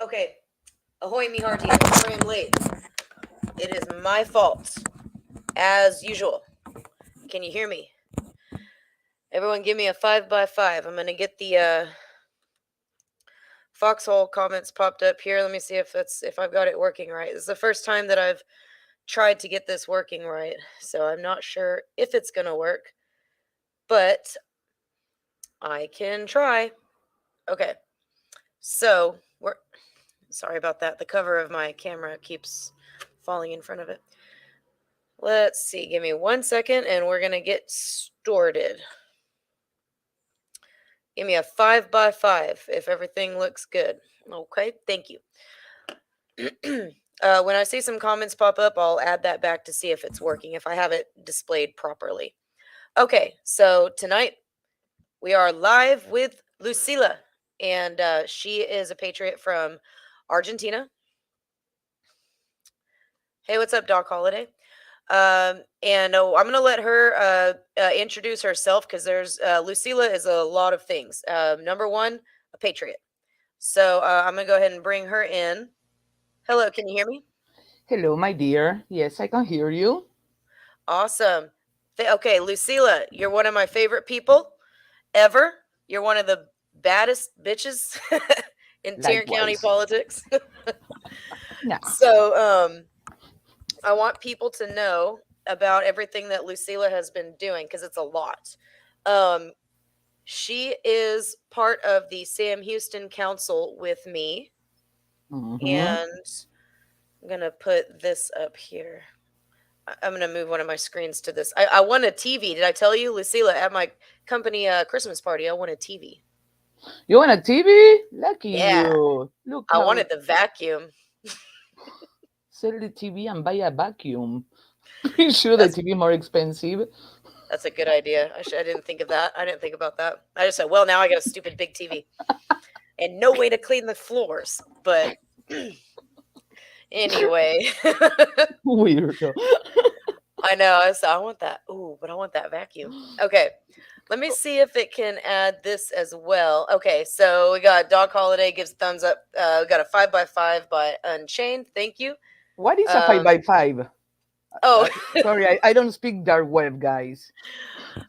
Okay, ahoy me hearty. I'm sorry I'm late. It is my fault, as usual. Can you hear me? Everyone give me a 5x5. I'm gonna get the foxhole comments popped up here. Let me see if I've got it working right. This is the first time that I've tried to get this working right, so I'm not sure if it's gonna work, but I can try. Okay, so we're sorry about that. The cover of my camera keeps falling in front of it. Let's see. Give me 1 second, and we're gonna get started. Give me a 5x5 if everything looks good. Okay, thank you. When I see some comments pop up, I'll add that back to see if it's working, if I have it displayed properly. Okay, so tonight we are live with Lucila, and she is a patriot from Argentina. Hey, what's up, Doc Holiday? And I'm gonna let her introduce herself because there's Lucila is a lot of things. Number one, a patriot. So I'm gonna go ahead and bring her in. Hello, can you hear me? Hello, my dear. Yes, I can hear you. Awesome. Okay, Lucila, you're one of my favorite people ever. You're one of the baddest bitches in Tarrant County Likewise. politics. Yeah. So I want people to know about everything that Lucila has been doing because it's a lot. Um, she is part of the Sam Houston Council with me, Mm-hmm. and I'm gonna put this up here. I'm gonna move one of my screens to this. I won a TV. Did I tell you, Lucila, at my company Christmas party? I won a TV. You want a TV? Lucky Yeah, you. Look I how wanted the vacuum. sell the TV and buy a vacuum. Pretty sure the That's TV is more expensive. that's a good idea. I didn't think of that. I didn't think about that. I just said, well, now I got a stupid big TV and no way to clean the floors. But anyway, Weirdo. I know. I want that. Ooh, but I want that vacuum. Okay. Let me see if it can add this as well. Okay, so we got Dog Holiday gives a thumbs up. We got a 5x5 by Unchained. Thank you. What is a 5 Um, by 5 oh, Sorry, I don't speak dark web, guys.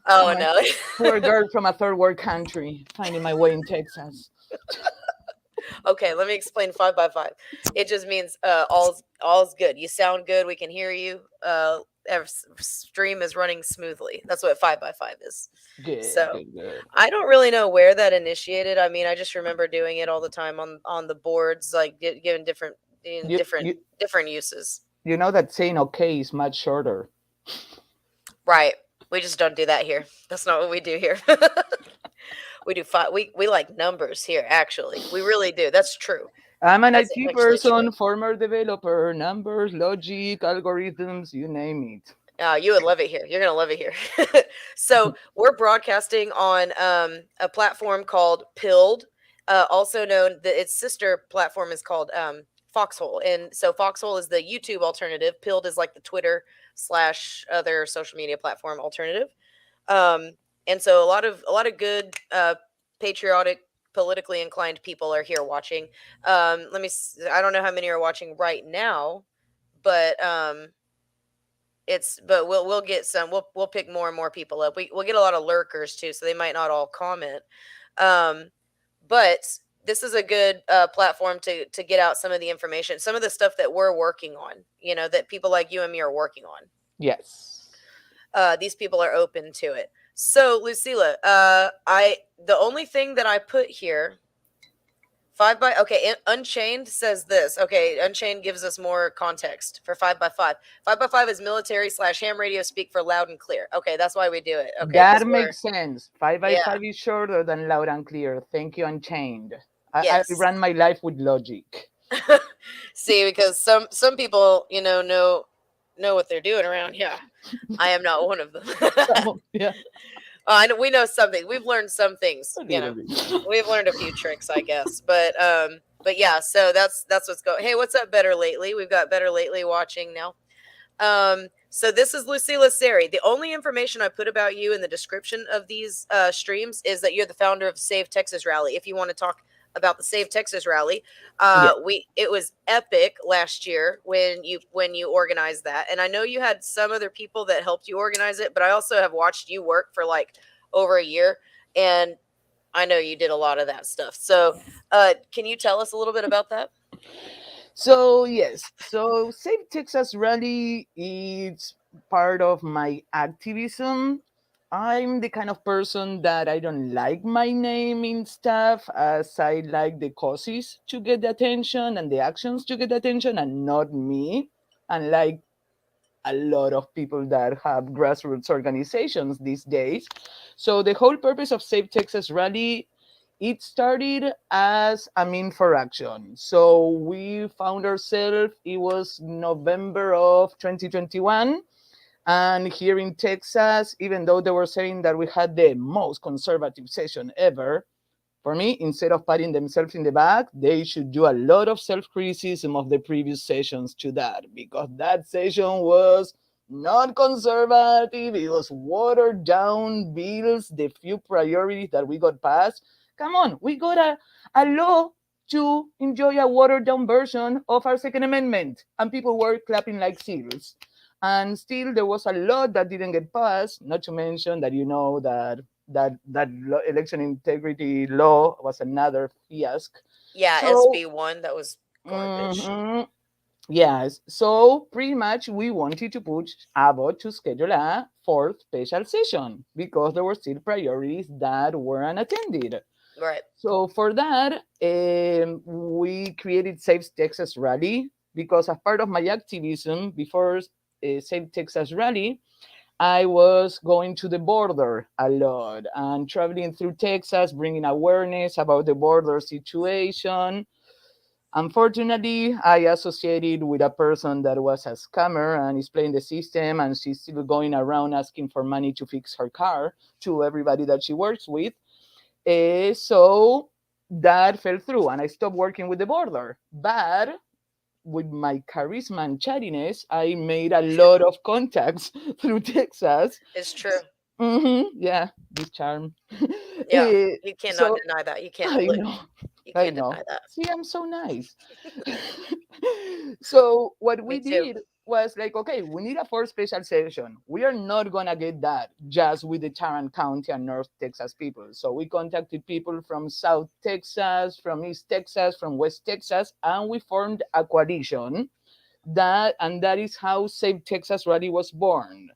oh I'm a no. poor girl from a third world country finding my way in Texas. Okay, let me explain 5x5. It just means all's good. You sound good. We can hear you. Stream is running smoothly. That's what 5x5 is. Good, So good, good. I don't really know where that initiated. I mean, I just remember doing it all the time on the boards, like given different in You, different you, different uses. you know that saying okay is much shorter. Right. We just don't do that here. That's not what we do here. We do five. We like numbers here. Actually, we really do. That's true. I'm an That's IT actually true. person, former developer, numbers, logic, algorithms, you name it. You would love it here. You're gonna love it here. So we're broadcasting on a platform called Pilled, also known that its sister platform is called Foxhole. And so Foxhole is the YouTube alternative. Pilled is like the Twitter slash other social media platform alternative. Um, and so a lot of good patriotic, politically inclined people are here watching. I don't know how many are watching right now, but we'll get some. We'll pick more and more people up. We'll get a lot of lurkers too, so they might not all comment. Um, but this is a good platform to get out some of the information, some of the stuff that we're working on. That people like you and me are working on. Yes. These people are open to it. So Lucila, I the only thing that I put here. Unchained says this. Okay, Unchained gives us more context for 5x5. 5x5 is military slash ham radio speak for loud and clear. Okay, that's why we do it. Okay, because That we're makes sense. 5 by yeah, 5 is shorter than loud and clear. Thank you, Unchained. I yes. ran my life with logic. See, because some people know what they're doing around. Yeah, I am not one of them. Yeah, I know we know something. We've learned some things. a little bit. We've learned a few tricks, I guess. But yeah. So that's what's going. Hey, what's up, Better Lately? We've got Better Lately watching now. So this is Lucila Seri. The only information I put about you in the description of these streams is that you're the founder of Save Texas Rally. If you want to talk about the Save Texas rally. Yeah. We it was epic last year when you organized that, and I know you had some other people that helped you organize it, but I also have watched you work for like over a year, and I know you did a lot of that stuff. So, can you tell us a little bit about that? So yes, so Save Texas Rally is part of my activism. I'm the kind of person that I don't like my name in stuff, as I like the causes to get the attention and the actions to get the attention, and not me. Unlike a lot of people that have grassroots organizations these days. So the whole purpose of Save Texas Rally, it started as a mean for action. So we found ourselves, it was November of 2021. And here in Texas, even though they were saying that we had the most conservative session ever, for me, instead of patting themselves in the back, they should do a lot of self criticism of the previous sessions to that, because that session was not conservative. It was watered down bills, the few priorities that we got passed. Come on, we got a law to enjoy a watered down version of our Second Amendment, and people were clapping like seals. And still, there was a lot that didn't get passed, not to mention that election integrity law was another fiasco. Yeah, So, SB1, that was garbage. mhm, yes, so pretty much we wanted to push Abbott to schedule a fourth special session because there were still priorities that were unattended. Right. So for that, we created Save Texas Rally because as part of my activism before Save Texas Rally, I was going to the border a lot and traveling through Texas, bringing awareness about the border situation. Unfortunately, I associated with a person that was a scammer and is playing the system, and she's still going around asking for money to fix her car to everybody that she works with. So that fell through, and I stopped working with the border. But with my charisma and chattiness, I made a lot of contacts through Texas. It's true. Yeah, this charm. Yeah, you cannot So deny that. You can't I look. know, You I can't know. deny that. See, I'm so nice. So what Me we too. did was like, okay, we need a fourth special session. We are not gonna get that just with the Tarrant County and North Texas people. So we contacted people from South Texas, from East Texas, from West Texas, and we formed a coalition that is how Save Texas Rally was born.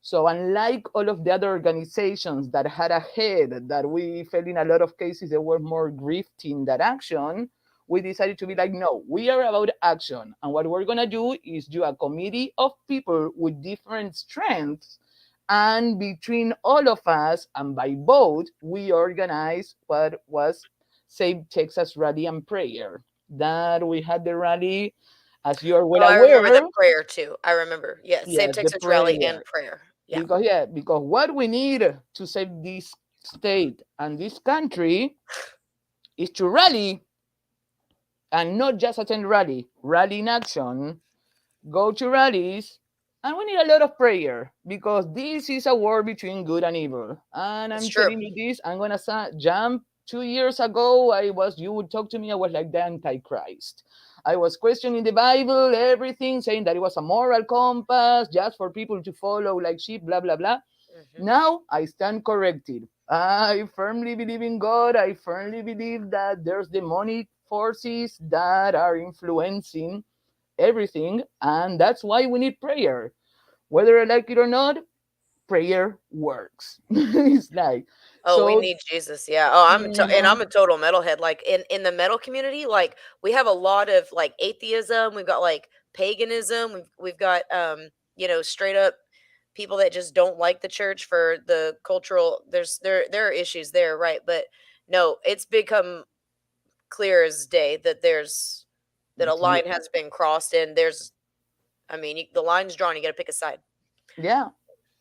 So unlike all of the other organizations that had a head that we felt in a lot of cases they were more grifting than action, we decided to be like, no, we are about action. And what we're gonna do is do a committee of people with different strengths. And between all of us and by vote, we organized what was Save Texas Rally and Prayer. That we had the rally, as you are well Oh, I remember the aware, prayer too. I remember. Yeah, Save yes, the Texas Rally and prayer. prayer. Yeah, Because what we need to save this state and this country is to rally and not just attend rally in action, go to rallies, and we need a lot of prayer because this is a war between good and evil. And it's I'm true. telling you this, I'm gonna jump 2 years ago. You would talk to me, I was like the Antichrist. I was questioning the Bible, everything, saying that it was a moral compass just for people to follow like sheep, blah, blah, blah. Hmm. Now I stand corrected. I firmly believe in God. I firmly believe that there's demonic forces that are influencing everything, and that's why we need prayer. Whether I like it or not, prayer works. It's like Oh, we so. need Jesus. Yeah. Oh, and Mhm. I'm a total metalhead. Like in the metal community, like we have a lot of like atheism. We've got like paganism. We've got straight up people that just don't like the church for the cultural. There are issues there, right? But no, it's become clear as day that that a Yeah, line has been crossed, and there's, I mean, the line's drawn. You got to pick a side. yeah.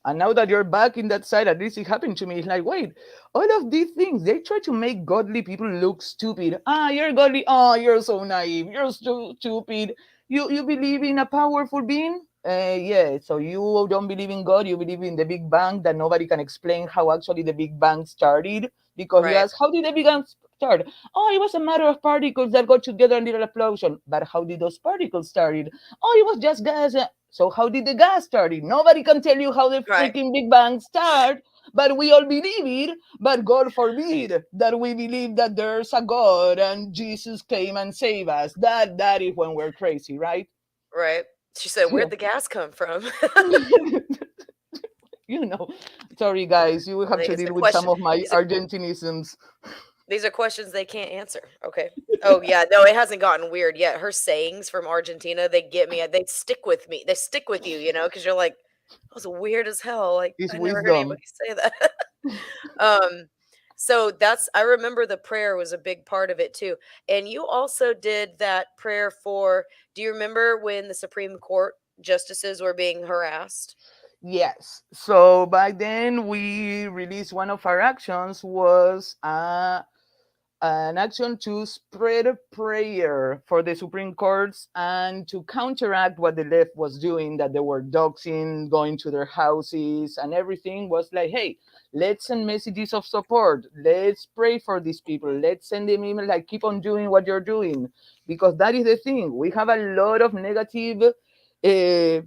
And now that you're back in that side, at least it happened to me. It's like, wait, all of these things, they try to make godly people look stupid. Ah, you're godly. Oh, you're so naive. You're so stupid. You believe in a powerful being? Yeah, so you don't believe in God. You believe in the Big Bang that nobody can explain how actually the Big Bang started. Because you Right. ask, how did the Big Bang start? Oh, it was a matter of particles that got together and did an explosion. But how did those particles started? Oh, it was just gas. So how did the gas started? Nobody can tell you how the Right. freaking Big Bang start, but we all believe it. But God forbid that we believe that there's a God and Jesus came and saved us. That is when we're crazy, right? Right. She said, Yeah. "Where'd the gas come from?" you know, sorry guys, you will have Like to it's a deal with some question. of my These are Argentinisms. these are questions they can't answer. Okay. Oh yeah, no, it hasn't gotten weird yet. Her sayings from Argentina, they get me. They stick with me. They stick with you, because you're like, that was weird as hell. Like It's I never heard wisdom. anybody say that. um, so that's I remember the prayer was a big part of it too. And you also did that prayer for. Do you remember when the Supreme Court justices were being harassed? Yes. So by then we released one of our actions was an action to spread a prayer for the Supreme Courts and to counteract what the left was doing, that they were doxing, going to their houses, and everything was like, hey, let's send messages of support. Let's pray for these people. Let's send them email like, keep on doing what you're doing. Because that is the thing. We have a lot of negative uh,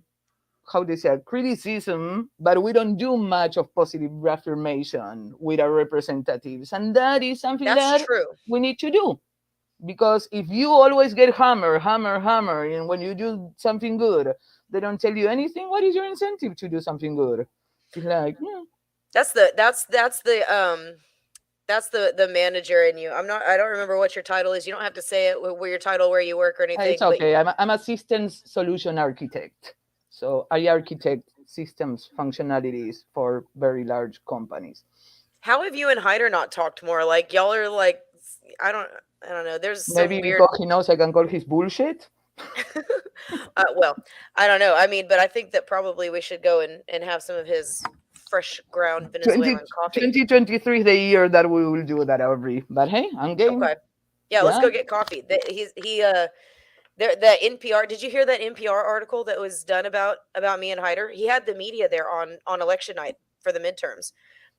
how they say criticism, but we don't do much of positive affirmation with our representatives, and that is something That's that true. we need to do. Because if you always get hammer, and when you do something good, they don't tell you anything. What is your incentive to do something good? It's like, That's the manager in you. I don't remember what your title is. You don't have to say it where your title, where you work or It's anything, but okay. I'm a systems solution architect, so I architect systems functionalities for very large companies. how have you and Hyder not talked more? Like y'all are like I don't I don't know. There's some Maybe weird because he knows I can call his bullshit. well, I don't know. I mean, but I think that probably we should go and have some of his fresh ground 20, Venezuelan coffee. 2023 is the year that we will do that, Aubrey. But hey, I'm game. Okay. Yeah, let's Yeah. go get coffee. There the NPR. Did you hear that NPR article that was done about me and Hyder? He had the media there on election night for the midterms.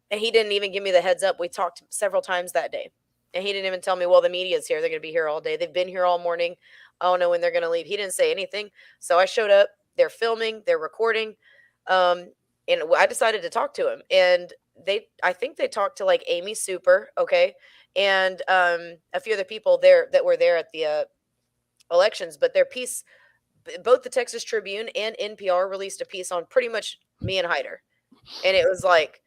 And he didn't even give me the heads up. We talked several times that day. And he didn't even tell me, well, the media's here. They're going to be here all day. They've been here all morning. I don't know when they're going to leave. He didn't say anything. So I showed up. They're filming, they're recording. Um, and I decided to talk to him. And I think they talked to like Amy Super, okay, and a few other people there that were there at the elections. But their piece, both the Texas Tribune and NPR released a piece on pretty much me and Hyder. And it was like,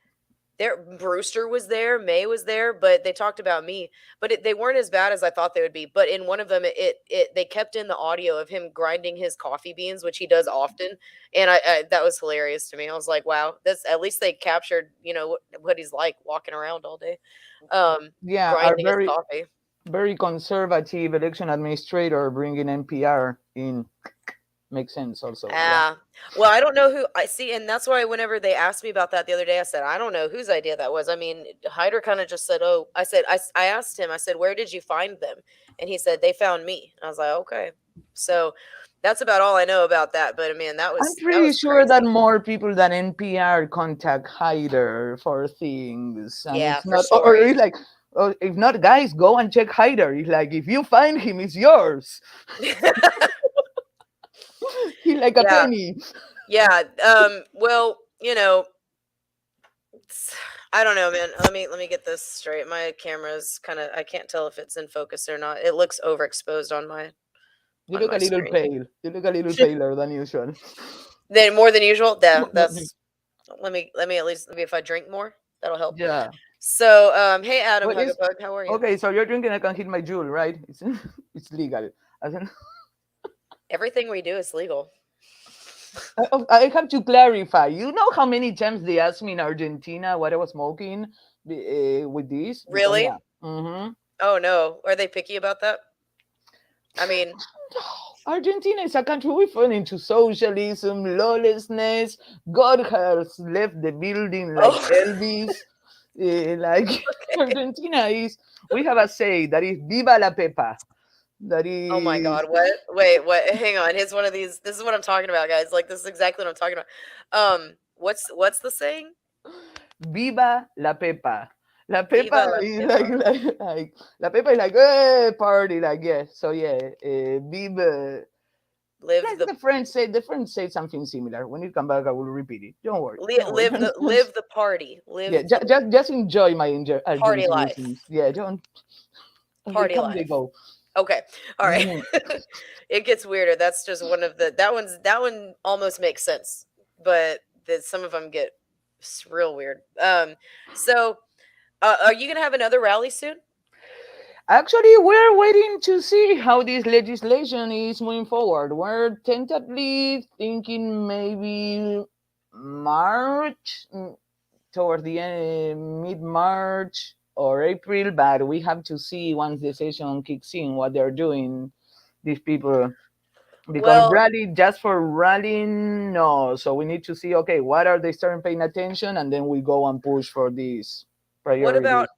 Brewster was there, May was there, but they talked about me. But they weren't as bad as I thought they would be. But in one of them, they kept in the audio of him grinding his coffee beans, which he does often, and I that was hilarious to me. I was like, wow, that's at least they captured what he's like walking around all day, Yeah, our grinding his coffee. very conservative election administrator bringing NPR in makes sense also. Yeah. Ah, well, I don't know who I see, and that's why whenever they asked me about that the other day, I said I don't know whose idea that was. I mean, Hyder kind of just said, "Oh," I asked him, I said, "Where did you find them?" And he said, "They found me." I was like, "Okay," so that's about all I know about that. But man, that I'm was that pretty was sure crazy. that more people than NPR contact Hyder for things, and Yeah, it's for not, or stories. it's like, oh, if not, guys, go and check Hyder. It's like if you find him, it's yours. He's like a Yeah, penny. yeah. Well, I don't know, man. Let me get this straight. My camera's kind of I can't tell if it's in focus or not. It looks overexposed on my You on look my a little screen. pale. You look a little paler than usual. Then more than usual. Yeah, that's let me at least maybe if I drink more, that'll help. Yeah. So, hey Adam What is Hugapug, how are you? okay? So you're drinking. I can hit my jewel, right? It's it's legal. As in, Everything we do is legal. I have to clarify. You know how many times they asked me in Argentina what I was smoking with this? Because Really? yeah. Mm-hmm. Oh no. Are they picky about that? I mean, Argentina is a country we fell into socialism, lawlessness. God has left the building like oh, Elvis. Like okay. Argentina is, we have a say that is "Viva la Pepa." That Oh my is God. What? Wait, what? Hang on. Here's one of these. This is what I'm talking about, guys. Like this is exactly what I'm talking about. What's the saying? "Viva la Pepa." La Pepa Viva la is Pepa. like La Pepa is like, hey, party, like, yeah. So yeah, vive. Live Like the the French say something similar. When you come back, I will repeat it. Don't worry. live the party. Yeah, Live the just enjoy my party activism. life. Yeah, don't. When they Party come, they life. go. Okay. All right. Mhm. It gets weirder. That's just one of the that one almost makes sense, but some of them get real weird. So are you gonna have another rally soon? Actually, we're waiting to see how this legislation is moving forward. We're tentatively thinking maybe March, towards the end, mid March or April, but we have to see once the session kicks in what they're doing, these people. Because Well, rally, just for rallying, no. So we need to see, okay, what are they starting paying attention, and then we go and push for these what about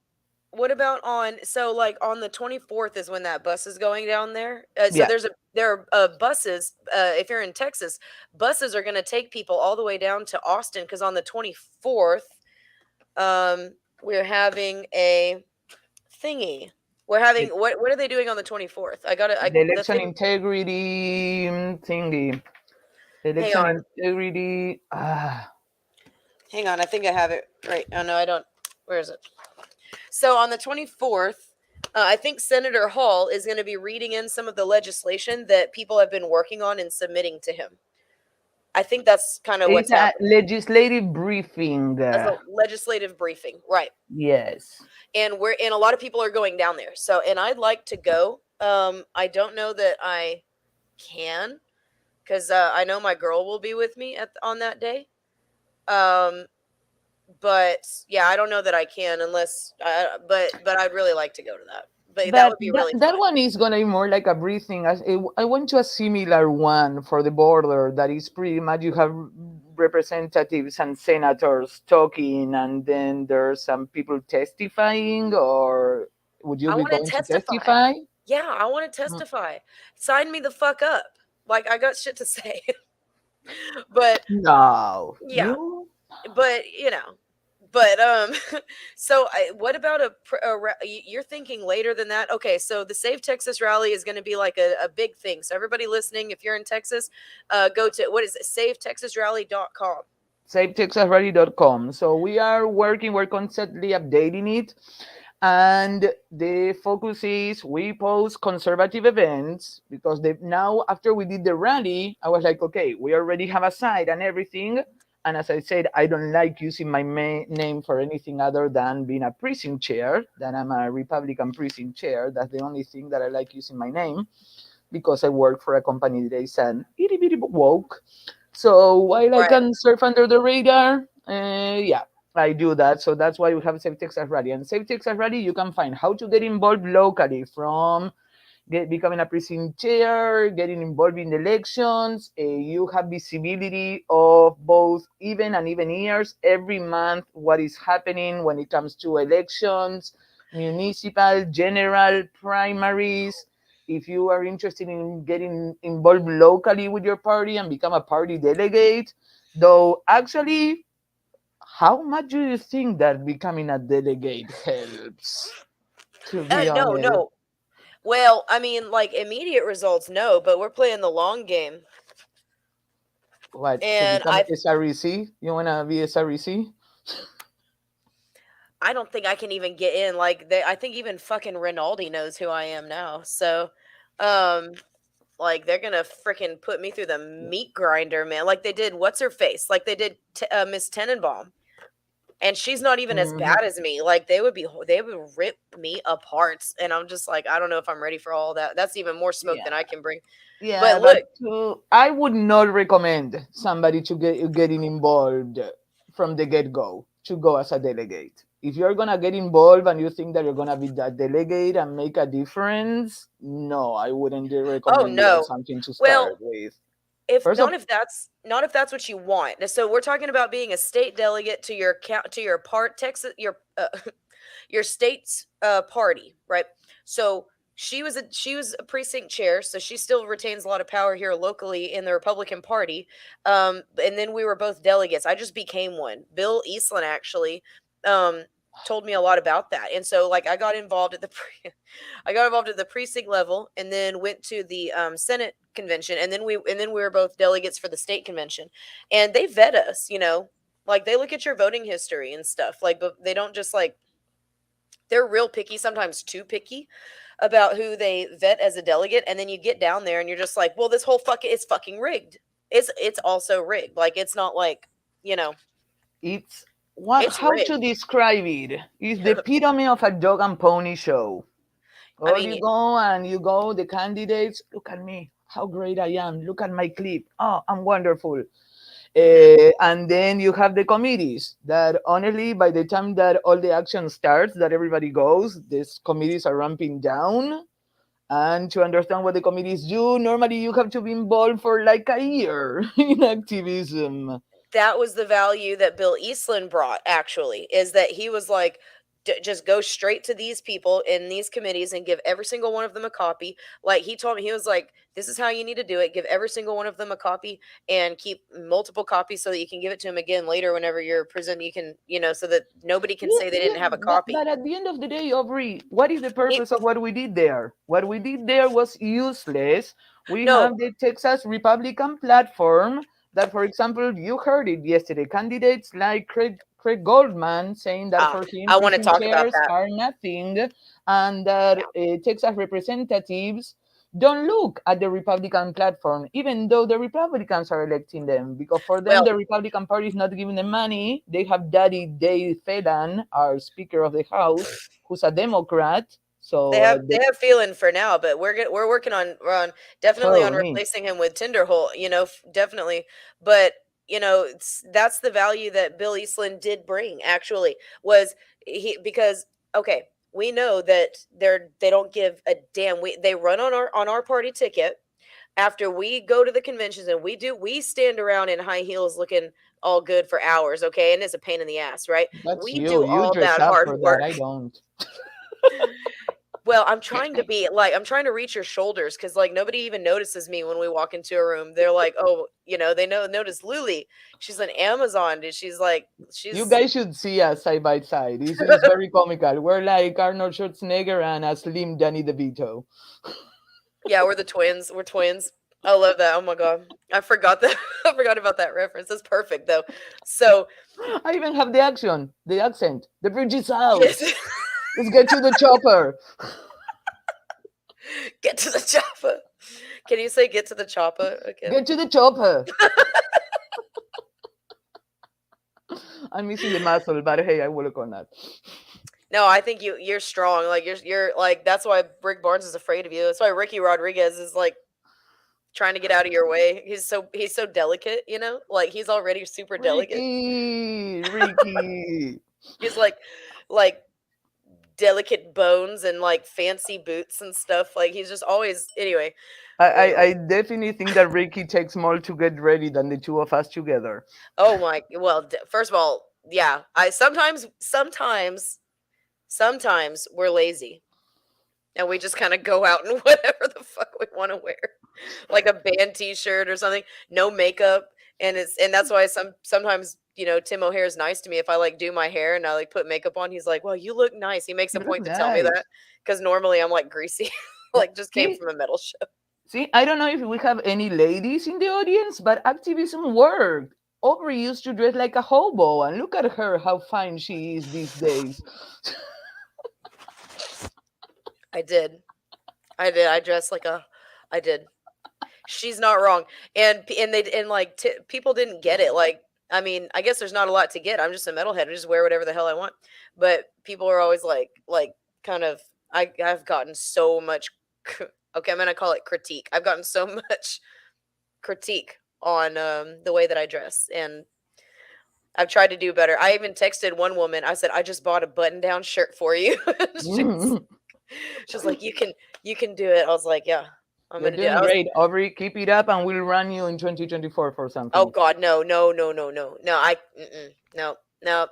priorities. on like on the 24th is when that bus is going down there. So Yeah, there are buses if you're in Texas, buses are going to take people all the way down to Austin cuz on the 24th we're having a thingy. We're having the, what are they doing on the 24th? I got the the election thing. integrity thingy. The Hang election on. integrity. Hang on. I think I have it right. Oh no, I don't. Where is it? So on the 24th, I think Senator Hall is going to be reading in some of the legislation that people have been working on and submitting to him. I think that's kind of It's what's a happening. legislative briefing. As a legislative briefing, right? Yes. And a lot of people are going down there. So and I'd like to go. I don't know that I can because I know my girl will be with me on that day. Um, but yeah, I don't know that I can unless. But I'd really like to go to that. But that But would be that, really that fun. one is gonna be more like a briefing. I went to a similar one for the border that is pretty much you have representatives and senators talking, and then there's some people testifying. Or would you I be want to going to testify. testify? Yeah, I want to Mm. testify. Sign me the fuck up. Like I got shit to say. But No, yeah, you. but but so what about you're thinking later than that? Okay, so the Save Texas rally is going to be like a big thing. So everybody listening, if you're in Texas, go to what is it? SaveTexasRally.com. SaveTexasRally.com. So we're constantly updating it. And the focus is we post conservative events because now after we did the rally, I was like, okay, we already have a site and everything. And as I said, I don't like using my name for anything other than being a precinct chair. That I'm a Republican precinct chair. That's the only thing that I like using my name because I work for a company that is an itty bitty woke. So while I Right. can surf under the radar, yeah, I do that. So that's why we have Save Texas Rally. And Save Texas Rally, you can find how to get involved locally from becoming a precinct chair, getting involved in the elections. You have visibility of both even years every month, what is happening when it comes to elections, municipal, general, primaries. If you are interested in getting involved locally with your party and become a party delegate, though actually, how much do you think that becoming a delegate helps? To be No, honest, no. Well, I mean, like immediate results, no, but we're playing the long game, what to and become SREC? You wanna be SREC? I don't think I can even get in. Like I think even fucking Rinaldi knows who I am now. So, um, like they're gonna freaking put me through the meat grinder, man. Like they did what's her face? Like they did Miss Tenenbaum, and she's not even as Mhm. bad as me. Like they would rip me apart, and I'm just like I don't know if I'm ready for all that. That's even more smoke Yeah, than I can bring. yeah, But but look, I would not recommend somebody to getting involved from the get go to go as a delegate. If you're gonna get involved and you think that you're gonna be that delegate and make a difference, no, I wouldn't oh recommend it as no. something to Well, start with. if First of not if that's not if that's what you want. So we're talking about being a state delegate to your to your part Texas your state's party, right? So she was a precinct chair, so she still retains a lot of power here locally in the Republican Party. And then we were both delegates. I just became one. Bill Eastland actually. Um, told me a lot about that. And so like I got involved at the I got involved at the precinct level, and then went to the Senate convention, and then we were both delegates for the state convention. And they vet us, you know. Like they look at your voting history and stuff. Like but they don't just like, they're real picky, sometimes too picky about who they vet as a delegate. And then you get down there and you're just like, well, this whole fucking, it's fucking rigged. It's also rigged. Like it's not like, you know, It's what? it's How to rigged. describe it? It's the epitome of a dog and pony show. I Or mean, you go and you go, the candidates, look at me, how great I am. Look at my clip. Oh, I'm wonderful. mhm. And then you have the committees that honestly, by the time that all the action starts, that everybody goes, these committees are ramping down. And to understand what the committees do, normally you have to be involved for like a year in activism. That was the value that Bill Eastland brought, actually, is that he was like, just go straight to these people in these committees and give every single one of them a copy. Like he told me, he was like, this is how you need to do it. Give every single one of them a copy and keep multiple copies so that you can give it to them again later whenever you're presenting. You can, you know, so that nobody can Yeah, say they yeah, didn't have a but copy. at the end of the day, Aubrey, what is the He, purpose of what we did there? What we did there was useless. We no, have the Texas Republican platform that, for example, you heard it yesterday. Candidates like Craig Goldman saying that ah, for him, I want to precinct talk about chairs that. are nothing, and that Yeah. Texas representatives don't look at the Republican platform, even though the Republicans are electing them, because for them, Well, the Republican Party is not giving them money. They have Daddy Dave Phelan, our Speaker of the House, who's a Democrat. So they they have feeling for now, but we're working on definitely on totally. replacing him with Tinderholt. You know, definitely. But you know, that's the value that Bill Eastland did bring. Actually, was he because okay, we know that they don't give a damn. They run on our party ticket. After we go to the conventions and we stand around in high heels looking all good for hours, okay, and it's a pain in the ass, right? That's We you. do You all dress that up hard for that. work. I don't. Well, I'm trying to be like, I'm trying to reach your shoulders because like nobody even notices me when we walk into a room. They're like, oh, you know, they notice Luli. She's an Amazon, dude. She's like, You she's guys should see us side by side. It's very comical. We're like Arnold Schwarzenegger and a slim Danny DeVito. yeah, we're the twins. We're twins. I love that. Oh my god, I forgot that. I forgot about that reference. That's perfect though. So I even have the action, the accent. The bridge is out. yes, Let's get to the chopper. get to the chopper. Can you say get to the chopper again? Get to the chopper. I'm missing the muscle, but hey, I will work on that. No, I think you're strong. Like you're like that's why Rick Barnes is afraid of you. That's why Ricky Rodriguez is like trying to get out of your way. He's so delicate, you know? Like he's already super delicate. Ricky. He's like delicate bones and like fancy boots and stuff. Like he's just always anyway. I definitely think that Ricky takes more to get ready than the two of us together. Oh my well, first of all, yeah. I sometimes we're lazy and we just kind of go out in whatever the fuck we want to wear. Like a band t-shirt or something, no makeup. And that's why sometimes, you know, Tim O'Hare is nice to me if I like do my hair and I like put makeup on. He's like, "Well, you look nice." He makes a You look point to tell me nice. that cuz normally I'm like greasy, like just came See, from a metal show. see, I don't know if we have any ladies in the audience, but activism worked. Aubrey used to dress like a hobo, and look at her, how fine she is these days. I did. I did. I dressed like a I did. She's not wrong. And they and like people didn't get it. Like I mean, I guess there's not a lot to get. I'm just a metalhead. I just wear whatever the hell I want. But people are always like kind of I've gotten so much okay, I'm going to call it critique. I've gotten so much critique on the way that I dress and I've tried to do better. I even texted one woman. I said, "I just bought a button-down shirt for you." she's, she's like, you can do it." I was like, "Yeah, I'm You're going to do it." doing I was great, Aubrey. Keep it up, and we'll run you in 2024 for oh something. god, no, no, no, no, no. No, no. No.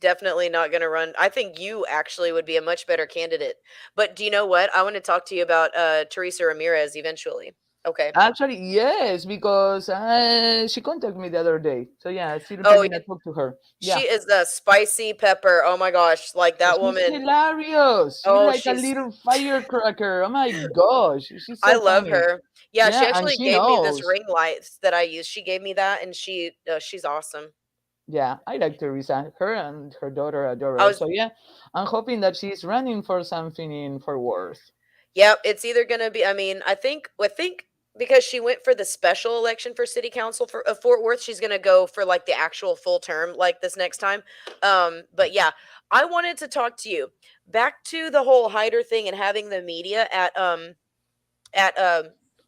Definitely not gonna run. I think you actually would be a much better candidate. But do you know what? I want to talk to you about Teresa Ramirez eventually. Okay. Actually, yes, because she contacted me the other day. So yeah, still Oh, pending. I talk to her. she Yeah, is the spicy pepper. Oh my gosh, like that she's woman. hilarious. She's Oh, like a she's little firecracker. Oh my gosh, she's I so love funny. her. Yeah, she Yeah, and actually she gave me this knows. ring light that I use. She gave me that, and she's awesome. Yeah, I like Teresa. Her and her daughter adore I her. was So yeah, I'm hoping that she's running for something in Fort Worth. Yep, it's either gonna be. I mean, I think because she went for the special election for city council for Fort Worth, she's gonna go for like the actual full term like this next time. But yeah, I wanted to talk to you back to the whole hider thing and having the media at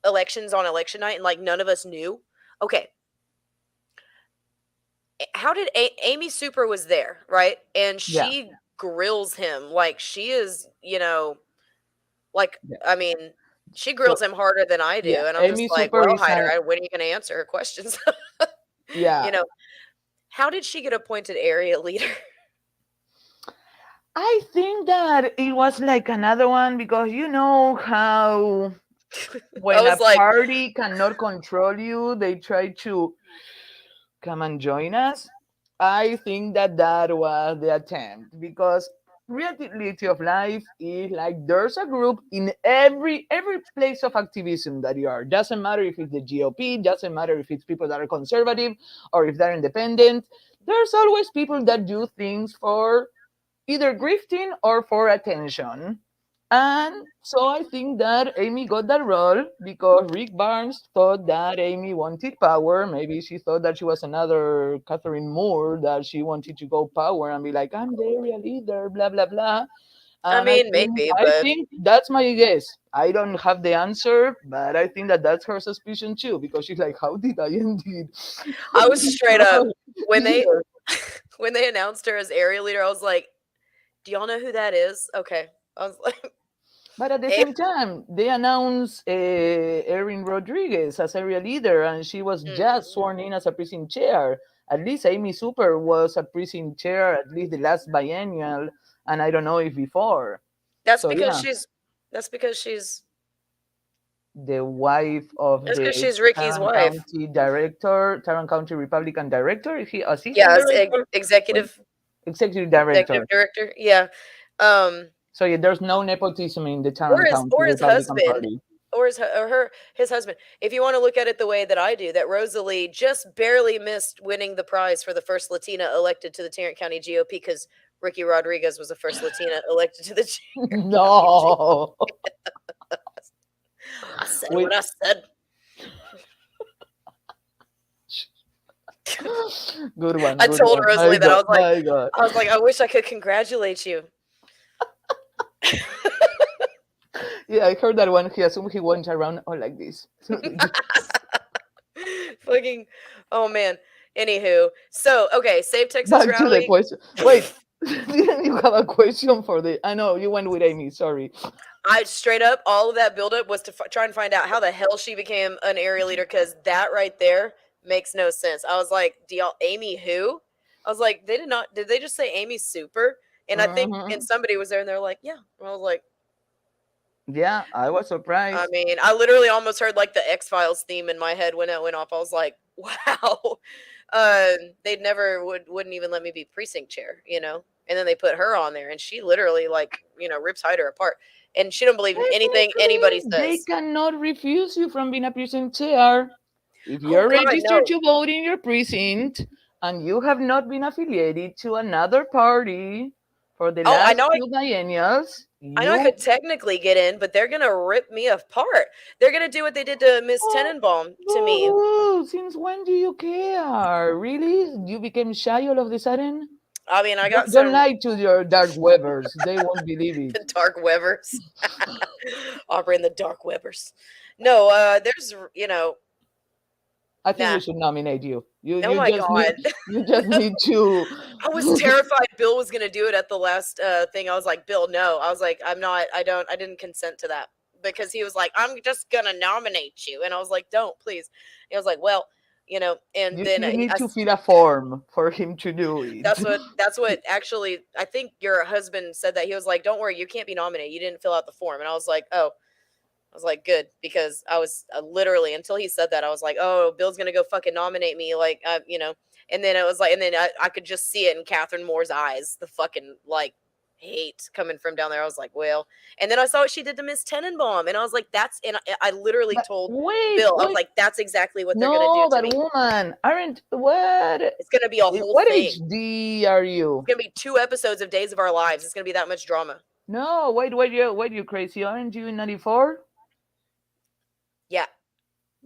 elections on election night and like none of us knew. Okay, how did Amy Super was there, right? And Yeah, she grills him like she is, like, yeah. I mean, she So grills him harder than I yeah, do, and I'm just Amy like, Super "Well, is Hyder, a when are you gonna answer her questions?" yeah. You know, how did she get appointed area leader? I think that it was like another one because you know how I when was a like, party cannot control you, they try to come and join us. I think that that was the attempt because reality of life is like there's a group in every place of activism that you are. Doesn't matter if it's the GOP, doesn't matter if it's people that are conservative or if they're independent. There's always people that do things for either grifting or for attention. And so I think that Amy got that role because Rick Barnes thought that Amy wanted power. Maybe she thought that she was another Catherine Moore, that she wanted to go power and be like, I'm the area leader, blah, blah, blah. I And I mean, think maybe, I but think that's my guess. I don't have the answer, but I think that that's her suspicion too, because she's like, how did I indeed I was this straight up role when they either? when they announced her as area leader. I was like, "Do y'all know who that is?" Okay, I was like, But at the "Eh, same time, they announced Erin Rodriguez as area leader, and she was mm." just sworn in as a precinct chair. At least Amy Super was a precinct chair at least the last biennial, and I don't know if before. That's So because yeah, she's that's because she's the wife of that's because the she's Ricky's Tarrant wife. County director, Tarrant County Republican director, is he assistant Yeah, as director? What? executive Executive executive director. director. Yeah, um, So yeah, there's no nepotism in the or Tarrant his County or his Republican husband Party. or his husband. If you want to look at it the way that I do, that Rosalie just barely missed winning the prize for the first Latina elected to the Tarrant County GOP because Ricky Rodriguez was the first Latina elected to the Tarrant County GOP. No. I said We what I said. good one, I good told one. My Rosalie that God, my God. I was like, I wish I could congratulate you. Yeah, I heard that one. He assumed he went around all like this. So they just Fucking, oh man. Anywho, so okay, Save Texas back to the rally. question. Wait, didn't you have a question for the? I know you went with Amy. Sorry. I straight up all of that buildup was to try and find out how the hell she became an area leader because that right there makes no sense. I was like, "Do y'all Amy who?" I was like, "They did not. Did they just say Amy Super?" And I think and Hmm. somebody was there and they're like, "Yeah." And I was like, Yeah, I was I surprised. mean, I literally almost heard like the X Files theme in my head when it went off. I was like, "Wow." They'd never wouldn't even let me be precinct chair. And then they put her on there, and she literally like rips Hyder apart, and she don't believe in anything anybody Technically, they says. cannot refuse you from being a precinct chair. If Oh you're God, registered no! to vote in your precinct and you have not been affiliated to another party for the Oh, last two biennials, I know I you could technically get in, but they're gonna rip me apart. They're gonna do what they did to Miss oh, Tenenbaum to me. boo-hoo. Since when do you care? Really? You became shy all of a sudden? I mean, I got Don't some lie to your dark webers. They won't believe the it. dark webbers. Opera in the dark webbers. No, there's I think nah. we should nominate you. You Oh you my just need God. you just need to I was terrified Bill was gonna do it at the last thing. I was like, Bill, no. I was like, I'm not. I didn't consent to that because he was like, I'm just gonna nominate you, and I was like, don't please. And I was like, well, and you then still need to fill a form for him to do it. that's what actually I think your husband said that he was like, don't worry, you can't be nominated. You didn't fill out the form, and I was like, oh, I was like, good, because I was literally, until he said that, I was like, oh, Bill's gonna go fucking nominate me, like, And then it was like, and then I could just see it in Catherine Moore's eyes, the fucking like hate coming from down there. I was like, well, and then I saw what she did to Miss Tenenbaum, and I was like, and I literally But told wait, Bill, I was wait. like, that's exactly what they're gonna do No, to but me. woman, aren't what? It's gonna be a whole What thing. HD are It's you? gonna be 2 episodes of Days of Our Lives. It's gonna be that much drama. No, wait, you crazy? Aren't you in 94? Yeah,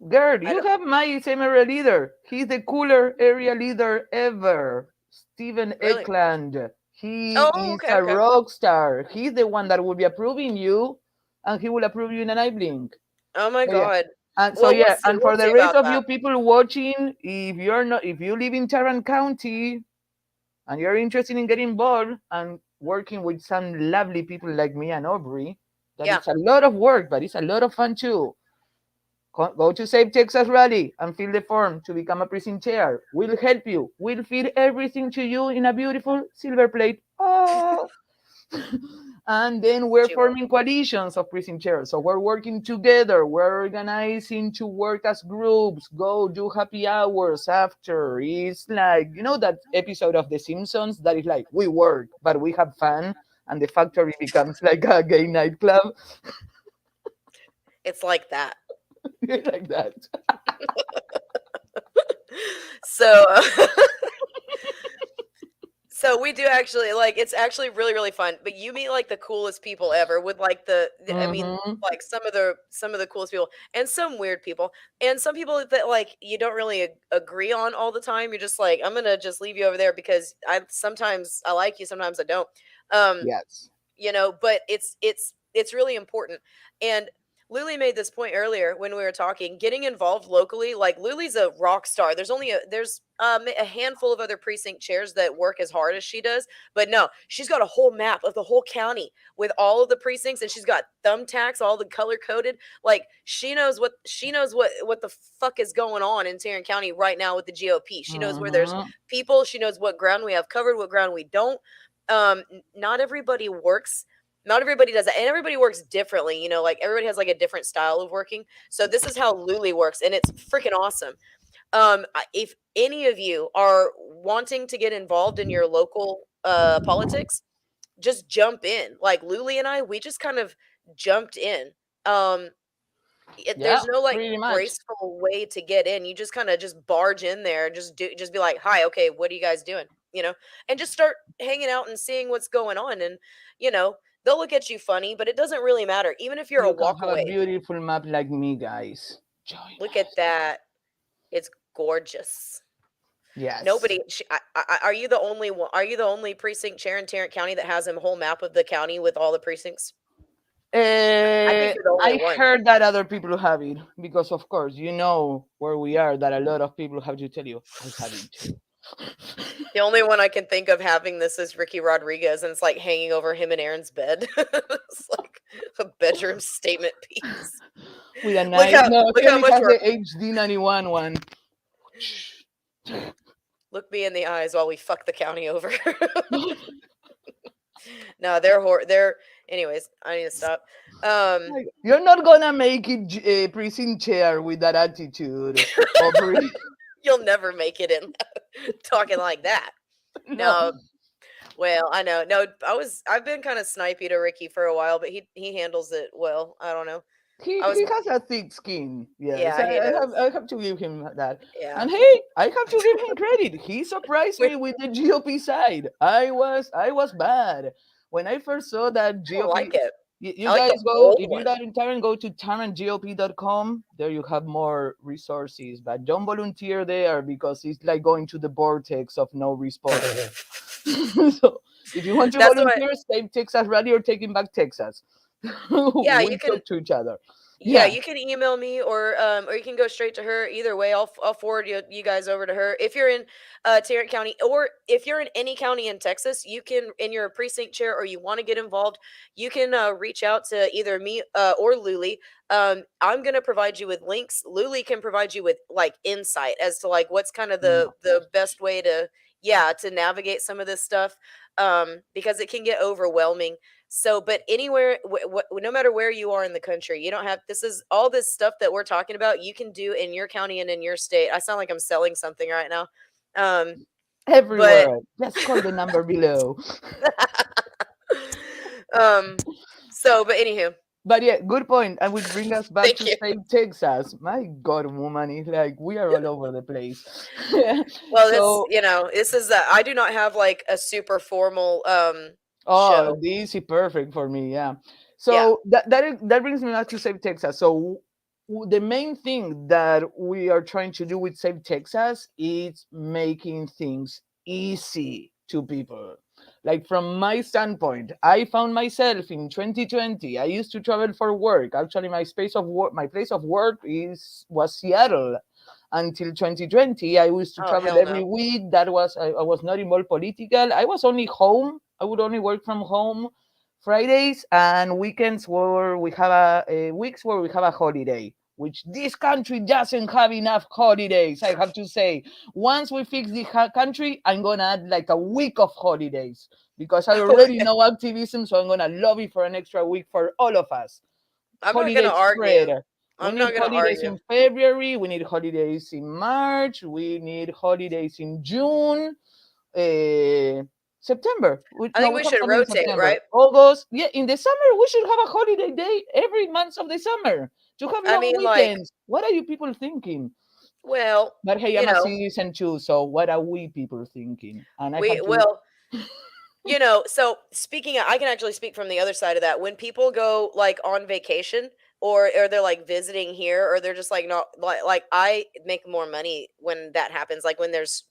Girl, I you don't have my same area leader. He's the cooler area leader ever. Stephen really. Eckland. He Oh, is okay, a okay. rock star. He's the one that will be approving you, and he will approve you in an eye blink. Oh my So yeah, god. and so Well, we'll yeah, see. and We'll for see the rest about of that. you people watching, if you live in Tarrant County and you're interested in getting involved and working with some lovely people like me and Aubrey, that Yeah. it's a lot of work, but it's a lot of fun too. Go to Save Texas Rally and fill the form to become a precinct chair. We'll help you. We'll feed everything to you in a beautiful silver plate. Oh. And then we're She will. forming coalitions of precinct chairs. So we're working together. We're organizing to work as groups, go do happy hours after. It's like, you know, that episode of The Simpsons that is like, we work, but we have fun. And the factory becomes like a gay nightclub. It's like that. Like that. So so we do actually, like, it's actually really really fun, but you meet like the coolest people ever with like I mean, Mm-hmm. like some of the coolest people, and some weird people, and some people that like you don't really agree on all the time. You're just like, I'm gonna just leave you over there because I sometimes I like you, sometimes I don't. um Yes. but it's really important. And Lily made this point earlier when we were talking, getting involved locally. Like, Lily's a rock star. There's a handful of other precinct chairs that work as hard as she does, but no, she's got a whole map of the whole county with all of the precincts, and she's got thumbtacks, all the color coded. Like, she knows what the fuck is going on in Tarrant County right now with the GOP. She knows where there's Mm-hmm. people. She knows what ground we have covered, what ground we don't. Not everybody works, not everybody does that, and everybody works differently. Like, everybody has like a different style of working. So this is how Luli works, and it's freaking awesome. If any of you are wanting to get involved in your local politics, just jump in. Like, Luli and I, we just kind of jumped in. um Yeah, there's no like pretty much. graceful way to get in. You just kind of just barge in there, just be like, hi, okay, what are you guys doing, and just start hanging out and seeing what's going on. And you know they'll look at you funny, but it doesn't really matter, even if you're a You can walk have a away. beautiful map like me, guys. Join Look at us. that. It's gorgeous. Yes. Nobody are you the only one, are you the only precinct chair in Tarrant County that has a whole map of the county with all the precincts? I think you're the only I one. heard that other people have it because, of course, you know where we are. That a lot of people have to tell you, I have it too. The only one I can think of having this is Ricky Rodriguez, and it's like hanging over him and Aaron's bed. It's like a bedroom statement piece. With a Look nice. how No, look he how only much has work. the HD 91 one. Look me in the eyes while we fuck the county over. No, they're anyways, I need to stop. Um Like, you're not gonna make it precinct chair with that attitude, Aubrey. you'll never make it in talking like that. No, No, well, I know. No, I've been kind of snipey to Ricky for a while, but he handles it well. I don't know. I was he has a thick skin. Yes, Yeah, he does. I have to give him that. Yeah. And hey, I have to give him credit. He surprised Which me with the GOP side. I was bad when I first saw that I don't like GOP. it. You I like the guys go, old if you're one. not in Tarrant, go to tarrantgop.com. There you have more resources, but don't volunteer there because it's like going to the vortex of no response. So if you want to That's what volunteer, save Texas Rally or Taking Back Texas. yeah, We you can talk to each other. yeah, Yeah. you can email me, or you can go straight to her. Either way, I'll forward you guys over to her. If you're in Tarrant County, or if you're in any county in Texas, you can, and you're a precinct chair or you want to get involved, you can reach out to either me or Luli. I'm gonna provide you with links. Luli can provide you with like insight as to like what's kind of Mm, the best way to, yeah, to navigate some of this stuff, because it can get overwhelming. So, but anywhere, no matter where you are in the country, you don't have, this is all this stuff that we're talking about, you can do in your county and in your state. I sound like I'm selling something right now. Um, but, Everywhere. Just call the number below. um, so, but anywho, But yeah, good point. And which bring us back thank to you. Save Texas. My God, woman, it's like we are all over the place. Well, it's, So, this is, I do not have like a super formal, oh, show. this is perfect for me. Yeah. Yeah. So that brings me back to Save Texas. So the main thing that we are trying to do with Save Texas is making things easy to people. Like from my standpoint, I found myself in 2020. I used to travel for work. Actually, my place of work was Seattle until 2020. I used to Oh, travel hell every no. week. I was not involved political. I was only home. I would only work from home Fridays and weekends where we have weeks where we have a holiday. Which this country doesn't have enough holidays, I have to say. Once we fix the country, I'm gonna add like a week of holidays because I already Okay. know activism, so I'm gonna lobby for an extra week for all of us. I'm not going to Holidays spread. argue. We I'm need not going to holidays argue. in February. We need holidays in March. We need holidays in June. September. I No, think we we have should some in rotate, September. right? August. Yeah, in the summer we should have a holiday day every month of the summer to have I long mean, like, weekends. What are you people thinking? well, But hey, you I'm a know, citizen too, so what are we people thinking? And I we, have to. well, so speaking of, I can actually speak from the other side of that. When people go like on vacation, or they're like visiting here, or they're just like not like I make more money when that happens, like when there's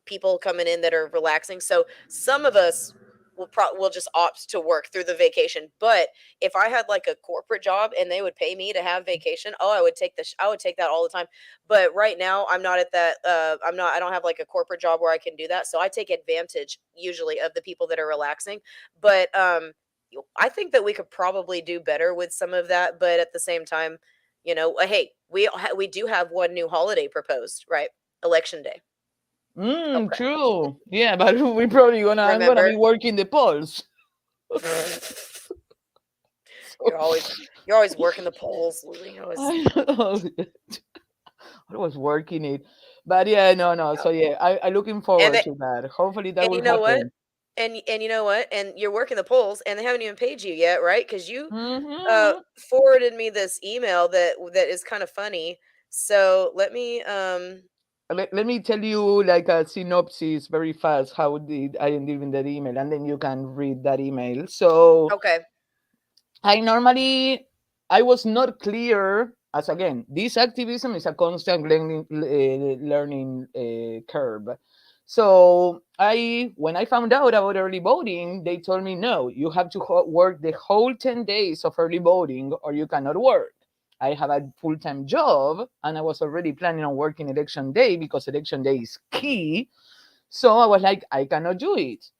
people coming in that are relaxing. So some of us will just opt to work through the vacation. But if I had like a corporate job and they would pay me to have vacation, oh, I would take I would take that all the time. But right now I'm not at that. I don't have like a corporate job where I can do that. So I take advantage usually of the people that are relaxing. But I think that we could probably do better with some of that. But at the same time, hey, we do have one new holiday proposed, right? Election day. Okay. True. Yeah, but we probably gonna. I'm gonna be Remember? working the polls. So You're always you're always working the polls. You always, I know. I was working it, but yeah, no, no. yeah. So yeah, I'm looking And forward they, to that. Hopefully that and will you know what? happen. And you know what? And you're working the polls, and they haven't even paid you yet, right? Because you Hmm. forwarded me this email that is kind of funny. So let me Let me tell you like a synopsis very fast how did I ended in that email, and then you can read that email. So okay. I was not clear. As again, this activism is a constant learning curve. So when I found out about early voting, they told me no, you have to work the whole 10 days of early voting, or you cannot work. I have a full-time job, and I was already planning on working election day because election day is key. So I was like, I cannot do it.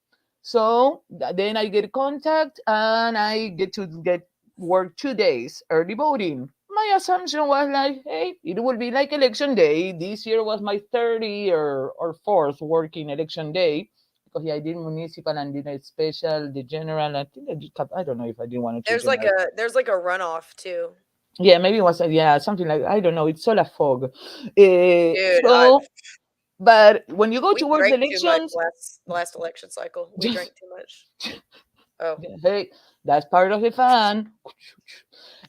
So then I get contact and I get to get work 2 days early voting. My assumption was like, hey, it will be like election day. This year was my third year or fourth working election day because yeah, I did municipal and did a special, the general. I think I don't know if I didn't want to choose general. There's like a runoff too. Yeah, maybe it was yeah something like I don't know. It's all a fog. Dude, So, but when you go to we work the drank too much elections, last election cycle. We drank too much. Oh, hey, that's part of the fun.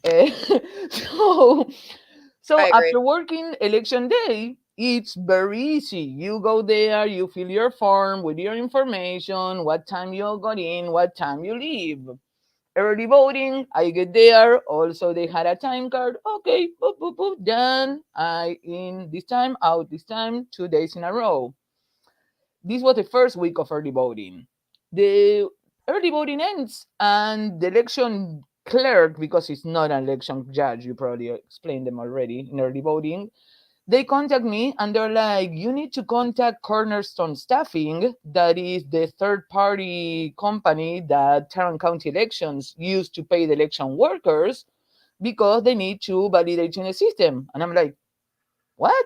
Eh, so, I so agree. after working election day, it's very easy. You go there, you fill your form with your information, what time you got in, what time you leave. Early voting, I get there. Also, they had a time card. Okay, boop, boop, boop, done. I in this time, out this time, 2 days in a row. This was the first week of early voting. The early voting ends, and the election clerk, because it's not an election judge, you probably explained them already in early voting, they contact me and they're like, you need to contact Cornerstone Staffing, that is the third party company that Tarrant County elections use to pay the election workers because they need to validate in the system. And I'm like, what?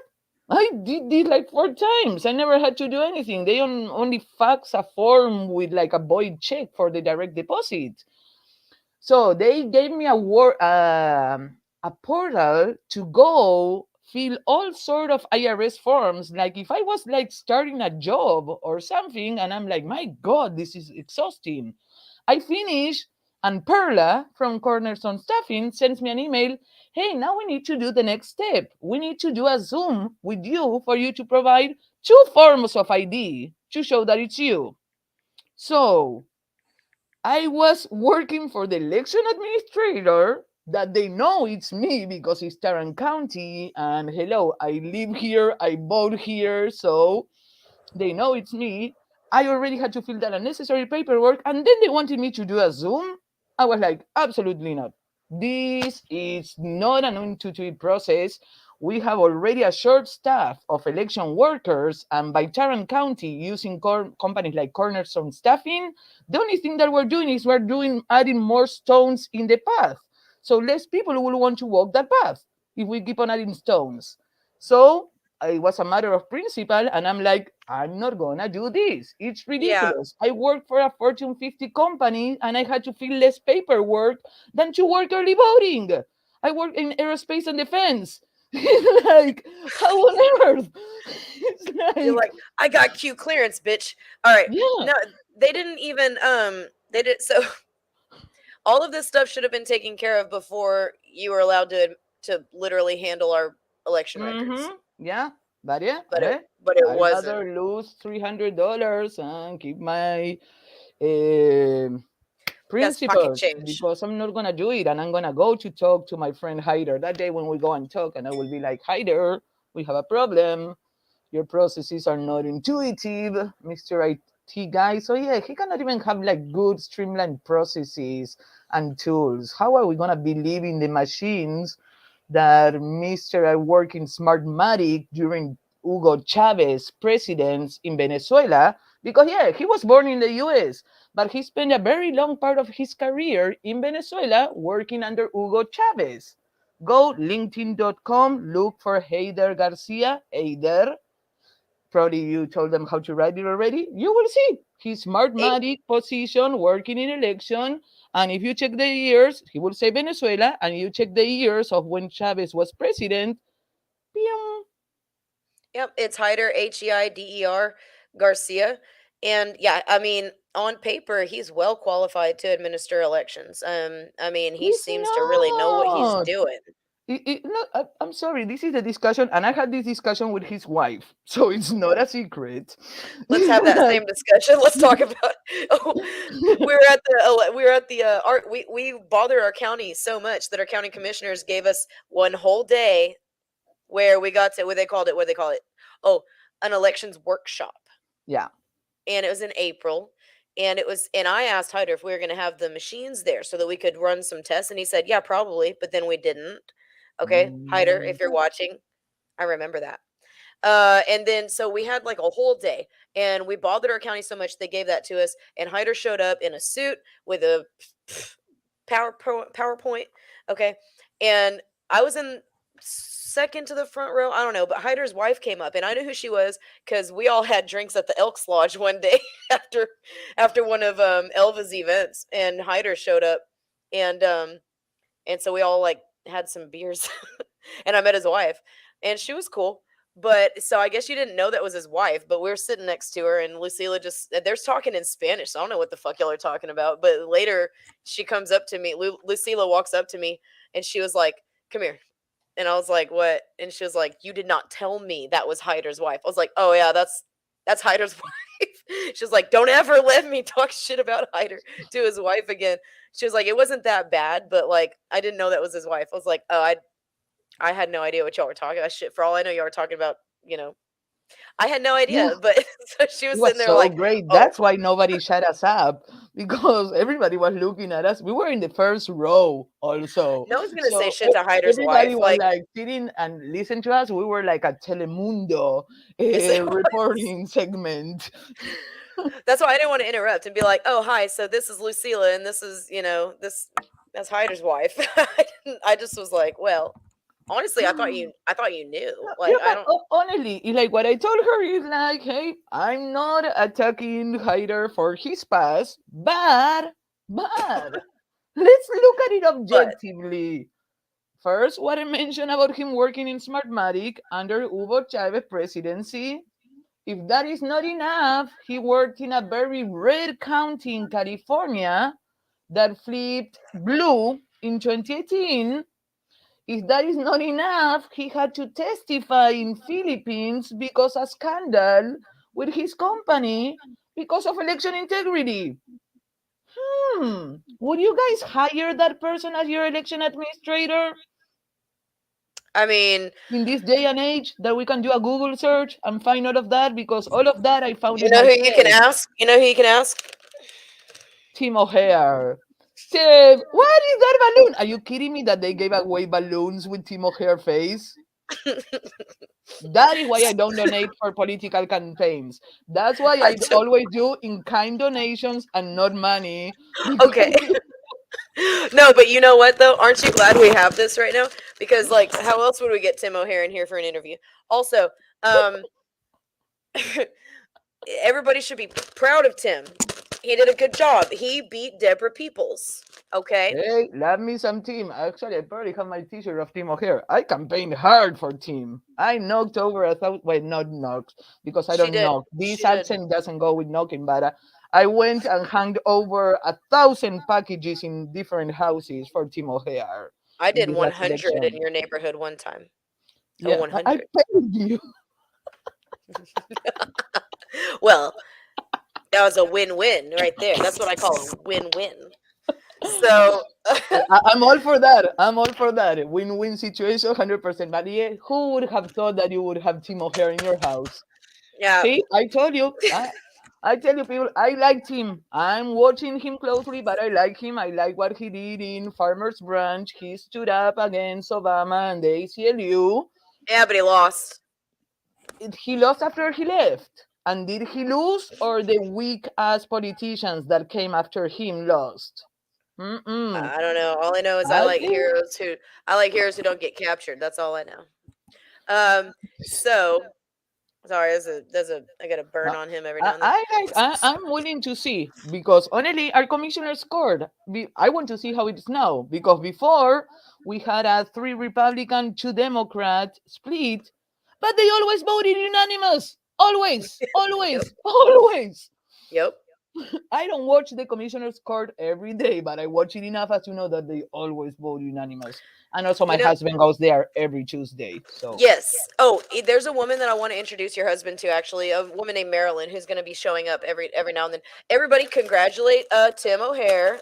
I did this like 4 times. I never had to do anything. They only fax a form with like a void check for the direct deposit. So they gave me a portal to go fill all sort of IRS forms. Like if I was like starting a job or something, and I'm like, my God, this is exhausting. I finish, and Perla from Cornerstone Staffing sends me an email. Hey, now we need to do the next step. We need to do a Zoom with you for you to provide two forms of ID to show that it's you. So I was working for the election administrator that they know it's me because it's Tarrant County, and hello, I live here, I vote here, so they know it's me. I already had to fill that unnecessary paperwork, and then they wanted me to do a Zoom. I was like, absolutely not. This is not an intuitive process. We have already a short staff of election workers, and by Tarrant County using companies like Cornerstone Staffing, the only thing that we're doing is we're doing adding more stones in the path. So less people will want to walk that path if we keep on adding stones. So it was a matter of principle, and I'm like, I'm not gonna do this. It's Yeah. ridiculous. I work for a Fortune 50 company, and I had to fill less paperwork than to work early voting. I work in aerospace and defense. It's like, how on earth? It's You're like, like, I got Q clearance, bitch. All right. yeah. No, they didn't even they did so all of this stuff should have been taken care of before you were allowed to literally handle our election records. Yeah. But yeah, But it I wasn't. rather lose $300 and keep my um Yes, pocket principles change. because I'm not gonna do it, and I'm gonna go to talk to my friend Hyder that day when we go and talk, and I will be like, Hyder, we have a problem. Your processes are not intuitive, Mr. IT guy. So yeah, he cannot even have like good streamlined processes and tools. How are we gonna believe in the machines that Mr. I work in Smartmatic during Hugo Chavez presidents in Venezuela? Because yeah, he was born in the US, but he spent a very long part of his career in Venezuela working under Hugo Chavez. Go linkedin.com, look for Heider Garcia, Heider. Probably you told them how to write it already. You will see his Eight. Smartmatic position working in election. And if you check the years, he will say Venezuela, and you check the years of when Chavez was president. Pew. Yep, it's Heider, Heider Garcia. And yeah, I mean, on paper, he's well qualified to administer elections. I mean, he He's seems to really know what he's not. doing. No, I'm sorry. This is the discussion, and I had this discussion with his wife, so it's not a secret. Let's have that same discussion. Let's talk about. Oh, we were at the art. We bother our county so much that our county commissioners gave us one whole day where we got to what they call it. Oh, an elections workshop, Yeah. and it was in April. And I asked Hyder if we were going to have the machines there so that we could run some tests, and he said, "Yeah, probably," but then we didn't. Okay, Hyder, Mm, if you're watching, I remember that. And then so we had like a whole day, and we bothered our county so much they gave that to us. And Hyder showed up in a suit with a PowerPoint. Okay, and I was in second to the front row. I don't know, but Hyder's wife came up, and I knew who she was because we all had drinks at the Elks Lodge one day after one of Elva's events, and Hyder showed up, and and so we all like had some beers, and I met his wife, and she was cool. But so I guess you didn't know that was his wife, but we were sitting next to her, and Lucila just they're talking in Spanish. So I don't know what the fuck y'all are talking about. But later she comes up to me. Lucila walks up to me, and she was like, "Come here." And I was like, "What?" And she was like, "You did not tell me that was Hyder's wife." I was like, "Oh yeah, that's Hyder's wife." She was like, "Don't ever let me talk shit about Hyder to his wife again." She was like, "It wasn't that bad, but like I didn't know that was his wife." I was like, "Oh, I had no idea what y'all were talking about. Shit, for all I know, y'all were talking about, you know, I had no yeah. idea." But so she It was sitting was there so like, great. "Oh, That's why nobody shut us up because everybody was looking at us. We were in the first row also. no one's gonna say So shit to Hyder's everybody wife." was Like, like sitting and listen to us. We were like a Telemundo yes, it was. reporting segment. That's why I didn't want to interrupt and be like, "Oh, hi. So this is Lucila, and this is, that's Hyder's wife." I just was like, "Well, honestly, I thought you knew." Yeah, Like, I but don't. honestly, it's like what I told her is like, hey, I'm not attacking Hyder for his past, but Let's look at it But objectively. First, what I mentioned about him working in Smartmatic under Hugo Chavez presidency. If that is not enough, he worked in a very red county in California that flipped blue in 2018. If that is not enough, he had to testify in Philippines because a scandal with his company because of election integrity. Would you guys hire that person as your election administrator I mean, in this day and age that we can do a Google search and find all of that? Because all of that I found you it know who you can myself. ask? You know who you can ask? Tim O'Hare. Tim, what is that balloon? Are you kidding me that they gave away balloons with Tim O'Hare face? That is why I don't donate for political campaigns. That's why I I took always do in kind donations and not money. okay. Because No, but you know what though? Aren't you glad we have this right now? Because like, how else would we get Tim O'Hare in here for an interview? Also, um, everybody should be proud of Tim. He did a good job. He beat Deborah Peoples. Okay, hey, love me some Tim. Actually, I probably have my T-shirt of Tim O'Hare. I campaigned hard for Tim. I knocked over 1,000. Well, not knocked because I she don't did. knock. This She did. accent doesn't go with knocking, but I went and hung over 1,000 packages in different houses for Tim O'Hare I in did this last 100 in election. your neighborhood one time. Oh, Yeah, I 100. paid you. Well, that was a win-win right there. That's what I call a win-win. So, I'm all for that. I'm all for that. Win-win situation, 100%. But yeah, who would have thought that you would have Tim O'Hare in your house? yeah, See, I told you. I tell you, people, I liked him. I'm watching him closely, but I like him. I like what he did in Farmers Branch. He stood up against Obama and the ACLU. yeah, but he lost. He lost after he left. And did he lose, or the weak ass politicians that came after him lost? Mm-mm. I don't know. All I know is I think I like heroes who don't get captured. That's all I know. So sorry, I got a burn Uh, on him every now and then. I'm willing to see because honestly, our commissioner scored. I want to see how it is now because before we had a three Republican, two Democrat split, but they always voted unanimous. Always, Yep. always, always. Yep. I don't watch the commissioner's court every day, but I watch it enough as to know that they always vote unanimous. And also, my You know, husband goes there every Tuesday. So, yes. Oh, there's a woman that I want to introduce your husband to actually, a woman named Marilyn who's going to be showing up every now and then. Everybody congratulate Tim O'Hare,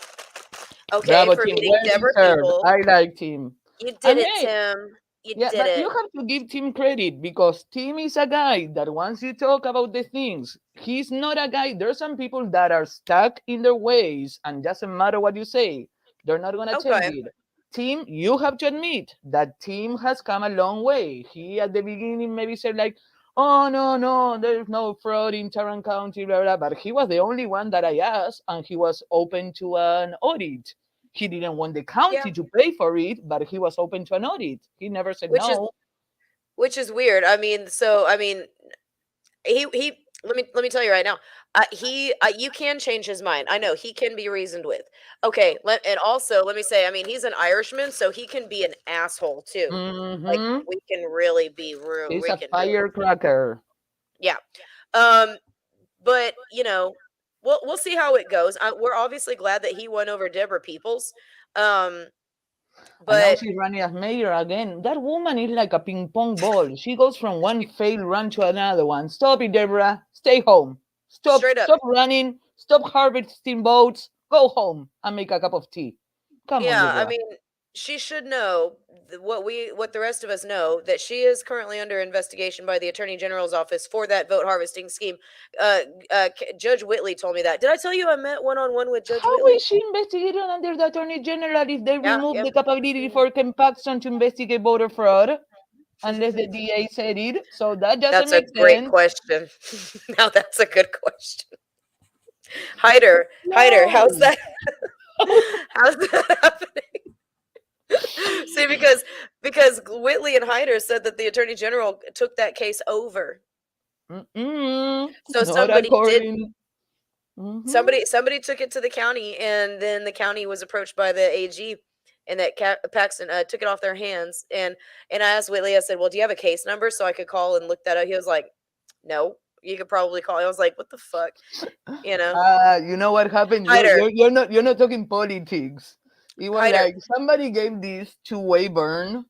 okay, bravo, for team. beating Well Deborah deserved. People. I like him. You did And it, hey, Tim. You yeah, did but you it. have to give Tim credit because Tim is a guy that once you talk about the things, he's not a guy. There's some people that are stuck in their ways and doesn't matter what you say, they're not gonna change Okay. it. Tim, you have to admit that Tim has come a long way. He at the beginning maybe said like, "Oh no, no, there's no fraud in Tarrant County," blah blah. But he was the only one that I asked, and he was open to an audit. He didn't want the Yeah. county to pay for it, but he was open to an audit. He never said Which is no. which is weird. I mean, he let me tell you right now. He you can change his mind. I know he can be reasoned with. Okay, and also let me say, I mean, he's an Irishman, so he can be an asshole too. Like Mm-hmm. we can really be He's we a can really firecracker. yeah. Um, but we'll see how it goes. We're obviously glad that he won over Deborah Peoples. Um, And now but she's running as mayor again. That woman is like a ping pong ball. She goes from one failed run to another one. Stop it, Deborah. Stay home. Stop. straight up, Stop running. Stop harvesting boats. Go home and make a cup of tea. Come on, yeah. I Deborah. mean, she should know what the rest of us know, that she is currently under investigation by the Attorney General's office for that vote harvesting scheme. Judge Whitley told me that. Did I tell you I met one on one with Judge How Whitley? is she investigating under the Attorney General if they Yeah. remove Yep. the capability for Ken Paxton to investigate voter fraud? Unless the DA said it. So that doesn't That's a make great sense. question. Now that's a good question. Hider, how's No. that? How's that happening? See, because Whitley and Hyder said that the Attorney General took that case over. Mm-mm. So Not somebody did according. Mm-hmm. Somebody took it to the county, and then the county was approached by the AG, and that Paxton took it off their hands. And I asked Whitley, I said, "Well, do you have a case number so I could call and look that up?" He was like, "No, you could probably call." I was like, "What the fuck?" You know, You know what happened? Hider, You're not talking politics. It was Hider. like somebody gave this to Wayburn.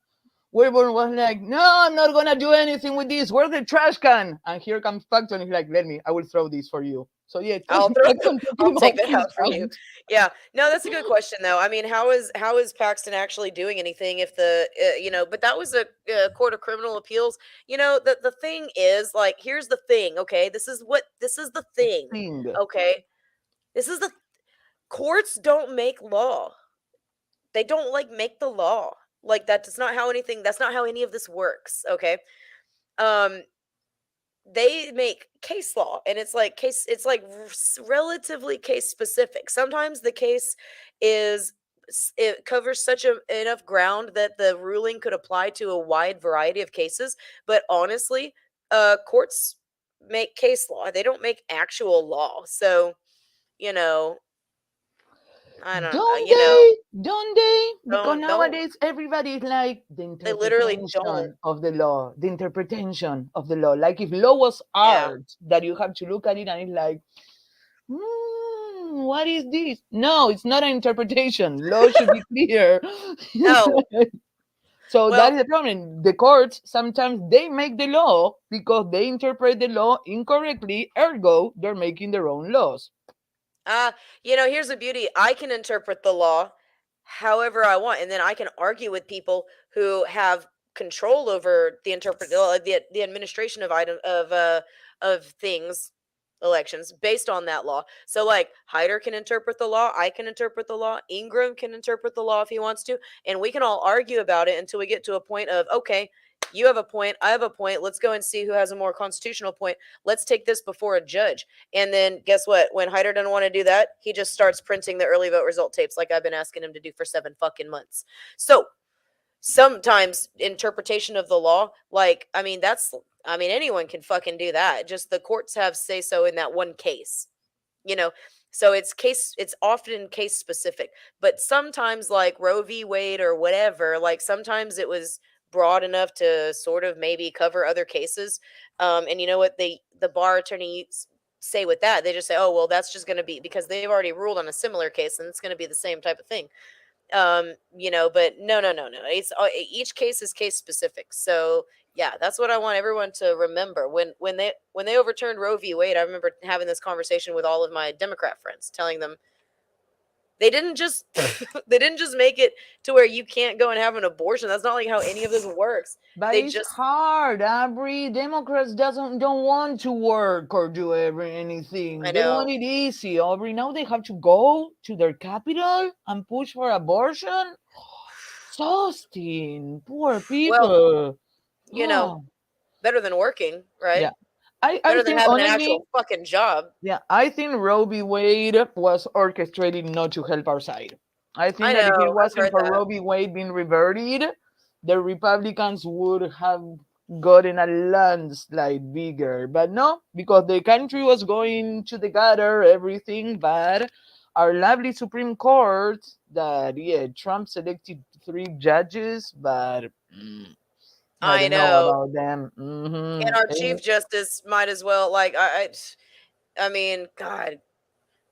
Wayburn was like, "No, I'm not gonna do anything with this. Where's the trash can?" And here comes Paxton. He's like, "Let me. I will throw this for you." So yeah, I'll throw, Paxton I'll talking take about that his out for you. aunt. Yeah, no, that's a good question though. I mean, how is Paxton actually doing anything if the But that was a court of criminal appeals. The thing is, like, here's the thing. Okay, this is the thing. Thing. Okay, this is the courts don't make law. They don't like make the law. Like that's not how anything. That's not how any of this works. Okay. Um, they make case law, and it's like relatively case specific. Sometimes the case is it covers such enough ground that the ruling could apply to a wide variety of cases, but honestly, courts make case law. They don't make actual law. So, you know, I don't Don't you know, they? Don't they? Because don't nowadays everybody is like the they literally don't. interpretation of the law, the interpretation of the law. Like if law was Yeah. art, that you have to look at it and it's like, what is this? No, it's not an interpretation. Law should be clear. Oh, So that well, is the problem. The courts sometimes they make the law because they interpret the law incorrectly. Ergo, they're making their own laws. Uh, here's the beauty. I can interpret the law however I want, and then I can argue with people who have control over the administration of of things, elections based on that law. So like Hyder can interpret the law, I can interpret the law, Ingram can interpret the law if he wants to, and we can all argue about it until we get to a point of, okay, you have a point, I have a point, let's go and see who has a more constitutional point. Let's take this before a judge. And then guess what? When Hyder doesn't want to do that, he just starts printing the early vote result tapes like I've been asking him to do for 7 fucking months. So sometimes interpretation of the law, like, anyone can fucking do that. Just the courts have say so in that one case, you know. So it's often case specific, but sometimes like Roe v. Wade or whatever, like sometimes it was broad enough to sort of maybe cover other cases. And you know what the bar attorneys say with that? They just say, oh well, that's just going to be because they've already ruled on a similar case, and it's going to be the same type of thing. But no, it's each case is case specific. So yeah, that's what I want everyone to remember. When they overturned Roe v. Wade, I remember having this conversation with all of my Democrat friends, telling them they didn't just they didn't just make it to where you can't go and have an abortion. That's not like how any of this works. But They it's just hard, Aubrey. Democrats doesn't don't want to work or do anything. I They want know. it easy, Aubrey. Now they have to go to their capital and push for abortion. Exhausting. Poor Well, people. you know, Oh, better than working, right? yeah. I Better than think having an honestly, actual fucking job. yeah, I think Roe v. Wade was orchestrated not to help our side. I think I that if it know. I've wasn't heard for that. Roe v. Wade being reverted, the Republicans would have gotten a landslide bigger. But no, because the country was going to the gutter, everything. But our lovely Supreme Court, that, yeah, Trump selected 3 judges, but I I don't know know. about them. And our Chief Justice might as well, like, I mean, God,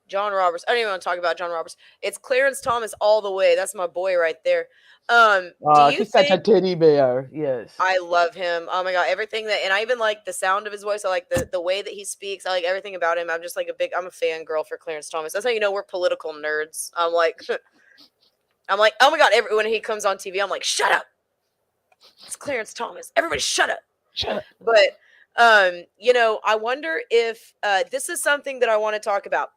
John Roberts. I don't even want to talk about John Roberts. It's Clarence Thomas all the way. That's my boy right there. Do you He's such a think teddy bear. Yes. I love him? Oh my God, everything that, and I even like the sound of his voice. I like the way that he speaks. I like everything about him. I'm a fangirl for Clarence Thomas. That's how you know we're political nerds. I'm like, oh my God, when he comes on TV, I'm like, shut up. It's Clarence Thomas. Everybody shut up. But I wonder if this is something that I want to talk about.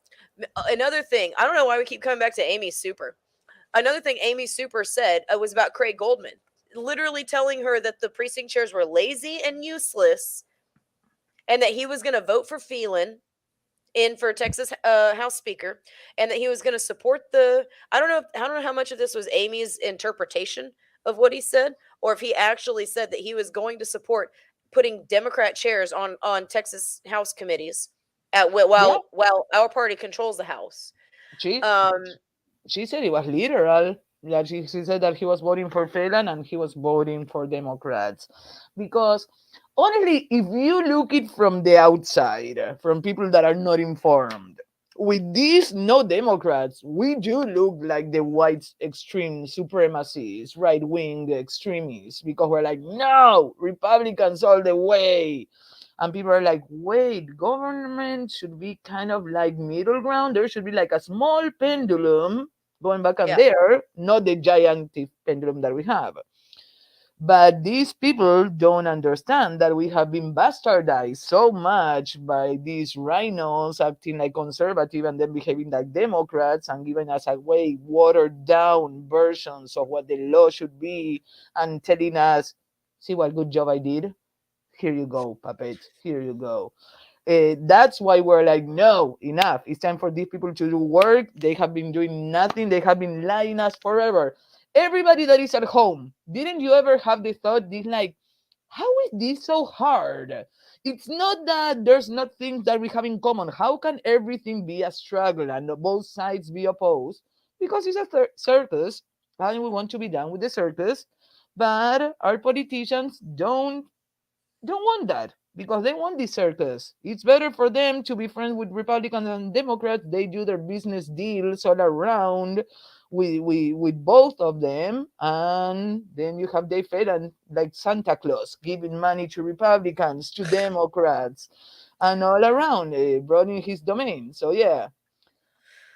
Another thing, I don't know why we keep coming back to Amy Super. Another thing Amy Super said was about Craig Goldman, literally telling her that the precinct chairs were lazy and useless, and that he was going to vote for Phelan in for Texas House Speaker, and that he was going to support the. I don't know how much of this was Amy's interpretation of what he said, or if he actually said that he was going to support putting Democrat chairs on Texas House committees. Yeah, while our party controls the house. she Um, she said it was literal. That she said that he was voting for Phelan and he was voting for Democrats. Because honestly, if you look it from the outside, from people that are not informed, with these no Democrats, we do look like the white extreme supremacists, right wing extremists, because we're like, no, Republicans all the way. And people are like, wait, government should be kind of like middle ground. There should be like a small pendulum going back and yeah. there, not the gigantic pendulum that we have. But these people don't understand that we have been bastardized so much by these rhinos acting like conservative and then behaving like Democrats and giving us a way watered down versions of what the law should be and telling us, see what good job I did? Here you go, puppet. Here you go. That's why we're like, no, enough. It's time for these people to do work. They have been doing nothing. They have been lying us forever. Everybody that is at home, didn't you ever have the thought, this like, how is this so hard? It's not that there's not things that we have in common. How can everything be a struggle and both sides be opposed? Because it's a circus, and we want to be done with the circus. But our politicians don't want that because they want this circus. It's better for them to be friends with Republicans and Democrats. They do their business deals all around with both of them, and then you have they fed and like Santa Claus giving money to Republicans, to Democrats, and all around, broadening his domain. So yeah,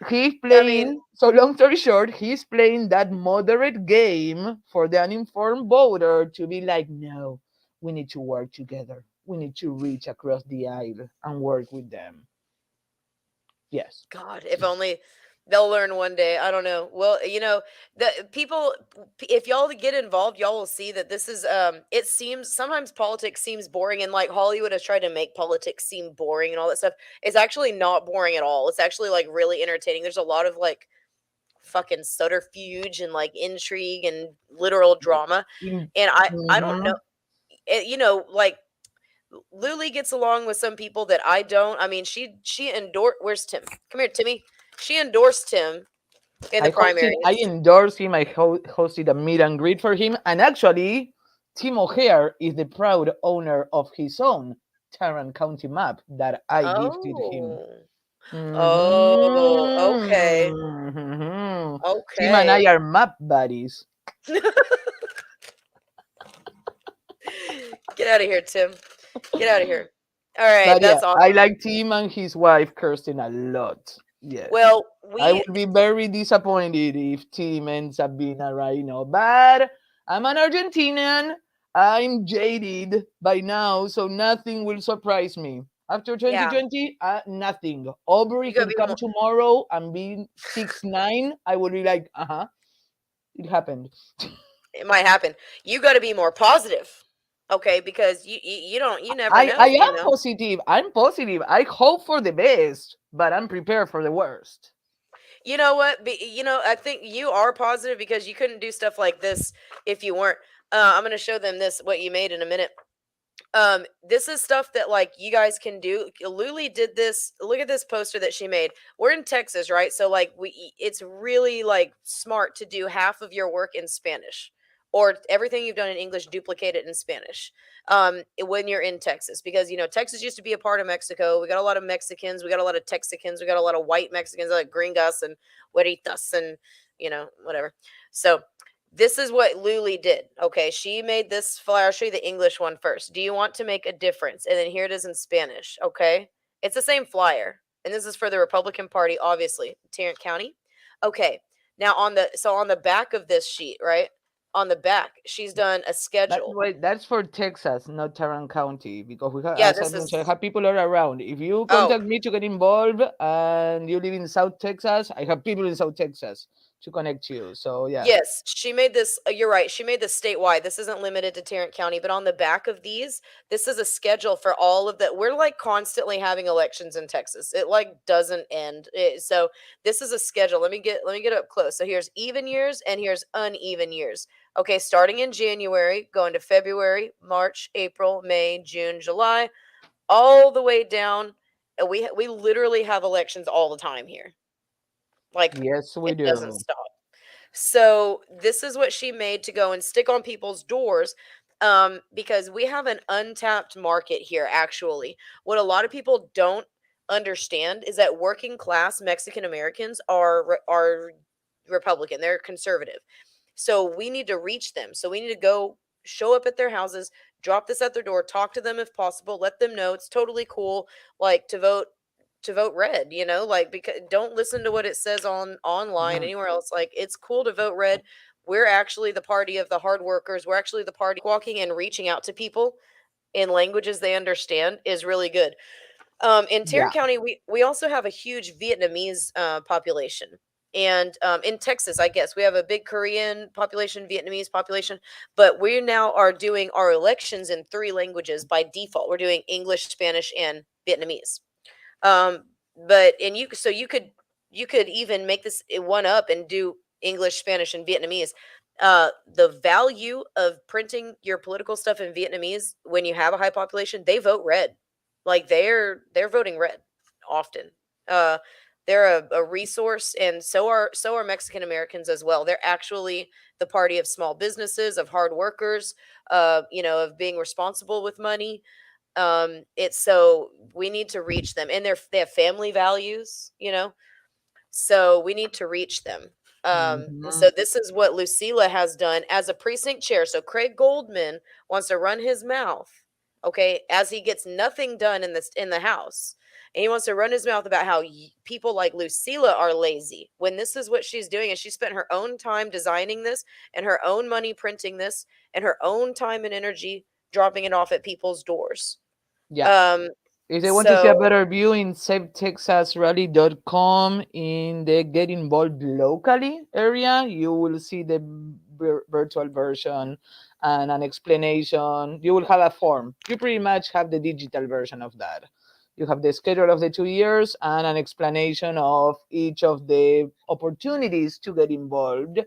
he's I mean, playing. So long story short, he's playing that moderate game for the uninformed voter to be like, no, we need to work together. We need to reach across the aisle and work with them. Yes. God, if only they'll learn one day. I don't know. Well, the people, if y'all get involved, y'all will see that this is it seems sometimes politics seems boring, and like Hollywood has tried to make politics seem boring and all that stuff. It's actually not boring at all. It's actually like really entertaining. There's a lot of like fucking subterfuge and like intrigue and literal drama. And I don't know, Mhm. like Luli gets along with some people that I don't. I mean, she endorsed. Where's Tim? Come here, Timmy. She endorsed him in the I primaries. endorse him. I hosted a meet and greet for him. And actually, Tim O'Hare is the proud owner of his own Tarrant County map that I gifted him. Oh, oh, okay, Mhm. Tim and okay. I are map buddies. Get out of here, Tim. Get out of here. All right, But yeah, that's I awesome. like Tim and his wife Kirsten a lot. Yes. Well, I we would be very disappointed if Tim ends up being a rhino. But I'm an Argentinian. I'm jaded by now, so nothing will surprise me. After yeah, 2020, nothing. Aubrey you gotta could be come more. tomorrow and be 6'9". I would be like, uh huh, it happened. It might happen. You got to be more positive, okay? Because you never I know, am positive. I'm positive. I hope for the best, but I'm prepared for the worst. You know what? I think you are positive because you couldn't do stuff like this if you weren't. I'm gonna show them this what you made in a minute. This is stuff that like you guys can do. Luli did this. Look at this poster that she made. We're in Texas, right? So like it's really like smart to do half of your work in Spanish, or everything you've done in English, duplicate it in Spanish. When you're in Texas, because Texas used to be a part of Mexico. We got a lot of Mexicans, we got a lot of Texicans, we got a lot of white Mexicans like gringas and hueritas and whatever. So this is what Luli did. Okay, she made this flyer. I'll show you the English one first. Do you want to make a difference? And then here it is in Spanish. Okay, it's the same flyer, and this is for the Republican Party, obviously, Tarrant County. Okay, now on the back of this sheet, right on the back, she's done a That schedule. wait, that's for Texas, not Tarrant County, because we have, Yeah, as I this mentioned, I is. have people all around. If you Oh, contact me to get involved and you live in South Texas, I have people in South Texas to connect you. So yeah, yes, she made this. You're right. She made this statewide. This isn't limited to Tarrant County, but on the back of these, this is a schedule for all of that. We're like constantly having elections in Texas. It like doesn't end. So this is a schedule. Let me get up close. So here's even years and here's uneven years. Okay, starting in January, going to February, March, April, May, June, July, all the way down. we literally have elections all the time here. Like, Yes, we it doesn't do. stop. So this is what she made to go and stick on people's doors, because we have an untapped market here. Actually, what a lot of people don't understand is that working class Mexican Americans are Republican. They're conservative. So we need to reach them. So we need to go show up at their houses, drop this at their door, talk to them if possible, let them know it's totally cool, like, to vote red, like, because don't listen to what it says on online Mhm. anywhere else. Like, it's cool to vote red. We're actually the party of the hard workers. We're actually the party walking and reaching out to people in languages they understand is really good. In Tarrant Yeah. County, we also have a huge Vietnamese population, and in Texas, I guess we have a big Korean population, Vietnamese population. But we now are doing our elections in three languages by default. We're doing English, Spanish, and Vietnamese. Um, but and you so you could even make this one up and do English, Spanish, and Vietnamese. The value of printing your political stuff in Vietnamese when you have a high population, they vote red. Like, they're voting red often. Uh, they're a resource, and so are Mexican Americans as well. They're actually the party of small businesses, of hard workers, of being responsible with money. It's so we need to reach them, and they have family values. So we need to reach them. And Mhm. so this is what Lucila has done as a precinct chair. So Craig Goldman wants to run his mouth, okay, as he gets nothing done in the house. And he wants to run his mouth about how people like Lucila are lazy, when this is what she's doing. And she spent her own time designing this, and her own money printing this, and her own time and energy dropping it off at people's doors. Yeah. Um, If they want to see a so better view in savetexasrally.com in the get involved locally area, you will see the virtual version and an explanation. You will have a form. You pretty much have the digital version of that. You have the schedule of the 2 years and an explanation of each of the opportunities to get involved.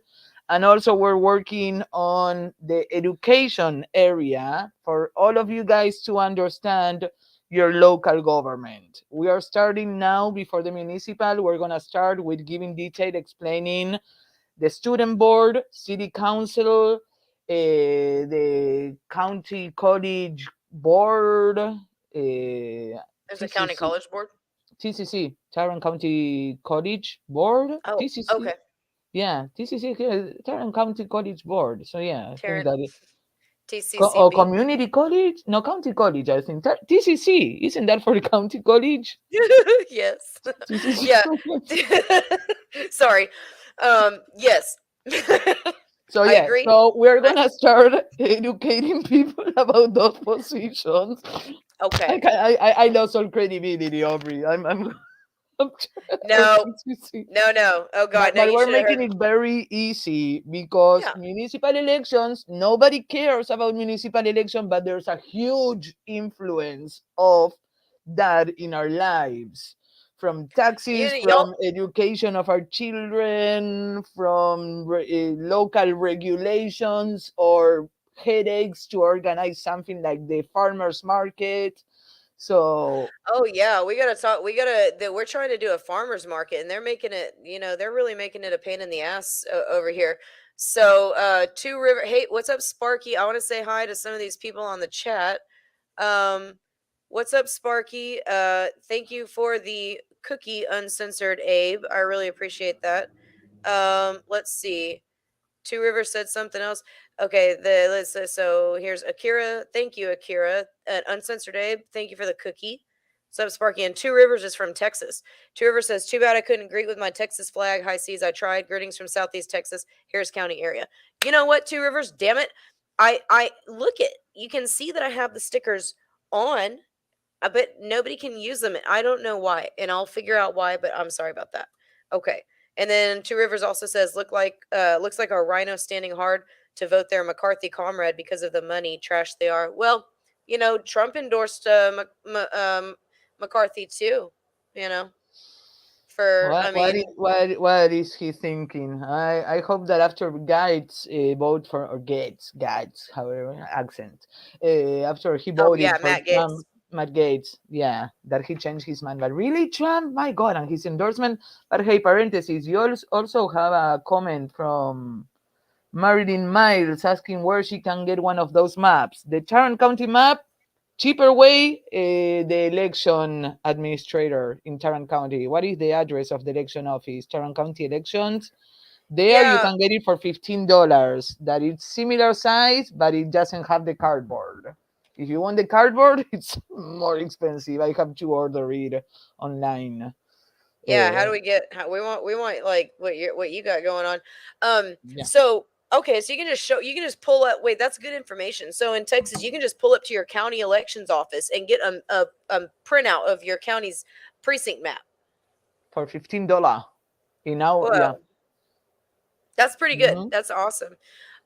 And also, we're working on the education area for all of you guys to understand your local government. We are starting now before the municipal. We're going to start with giving detail explaining the student board, city council, the county college board, there's a county TCC, college board. TCC, Tarrant County College Board, Oh, TCC. okay. Yeah, TCC, Tarrant County College Board. So yeah, I think Tarrant that or TCCB. community college? No, county college. I think TCC isn't that for the county college? Yes. TCC. Yeah. Sorry. Yes. So I yeah, agree. so we're I gonna start educating people about those positions. Okay. I lost all credibility, Aubrey. I'm for No. TCC. No, no. Oh God, no, But you we're should have making heard. it very easy because Yeah. municipal elections, nobody cares about municipal election, but there's a huge influence of that in our lives. From You taxes, y'all from education of our children, from local regulations or headaches to organize something like the farmers market. So, Oh yeah, we gotta talk. We gotta. We're trying to do a farmers market, and they're making it. They're really making it a pain in the ass over here. So, Two River. Hey, what's up, Sparky? I want to say hi to some of these people on the chat. Um, what's up, Sparky? Thank you for the cookie, uncensored Abe. I really appreciate that. Let's see. Two Rivers said something else. Okay, so here's Akira. Thank you, Akira. Uncensored Abe. Thank you for the cookie. What's up, Sparky? And Two Rivers is from Texas. Two Rivers says, "Too bad I couldn't greet with my Texas flag. High seas, I tried. Greetings from Southeast Texas, Harris County area." You know what, Two Rivers? Damn it! I look at. You can see that I have the stickers on. I bet nobody can use them. I don't know why, and I'll figure out why. But I'm sorry about that. Okay. And then Two Rivers also says, looks like our rhino standing hard to vote their McCarthy comrade because of the money trash they are." Well, Trump endorsed McCarthy too. You know, for I mean, What is he thinking? I hope that after Gates vote for or Gates, however accent, after he oh voted yeah, for Matt Trump, Gates. Matt Gates, yeah, that he changed his mind. But really, Trump, my God, and his endorsement. But hey, parentheses, you also have a comment from Marilyn Miles asking where she can get one of those maps. The Tarrant County map, cheaper way, the election administrator in Tarrant County. What is the address of the election office? Tarrant County Elections. There you Yeah, can get it for $15. That it's similar size, but it doesn't have the cardboard. If you want the cardboard, it's more expensive. I have to order it online. yeah. How do Uh, we get? How, we want like what you got going on. yeah, So okay, so you can just pull up. Wait, that's good information. So in Texas, you can just pull up to your county elections office and get a printout of your county's precinct map. for $15 in our yeah. Whoa, that's pretty good. Mhm. That's awesome.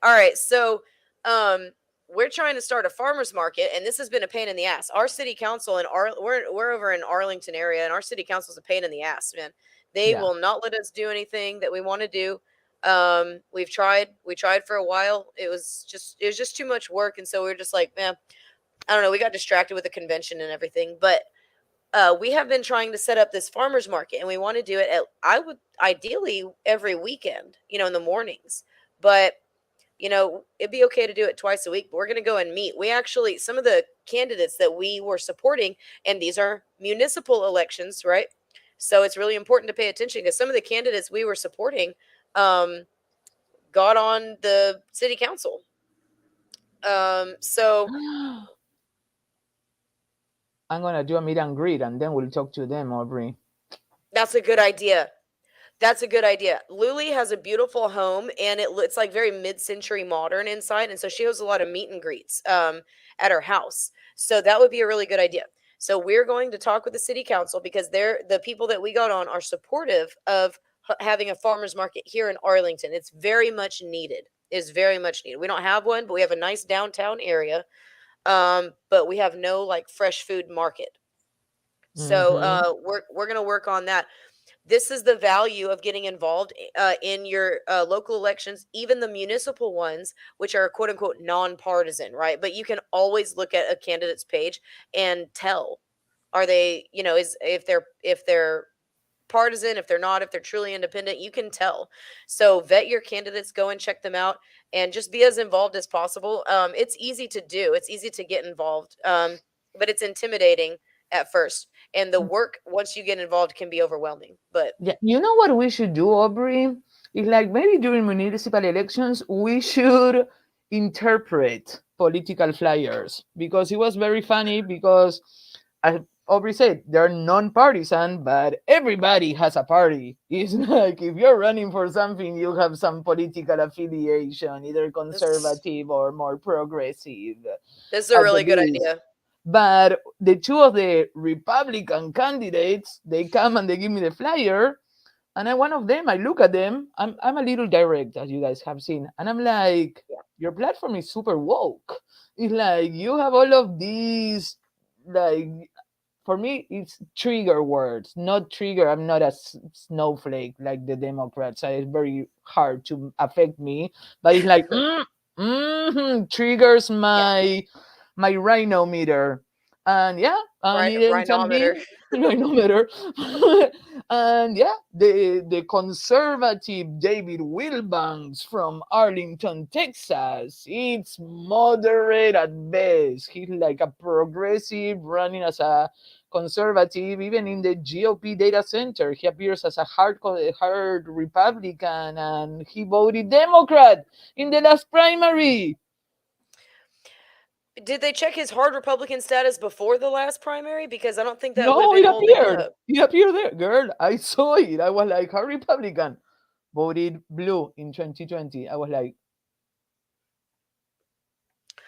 All right, so um, we're trying to start a farmers market, and this has been a pain in the ass. Our city council and we're over in Arlington area, and our city council is a pain in the ass, man. They Yeah. will not let us do anything that we want to do. We tried for a while. It was just too much work, and so we were just like, man, I don't know. We got distracted with the convention and everything, but we have been trying to set up this farmers market, and we want to do it at, I would ideally every weekend, in the mornings. But it'd be okay to do it twice a week. But we're going to go and meet. We actually, some of the candidates that we were supporting, and these are municipal elections, right? So it's really important to pay attention because some of the candidates we were supporting um, got on the city council. So I'm gonna do a meet and greet, and then we'll talk to them, Aubrey. that's a good idea. That's a good idea. Luli has a beautiful home, and it's like very mid-century modern inside, and so she has a lot of meet and greets at her house. So that would be a really good idea. So we're going to talk with the city council because they're the people that we got on are supportive of having a farmers market here in Arlington. It's very much needed. Is very much needed. We don't have one, but we have a nice downtown area. But we have no like fresh food market. So Mm-hmm. we're gonna work on that. This is the value of getting involved in your local elections, even the municipal ones, which are quote unquote nonpartisan, right? But you can always look at a candidate's page and tell, are they, is if they're partisan, if they're not, if they're truly independent, you can tell. So vet your candidates, go and check them out, and just be as involved as possible. It's easy to do, it's easy to get involved, but it's intimidating at first, and the work once you get involved can be overwhelming. But Yeah, you know what we should do, Aubrey? Is like maybe during municipal elections we should interpret political flyers because it was very funny because as Aubrey said, they're non-partisan, but everybody has a party. It's like if you're running for something, you have some political affiliation, either this conservative or more progressive this is a at the really good least. idea. But the two of the Republican candidates, they come and they give me the flyer, and I one of them, I look at them. I'm a little direct, as you guys have seen, and I'm like, Yeah. your platform is super woke. It's like you have all of these, like for me, it's trigger words, not trigger. I'm not a snowflake like the Democrats. So it's very hard to affect me, but it's like triggers Yeah. my rhino meter, and yeah, and Right, it ends up rhinometer. being rhino meter, and yeah, the conservative David Wilbanks from Arlington, Texas. It's moderate at best. He's like a progressive running as a conservative, even in the GOP data center. He appears as a hard Republican, and he voted Democrat in the last primary. Did they check his hard Republican status before the last primary? Because I don't think that would have No, been it holding it appeared. up. It appeared there, girl. I saw it. I was like, a Republican voted blue in 2020. I was like,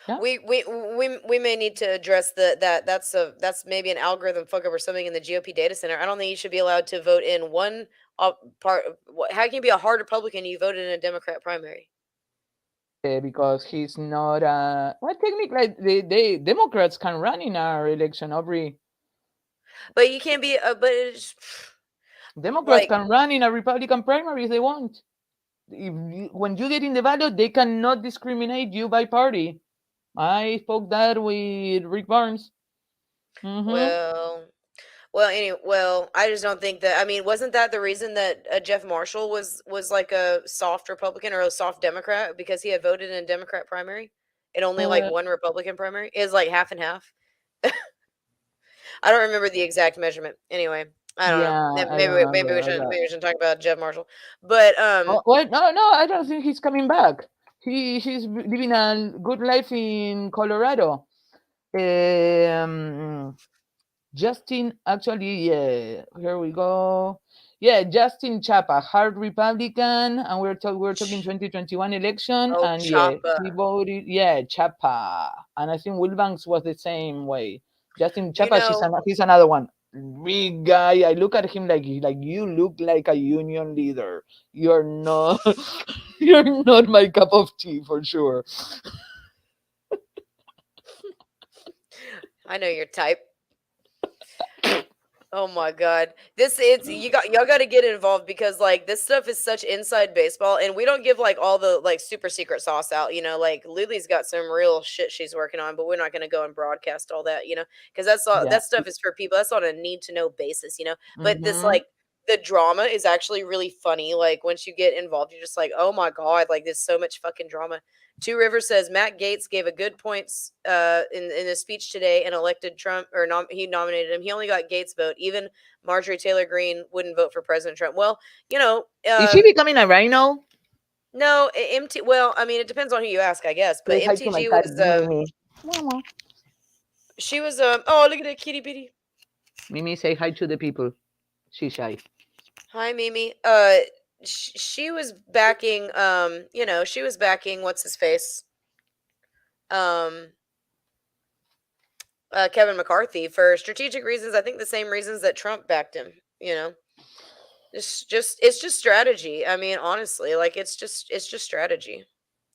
yeah. We may need to address that's maybe an algorithm fuck up or something in the GOP data center. I don't think you should be allowed to vote in one part. How can you be a hard Republican? You voted in a Democrat primary, Because he's not. Well, technically, the Democrats can run in our election. Aubrey, but you can't be. But it's Democrats like can run in a Republican primary if they want. When you get in the ballot, they cannot discriminate you by party. I spoke that with Rick Barnes. Mm-hmm. Well, I just don't think that. I mean, wasn't that the reason that Jeff Marshall was like a soft Republican or a soft Democrat because he had voted in a Democrat primary and only like Uh, one Republican primary? It was like half and half. I don't remember the exact measurement. Anyway, I don't know. yeah, I Maybe remember that. maybe we shouldn't talk about Jeff Marshall. But Oh, wait, no, no, I don't think he's coming back. He's living a good life in Colorado. Um, Justin, actually, yeah, here we go. Yeah, Justin Chapa, hard Republican, and we're talking 2021 election, oh, and yeah, Choppa. he voted, yeah, Chapa, and I think Wilbanks was the same way. Justin You Chapa, know, he's another one. Big guy. I look at him like you look like a union leader. You're not, you're not my cup of tea for sure. I know your type. Oh my god. This it's y'all got to get involved because like this stuff is such inside baseball and we don't give like all the like super secret sauce out, like Lily's got some real shit she's working on, but we're not going to go and broadcast all that, cuz that's all Yeah. that stuff is for people. That's on a need to know basis. But this Mm-hmm. like the drama is actually really funny. Like once you get involved, you're just like, "Oh my god, like there's so much fucking drama." Two Rivers says Matt Gaetz gave a good points in his speech today and elected Trump or he nominated him. He only got Gaetz' vote. Even Marjorie Taylor Greene wouldn't vote for President Trump. Well, Is she becoming a rhino? no, MT. Well, I mean, it depends on who you ask, I guess. But Say hi to my MTG cat, was Mimi. Mama. she was oh look at that kitty bitty. Mimi, say hi to the people. She's shy. Hi Mimi. She was backing she was backing what's his face um Kevin McCarthy for strategic reasons. I think the same reasons that Trump backed him. You know, it's just strategy. I mean, honestly, like it's just strategy.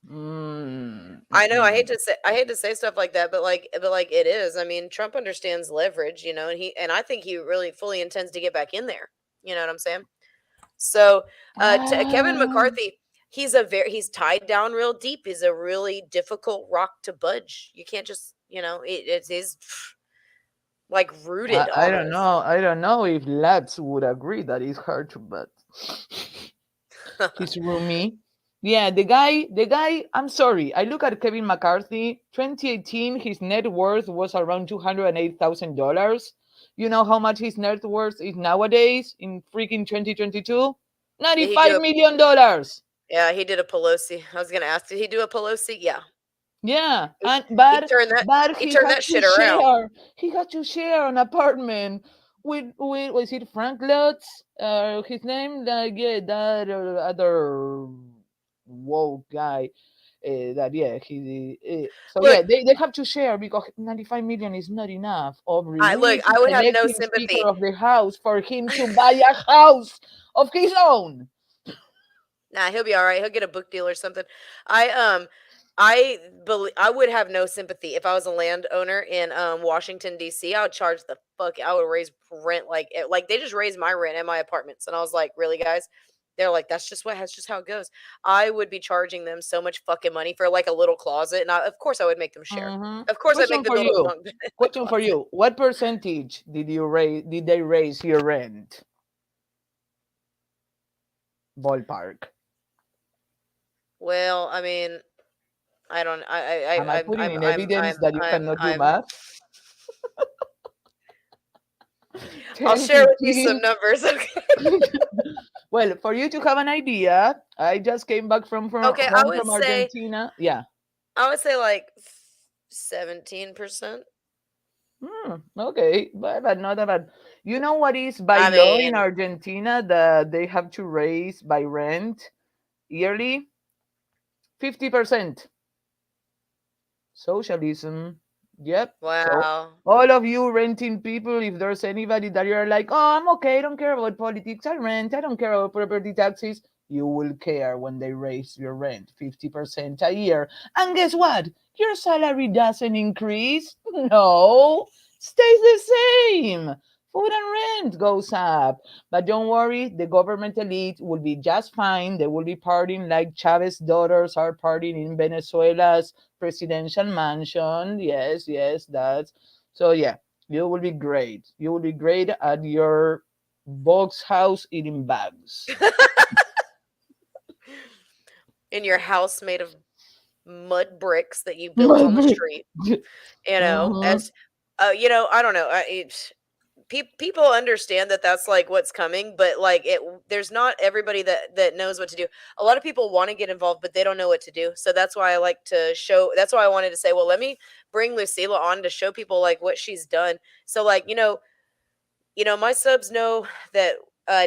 Mm, I know. mm-mm. I hate to say stuff like that, but like it is. I mean, Trump understands leverage. And I think he really fully intends to get back in there. You know what I'm saying? So, Kevin Ah, McCarthy, he's tied down real deep. He's a really difficult rock to budge. You can't just it's his like rooted I don't almost. know. I don't know if lads would agree that it's hard to bet. His roomie. Yeah, the guy, I'm sorry. I look at Kevin McCarthy, 2018, his net worth was around $208,000. You know how much his net worth is nowadays in freaking 2022? Did he 95 do a million dollars. Yeah, he did a Pelosi. I was gonna ask, did he do a Pelosi? Yeah. Yeah, He, and he but turned that but he he turned had that to shit around. share. He had to share an apartment with was it Frank Lutz? His name, like, yeah, that other woke guy. That yeah, so yeah, Look, they have to share because 95 million is not enough. Aubrey, we need to I would have elect no him Speaker sympathy. of the House for him to buy a house of his own. Nah, he'll be all right. He'll get a book deal or something. I would have no sympathy if I was a landowner in Washington D.C. I would charge the fuck. I would raise rent like they just raised my rent at my apartments, and I was like, really, guys? They're like, that's just how it goes. I would be charging them so much fucking money for like a little closet, and of course I would make them share. Hmm. Of course I'd Question make them for build a you. bunk bed in the Question for closet. you. What percentage did they raise your rent? Ballpark. Well, I mean, I don't. Am I putting in evidence that you cannot do I'm. math? I'll 10, share with you some 15. numbers. Okay. Well, for you to have an idea, I just came back from Okay, home from Argentina. Yeah. I would say like 17%. Okay, but not that bad. You know what is by I law in mean, Argentina that they have to raise by rent yearly? 50%. Socialism. Yep. So wow. all of you renting people, if there's anybody that you're like, oh, I'm okay, I don't care about politics, I rent, I don't care about property taxes, you will care when they raise your rent 50% a year. And guess what? Your salary doesn't increase. No, stays the same. Food and rent goes up. But don't worry, the government elite will be just fine. They will be partying like Chavez's daughters are partying in Venezuela's presidential mansion. Yes, yes, that's so. Yeah. You will be great. You will be great at your box house eating bags. In your house made of mud bricks that you built My on the brick. street, you know, Mhm. as I don't know. People understand that that's like what's coming, but like there's not everybody that knows what to do. A lot of people want to get involved, but they don't know what to do. So that's why I like to show. That's why I wanted to say, well, let me bring Lucila on to show people like what she's done. So like my subs know that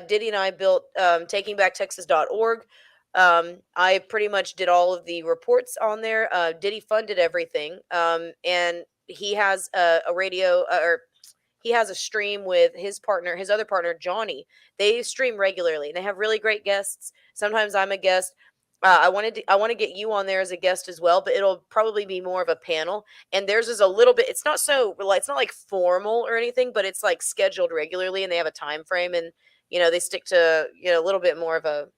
Diddy and I built TakingBackTexas.org. I pretty much did all of the reports on there. Diddy funded everything, and he has a radio or he has a stream with his partner, his other partner, Johnny. They stream regularly and they have really great guests. Sometimes I'm a guest. I want to get you on there as a guest as well, but it'll probably be more of a panel. And theirs is a little bit. It's not so like it's not like formal or anything, but it's like scheduled regularly, and they have a time frame, and they stick to a little bit more of a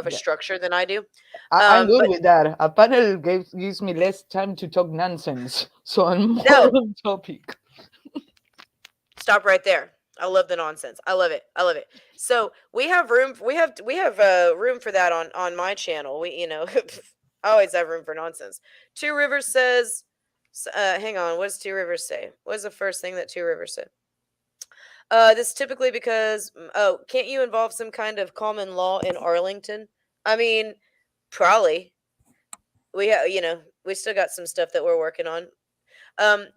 Yeah, structure than I do. I'm good But with that. A panel gives me less time to talk nonsense, so I'm more no, on topic. stop right there. I love the nonsense. I love it. I love it. So we have room. We have room for that on my channel. I always have room for nonsense. Two Rivers says, hang on. What does Two Rivers say? What is the first thing that Two Rivers said? This typically because can't you involve some kind of common law in Arlington? I mean, probably. We still got some stuff that we're working on. Um,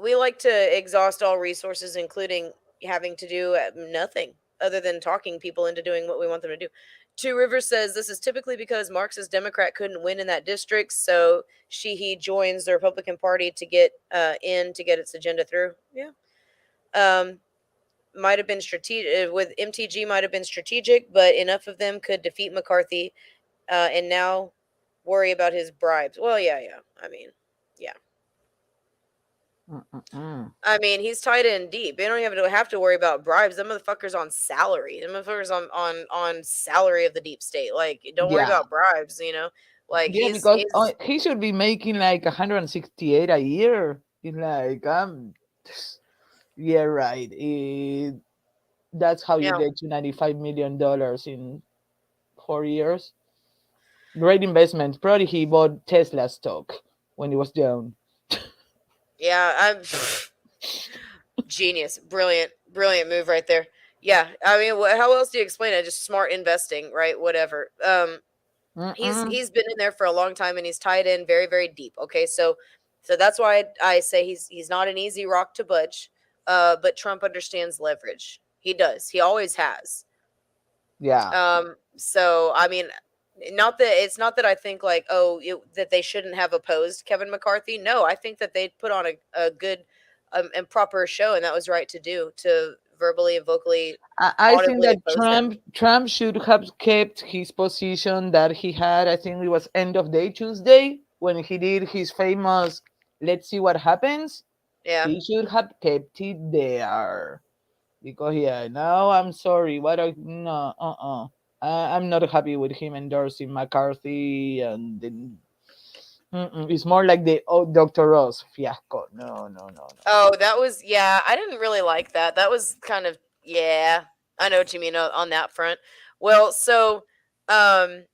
we like to exhaust all resources, including having to do nothing other than talking people into doing what we want them to do. Two Rivers says this is typically because Marxist Democrat couldn't win in that district, so he joins the Republican Party to get in to get its agenda through. Yeah, um, might have been strategic with MTG. Might have been strategic, but enough of them could defeat McCarthy, and now worry about his bribes. Well, yeah, yeah. Yeah. Mm-mm-mm. He's tied in deep. They don't even have to worry about bribes. Them motherfuckers on salary. Them motherfuckers on salary of the deep state. Like, don't worry Yeah, about bribes. Like yeah, he's because he's he should be making like 168 a year. It's like yeah, right. That's how you yeah get to $95 million in 4 years. Great investment. Probably he bought Tesla stock when it was down. yeah. I'm genius, brilliant move right there. Yeah, how else do you explain it? Just smart investing, right? Whatever. Mm-mm. He's been in there for a long time and he's tied in very very deep. Okay, so that's why I say he's not an easy rock to budge. But Trump understands leverage. He does. He always has. Yeah. So not that it's not that I think like that they shouldn't have opposed Kevin McCarthy. No, I think that they put on a good and proper show, and that was right to do to verbally and vocally, I think audibly that oppose him. Trump should have kept his position that he had. I think it was end of day Tuesday when he did his famous "Let's see what happens." Yeah. He should have kept it there because yeah. Now I'm sorry. What I no I'm not happy with him endorsing McCarthy and then. It's more like the Dr. Ross fiasco. No, no, no, no, no. Oh, that was yeah. I didn't really like that. That was kind of yeah. I know what you mean on that front. Well, so um,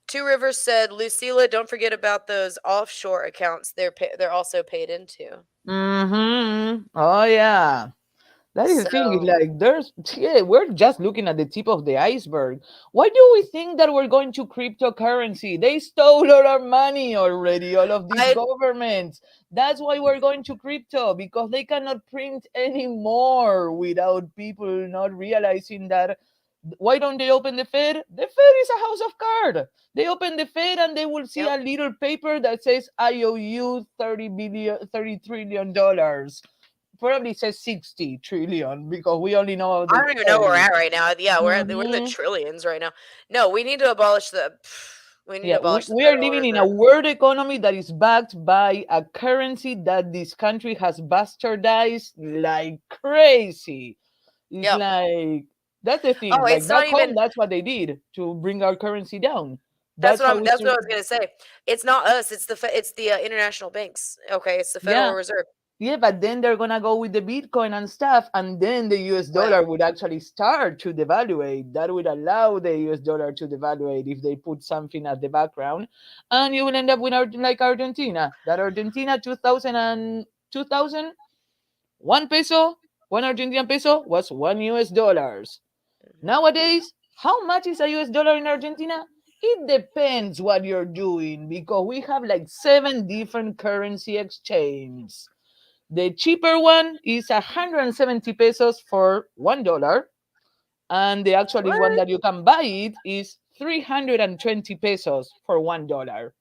Two Rivers said, Lucila, don't forget about those offshore accounts. They're also paid into. Oh yeah. That is the thing. Is So like there's yeah, we're just looking at the tip of the iceberg. Why do we think that we're going to cryptocurrency? They stole all our money already, all of these I governments. That's why we're going to crypto because they cannot print anymore without people not realizing that. Why don't they open the Fed? The Fed is a house of cards. They open the Fed and they will see yep. a little paper that says I owe you 30 trillion dollars. Probably says 60 trillion because we only know I the don't even know where we're 30. at right now. Yeah, we're in the Mhm. trillions right now. No, we need to abolish the. We need to Yeah, abolish the we are Federal living in a Reserve. world economy that is backed by a currency that this country has bastardized like crazy. It's Yep. like, that's the thing. Oh, Like it's back not home, even. that's what they did to bring our currency down. That's That's what how I'm. we That's what sur- I was gonna say. It's not us. It's the international banks. Okay, it's the Federal Yeah, Reserve. Yeah, but then they're gonna go with the Bitcoin and stuff, and then the US Well, dollar would actually start to devaluate. That would allow the US dollar to devaluate if they put something at the background, and you will end up with like Argentina. That Argentina 2000 one peso, one Argentine peso was $1. Nowadays, how much is a US dollar in Argentina? It depends what you're doing because we have like seven different currency exchanges. The cheaper one is 170 pesos for $1, and the actually one what? that you can buy it is 320 pesos for $1.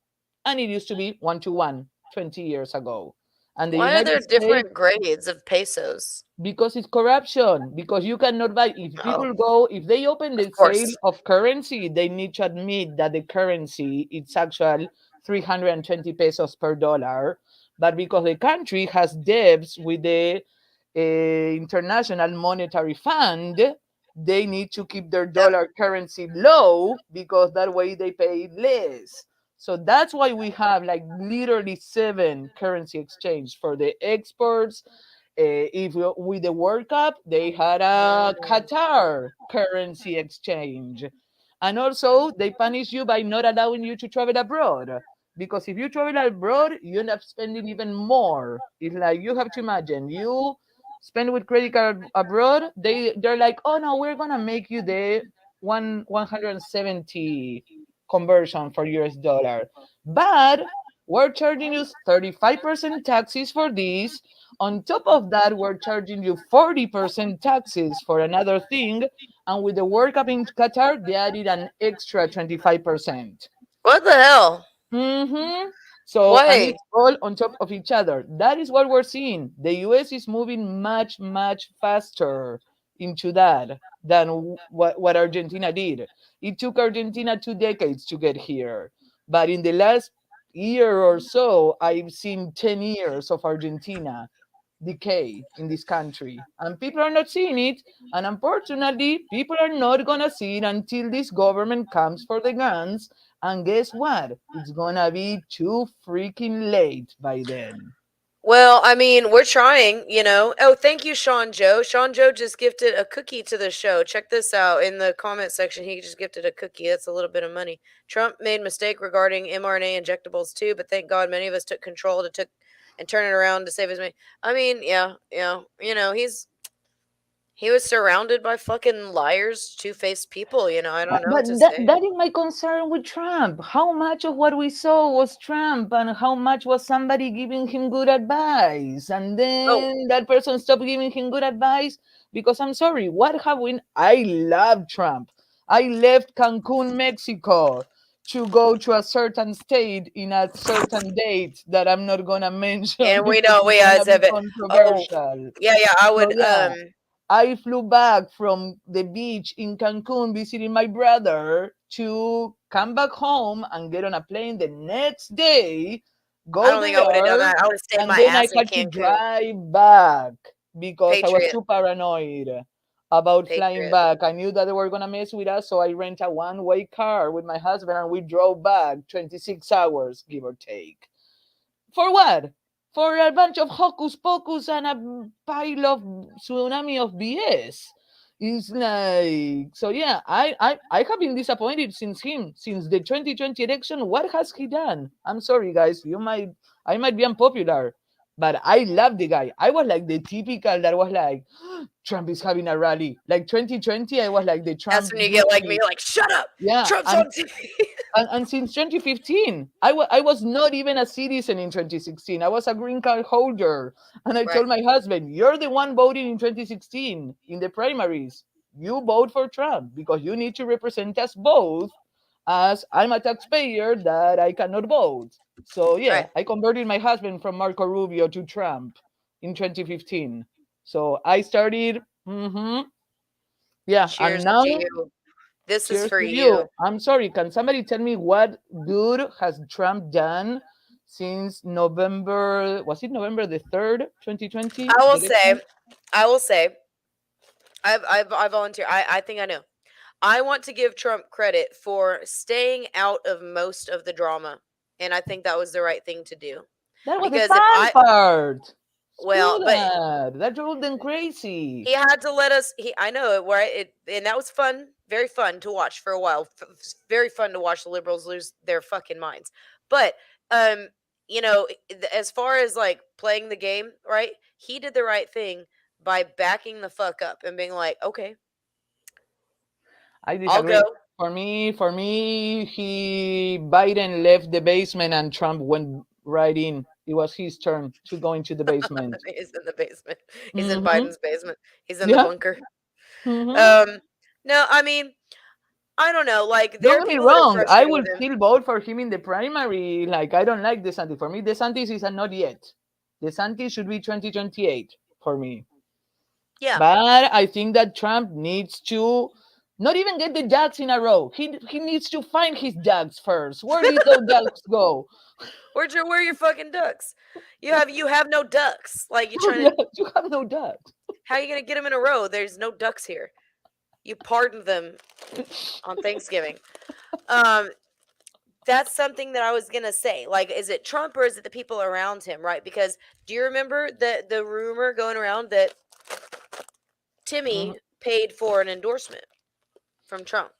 And it used to be 1 to 1 20 years ago. And the Why are United there States, different grades of pesos? because it's corruption, because you cannot buy, if Oh, people go, if they open of the sale course. of currency, they need to admit that the currency it's actual 320 pesos per dollar. But because the country has debts with the international monetary fund, they need to keep their Yep. dollar currency low because that way they pay less. So that's why we have like literally seven currency exchange for the exports. If with the World Cup, they had a Mm. Qatar currency exchange. And also, they punish you by not allowing you to travel abroad. Because if you travel abroad, you end up spending even more. It's like you have to imagine you spend with credit card abroad, they're like, oh no, we're gonna make you the 170 conversion for US dollar. But we're charging you 35% taxes for this. On top of that, we're charging you 40% taxes for another thing. And with the World Cup in Qatar, they added an extra 25%. What the hell? Mm-hmm. So, and Wait. it's all on top of each other. That is what we're seeing. The US is moving much, much faster into that than what Argentina did. It took Argentina 2 decades to get here. But in the last year or so, I've seen 10 years of Argentina decay in this country. And people are not seeing it. And unfortunately, people are not going to see it until this government comes for the guns. And guess what? It's going to be too freaking late by then. Well, I mean, we're trying. Oh, thank you, Sean Joe. Sean Joe just gifted a cookie to the show. Check this out in the comment section. He just gifted a cookie. That's a little bit of money. Trump made mistake regarding mRNA injectables too, but thank God many of us took control to took and turn it around to save his money. I mean, yeah, yeah. He was surrounded by fucking liars, two-faced people. I don't know But what to that, say. that is my concern with Trump. How much of what we saw was Trump, and how much was somebody giving him good advice? And Oh, then that person stopped giving him good advice because I'm sorry, what have we? I love Trump. I left Cancun, Mexico to go to a certain state in a certain date that I'm not gonna mention and we because know it's we gonna guys be have it. Oh, controversial. yeah, yeah. I So would. yeah, I flew back from the beach in Cancun visiting my brother to come back home and get on a plane the next day, I go don't think I would have done there, that. I would have stayed and my then I ass in had to Cancun. drive back because I was Patriot, too paranoid about flying patriot. back. I knew that they were gonna mess with us, so I rent a one-way car with my husband and we drove back 26 hours, give or take. For what? For a bunch of hocus pocus and a pile of tsunami of BS. It's like so yeah, I have been disappointed since the 2020 election. What has he done? I'm sorry guys, I might be unpopular, but I love the guy. I was like the typical that was like Trump is having a rally. Like 2020, I was like the That's Trump when you get like me. hippie. You're like, shut up. Yeah, Trump's on TV. and since 2015 I was not even a citizen in 2016. I was a green card holder, and I Right, told my husband, you're the one voting in 2016 in the primaries, you vote for Trump because you need to represent us both, as I'm a taxpayer that I cannot vote. So yeah, right. I converted my husband from Marco Rubio to Trump in 2015. So I started, yeah, and Cheers now to you. This is cheers for to you. you. I'm sorry, can somebody tell me what good has Trump done since November, was it November the 3rd, 2020, I the will say, election? I will say, I volunteer. I think I know. I want to give Trump credit for staying out of most of the drama, and I think that was the right thing to do. That was the Because if fun I part. Screw Well, but that. That drove them crazy. he had to let us. I know it, where it, and that was fun, very fun to watch for a while. Very fun to watch the liberals lose their fucking minds. But um, as far as like playing the game, right? He did the right thing by backing the fuck up and being like, okay, I I'll go. disagree. For me, he Biden left the basement and Trump went right in. It was his turn to go into the basement. He's in the basement. He's in Mm-hmm. Biden's basement. He's in the Yeah. bunker. Mm-hmm. Um, no, I mean, I don't know. Like, there Don't are get me people that are wrong. I frustrated will with him. still vote for him in the primary. Like I don't like DeSantis. For me, DeSantis is a not yet. DeSantis should be 2028 for me. Yeah, But I think that Trump needs to not even get the ducks in a row. He needs to find his ducks first. Where did those ducks go? where are your fucking ducks? You have no ducks. Like, you trying Yeah, to. you have no ducks. How are you gonna get them in a row? There's no ducks here. You pardoned them on Thanksgiving. Um, that's something that I was gonna say. Like, is it Trump or is it the people around him? Right? Because do you remember the rumor going around that Mhm. Timmy paid for an endorsement from Trump?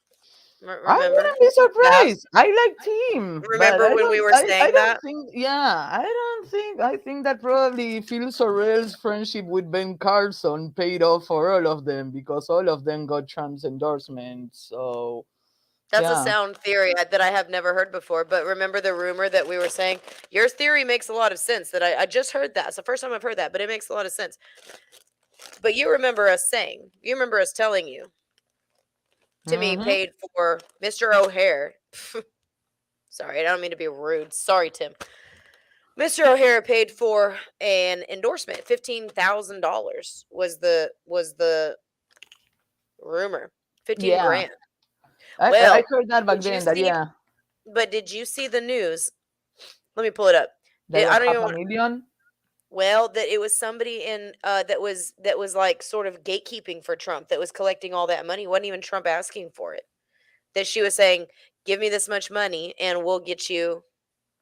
I Remember wouldn't be that? surprised. I like Team, but Remember when we were I saying don't that? think. Yeah, I think that probably Phil Sorrell's friendship with Ben Carson paid off for all of them because all of them got Trump's endorsement. So That's a yeah. sound theory that I have never heard before. But remember the rumor that we were saying? Your theory makes a lot of sense. That I just heard that. It's the first time I've heard that, but it makes a lot of sense. But you remember us telling you, Timmy Mm-hmm. paid for Mr. O'Hare. Sorry, I don't mean to be rude. Sorry, Tim. Mr. O'Hara paid for an endorsement. $15,000 was the rumor. 15 Yeah, grand. I Well, heard that back did you then. That see? yeah, But did you see the news? Let me pull it up. that I was don't half even a want. million. Well, that it was somebody in that was like sort of gatekeeping for Trump, that was collecting all that money. It wasn't even Trump asking for it. That she was saying, "Give me this much money, and we'll get you."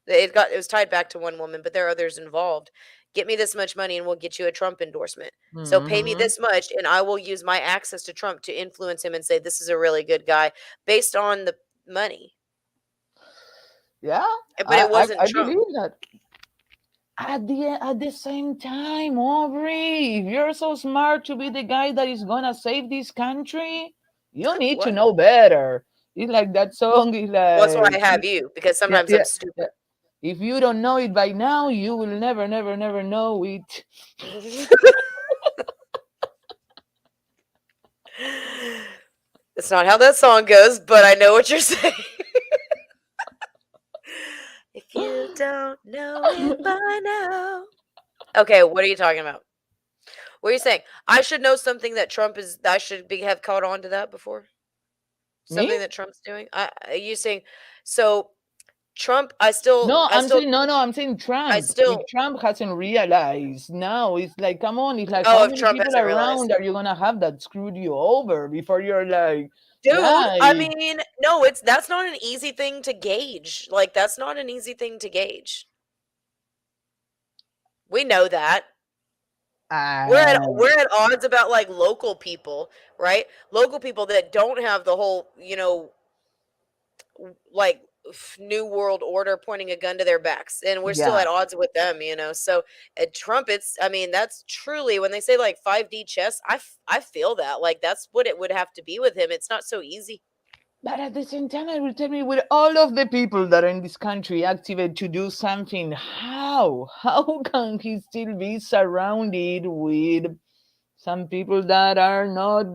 It was tied back to one woman, but there are others involved. Get me this much money, and we'll get you a Trump endorsement. So pay me Mm-hmm. this much, and I will use my access to Trump to influence him and say this is a really good guy based on the money. Yeah, But it wasn't I Trump. believe that. At the same time, Aubrey, if you're so smart to be the guy that is gonna save this country, you need to What? know better. It's like that song is Well, that's why like I have you, because yeah, sometimes I'm yeah, yeah. stupid. If you don't know it by now, you will never, never, never know it. That's not how that song goes, but I know what you're saying. If you don't know it by now. Okay, what are you talking about? What are you saying? I should know something that Trump is. I should have caught on to that before. Me? Something that Trump's doing. You saying so? Trump. I still. No, I still. I'm saying I Trump. If still. Trump hasn't realized now, it's like, come on, it's like, Oh, how if many Trump people hasn't realized, around are you gonna have that screwed you over before you're like, dude. yeah, I mean, no. That's not an easy thing to gauge. Like, that's not an easy thing to gauge. We know that. We're at uh, we're at odds about like local people, right? Local people that don't have the whole, like new world order pointing a gun to their backs, and we're still yeah. at odds with them. So at Trump, I mean, that's truly, when they say like 5D chess, I feel that, like, that's what it would have to be with him. It's not so easy. But at the same time, I will tell me, with all of the people that are in this country activate to do something, how can he still be surrounded with some people that are not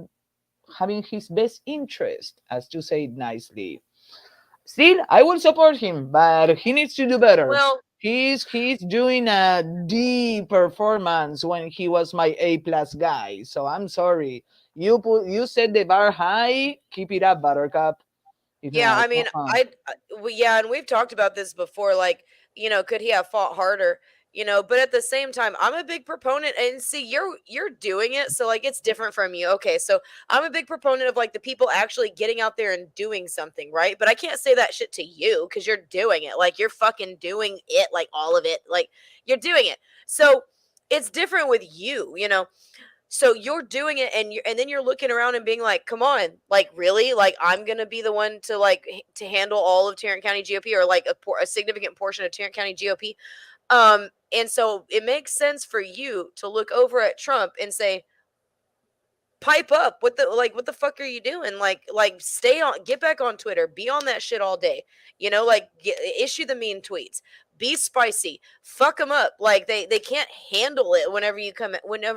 having his best interest, as to say it nicely? Still, I will support him, but he needs to do better. Well, He's doing a D performance when he was my A+ guy. So I'm sorry. You set the bar high. Keep it up, Buttercup. If yeah, not, I mean, yeah, and we've talked about this before. Like, could he have fought harder? But at the same time, I'm a big proponent, and see, you're doing it, so like it's different from you. Okay, so I'm a big proponent of like the people actually getting out there and doing something, right? But I can't say that shit to you because you're doing it. Like, you're fucking doing it, like all of it, like you're doing it. So it's different with you, you know. So you're doing it, and then you're looking around and being like, "Come on, like really? Like I'm gonna be the one to like to handle all of Tarrant County GOP, or like a significant portion of Tarrant County GOP." And so it makes sense for you to look over at Trump and say, pipe up. What the fuck are you doing? Like stay on, get back on Twitter, be on that shit all day, you know, like issue the mean tweets, be spicy, fuck them up. Like they can't handle it whenever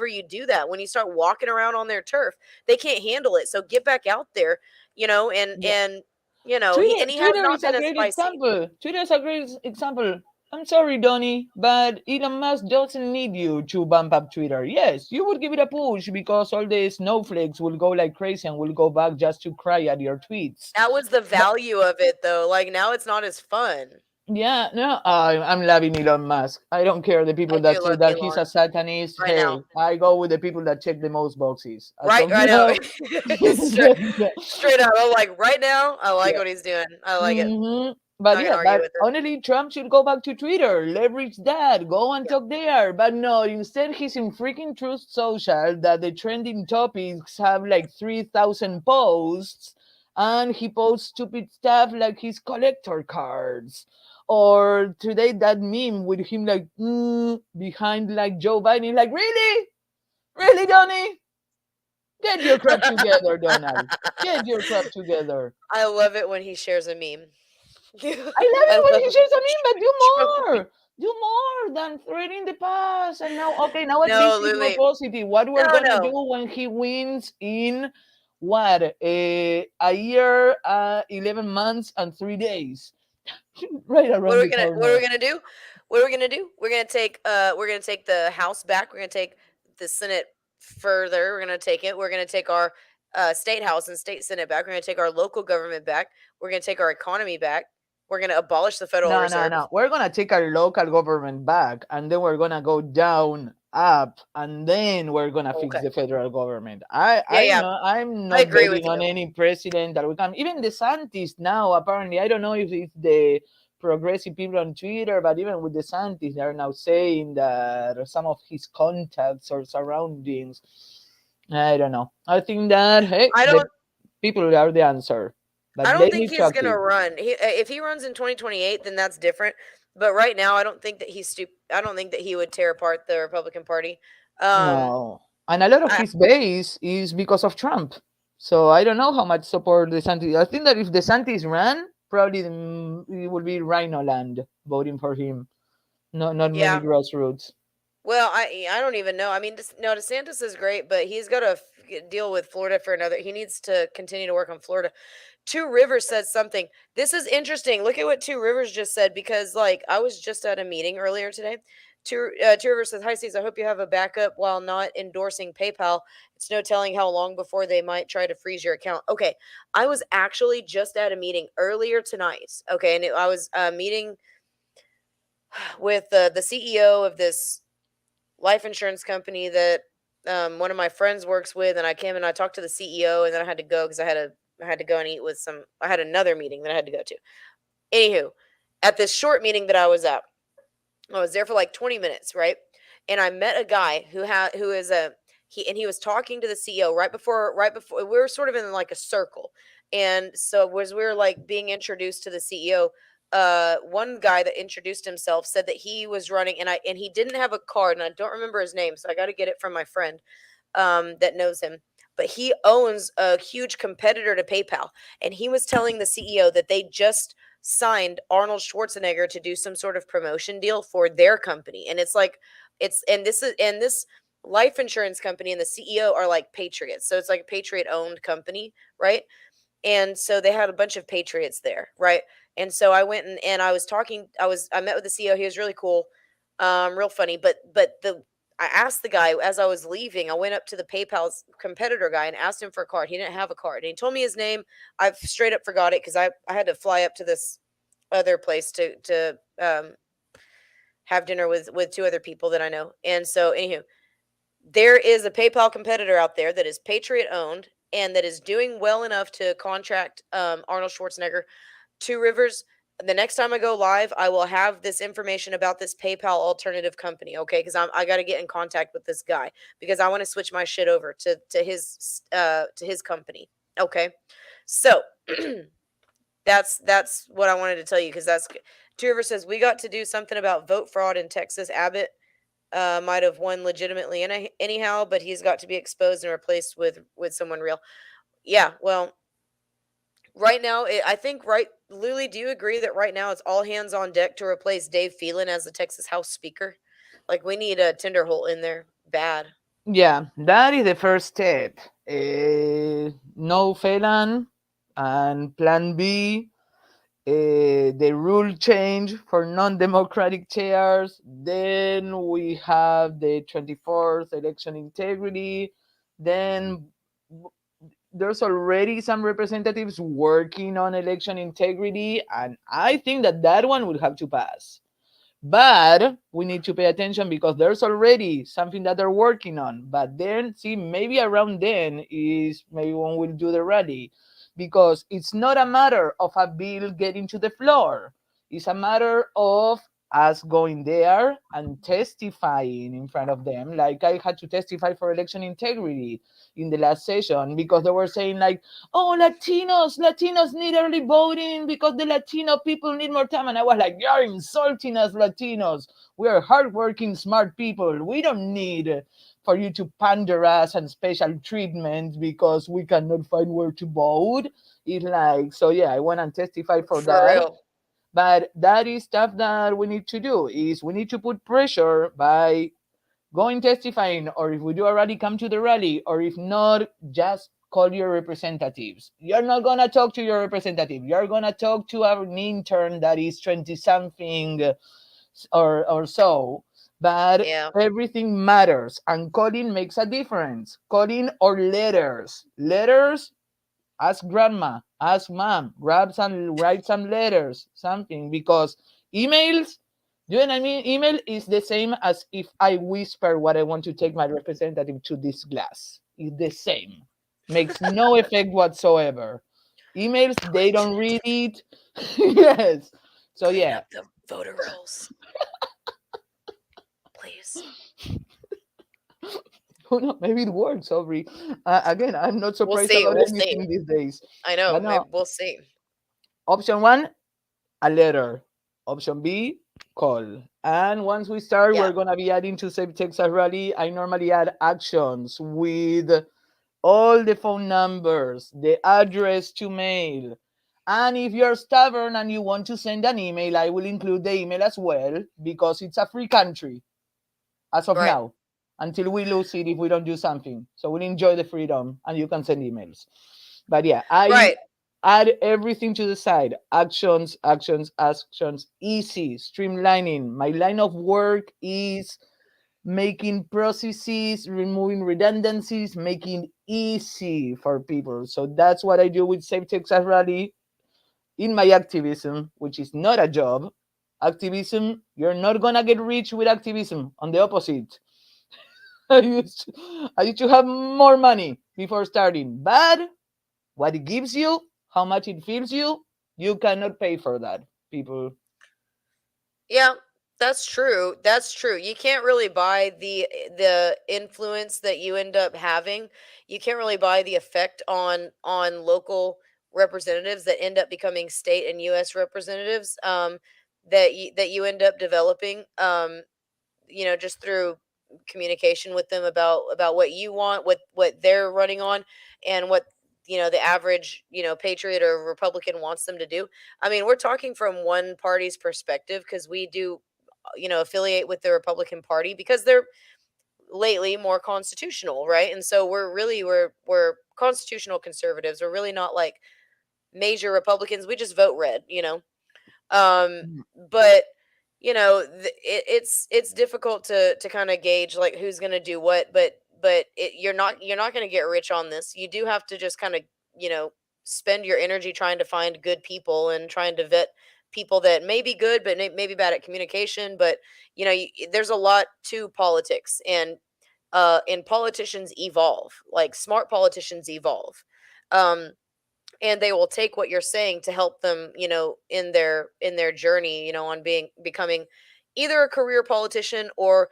you do that, when you start walking around on their turf, they can't handle it. So get back out there, you know, Yeah. and you know, Twitter, he has Twitter not is a been as great spicy. example. Twitter is a great example. I'm sorry, Donny, but Elon Musk doesn't need you to bump up Twitter. Yes, you would give it a push because all the snowflakes will go like crazy and will go back just to cry at your tweets. That was the But value of it though. Like now it's not as fun. yeah, no, I'm loving Elon Musk. I don't care the I people do that say love that he's Elon a satanist. right now. Hey, I go with the people that check the most boxes. As Right, of I know. now, Straight up. I'm like, right now, I like yeah. what he's doing. I like it. But Not gonna yeah, argue but with it. honestly, Trump should go back to Twitter, leverage that, go and Yeah. talk there. But no, instead he's in freaking Truth Social that the trending topics have like 3,000 posts, and he posts stupid stuff like his collector cards. Or today that meme with him like behind like Joe Biden, like really, really, Donny, get your crap together, Donald, get your crap together. I love it when he shares a meme. I love I it when love he it. shares a meme, but do Trophy. more. Do more than threading the past. And now, okay, now at least No, he's more Lily. positive. What we're No, gonna no. do when he wins in what a year, 11 months and 3 days, right What around are we the gonna what are we corner. gonna do? What are we gonna do? We're gonna take the House back. We're gonna take the Senate further. We're gonna take it. We're gonna take our state house and state senate back. We're gonna take our local government back. We're gonna take our economy back. We're gonna abolish the Federal No, no, Reserve. no. We're gonna take our local government back, and then we're gonna go down, up, and then we're gonna fix Okay. the federal government. Yeah, I yeah. know I'm I not agree with betting on you. any president that will come. Even DeSantis now, apparently, I don't know if it's the progressive people on Twitter, but even with DeSantis, they are now saying that some of his contacts or surroundings. I don't know. I think that hey, I the don't people are the answer, I but they don't think need to he's gonna active. run. If he runs in 2028, then that's different. But right now, I don't think that I don't think that he would tear apart the Republican Party. Um, No. And a lot of I, his base is because of Trump. So I don't know how much support DeSantis. I think that if DeSantis ran, probably it would be Rhino land voting for him. Not many yeah. grassroots. Well, I don't even know. I mean, no, DeSantis is great, but he's got to deal with Florida for another. He needs to continue to work on Florida. Two Rivers said something. This is interesting. Look at what Two Rivers just said, because like I was just at a meeting earlier today. Two Rivers says, "Hi, Steve. I hope you have a backup while not endorsing PayPal. It's no telling how long before they might try to freeze your account." Okay, I was actually just at a meeting earlier tonight. Okay, and I was meeting with the CEO of this life insurance company that one of my friends works with, and I came and I talked to the CEO, and then I had to go because I had to go and eat with some. I had another meeting that I had to go to. Anywho, at this short meeting that I was at, I was there for like 20 minutes, right? And I met a guy who is a he was talking to the CEO right before we were sort of in like a circle. And so as we were like being introduced to the CEO, one guy that introduced himself said that he was running, and he didn't have a card, and I don't remember his name, so I got to get it from my friend that knows him. But he owns a huge competitor to PayPal, and he was telling the CEO that they just signed Arnold Schwarzenegger to do some sort of promotion deal for their company. And it's like this life insurance company and the CEO are like patriots. So it's like a patriot owned company, right? And so they had a bunch of patriots there, right? And so I went and I was talking. I met with the CEO. He was really cool, real funny. But I asked the guy as I was leaving. I went up to the PayPal's competitor guy and asked him for a card. He didn't have a card, and he told me his name. I've straight up forgot it because I had to fly up to this other place to have dinner with two other people that I know. And so, anywho, there is a PayPal competitor out there that is Patriot owned and that is doing well enough to contract Arnold Schwarzenegger. Two Rivers. The next time I go live, I will have this information about this PayPal alternative company, okay? Because I got to get in contact with this guy because I want to switch my shit over to his company, okay? So that's what I wanted to tell you because that's Two River says we got to do something about vote fraud in Texas. Abbott might have won legitimately anyhow, but he's got to be exposed and replaced with someone real. Yeah, well, right now, I think right, Luli, do you agree that right now it's all hands on deck to replace Dave Phelan as the Texas House Speaker? Like we need a Tenderholt in there, bad. Yeah, that is the first step. No Phelan, and plan B, the rule change for non-democratic chairs. Then we have the 24th election integrity. Then there's already some representatives working on election integrity, and I think that that one would have to pass. But we need to pay attention because there's already something that they're working on. But then, see, maybe around then is maybe when we'll do the rally, because it's not a matter of a bill getting to the floor. It's a matter of us going there and testifying in front of them. Like I had to testify for election integrity in the last session because they were saying like, oh, Latinos need early voting because the Latino people need more time. And I was like, you're insulting us, Latinos. We are hardworking, smart people. We don't need for you to pander us and special treatment because we cannot find where to vote. It's like, so yeah, I went and testified for For that. real. But that is stuff that we need to do. Is we need to put pressure by going testifying, or if we do a rally, come to the rally, or if not, just call your representatives. You're not gonna talk to your representative. You're gonna talk to an intern that is 20 something or so. But Yeah. everything matters, and calling makes a difference. Calling or letters. Ask grandma, ask mom, grab some, write some letters, something, because emails, you know what I mean? Email is the same as if I whisper what I want to take my representative to this glass. It's the same. Makes no effect whatsoever. Emails, they don't read it. Yes. So Clean yeah. up the voter rolls, please. Who knows? Maybe it works, Aubrey. Again, I'm not We'll surprised see. about We'll see. anything these days. I know. But Maybe no, we'll see. option one, a letter. Option B, call. And once we start, Yeah. we're gonna be adding to Save Texas Rally. I normally add actions with all the phone numbers, the address to mail. And if you're stubborn and you want to send an email, I will include the email as well because it's a free country as of Right. now until we lose it if we don't do something. So we'll enjoy the freedom and you can send emails. But yeah, I Right. add everything to the side. Actions, actions, actions, easy, streamlining. My line of work is making processes, removing redundancies, making easy for people. So that's what I do with Save Texas Rally in my activism, which is not a job. Activism, you're not gonna get rich with activism. On the opposite, I used to have more money before starting, but what it gives you, how much it feels you cannot pay for that, people. Yeah, that's true. That's true. You can't really buy the influence that you end up having. You can't really buy the effect on local representatives that end up becoming state and US representatives that you end up developing just through communication with them about what you want, what they're running on and what the average patriot or Republican wants them to do. I mean, we're talking from one party's perspective because we do affiliate with the Republican Party because they're lately more constitutional, right? And so we're constitutional conservatives. We're really not like major Republicans. We just vote red. um but it's difficult to kind of gauge like who's going to do what, you're not going to get rich on this. You do have to just kind of you know spend your energy trying to find good people and trying to vet people that may be good but may be bad at communication. But there's a lot to politics, and politicians evolve, like smart politicians evolve. um and they will take what you're saying to help them, in their journey, on becoming either a career politician or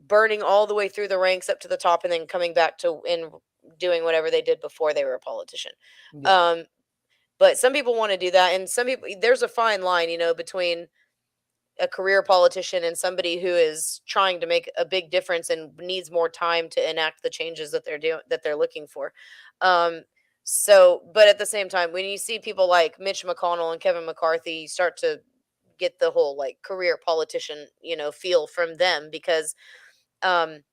burning all the way through the ranks up to the top and then coming back to and doing whatever they did before they were a politician. Yeah. um but some people want to do that, and some people, there's a fine line, between a career politician and somebody who is trying to make a big difference and needs more time to enact the changes that they're looking for. Um, but at the same time, when you see people like Mitch McConnell and Kevin McCarthy, you start to get the whole like career politician, feel from them, because um,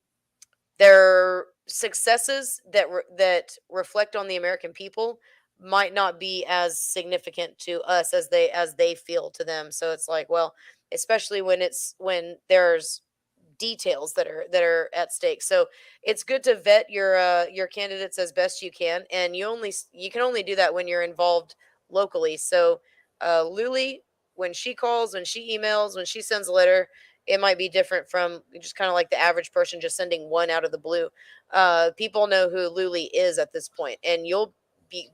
their successes that reflect on the American people might not be as significant to us as they feel to them. So it's like, well, especially when there's details that are at stake. So it's good to vet your candidates as best you can, and you can only do that when you're involved locally. So Luli, when she calls, when she emails, when she sends a letter, it might be different from just kind of like the average person just sending one out of the blue. People know who Luli is at this point, and you'll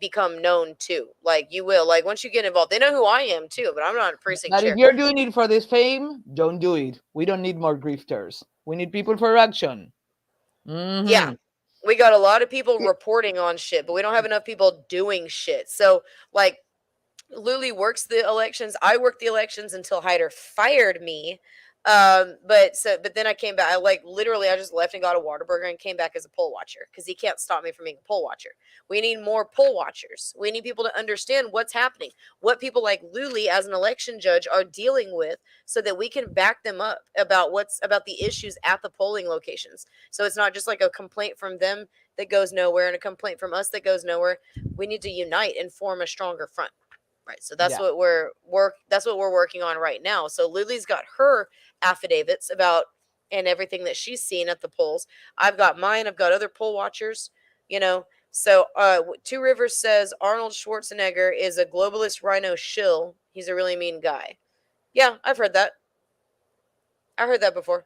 become known too. Like you will, like once you get involved, they know who I am too, but I'm not a precinct But if chair. you're doing it for this fame, don't do it. We don't need more grifters. We need people for action. Yeah. Hmm. We got a lot of people reporting on shit, but we don't have enough people doing shit. So, like, Luli works the elections. I worked the elections until Hyder fired me. But then I came back. I like literally, I just left and got a Whataburger and came back as a poll watcher because he can't stop me from being a poll watcher. We need more poll watchers. We need people to understand what's happening, what people like Luli as an election judge are dealing with, so that we can back them up about the issues at the polling locations. So it's not just like a complaint from them that goes nowhere and a complaint from us that goes nowhere. We need to unite and form a stronger front. Right. So Yeah. that's what we're working on right now. So Lily's got her affidavits about and everything that she's seen at the polls. I've got mine. I've got other poll watchers, you know. So Two Rivers says Arnold Schwarzenegger is a globalist rhino shill. He's a really mean guy. Yeah, I've heard that. I heard that before.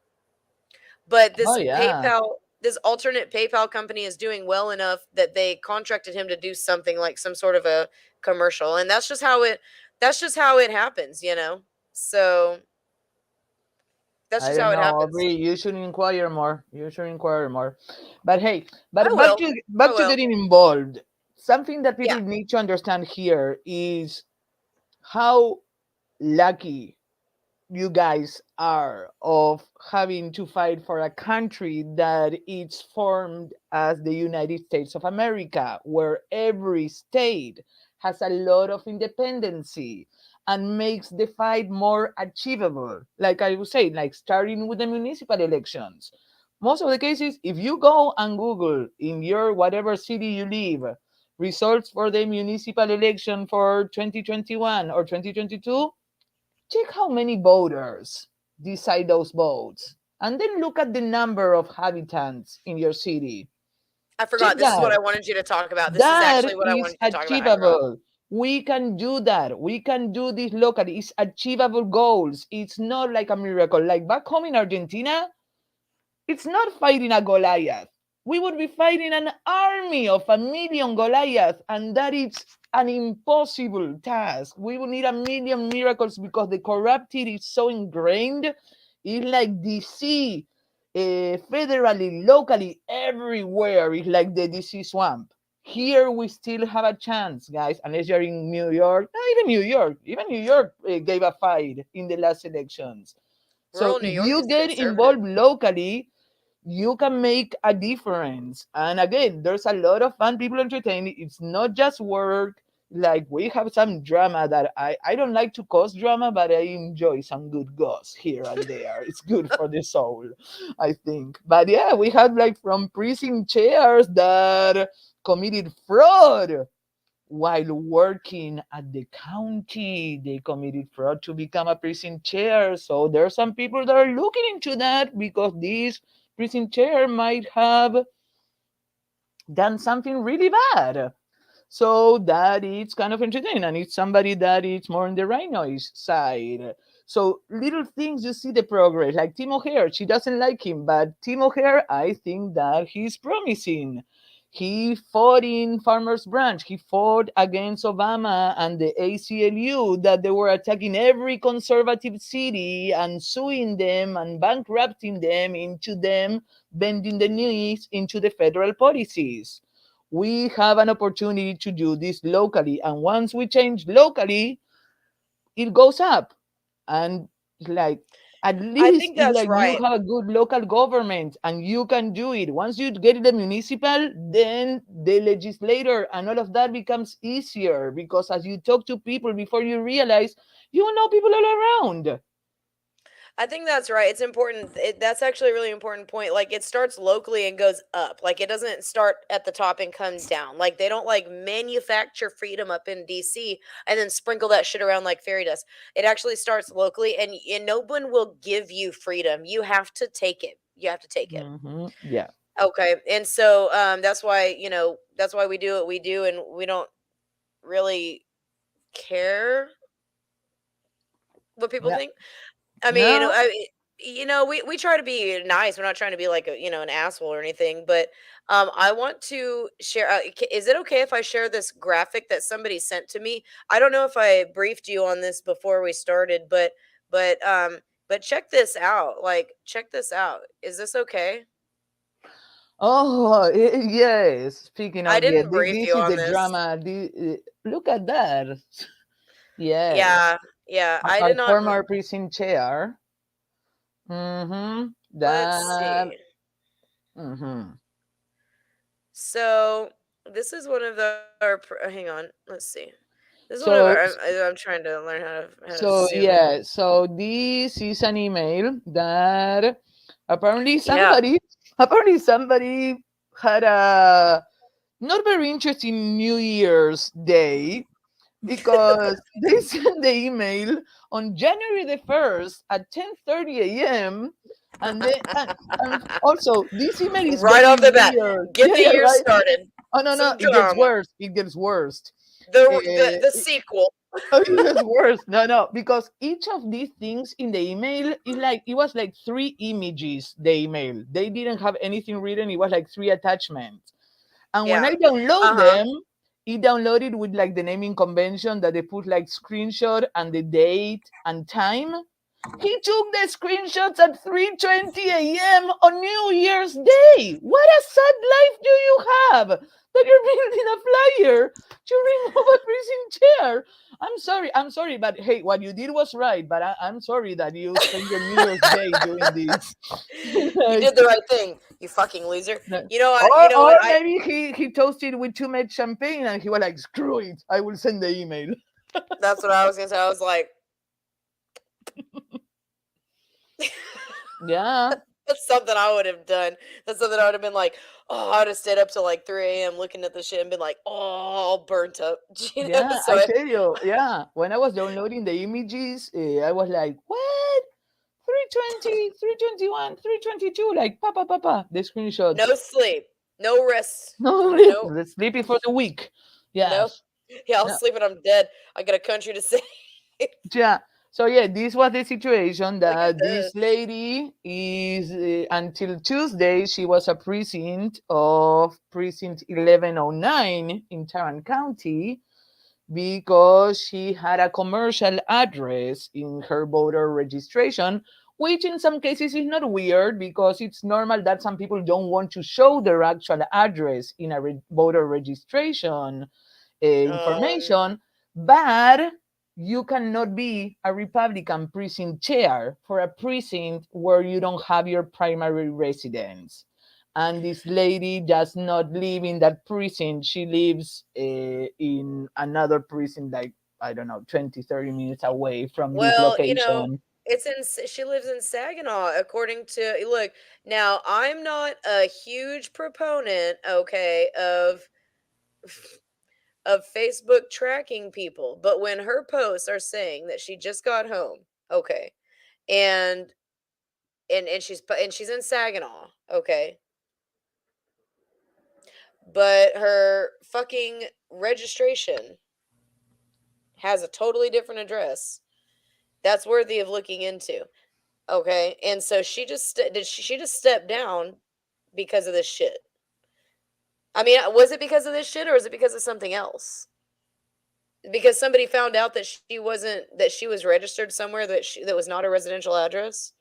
But Oh yeah. this alternate PayPal company is doing well enough that they contracted him to do something like some sort of a commercial, and that's just how it happens, you know. So that's I just how don't it know, happens. Aubrey. You should inquire more. You should inquire more. But hey, I but will. I back to will. getting involved. Something that Yeah. people need to understand here is how lucky you guys are of having to fight for a country that is formed as the United States of America, where every state has a lot of independency and makes the fight more achievable. Like I was saying, like starting with the municipal elections. Most of the cases, if you go and Google in your whatever city you live, results for the municipal election for 2021 or 2022, check how many voters decide those votes, and then look at the number of inhabitants in your city. I Check forgot. This is what that. I wanted you to talk about. This is That actually what I is wanted you to talk about. I forgot. achievable. We can do that. We can do this locally. It's achievable goals. It's not like a miracle. Like back home in Argentina, it's not fighting a Goliath. We would be fighting an army of 1 million Goliaths, and that is an impossible task. We would need 1 million miracles because the corrupted is so ingrained. It's like DC, federally, locally, everywhere. It's like the DC swamp. Here we still have a chance, guys, unless you're in New York. Not even New York. Even New York gave a fight in the last elections. So Rural New if York you is get conservative. involved locally, you can make a difference. And again, there's a lot of fun people entertaining. It's not just work. Like we have some drama that I don't like to cause drama, but I enjoy some good goss here and there. It's good for the soul, I think. But yeah, we had like from precinct chairs that committed fraud while working at the county. They committed fraud to become a precinct chair. So there are some people that are looking into that because this precinct chair might have done something really bad. So that it's kind of entertaining, and it's somebody that is more on the right noise side. So little things you see the progress. Like Tim O'Hare, she doesn't like him, but Tim O'Hare, I think that he's promising. He fought in Farmers Branch. He fought against Obama and the ACLU that they were attacking every conservative city and suing them and bankrupting them into them bending the knees into the federal policies. We have an opportunity to do this locally. And once we change locally, it goes up. And like at I least think it's that's like you right. have a good local government and you can do it. Once you get the municipal, then the legislator and all of that becomes easier because as you talk to people before you realize you know people all around. I think that's right. It's important. That's actually a really important point. Like it starts locally and goes up. Like it doesn't start at the top and come down. Like they don't like manufacture freedom up in DC and then sprinkle that shit around like fairy dust. It actually starts locally, and no one will give you freedom. You have to take it. You have to take it. Yeah. Okay. And so that's why, that's why we do what we do, and we don't really care what people Yeah. think. I mean, No. we try to be nice. We're not trying to be like an asshole or anything. But I want to share. Is it okay if I share this graphic that somebody sent to me? I don't know if I briefed you on this before we started, but but check this out. Like, check this out. Is this okay? Oh, yes. Speaking I of, yeah, didn't brief this you is on the this. drama. Look at that. Yes. Yeah, yeah. I Our did not. former precinct chair. Let's That. see. Mm-hmm. So this is one of hang on. Let's see. This is one of So, our. I'm trying to learn how to so zoom in. yeah. So this is an email that apparently Yeah. somebody, apparently somebody had a not very interesting New Year's Day because they sent the email on January the 1st at 10:30 a.m. And also this email is Right very off the bat, weird. get Yeah, the yeah, year right. started. Oh no, no, Some it gets drama. worse. It gets worse. The Uh, sequel. oh, it gets worse. No, no, because each of these things in the email is like it was like three images. The email they didn't have anything written. It was like three attachments. And when I Yeah. download Uh huh. them, it downloaded with like the naming convention that they put like screenshot and the date and time. He took the screenshots at 3:20 a.m. on New Year's Day. What a sad life do you have that you're building a flyer to remove a precinct chair? I'm sorry, but hey, what you did was right. But I'm sorry that you spent your New Year's Day doing this. You Like, did the right thing. You fucking loser. no. You know Or what? I maybe he toasted with too much champagne and he was like, screw it, I will send the email. That's what I was gonna say. I was like, Yeah, that's something I would have done. That's something I would have been like, oh, I would have stayed up till like 3 a.m. looking at the shit and been like, oh, all burnt up. yeah, So I tell you, yeah. When I was downloading the images, I was like, what? 320, 321, 322, like, papa, papa, the no screenshots. sleep, no rest. No, No, let's sleepy for the week. no. Yes. Yeah, I'll Yeah. sleep when I'm dead. I got a country to save. Yeah. So yeah, this was the situation Look at that this this. lady is until Tuesday she was a precinct of precinct 1109 in Tarrant County because she had a commercial address in her voter registration, which in some cases is not weird because it's normal that some people don't want to show their actual address in a voter registration Um, information, but you cannot be a Republican precinct chair for a precinct where you don't have your primary residence. And this lady does not live in that precinct. She lives in another precinct, like, I don't know, 20, 30 minutes away from this well, location. she lives in Saginaw, according to look. Now, I'm not a huge proponent, okay, of Facebook tracking people, but when her posts are saying that she just got home, okay, and and she's in Saginaw, okay, but her fucking registration has a totally different address. That's worthy of looking into. Okay, and so she just stepped down because of this shit. I mean, was it because of this shit or is it because of something else? Because somebody found out that she was registered somewhere that was not a residential address.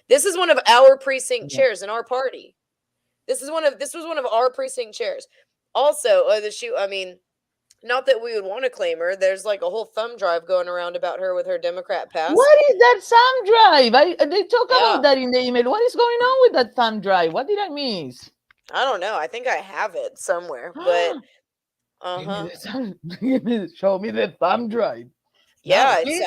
This is one of our precinct Yeah. chairs in our party. This was one of our precinct chairs. Also, I mean, not that we would want to claim her. There's like a whole thumb drive going around about her with her Democrat past. What is that thumb drive? They talk about Yeah, that in the email. What is going on with that thumb drive? What did I miss? I don't know. I think I have it somewhere, but Give me uh-huh. the thumb. Show me the thumb drive. Now, Yeah, it's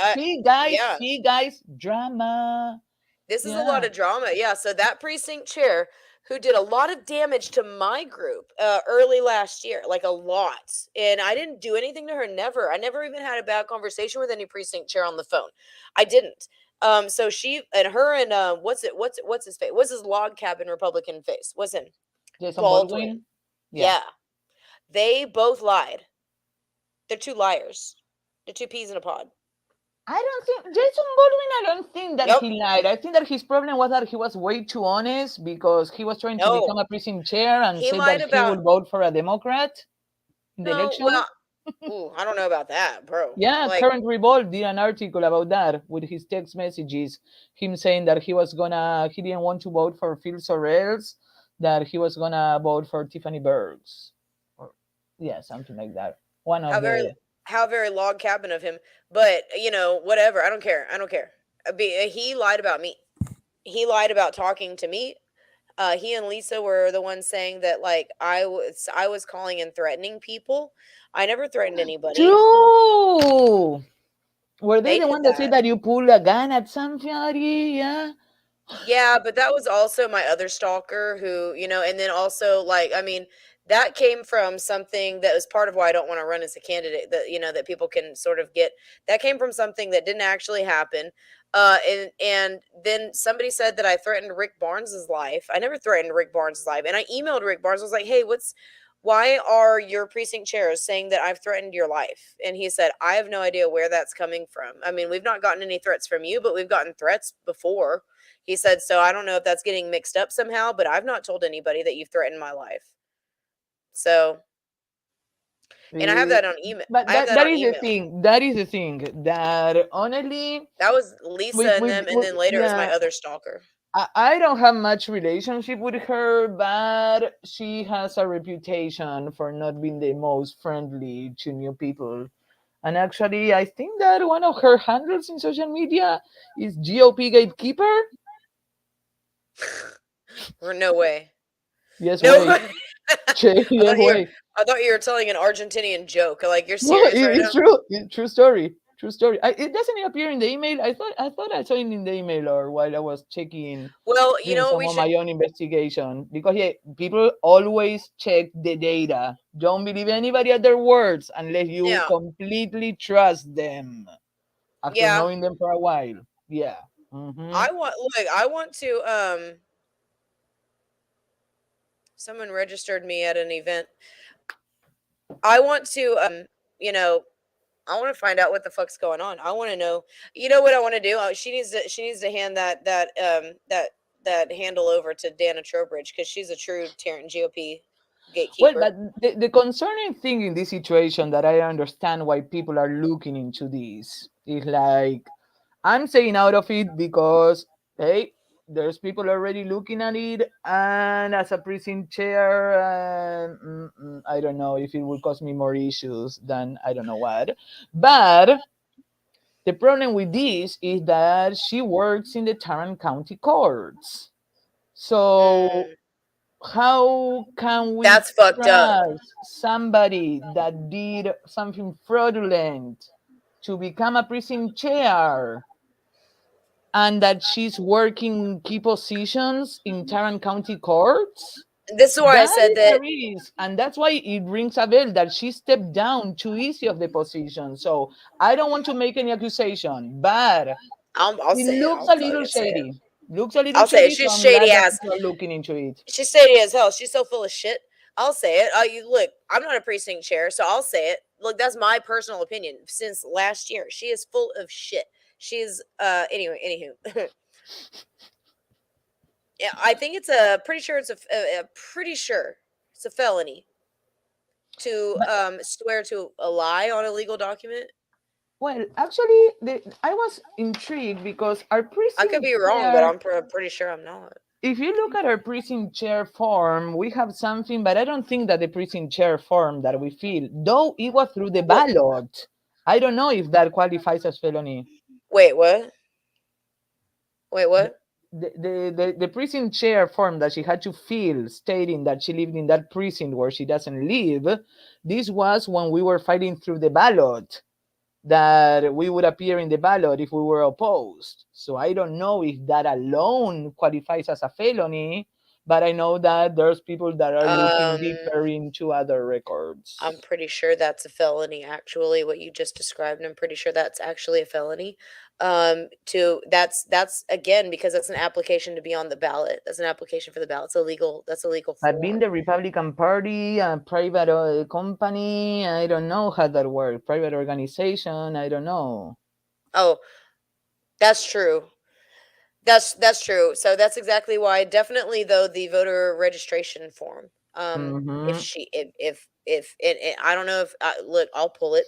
yeah. see, guys, drama. This is a lot Yeah. of drama. Yeah, so that precinct chair who did a lot of damage to my group early last year, like a lot. And I didn't do anything to her, never. I never even had a bad conversation with any precinct chair on the phone. I didn't. So she and her and what's his face? What's his log cabin Republican face? What's him? Jason Baldwin. Baldwin. Yeah. Yeah. They both lied. They're two liars. They're two peas in a pod. I don't think Jason Baldwin. I don't think that Yep. he lied. I think that his problem was that he was way too honest because he was trying to become No. a precinct chair and He said that lied he about would vote for a Democrat in the no, election. well, ooh, I don't know about that, bro. Yeah, Like, Current Revolt did an article about that with his text messages. Him saying that he didn't want to vote for Phil Sorrells, that he was gonna vote for Tiffany Bergs, or yeah, something like that. One how of very the how very log cabin of him. But whatever. I don't care. I don't care. He lied about me. He lied about talking to me. He and Lisa were the ones saying that like I was calling and threatening people. I never threatened anybody. true. Were they They the did one that said that. that you pulled a gun at somebody? Yeah. Yeah, but that was also my other stalker and then also like I mean, that came from something that was part of why I don't want to run as a candidate that people can sort of get. That came from something that didn't actually happen. And then somebody said that I threatened Rick Barnes's life. I never threatened Rick Barnes's life. And I emailed Rick Barnes. I was like, "Hey, why are your precinct chairs saying that I've threatened your life?" And he said, "I have no idea where that's coming from. I mean, we've not gotten any threats from you, but we've gotten threats before." He said, "So I don't know if that's getting mixed up somehow, but I've not told anybody that you've threatened my life." So, and I have Eh, that on email. but I have that that that on is the email. thing. That is the thing. That honestly, That was Lisa and them, and then later it was my yeah, other stalker. I don't have much relationship with her, but she has a reputation for not being the most friendly to new people. And actually, I think that one of her handles in social media is GOP gatekeeper. Or no way, Yes, no way. way. I Yes, thought you were, way. I thought you were telling an Argentinian joke. Like you're No, serious right it's now? true. It's true story. True story. It doesn't appear in the email. I thought I saw it in the email or while I was checking, Well, you doing know what some we of should. my own investigation. Because yeah, people always check the data. Don't believe anybody at their words unless you Yeah, completely trust them after yeah. knowing them for a while. Yeah. Hmm. I want to. Someone registered me at an event. I want to. You know, I want to find out what the fuck's going on. I want to know. You know what I want to do? She needs to hand that handle over to Dana Trowbridge because she's a true Tarrant GOP Well, gatekeeper. but the concerning thing in this situation that I understand why people are looking into this is like I'm saying out of it because hey, there's people already looking at it, and as a precinct chair, I don't know if it will cause me more issues than I don't know what. But the problem with this is that she works in the Tarrant County courts. So Mm, how can we that's fucked up. trust somebody that did something fraudulent to become a precinct chair and that she's working key positions in Tarrant County courts? This is why I That said is a that. risk. And that's why it rings a bell that she stepped down too easy of the position. So I don't want to make any accusation, but I'll it say it. looks I'll a little fucking say it. shady. Looks a little I'll say it. shady, so She's I'm glad shady that ass. people are looking into it. She's shady as hell. She's so full of shit. I'll say it. You look. I'm not a precinct chair, so I'll say it. Look, that's my personal opinion. Since last year, she is full of shit. She's anyway. Anywho, yeah, I think it's a pretty sure it's a pretty sure it's a felony to But swear to a lie on a legal document? well, actually, I was intrigued because our I could precinct be wrong, but chair, I'm pretty sure I'm not. if you look at our precinct chair form, we have something, but I don't think that the precinct chair form that we fill, though it was through the Well, ballot, I don't know if that qualifies as felony. wait, what? Wait, The, what? the precinct chair form that she had to fill stating that she lived in that precinct where she doesn't live, this was when we were fighting through the ballot that we would appear in the ballot if we were opposed. So I don't know if that alone qualifies as a felony, but I know that there's people that are looking Um, deeper into other I'm records. pretty sure that's a felony, actually, what you just described. I'm pretty sure that's actually a felony. To that's again because that's an application to be on the ballot. That's an application for the ballot. It's illegal. That's a legal But being form. the Republican Party, a private company, I don't know how that works. Private organization, I don't know. Oh, that's true. That's true. So that's exactly why. Definitely, though, the voter registration form. If Hmm. she, if it, I don't know if look, I'll pull it.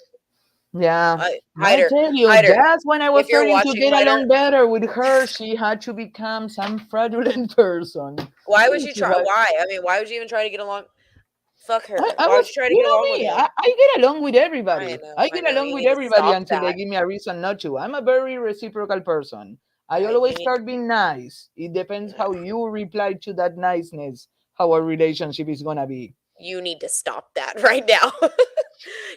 Yeah. I Hider, tell you, Hider. just when I was If you're starting to watching, get Hider, along better with her, she had to become some fraudulent person. why would you She try? had Why? I mean, why would you even try to get along? Fuck her. I Why would was, you try to you get know along with me, her? I get along with I everybody. know, I I get know. along You with need to everybody stop until they that. give me a reason not to. I'm a very reciprocal person. I You always need start being nice. It depends how you reply to that niceness, how our relationship is gonna be. you need to stop that right now.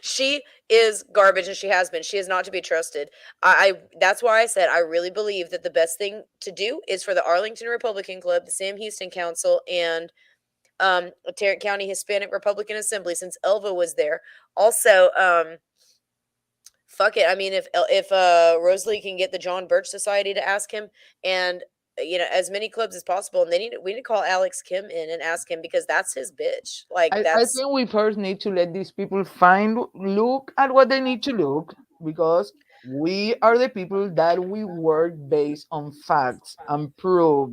She is garbage, and she has been. She is not to be trusted. I that's why I said I really believe that the best thing to do is for the Arlington Republican Club, the Sam Houston Council, and Tarrant County Hispanic Republican Assembly, since Elva was there. Also, fuck it. I mean, if Rosalie can get the John Birch Society to ask him, and as many clubs as possible, and we need to call Alex Kim in and ask him because that's his bitch. Like I that's think we first need to let these people find look at what they need to look because we are the people that we work based on facts and proof.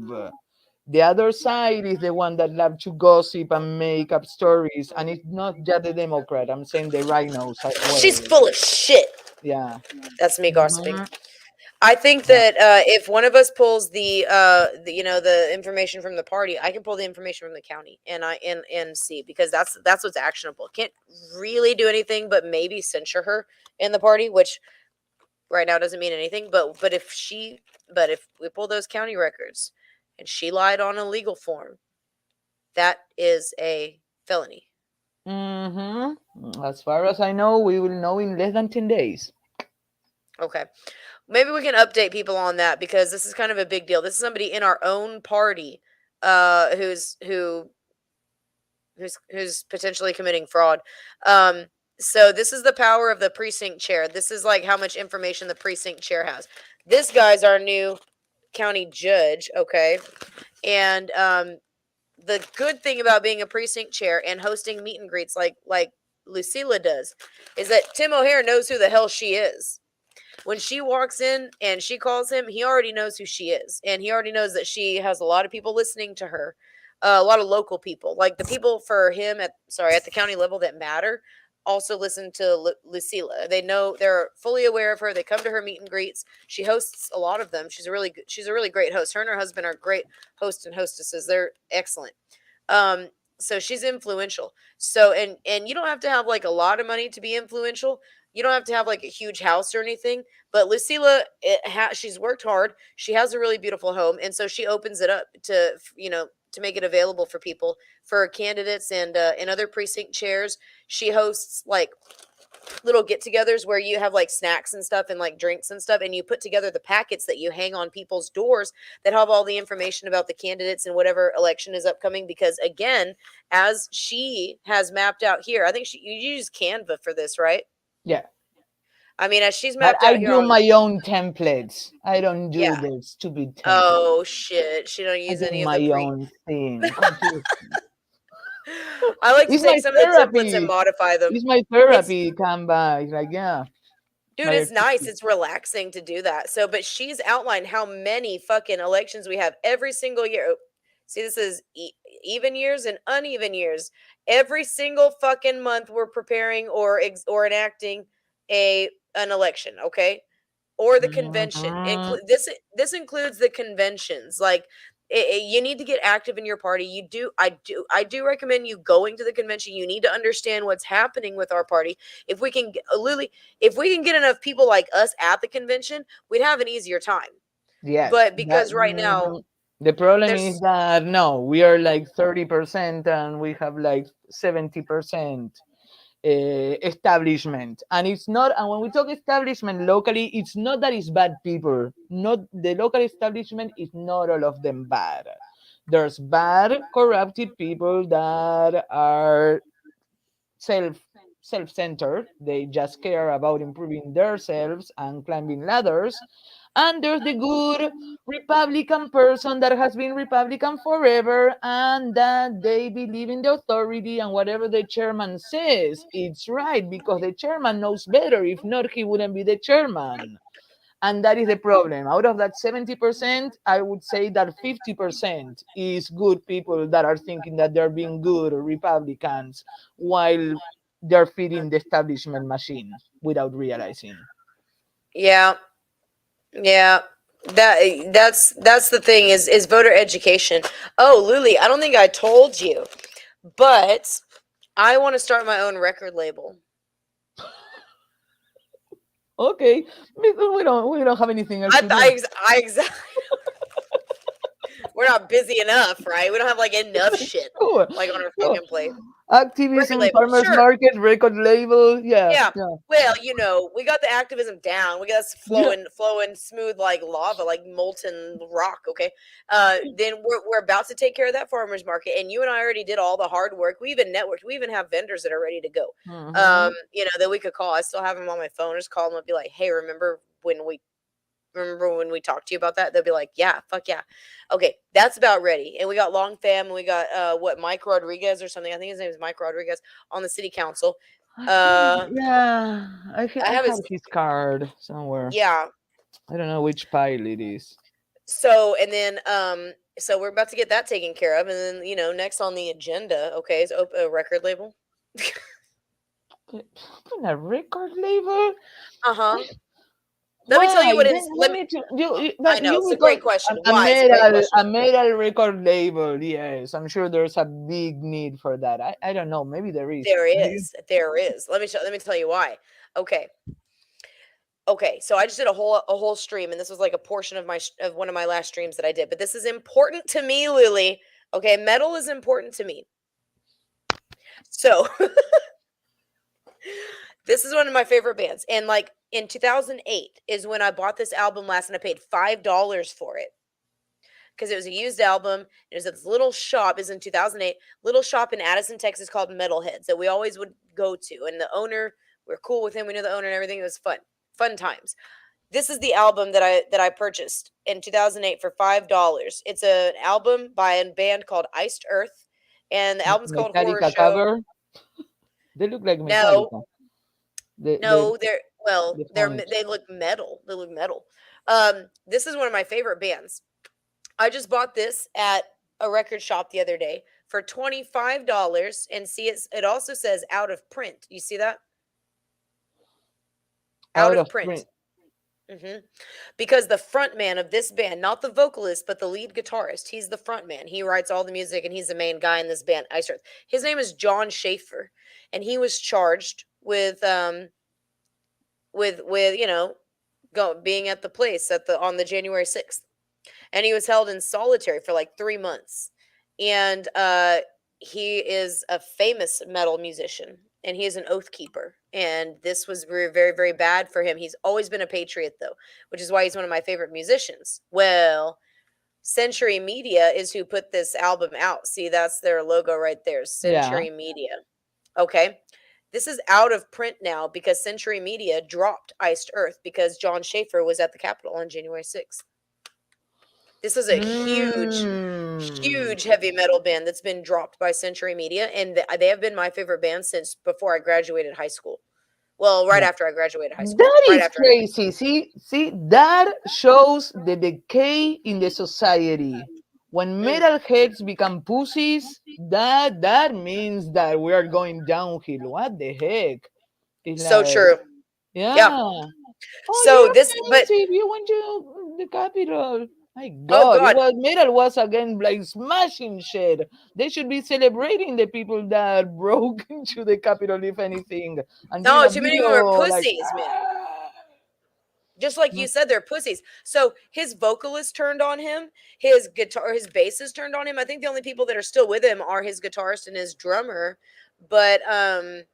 The other side is the one that love to gossip and make up stories, and it's not just the Democrat. I'm saying the rhinos as she's well. full of shit. Yeah. That's me gossiping. Mhm. I think Yeah. that if one of us pulls the information from the party, I can pull the information from the county and see because that's what's actionable. Can't really do anything but maybe censure her in the party, which right now doesn't mean anything. But if we pull those county records and she lied on a legal form, that is a felony. As far as I know, we will know in less than 10 days. Okay. Maybe we can update people on that because this is kind of a big deal. This is somebody in our own party who's potentially committing fraud. Um so this is the power of the precinct chair. This is like how much information the precinct chair has. This guy's our new county judge, okay? And the good thing about being a precinct chair and hosting meet and greets like Lucila does is that Tim O'Hare knows who the hell she is. When she walks in and she calls him, he already knows who she is, and he already knows that she has a lot of people listening to her, a lot of local people, like the people for him at the county level that matter. Also listen to Lucila. They know they're fully aware of her. They come to her meet and greets. She hosts a lot of them. She's a really great host. Her and her husband are great hosts and hostesses. They're excellent. Um, so she's influential. So and you don't have to have like a lot of money to be influential. You don't have to have like a huge house or anything. But Lucila, she's worked hard. She has a really beautiful home, and so she opens it up to to make it available for people, for candidates and other precinct chairs. She hosts like little get-togethers where you have like snacks and stuff and like drinks and stuff, and you put together the packets that you hang on people's doors that have all the information about the candidates and whatever election is upcoming. Because again, as she has mapped out here, I think you use Canva for this, right? Yeah. I mean, as she's But mapped I out here do on, my own templates. I don't do yeah. the stupid templates. Oh shit, she don't I use do any of my the pre. own thing. Confused. I like to It's take my some of the templates and therapy. modify them. It's my It's therapy, Canva. It's like, yeah, Dude, my it's nice. artistic. It's relaxing to do that. So, but she's outlined how many fucking elections we have every single year. Oh, see, this is even years and uneven years. Every single fucking month we're preparing or enacting an election, okay? Or the convention. Mhm. This includes the conventions. Like you need to get active in your party. I do recommend you going to the convention. You need to understand what's happening with our party. If we can Lily, if we can get enough people like us at the convention, we'd have an easier time. Yes, But that because right now the problem is there's that no, we are like 30% and we have like 70% establishment, and it's not. And when we talk establishment locally, it's not that it's bad people. Not the local establishment is not all of them bad. There's bad, corrupted people that are self self-centered. They just care about improving themselves and climbing ladders. And there's the good Republican person that has been Republican forever and that they believe in the authority, and whatever the chairman says, it's right because the chairman knows better. If not, he wouldn't be the chairman. And that is the problem. Out of that 70%, I would say that 50% is good people that are thinking that they're being good Republicans while they're feeding the establishment machine without realizing. yeah, yeah. That's the thing is voter education. Oh, Luli, I don't think I told you, but I want to start my own record label. Okay, we don't have anything else I to I, do. ex- I exactly. We're not busy enough, right? We don't have like enough shit Sure. like on our Sure. fucking plate. Record Activism, label, farmers sure. market, record label. Yeah, Yeah. yeah, Well, we got the activism down. We got us yeah. flowing smooth like lava, like molten rock. Okay. Then we're about to take care of that farmers market, and you and I already did all the hard work. We even networked. We even have vendors that are ready to go. Hmm. That we could call. I still have them on my phone. Just call them and be like, "Hey, remember when we talked to you about that?" They'll be like, "Yeah, fuck yeah." Okay, that's about ready. And we got Long Fam, and we got Mike Rodriguez or something. I think his name is Mike Rodriguez on the city council. I think, Uh, yeah, I I have have his his card somewhere. yeah. I don't know which pile it is. So we're about to get that taken care of, and then next on the agenda, okay, is a record label. Open a record label? Uh huh. Let me tell Why? you what it Then is. we need to I but know you it's a will go great question. a Why? It's a great question. metal record label. Yes, I'm sure there's a big need for that. I don't know. Maybe there is. There is, there is. Let me tell you why. Okay, okay. So I just did a whole stream, and this was like a portion of one of my last streams that I did. But this is important to me, Lily. Okay, metal is important to me. So this is one of my favorite bands. And like in 2008 is when I bought this album last, and I paid $5 for it because it was a used album. It was at this little shop, is in 2008, little shop in Addison, Texas called Metalheads that we always would go to. And the owner, we are cool with him. We knew the owner and everything. It was fun. Fun times. This is the album that I purchased in 2008 for $5. It's an album by a band called Iced Earth, and the album's called Horror Metallica Show. cover. They look like No, Metallica. The no, they're well, the font. they look metal. They look metal. This is one of my favorite bands. I just bought this at a record shop the other day for $25, and see it also says out of print. You see that? Out Out of of print. print. hmm Because the front man of this band, not the vocalist, but the lead guitarist, he's the front man. He writes all the music, and he's the main guy in this band, Ice Earth. His name is John Schaefer, and he was charged with being at the place on the January 6th, and he was held in solitary for like 3 months. And he is a famous metal musician, and he is an oath keeper. And this was very, very, very bad for him. He's always been a patriot, though, which is why he's one of my favorite musicians. Well, Century Media is who put this album out. See, that's their logo right there, Yeah. Century Media. Okay. This is out of print now because Century Media dropped Iced Earth because John Schaefer was at the Capitol on January 6th. This is a huge, Mm. huge heavy metal band that's been dropped by Century Media, and they have been my favorite band since before I graduated high school. Well, right Yeah. after I graduated high school. That Right is after. crazy. See, that shows the decay in the society. When Mm, metalheads become pussies, that means that we are going downhill. What the heck? It's so like, true. Yeah. yeah. Oh, So you're this, but offensive. You went to the Capitol. My oh God, it God, was metal was again like smashing shit. They should be celebrating the people that broke into the Capitol, if anything, and doing no, a too many of them are video like, pussies, man. ah. Just like you said, they're pussies. So his vocalist turned on him, his guitar, his bassist turned on him. I think the only people that are still with him are his guitarist and his drummer. But and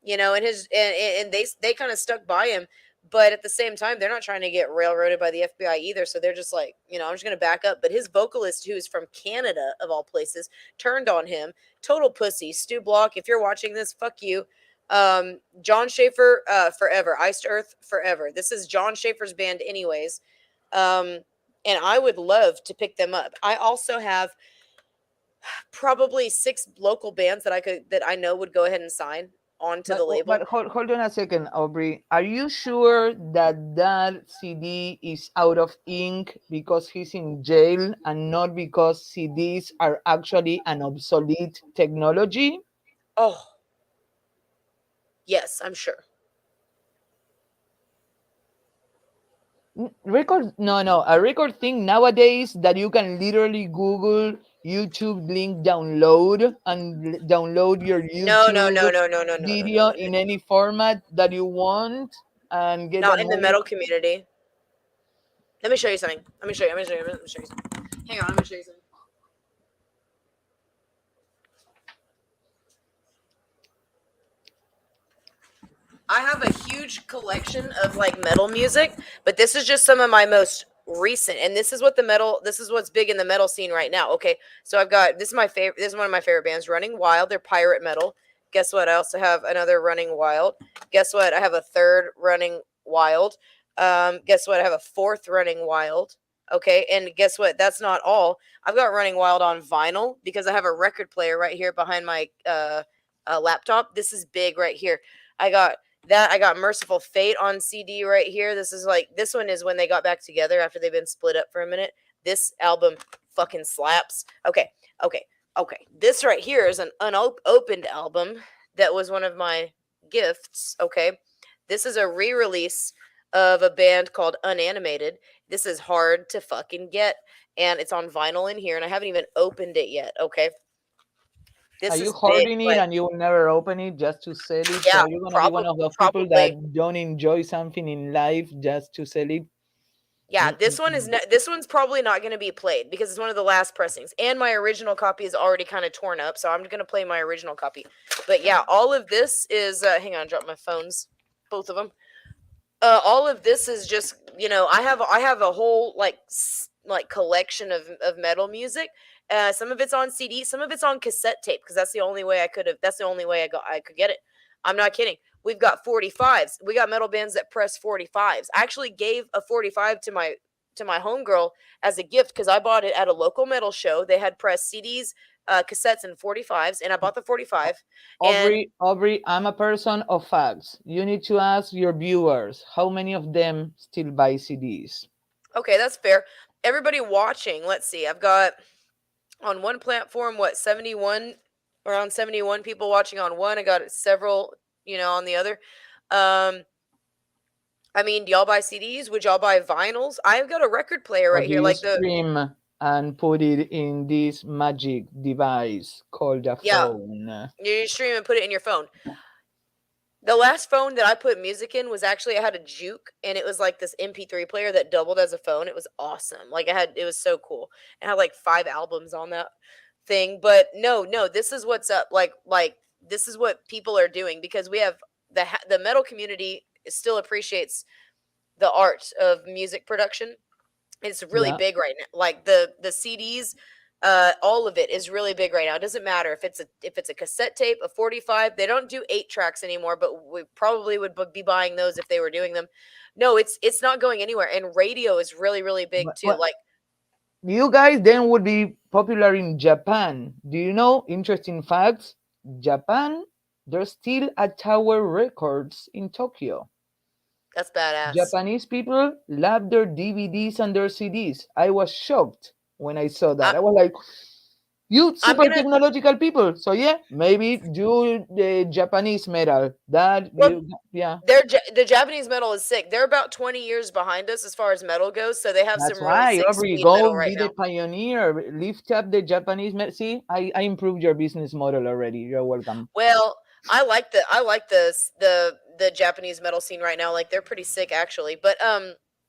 and they kind of stuck by him. But at the same time, they're not trying to get railroaded by the FBI either. So they're just like, I'm just gonna back up. But his vocalist, who's from Canada of all places, turned on him. Total pussy. Stu Block, if you're watching this, fuck you. John Schaefer, forever. Iced Earth, forever. This is John Schaefer's band, anyways. Um, and I would love to pick them up. I also have probably 6 local bands that I know would go ahead and sign onto the But label. hold on a second, Aubrey. Are you sure that that CD is out of ink because he's in jail and not because CDs are actually an obsolete technology? Oh, yes, I'm sure. Record? No, no. A record thing nowadays that you can literally Google YouTube link download and download your No, no, YouTube no, no, no, no, no, no, no, video no. in any format that you want and get Not that in the movie. metal community. Let me show you something. Let me show you. Let me show you. Let me show you something. Hang on. Let me show you something. I have a huge collection of like metal music, but this is just some of my most recent. And this is what the metal. This is what's big in the metal scene right now. Okay, so I've got this is my favorite. This is one of my favorite bands, Running Wild. They're pirate metal. Guess what? I also have another Running Wild. Guess what? I have a third Running Wild. Guess what? I have a fourth Running Wild. Okay, and guess what? That's not all. I've got Running Wild on vinyl because I have a record player right here behind my laptop. This is big right here. I got Merciful Fate on CD right here. This one is when they got back together after they've been split up for a minute. This album fucking slaps. Okay, okay, okay. This right here is an unopened album that was one of my gifts. Okay, this is a re-release of a band called Unanimated. This is hard to fucking get, and it's on vinyl in here, and I haven't even opened it yet. Okay, Are this you is big, hoarding it but and you will never open it just to sell it? yeah, So you're gonna be one of those people that probably. don't enjoy something in life just to sell it? Yeah, Mm-mm-mm. this one's probably not going to be played because it's one of the last pressings, and my original copy is already kind of torn up, so I'm going to play my original copy. But yeah, all of this is hang on, drop my phones, both of them. All of this is just I have a whole like collection of metal music. Some of it's on CD, some of it's on cassette tape because that's the only way I could have. That's the only way I could get it. I'm not kidding. We've got 45s. We got metal bands that press 45s. I actually gave a 45 to my homegirl as a gift because I bought it at a local metal show. They had pressed CDs, cassettes, and 45s, and I bought the 45. And Aubrey, I'm a person of facts. You need to ask your viewers how many of them still buy CDs. okay, that's fair. Everybody watching, let's see. I've got on one platform, what, 71, around 71 people watching on one. I got several, on the other. Um, I mean, do y'all buy CDs? Would y'all buy vinyls? I've got a record player Or right do here, you like the stream and put it in this magic device called a yeah. phone? You stream and put it in your phone. The last phone that I put music in was actually I had a Juke and it was like this MP3 player that doubled as a phone. It was awesome. Like it was so cool. It had like 5 albums on that thing. But no, no, this is what's up. Like this is what people are doing because we have the metal community still appreciates the art of music production. It's really Yeah. big right now. Like the CDs, all of it is really big right now. It doesn't matter if it's a cassette tape, a 45. They don't do 8 tracks anymore, but we probably would be buying those if they were doing them. No, it's not going anywhere. And radio is really really big too. Well, Like you guys then would be popular in Japan. Do you know interesting facts? Japan, there's still a Tower Records in Tokyo. that's badass. Japanese people love their DVDs and their CDs. I was shocked. when I saw I, that. I was like, you I'm super gonna. technological people. So yeah, maybe do the Japanese metal. That Well, you yeah. the Japanese metal is sick. They're about 20 years behind us as far as metal goes, so they have That's some really right, sick Aubrey. speed metal Go right be the now. pioneer. Lift up the Japanese metal. See, I improved your business model already. You're welcome. Well, I like the Japanese metal scene right now. Like they're pretty sick actually. But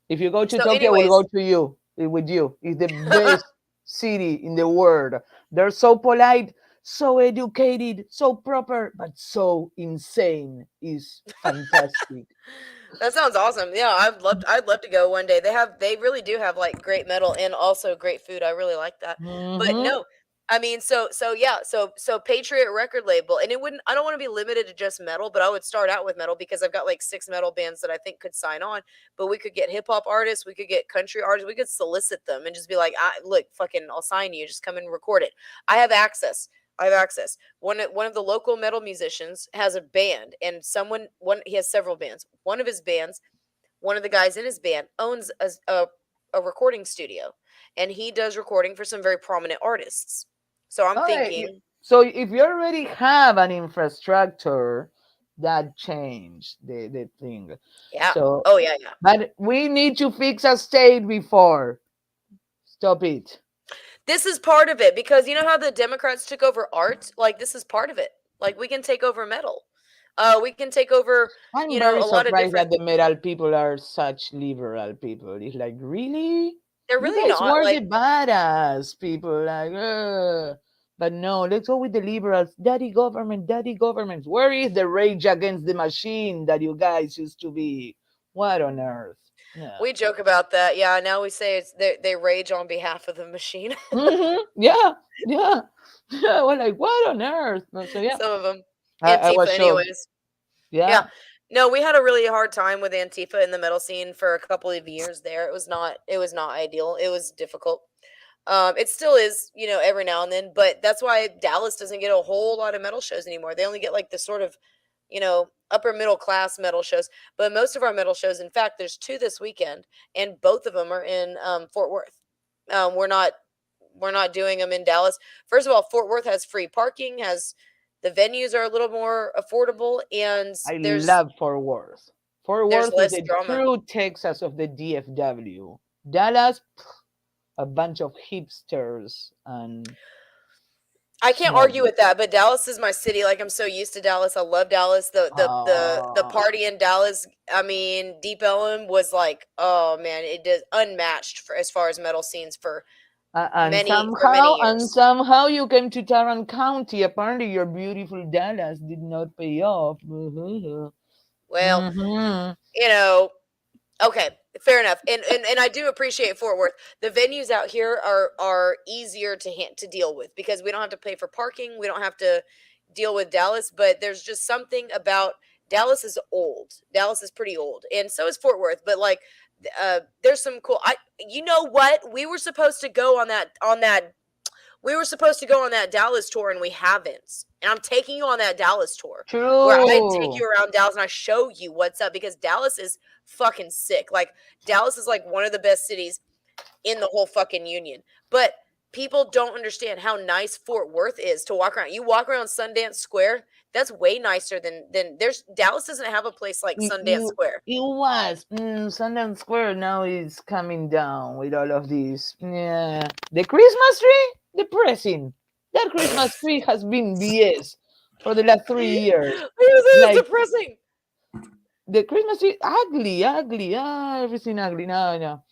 If you go to so Tokyo, we'll go anyways, to you with you. It's the best city in the world. They're so polite, so educated, so proper, but so insane. Is fantastic. that sounds awesome. Yeah, I'd love to go one day. They really do have like great metal and also great food. I really like that. But Hmm. no, I mean so yeah, so Patriot record label, and it wouldn't I don't want to be limited to just metal, but I would start out with metal because I've got like 6 metal bands that I think could sign on, but we could get hip hop artists, we could get country artists, we could solicit them and just be like, look, fucking I'll sign you, just come and record it. I have access. I have access. One of the local metal musicians has a band, and someone one he has several bands. One of his bands, one of the guys in his band owns a recording studio, and he does recording for some very prominent artists. So I'm All right. thinking, So if you already have an infrastructure, that changed the thing. yeah, So, oh yeah, yeah. but we need to fix a state before. Stop it. This is part of it because you know how the Democrats took over art. Like this is part of it. Like we can take over metal. We can take over, I'm you know, very a lot of surprised different. that the metal people are such liberal people. It's like, really? They're You really guys not were like. the badass people. Like, but no, let's go with the liberals. Daddy government, daddy government. Where is the rage against the machine that you guys used to be? What on earth? Yeah. We joke about that. Yeah, now we say they rage on behalf of the machine. Yeah, yeah, yeah. We're like, what on earth? No, so yeah, Some of them. I Antifa, was shocked. anyways. Yeah. Yeah, No, we had a really hard time with Antifa in the metal scene for a couple of years there. It was not ideal. It was difficult. It still is, you know, every now and then, but that's why Dallas doesn't get a whole lot of metal shows anymore. They only get like the sort of, you know, upper middle class metal shows. But most of our metal shows, in fact, there's two this weekend, and both of them are in Fort Worth. We're not doing them in Dallas. First of all, Fort Worth has free parking, has the venues are a little more affordable, and I there's love Fort Worth. Fort there's Worth is less the drama. true Texas of the DFW. Dallas, a bunch of hipsters and I can't argue snobby. with that, but Dallas is my city. Like I'm so used to Dallas. I love Dallas. The Uh, party in Dallas. I mean, Deep Ellum was like, oh man, it is unmatched for as far as metal scenes and for somehow, many and years. somehow you came to Tarrant County. Apparently, your beautiful Dallas did not pay off. Mm-hmm. Well, you know, okay, fair enough. And I do appreciate Fort Worth. The venues out here are easier to deal with because we don't have to pay for parking. We don't have to deal with Dallas, but there's just something about Dallas is old. Dallas is pretty old. And so is Fort Worth, but like there's some cool I you know what? We were supposed to go on that Dallas tour and we haven't. And I'm taking you on that Dallas tour where I take True. you around Dallas and I show you what's up because Dallas is fucking sick. Like Dallas is like one of the best cities in the whole fucking union. But people don't understand how nice Fort Worth is to walk around. You walk around Sundance Square, that's way nicer than there's Dallas doesn't have a place like Sundance Square. It was Sundance Square now is coming down with all of this. Yeah, the Christmas tree, depressing. That Christmas tree has been BS for the last 3 years. It's Like depressing. the Christmas tree, ugly, ugly, everything ugly. No, no,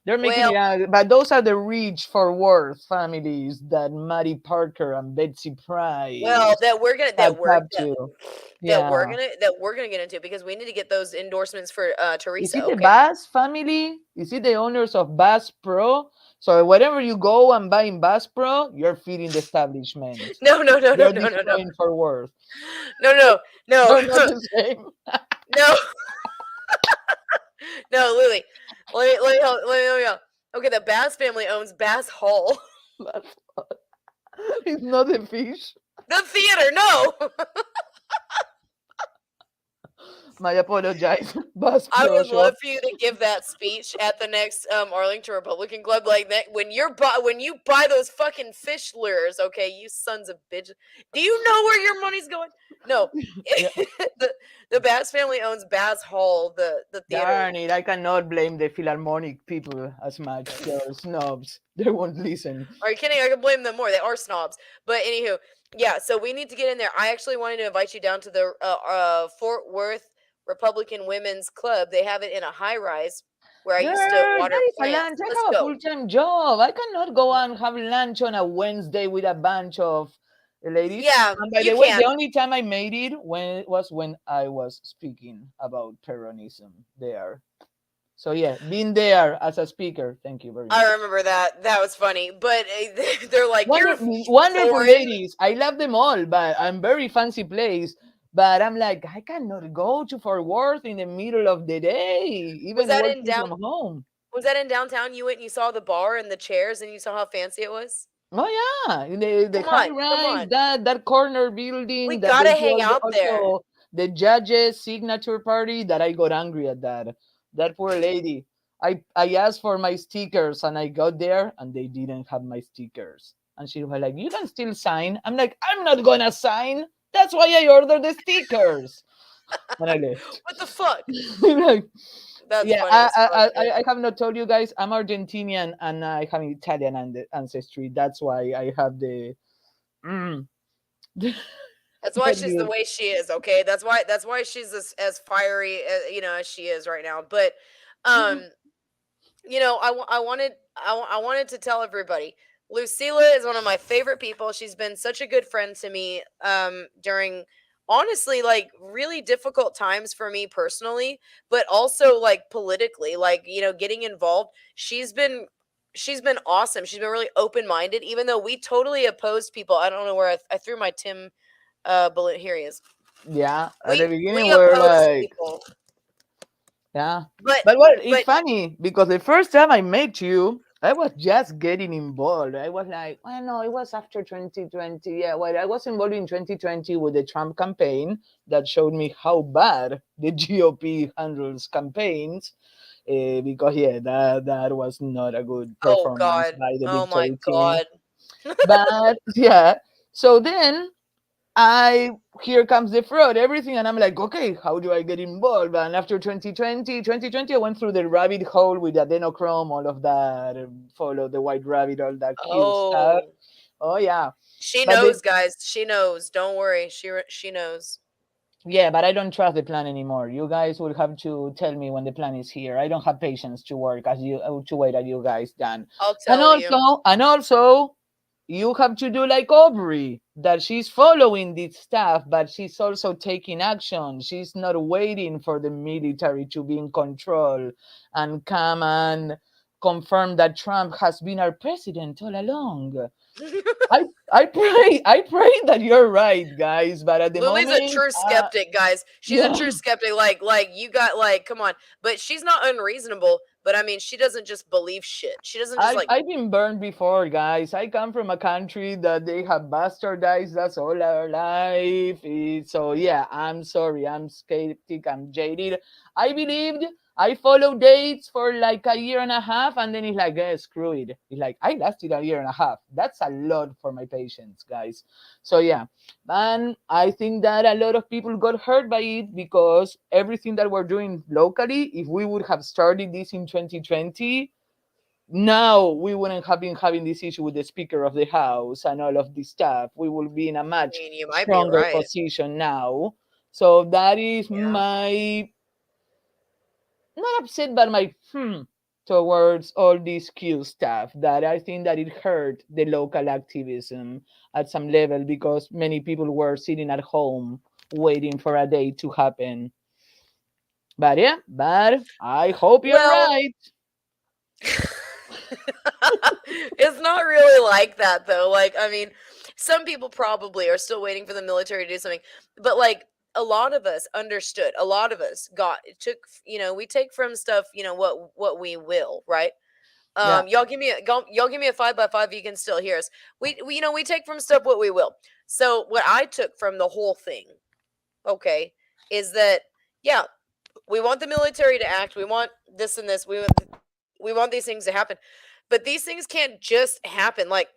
they're making Well, it ugly. But those are the rich for worth families that Maddie Parker and Betsy well, Price that we're gonna have that we're tapped that, to. that we're Yeah. gonna that we're gonna get into because we need to get those endorsements for Is Teresa. it the Okay. Bass family? Is it the owners of Bass Pro? So wherever you go and buy in Bass Pro, you're feeding the establishment. No, no, no, no, You're no, no, no, destroying for worth. no, no, no, They're not the same. no, no, Lily. Let me help. Okay, the Bass family owns Bass Hall, It's not the fish. the theater. No, My apologize, Bass I Pro would love Shop. for you to give that speech at the next Arlington Republican Club. Like that, when you buy those fucking fish lures, okay, you sons of bitches. Do you know where your money's going? No, Yeah. the the Bass family owns Bass Hall, the theater. Darn it, I cannot blame the Philharmonic people as much. They're snobs. They won't listen. Are you kidding? I can blame them more. They are snobs. But anywho, yeah. So we need to get in there. I actually wanted to invite you down to the Fort Worth Republican Women's Club. They have it in a high rise where I Girl, used to water that is a plants. lunch. I Let's have a go. full-time job. I cannot go and have lunch on a Wednesday with a bunch of ladies. Yeah, And by you the way, the can. only time I made it when I was speaking about Peronism there. So yeah, being there as a speaker. Thank you very I much. remember that. That was funny. But they're like, you're Wonderful foreign. ladies. I love them all, but I'm very fancy place. But I'm like, I cannot go to Fort Worth in the middle of the day, Was even that in working down? from home. Was that in downtown? You went and you saw the bar and the chairs, and you saw how fancy it was. Oh yeah, the Come high on, come rise, on. that corner We building that they gotta do hang out there. also the judges signature party. That I got angry at that. That poor lady. I asked for my stickers and I got there and they didn't have my stickers. And she was like, "You can still sign." I'm like, "I'm not gonna sign. That's why I ordered the stickers." And I left. What the fuck? Like, That's yeah, funny as fuck, man. I have not told you guys I'm Argentinian and I have Italian ancestry. That's why I have the. Mm. That's why But she's the yes. way she is. Okay, that's why she's as fiery as she is right now. But um, I wanted to tell everybody. Lucila is one of my favorite people. She's been such a good friend to me during honestly like really difficult times for me personally, but also like politically, like getting involved. She's been awesome. She's been really open-minded even though we totally opposed people. I don't know where I threw my Tim balloon. Here he is. Yeah, at the We beginning we're opposed like, people. yeah. But But what it's but funny because the first time I met you, I was just getting involved. I was like, well, no, it was after 2020. Yeah, well, I was involved in 2020 with the Trump campaign that showed me how bad the GOP handles campaigns. Because yeah, that was not a good oh performance god. by the Oh my victory team. god. But yeah, so then I here comes the fraud, everything, and I'm like, okay, how do I get involved? And after 2020, I went through the rabbit hole with adenochrome, all of that, follow the white rabbit, all that cute stuff. Oh. Oh yeah, She but the, knows, guys. She knows. Don't worry. She knows. yeah, but I don't trust the plan anymore. You guys will have to tell me when the plan is here. I don't have patience to work as you to wait as you guys done. I'll And tell you. also, and also, you have to do like Aubrey, that she's following this stuff, but she's also taking action. She's not waiting for the military to be in control and come and confirm that Trump has been our president all along. I I pray that you're right, guys. But at the Lily's a moment, true skeptic, guys. She's a yeah. true skeptic. Like you got like, come on. But she's not unreasonable. But I mean, she doesn't just believe shit. She doesn't just like. I've been burned before, guys. I come from a country that they have bastardized us all our life. So yeah, I'm sorry. I'm skeptic. I'm jaded. I believed. I followed dates for like a year and a half, and then it's like, screw it. It's like I lasted a year and a half. That's a lot for my patience, guys. So yeah, and I think that a lot of people got hurt by it because everything that we're doing locally, if we would have started this in 2020, now we wouldn't have been having this issue with the speaker of the house and all of this stuff. We will be in a I much mean, you might be stronger right. position now. So that is Yeah. my, not upset, but my towards all this Q stuff, that I think that it hurt the local activism at some level because many people were sitting at home waiting for a day to happen. But yeah, but I hope you're Well, right. it's not really like that though. Like, I mean, some people probably are still waiting for the military to do something, but like a lot of us understood. A lot of us got it took. We take from stuff. What we will, right? Yeah, Y'all give me a 5x5. You can still hear us. We take from stuff what we will. So what I took from the whole thing, okay, is that Yeah, we want the military to act. We want this and this. We want these things to happen. But these things can't just happen. Like,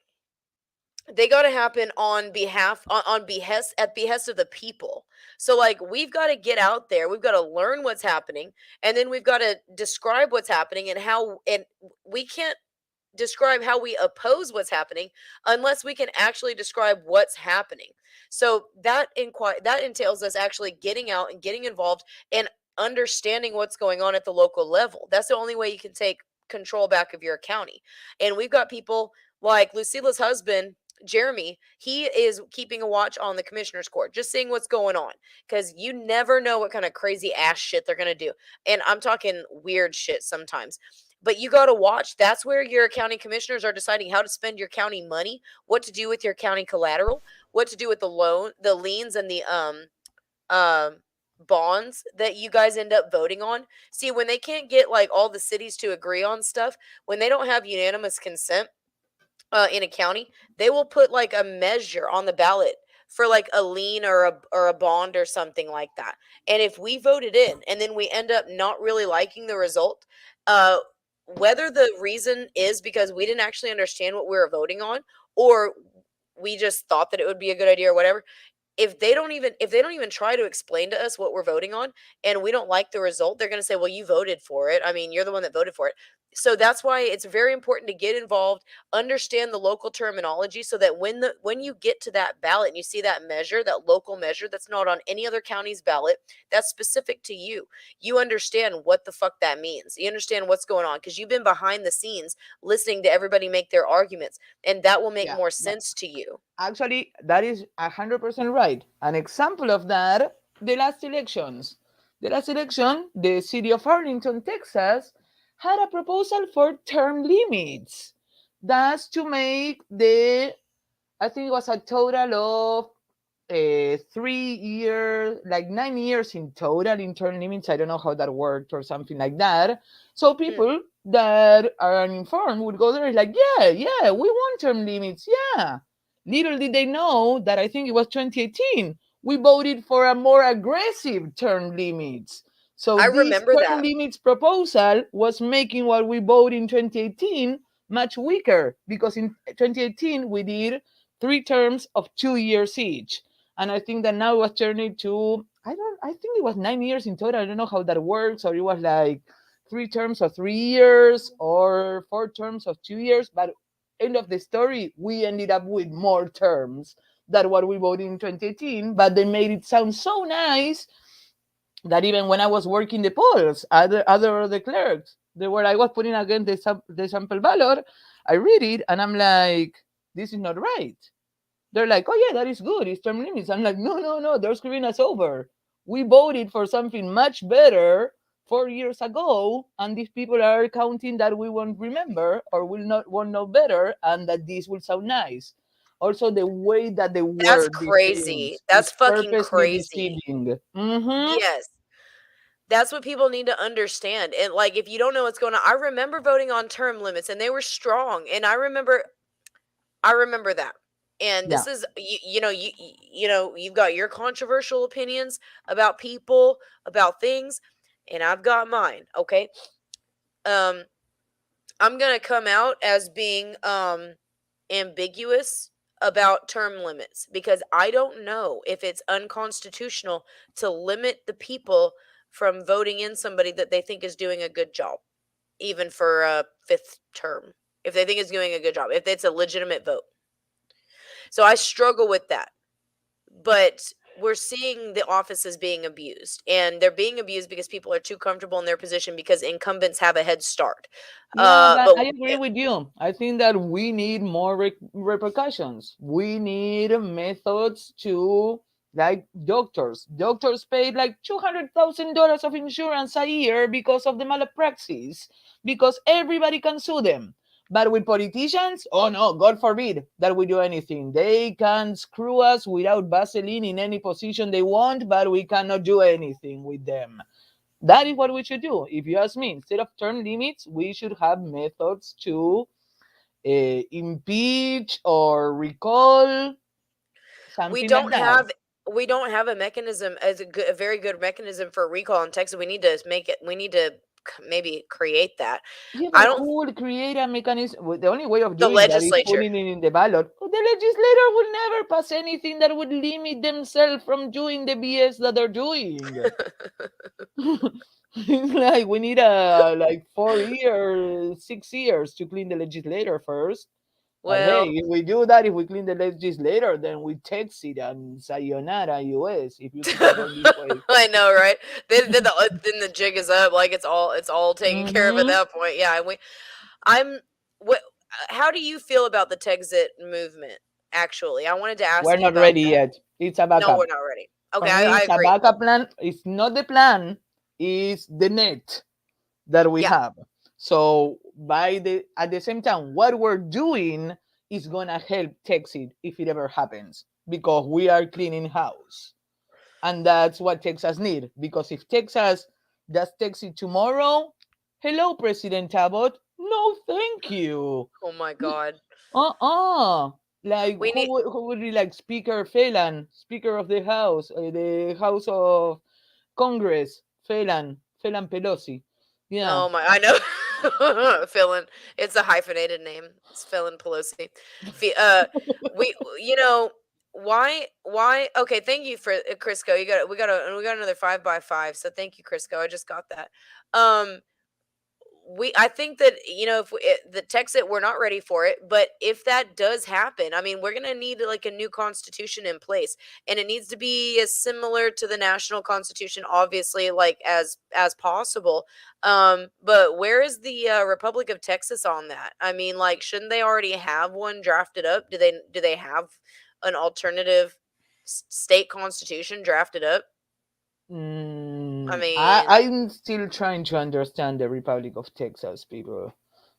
they got to happen on behalf on behest at behest of the people. So like, we've got to get out there, we've got to learn what's happening, and then we've got to describe what's happening and how, and we can't describe how we oppose what's happening unless we can actually describe what's happening. So that entails us actually getting out and getting involved and understanding what's going on at the local level. That's the only way you can take control back of your county. And we've got people like Lucila's husband, Jeremy. He is keeping a watch on the commissioner's court, just seeing what's going on, because you never know what kind of crazy ass shit they're gonna do. And I'm talking weird shit sometimes. But you got to watch. That's where your county commissioners are deciding how to spend your county money, what to do with your county collateral, what to do with the liens, and the um bonds that you guys end up voting on. See, when they can't get like all the cities to agree on stuff, when they don't have unanimous consent in a county, they will put like a measure on the ballot for like a lien or a bond or something like that. And if we vote it in and then we end up not really liking the result, uh whether the reason is because we didn't actually understand what we were voting on, or we just thought that it would be a good idea or whatever, if they don't even try to explain to us what we're voting on and we don't like the result, they're going to say, well, you voted for it. I mean, you're the one that voted for it. So that's why it's very important to get involved, understand the local terminology, so that when you get to that ballot and you see that measure, that local measure that's not on any other county's ballot, that's specific to you, you understand what the fuck that means. You understand what's going on because you've been behind the scenes listening to everybody make their arguments, and that will make Yeah, more but sense to you. actually, that is 100% right. An example of that, the last elections. The last election, the city of Arlington, Texas, had a proposal for term limits. That's to make the, I think it was a total of 3 years, like 9 years in total in term limits. I don't know how that worked or something like that. So Hmm. people that are uninformed would go there like, yeah, we want term limits. Yeah. Little did they know that I think it was 2018. We voted for a more aggressive term limits. So I this remember term that. limits proposal was making what we voted in 2018 much weaker, because in 2018 we did 3 terms of 2 years each, and I think that now it was turning to, I think it was 9 years in total. I don't know how that works, or it was like 3 terms of 3 years or 4 terms of 2 years. But end of the story, we ended up with more terms than what we voted in 2018. But they made it sound so nice that even when I was working the polls, other of the clerks, they were, I was putting again the sample ballot. I read it and I'm like, this is not right. They're like, oh yeah, that is good. It's term limits. I'm like, no. They're screwing us over. We voted for something much better 4 years ago, and these people are counting that we won't remember or will not won't know better, and that this will sound nice. Also, the way that they That's word these crazy. things That's is fucking purposely crazy. deceiving. Mm-hmm. Yes. That's what people need to understand. And like, if you don't know what's going on, I remember voting on term limits and they were strong. And I remember that. And Yeah. this is you've got your controversial opinions about people, about things, and I've got mine, okay? Um I'm going to come out as being ambiguous about term limits because I don't know if it's unconstitutional to limit the people from voting in somebody that they think is doing a good job, even for a fifth term. If they think is doing a good job, if it's a legitimate vote. So I struggle with that. But we're seeing the offices being abused, and they're being abused because people are too comfortable in their position because incumbents have a head start. Yeah, but But I agree with you. I think that we need more repercussions. We need methods to, like doctors. Doctors pay like $200,000 of insurance a year because of the malpractice, because everybody can sue them. But with politicians, oh no, God forbid that we do anything. They can screw us without Vaseline in any position they want, but we cannot do anything with them. That is what we should do. If you ask me, instead of term limits, we should have methods to impeach or recall, we something like don't that. have we don't have a mechanism as a very good mechanism for recall in Texas. We need to make it. We need to maybe create that. Yeah, I but don't. who will create a mechanism? The only way of The doing that is legislature. putting it in the ballot. But the legislator will never pass anything that would limit themselves from doing the BS that they're doing. It's like we need a like 4 years, 6 years to clean the legislator first. But hey, Well, if we do that, if we clean the legislator, then we text it and sayonara US if you keep on going this way. I know, right? Then the jig is up. Like it's all taken care of at Hmm. that point. Yeah, and I'm what? How do you feel about the Texit movement? Actually, I wanted to We're ask you not about ready that. yet. It's a No, backup. we're not ready. Okay, For me, I it's a agree. backup plan. It's not the plan. It's the net that we Yeah. have. So by the at the same time, what we're doing is gonna help Texas if it ever happens because we are cleaning house, and that's what Texas need. Because if Texas does Texas tomorrow, hello, President Abbott. No, thank you. Oh my God. Uh-uh. Like We need. who would be like Speaker Phelan, Speaker of the House of Congress, Phelan Pelosi. Yeah. Oh my, I know. Philin. It's a hyphenated name. It's Philin Pelosi. Fe- Uh, we, you know, why? Okay, thank you for Crisco. We got another 5 by 5. So thank you, Crisco. I just got that. Um, I think that if the Texit, we're not ready for it, but if that does happen, I mean, we're gonna need like a new constitution in place, and it needs to be as similar to the national constitution, obviously, like as possible. But where is the Republic of Texas on that? I mean, like, shouldn't they already have one drafted up? Do they have an alternative state constitution drafted up? I mean, I'm still trying to understand the Republic of Texas people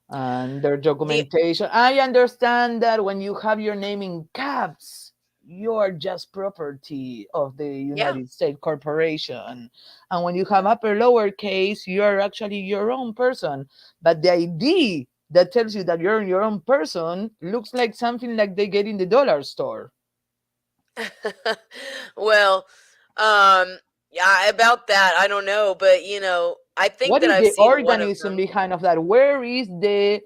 and their the documentation. I understand that when you have your name in caps, you are just property of the yeah. United States Corporation. And when you have upper lowercase, you are actually your own person. But the ID that tells you that you're your own person looks like something like they get in the dollar store. Well, yeah, about that, I don't know, but I think What that is I've the seen one of organism them. behind of that? Where is the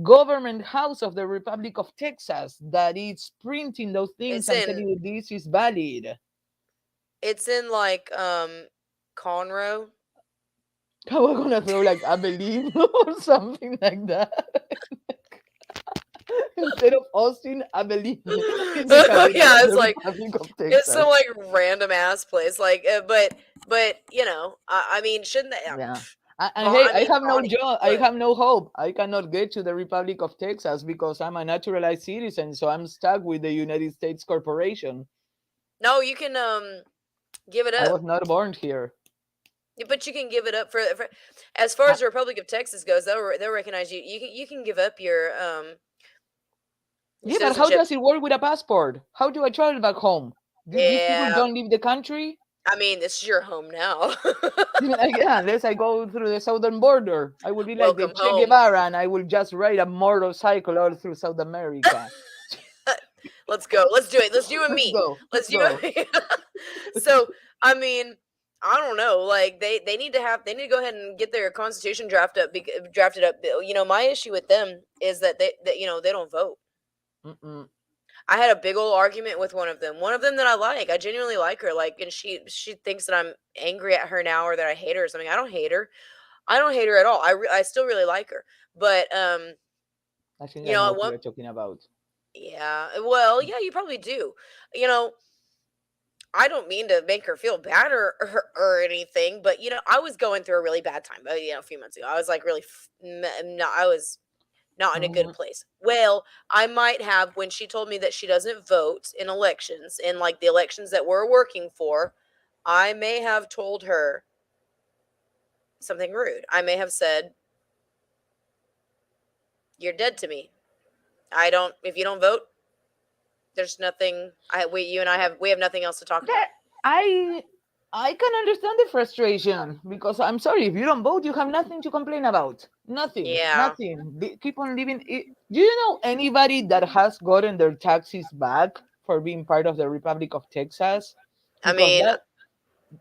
government house of the Republic of Texas that is printing those things It's and telling in you this is valid? it's in like Conroe. We're gonna throw like Abilene or something like that instead of Austin, Abilene is the capital Yeah, of it's the like Republic of it's Texas. some like random ass place, like but I mean, shouldn't they? Yeah. And hey, I I mean, have no Bonnie, job. I what? have no hope. I cannot get to the Republic of Texas because I'm a naturalized citizen, so I'm stuck with the United States Corporation. No, you can give it I up. was not born here. Yeah, but you can give it up for as far I, as the Republic of Texas goes. They'll recognize you. You can give up your yeah, but how citizenship. does it work with a passport? How do I travel back home? These people Yeah, don't leave the country. I mean, this is your home now. Like, yeah, unless I go through the southern border, I will be like the Welcome Che home. Guevara, and I will just ride a motorcycle all through South America. Let's go. Let's do it. Let's do a Let's me. go. Let's Let's do go. it. So, I mean, I don't know. Like they need to go ahead and get their constitution drafted up. My issue with them is that they don't vote. Mm-mm. I had a big old argument with one of them. One of them that I like. I genuinely like her. Like, and she thinks that I'm angry at her now or that I hate her or something. I don't hate her. I don't hate her at all. I still really like her. But I think I know at who one you're talking about. yeah, well, yeah, you probably do. You know, I don't mean to make her feel bad or anything, but I was going through a really bad time. A few months ago, I was like really not. I was not in a good Mhm. place. Well, I might have when she told me that she doesn't vote in elections, in like the elections that we're working for. I may have told her something rude. I may have said, "You're dead to me. I don't. If you don't vote, there's nothing. You and we have nothing else to talk That about." I I can understand the frustration because I'm sorry if you don't vote, you have nothing to complain about. Nothing, Yeah. nothing. Keep on living. Do you know anybody that has gotten their taxes back for being part of the Republic of Texas? I because mean, that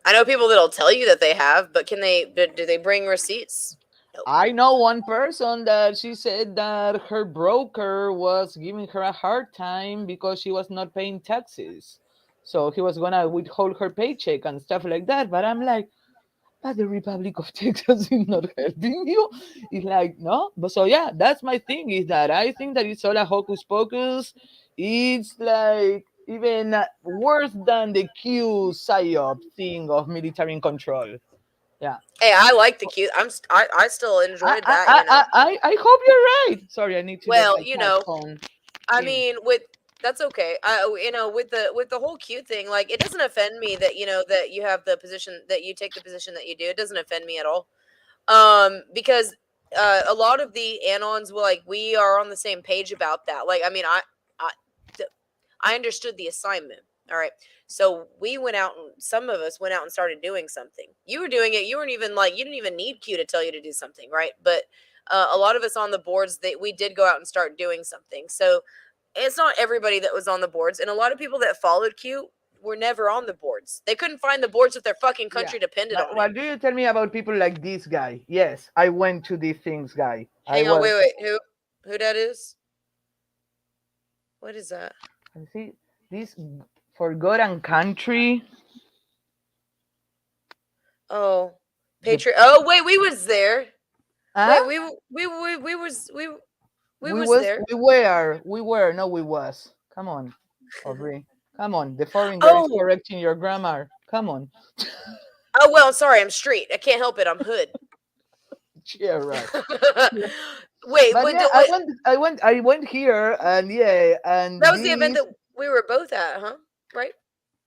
I know people that'll tell you that they have, but can they? Do they bring receipts? Nope. I know one person that she said that her broker was giving her a hard time because she was not paying taxes. So he was gonna withhold her paycheck and stuff like that. But I'm like, but the Republic of Texas is not helping you. It's like, no. But so yeah, that's my thing is that I think that it's all a hocus pocus. It's like even worse than the Q psyop thing of military control. Yeah. Hey, I like the cute. I still I enjoyed I that. I I hope you're right. Sorry, I need to let Well, my cat phone I in. mean, with that's okay. With the whole cute thing, like it doesn't offend me that that you have the position that you take the position that you do. It doesn't offend me at all. Because a lot of the anons will like we are on the same page about that. Like, I mean, I th- I understood the assignment. All right. So we went out and some of us went out and started doing something. You were doing it. You weren't even like you didn't even need Q to tell you to do something, right? But a lot of us on the boards that we did go out and start doing something. So it's not everybody that was on the boards, and a lot of people that followed Q were never on the boards. They couldn't find the boards if their fucking Yeah. country depended But on it. what do you tell me about people like this guy? Yes, I went to these things, guy. I Hang on, was. wait. Who that is? What is that? I see this forgotten country. Oh, The Patriot. Oh, wait, we was there. huh? Wait, we was there. We were no we was. Come on, Aubrey. Come on. The foreign guy is Oh, correcting your grammar. Come on. oh well. Sorry, I'm street. I can't help it. I'm hood. Yeah, right. Wait, But what? yeah, What? I went here, and yeah, That and was the event this that we were both at, huh? Right?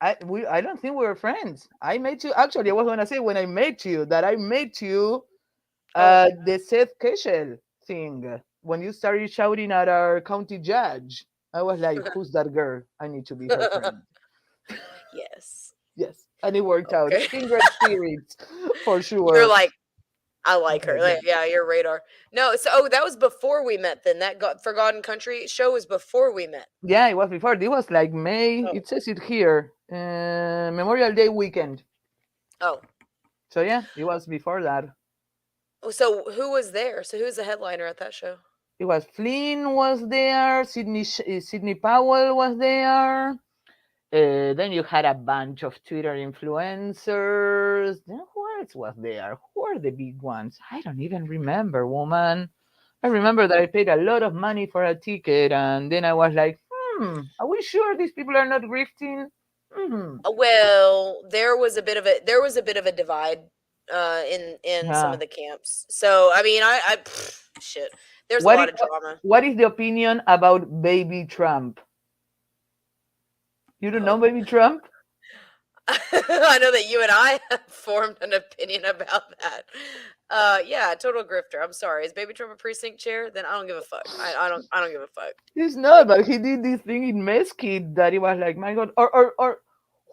I don't think we were friends. I met you actually. I was gonna say when I met you that I met you Oh, the Seth Keshel thing when you started shouting at our county judge. I was like, "Who's that girl? I need to be her friend." yes. Yes, and it worked out. Okay. Kindred spirits, for You're sure. like, I like her. But yeah, Like, yeah, your radar. No, so oh, that was before we met. Then that got Forgotten Country show was before we met. yeah, it was before. It was like May. Oh, It says it here, Memorial Day weekend. oh. So yeah, it was before that. So who was there? So who was the headliner at that show? It was Flynn was there, Sydney Powell was there. Then you had a bunch of Twitter influencers. Then who else was there? Who are the big ones? I don't even remember, woman. I remember that I paid a lot of money for a ticket, and then I was like, are we sure these people are not grifting? Hmm. Well, there was a bit of a divide in some Yeah. of the camps. So I mean, shit. There's a What lot is of drama. what is the opinion about Baby Trump? You don't know Oh. Baby Trump? I know that you and I have formed an opinion about that. Yeah, total grifter. I'm sorry. Is Baby Trump a precinct chair? Then I don't give a fuck. I don't give a fuck. He's not, but he did this thing in Mesquite that he was like, my God, or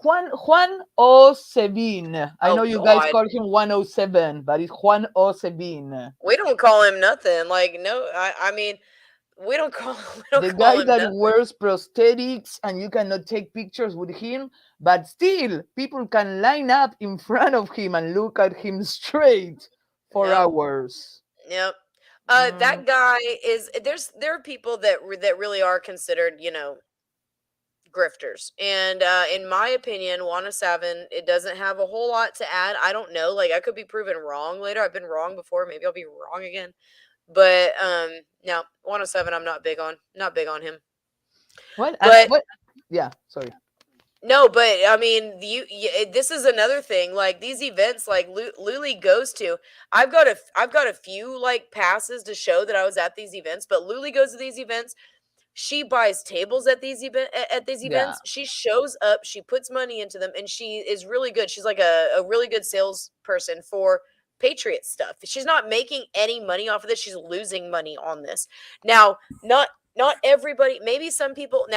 Juan O. Sebin. I know Oh you guys God. call him 107, but it's Juan O. Sebin. We don't call him nothing. Like no, I mean, we don't call we don't The call guy him that nothing. wears prosthetics and you cannot take pictures with him, but still people can line up in front of him and look at him straight for Yep. hours. Yep. Mm, That guy is there are people that really are considered, grifters. And in my opinion, Wanna Savin, it doesn't have a whole lot to add. I don't know. Like I could be proven wrong later. I've been wrong before. Maybe I'll be wrong again. But no, 107 I'm not big on him. what? And But what? Yeah, sorry. no, but I mean, this is another thing. Like these events, like Luli goes to. I've got a few like passes to show that I was at these events. But Luli goes to these events. She buys tables at these Yeah. events. She shows up. She puts money into them, and she is really good. She's like a really good salesperson for Patriot stuff. She's not making any money off of this. She's losing money on this. Now, not everybody. Maybe some people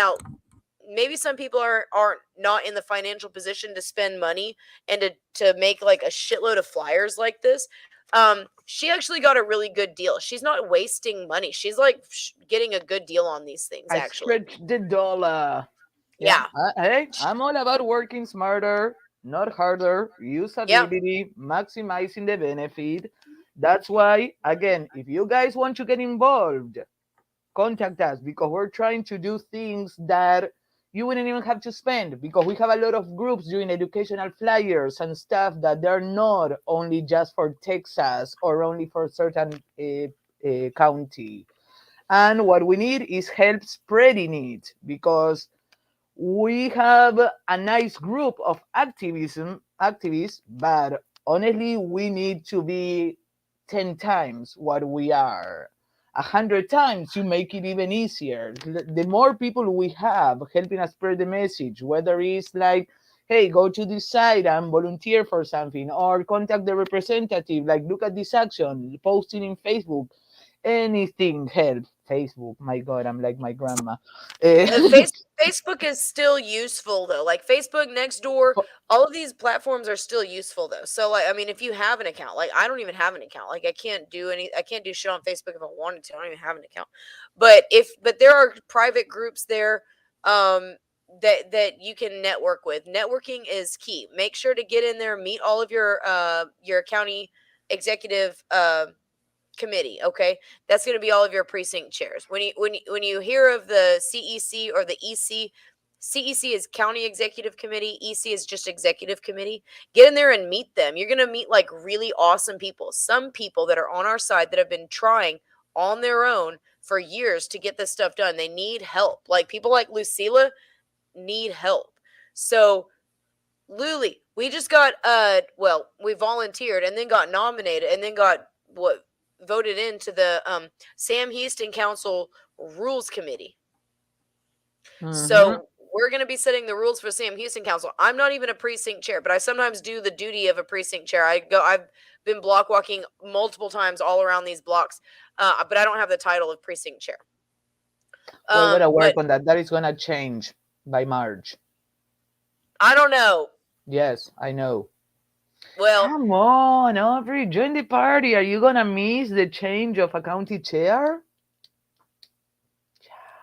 aren't not in the financial position to spend money and to make like a shitload of flyers like this. She actually got a really good deal. She's not wasting money. She's like getting a good deal on these things I actually. stretched the dollar. Yeah. Yeah. Hey, I'm all about working smarter, not harder, Yep. usability, maximizing the benefit. That's why, again, if you guys want to get involved, contact us because we're trying to do things that you wouldn't even have to spend because we have a lot of groups doing educational flyers and stuff that they're not only just for Texas or only for certain county. And what we need is help spreading it because we have a nice group of activists, but honestly, we need to be 10 times what we are. 100 times to make it even easier. The more people we have helping us spread the message, whether it's like, hey, go to this site and volunteer for something, or contact the representative, like, look at this action, posting in Facebook, anything helps. Facebook, my God, I'm like my grandma. Eh, Facebook is still useful though. Like Facebook, Nextdoor, all of these platforms are still useful though. So like, I mean, if you have an account, like I don't even have an account. Like I can't do shit on Facebook if I wanted to. I don't even have an account. But there are private groups there, that you can network with. Networking is key. Make sure to get in there, meet all of your county executive committee. Okay, that's going to be all of your precinct chairs. When you hear of the CEC or the EC, CEC is County Executive Committee, EC is just Executive Committee. Get in there and meet them. You're going to meet like really awesome people. Some people that are on our side that have been trying on their own for years to get this stuff done. They need help. Like people like Lucila need help. So Luli, we just got well, we volunteered and then got nominated and then got what voted into the Sam Houston Council Rules Committee. mhm. So we're going to be setting the rules for Sam Houston Council. I'm not even a precinct chair, but I sometimes do the duty of a precinct chair. I've been block walking multiple times all around these blocks, but I don't have the title of precinct chair. We're gonna work But on that. That is gonna change by March. I don't know. Yes, I know. Well, Come on, Aubrey, join the party. Are you gonna miss the change of a county chair?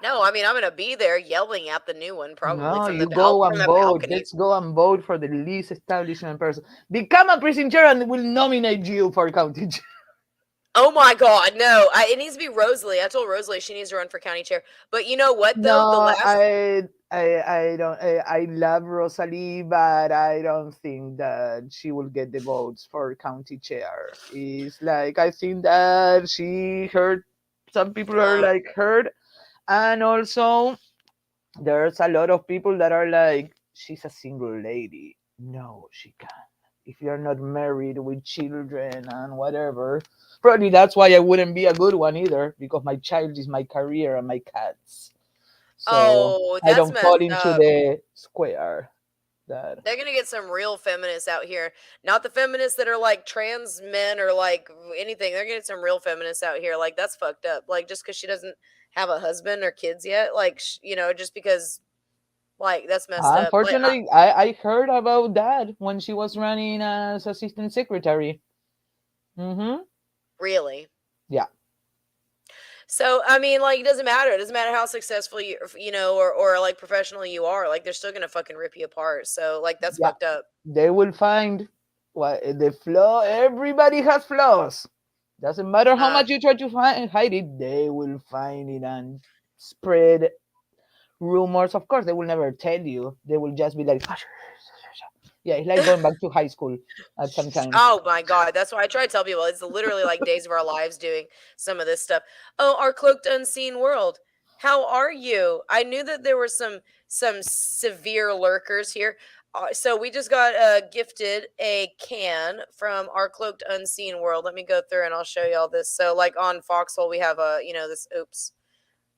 no, I mean I'm going to be there yelling at the new one probably No, from the you go from and the vote. balcony. Let's go and vote for the least establishment person. Become a precinct chair and we'll nominate you for county chair. Oh my God, no! It needs to be Rosalie. I told Rosalie she needs to run for county chair. But you know what though? The No, last I don't. I love Rosalie, but I don't think that she will get the votes for county chair. It's like I think that she heard some people are uh, like hurt, and also there's a lot of people that are like she's a single lady. No, she can't. If you're not married with children and whatever, probably that's why I wouldn't be a good one either because my child is my career and my cats. So oh, I that's don't fall messed into up. the square that. They're gonna get some real feminists out here. Not the feminists that are like trans men or like anything. They're gonna get some real feminists out here. Like that's fucked up. Like just because she doesn't have a husband or kids yet, like just because like that's messed up. Like Unfortunately, I heard about that when she was running as assistant secretary. Mm-hmm. really. Yeah. So I mean, like, it doesn't matter. It doesn't matter how successful or like professional you are. Like, they're still gonna fucking rip you apart. So like, that's Yeah. fucked up. They will find what the flaw. Everybody has flaws. Doesn't matter how Uh, much you try to hide it. They will find it and spread rumors. Of course, they will never tell you. They will just be like, yeah, it's like going back to high school at some time. oh my God, that's why I try to tell people it's literally like days of our lives doing some of this stuff. Oh, our cloaked unseen world. How are you? I knew that there were some severe lurkers here. So we just got gifted a can from our cloaked unseen world. Let me go through and I'll show you all this. So like on Foxhole, we have a this. Oops.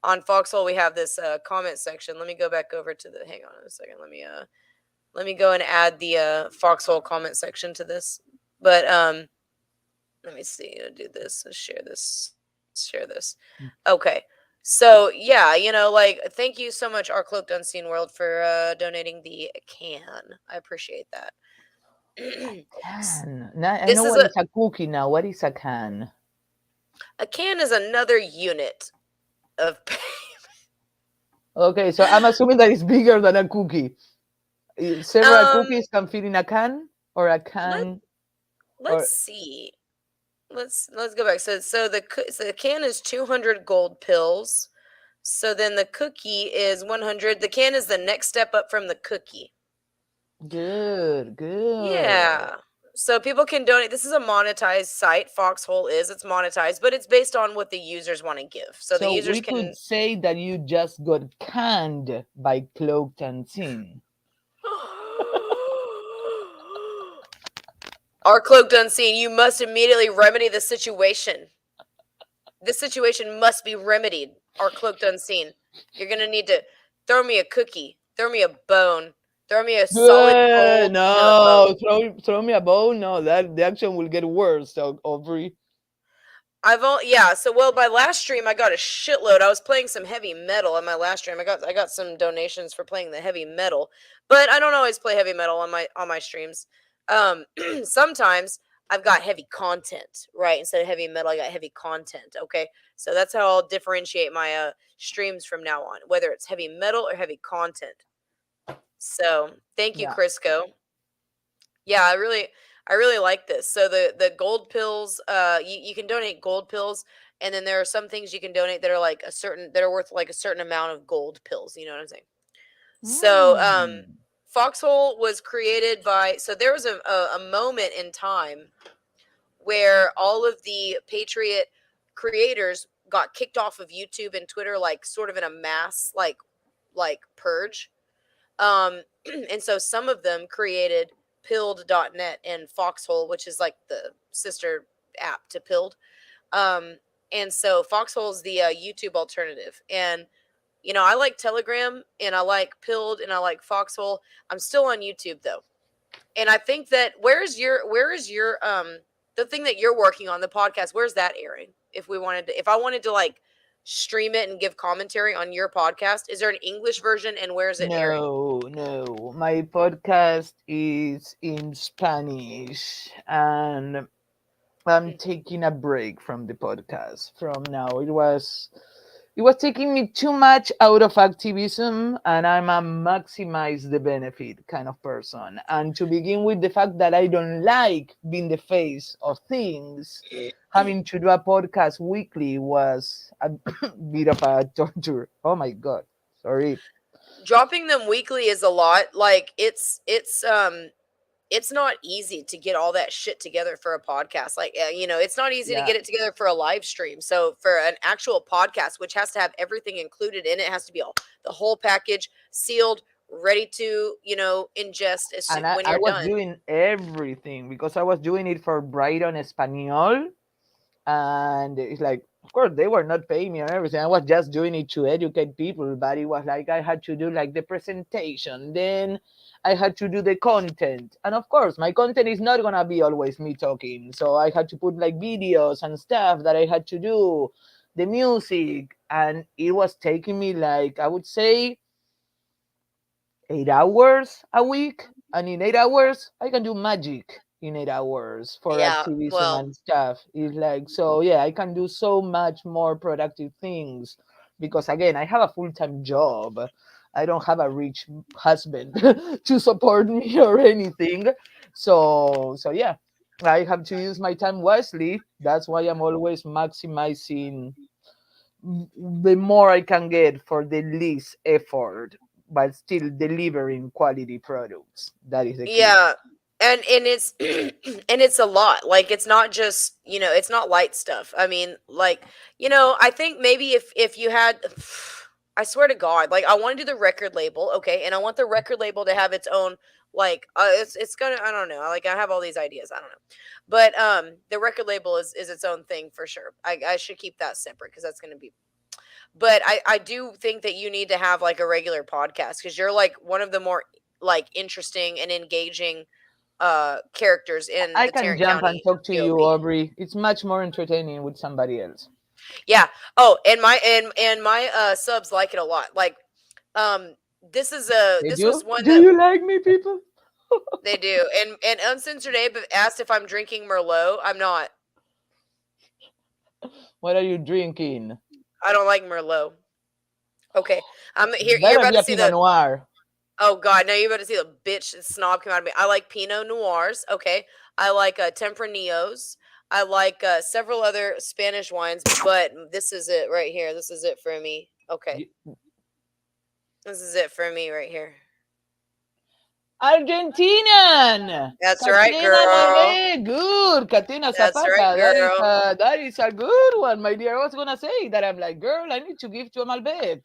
On Foxhole, we have this comment section. Let me go back over to the. Hang on a second. Let me go and add the Foxhole comment section to this. But let me see. Do this. Share this. Share this. Okay. So yeah, like thank you so much, our cloaked unseen world, for donating the can. I appreciate that. Can. Now, I This know is what a is a cookie now. What is a can? a can is another unit of Okay, so I'm assuming that it's bigger than a cookie. Several Um, cookies can fit in a can, or a let can, let's or see. Let's go back. So the can is 200 gold pills. So then the cookie is 100. The can is the next step up from the cookie. good, good. Yeah. So people can donate. This is a monetized site. Foxhole is. It's monetized, but it's based on what the users want to give. So the So users we could can. say that you just got canned by Cloaked and Sin. Our cloaked unseen, you must immediately remedy the situation. This situation must be remedied. Our cloaked unseen. You're gonna need to throw me a cookie, throw me a bone, throw me a solid gold No, boat. throw me a bone. No, that the action will get worse. So Aubrey. Yeah. So well, my last stream I got a shitload. I was playing some heavy metal on my last stream. I got some donations for playing the heavy metal, but I don't always play heavy metal on my streams. Sometimes I've got heavy content, right? Instead of heavy metal, I got heavy content. Okay, so that's how I'll differentiate my streams from now on, whether it's heavy metal or heavy content. So thank you, Yeah. Crisco. Yeah, I really like this. So the gold pills, you can donate gold pills, and then there are some things you can donate that are like a certain that are worth like a certain amount of gold pills. You know what I'm saying? So Mm. Foxhole was created by. So there was a moment in time where all of the Patriot creators got kicked off of YouTube and Twitter, like sort of in a mass like purge. Um, and so some of them created pilled.net and Foxhole, which is like the sister app to Pilled. Um, and so Foxhole is the YouTube alternative. And, I like Telegram and I like Pilled and I like Foxhole. I'm still on YouTube though. And I think that where is your the thing that you're working on, the podcast, where's that airing? If I wanted to like stream it and give commentary on your podcast, is there an English version and where is it airing? No, no. My podcast is in Spanish, and I'm taking a break from the podcast from now. It was taking me too much out of activism, and I'm a maximize the benefit kind of person. And to begin with, the fact that I don't like being the face of things, having to do a podcast weekly was a bit of a torture. Oh my god, sorry. Dropping them weekly is a lot. Like it's not easy to get all that shit together for a podcast. Like it's not easy to Yeah, get it together for a live stream. So for an actual podcast, which has to have everything included in it, has to be all the whole package sealed, ready to ingest and when I you're was done. doing everything because I was doing it for Brighton Espanol, and it's like, of course, they were not paying me and everything. I was just doing it to educate people, but it was like I had to do like the presentation, then I had to do the content, and of course my content is not gonna be always me talking, so I had to put like videos and stuff that I had to do, the music, and it was taking me, like, I would say, 8 hours a week, and in 8 hours I can do magic in 8 hours for Yeah, activism well, and stuff. It's like, so yeah, I can do so much more productive things because again, I have a full-time job. I don't have a rich husband to support me or anything. So yeah, I have to use my time wisely. That's why I'm always maximizing the more I can get for the least effort, but still delivering quality products. That is the key. yeah. And it's and it's a lot. Like it's not just, it's not light stuff. I mean, like, I think maybe if you had I swear to God, like I want to do the record label, okay? And I want the record label to have its own like it's gonna I don't know. Like I have all these ideas. I don't know. But the record label is its own thing for sure. I should keep that separate because that's gonna be but I do think that you need to have like a regular podcast because you're like one of the more like interesting and engaging characters in I the can Tarrant jump and County talk to you, GOP. Aubrey. It's much more entertaining with somebody else. Yeah. Oh, and my subs like it a lot. Like um Did this was you? one Do that you like me, people? they do. And Uncensored Abe asked if I'm drinking Merlot. I'm not. What are you drinking? I don't like Merlot. Okay, I'm here. You're Better about be to a see Pinot the. Noir. Oh God, now you're about to see the bitch snob come out of me. I like Pinot Noirs. Okay, I like Tempranos. I like several other Spanish wines, but this is it right here. This is it for me. Okay, Y- this is it for me right here. Argentinian. That's right, Catena girl. Malbec. Good. Catena That's right, Zapata. girl. That is a good one, my dear. I was gonna say that. I'm like, girl, I need to give to a Malbec.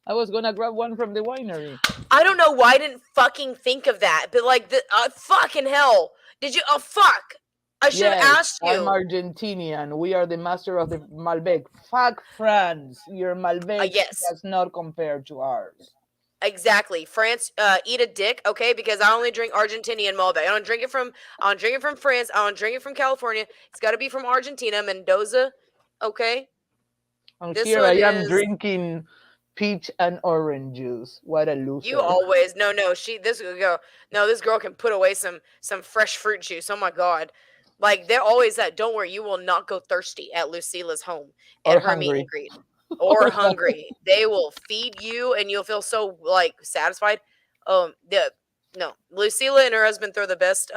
I was gonna grab one from the winery. I don't know why I didn't fucking think of that, but like the fucking hell, did you? Oh fuck! I should have Yes, asked I'm you. Argentinian. We are the master of the Malbec. Fuck France. Your Malbec Yes, does not compare to ours. exactly. France, eat a dick, okay? Because I only drink Argentinian Malbec. I don't drink it from. I don't drink it from France. I don't drink it from California. It's got to be from Argentina, Mendoza. Okay, And this here I one am is. drinking peach and orange juice. What a You loser. always no. She this girl. No, this girl can put away some fresh fruit juice. Oh my god. Like they're always that. Don't worry, you will not go thirsty at Lucila's home Or at her meet and hungry. greet, or hungry. They will feed you, and you'll feel so like satisfied. The no, Lucila and her husband throw the best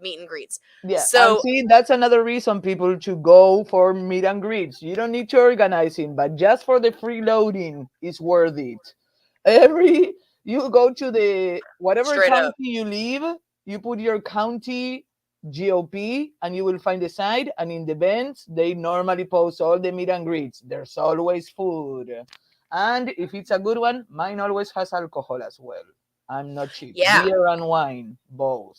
meet and greets. Yeah, and So see, that's another reason people to go for meet and greets. You don't need to organize it, but just for the freeloading is worth it. Every you go to the whatever straight county up, you live, you put your county GOP, and you will find the site. And in the events, they normally post all the meet and greets. There's always food, and if it's a good one, mine always has alcohol as well. I'm not cheap. yeah. Beer and wine, both.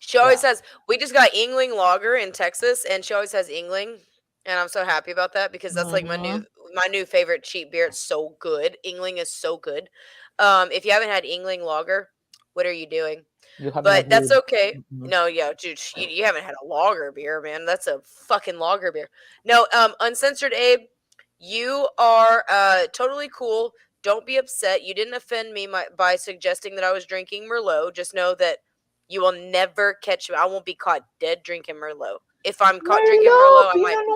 She Yeah. always says, we just got Yingling Lager in Texas, and she always has Yingling, and I'm so happy about that because that's like Mhm. my new favorite cheap beer. It's so good. Yingling is so good. If you haven't had Yingling Lager, what are you doing? You have not But that's lived. okay. Mhm. No, yeah, dude, you haven't had a lager beer, man. That's a fucking lager beer. No, uncensored Abe, you are totally cool. Don't be upset. You didn't offend me by suggesting that I was drinking Merlot. Just know that you will never catch me. I won't be caught dead drinking Merlot. If I'm caught drinking Merlot, Merlot, I might Pinot be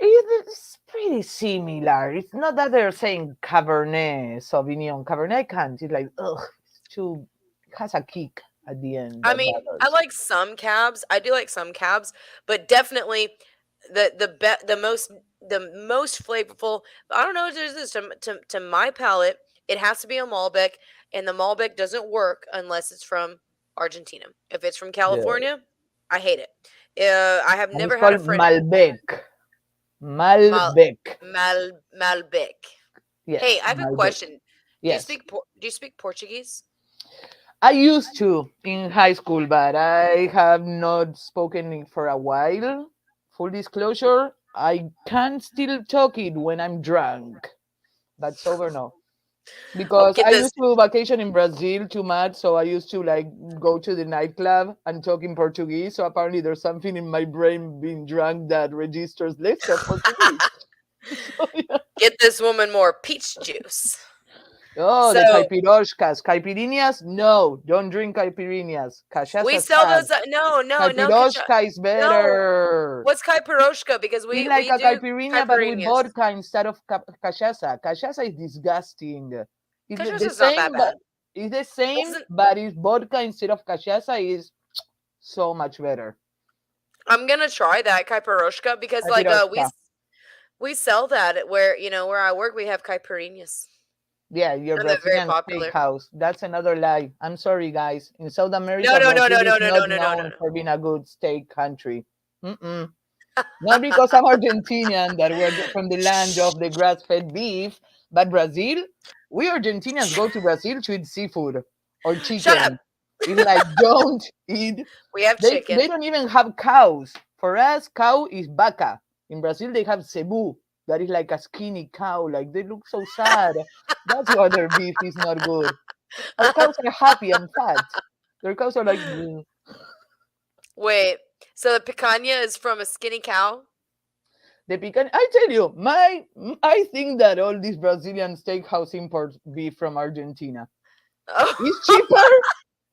dead. Noir is pretty similar. It's not that they're saying Cabernet Sauvignon. Cabernet can't. It's like, ugh, it's too, it has a kick at the end I that mean, I bothers. like some cabs. I do like some cabs, but definitely the most flavorful. I don't know if there's this to my palate. It has to be a Malbec, and the Malbec doesn't work unless it's from Argentina. If it's from Yeah. California, I hate it. I have And it's never had a called friend Malbec. Mal Malbec. Malbec. Hey, Yes, I have a Malbec. question. Yes. Do you speak Portuguese? I used to in high school, but I have not spoken it for a while. Full disclosure, I can still talk it when I'm drunk, but sober no. Oh, Because get I this. used to vacation in Brazil too much, so I used to like go to the nightclub and talk in Portuguese. So apparently there's something in my brain being drunk that registers let's talk Portuguese. So yeah. Get this woman more peach juice. Oh, the So caipiroscas. Caipirinhas? No, don't drink caipirinhas. we Cachaças sell have. those. No, Caipirosca is no. better. What's Kaiperoshka? Because It's like we a do caipirinha, but with caipirinhas. vodka instead of cachaça. Cachaça is disgusting. It's the Cachaça's not that same, but bad. it's the same, Listen, but it's vodka instead of cachaça is so much better. I'm gonna try that Kaiperoshka because like Caipirosca. we sell that at where where I work. We have caipirinhas, Yeah, your and they're very Brazilian popular. steakhouse. That's another lie. I'm sorry, guys. In South No, America, no, no, Brazil no, is no, no, no, not no, no, no, known for being a good steak country. Mm-mm. Not because I'm Argentinian, that we're from the land Shh. of the grass-fed beef, but Brazil, we Argentinians go to Brazil to eat seafood or Shut up. chicken. It's like don't eat. We have They chicken. don't even have cows. For us, cow is vaca. In Brazil, they have cebu. That is like a skinny cow. Like they look so sad. That's why their beef is not good. Our cows are happy and fat. Their cows are like "Mm." Wait. So the picanha is from a skinny cow? The pecan. I tell you, I think that all these Brazilian steakhouse imports beef from Argentina Oh. is cheaper.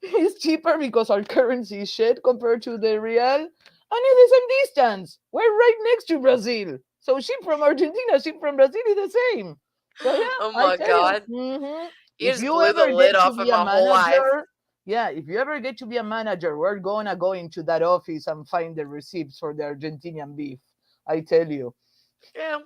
It's cheaper because our currency is shit compared to the real, and it's the same distance. We're right next to Brazil, so ship from Argentina, ship from Brazil is the same. So yeah, Oh I my tell you, God. You if just you blew the ever get lid to off of be a my whole life. manager, yeah, if you ever get to be a manager, we're gonna go into that office and find the receipts for the Argentinian beef. I tell you. Yeah.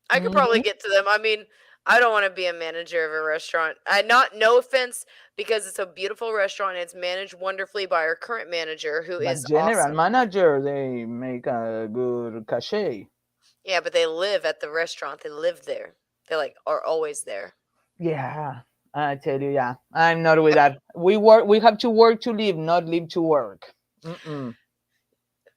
I could probably Mhm. get to them. I mean, I don't want to be a manager of a restaurant. I not no offense because it's a beautiful restaurant and it's managed wonderfully by our current manager who But is general awesome. manager, they make a good cachet. Yeah, but they live at the restaurant. They live there. They like are always there. Yeah, I tell you, yeah, I'm not with that. We work. We have to work to live, not live to work. Mm-mm.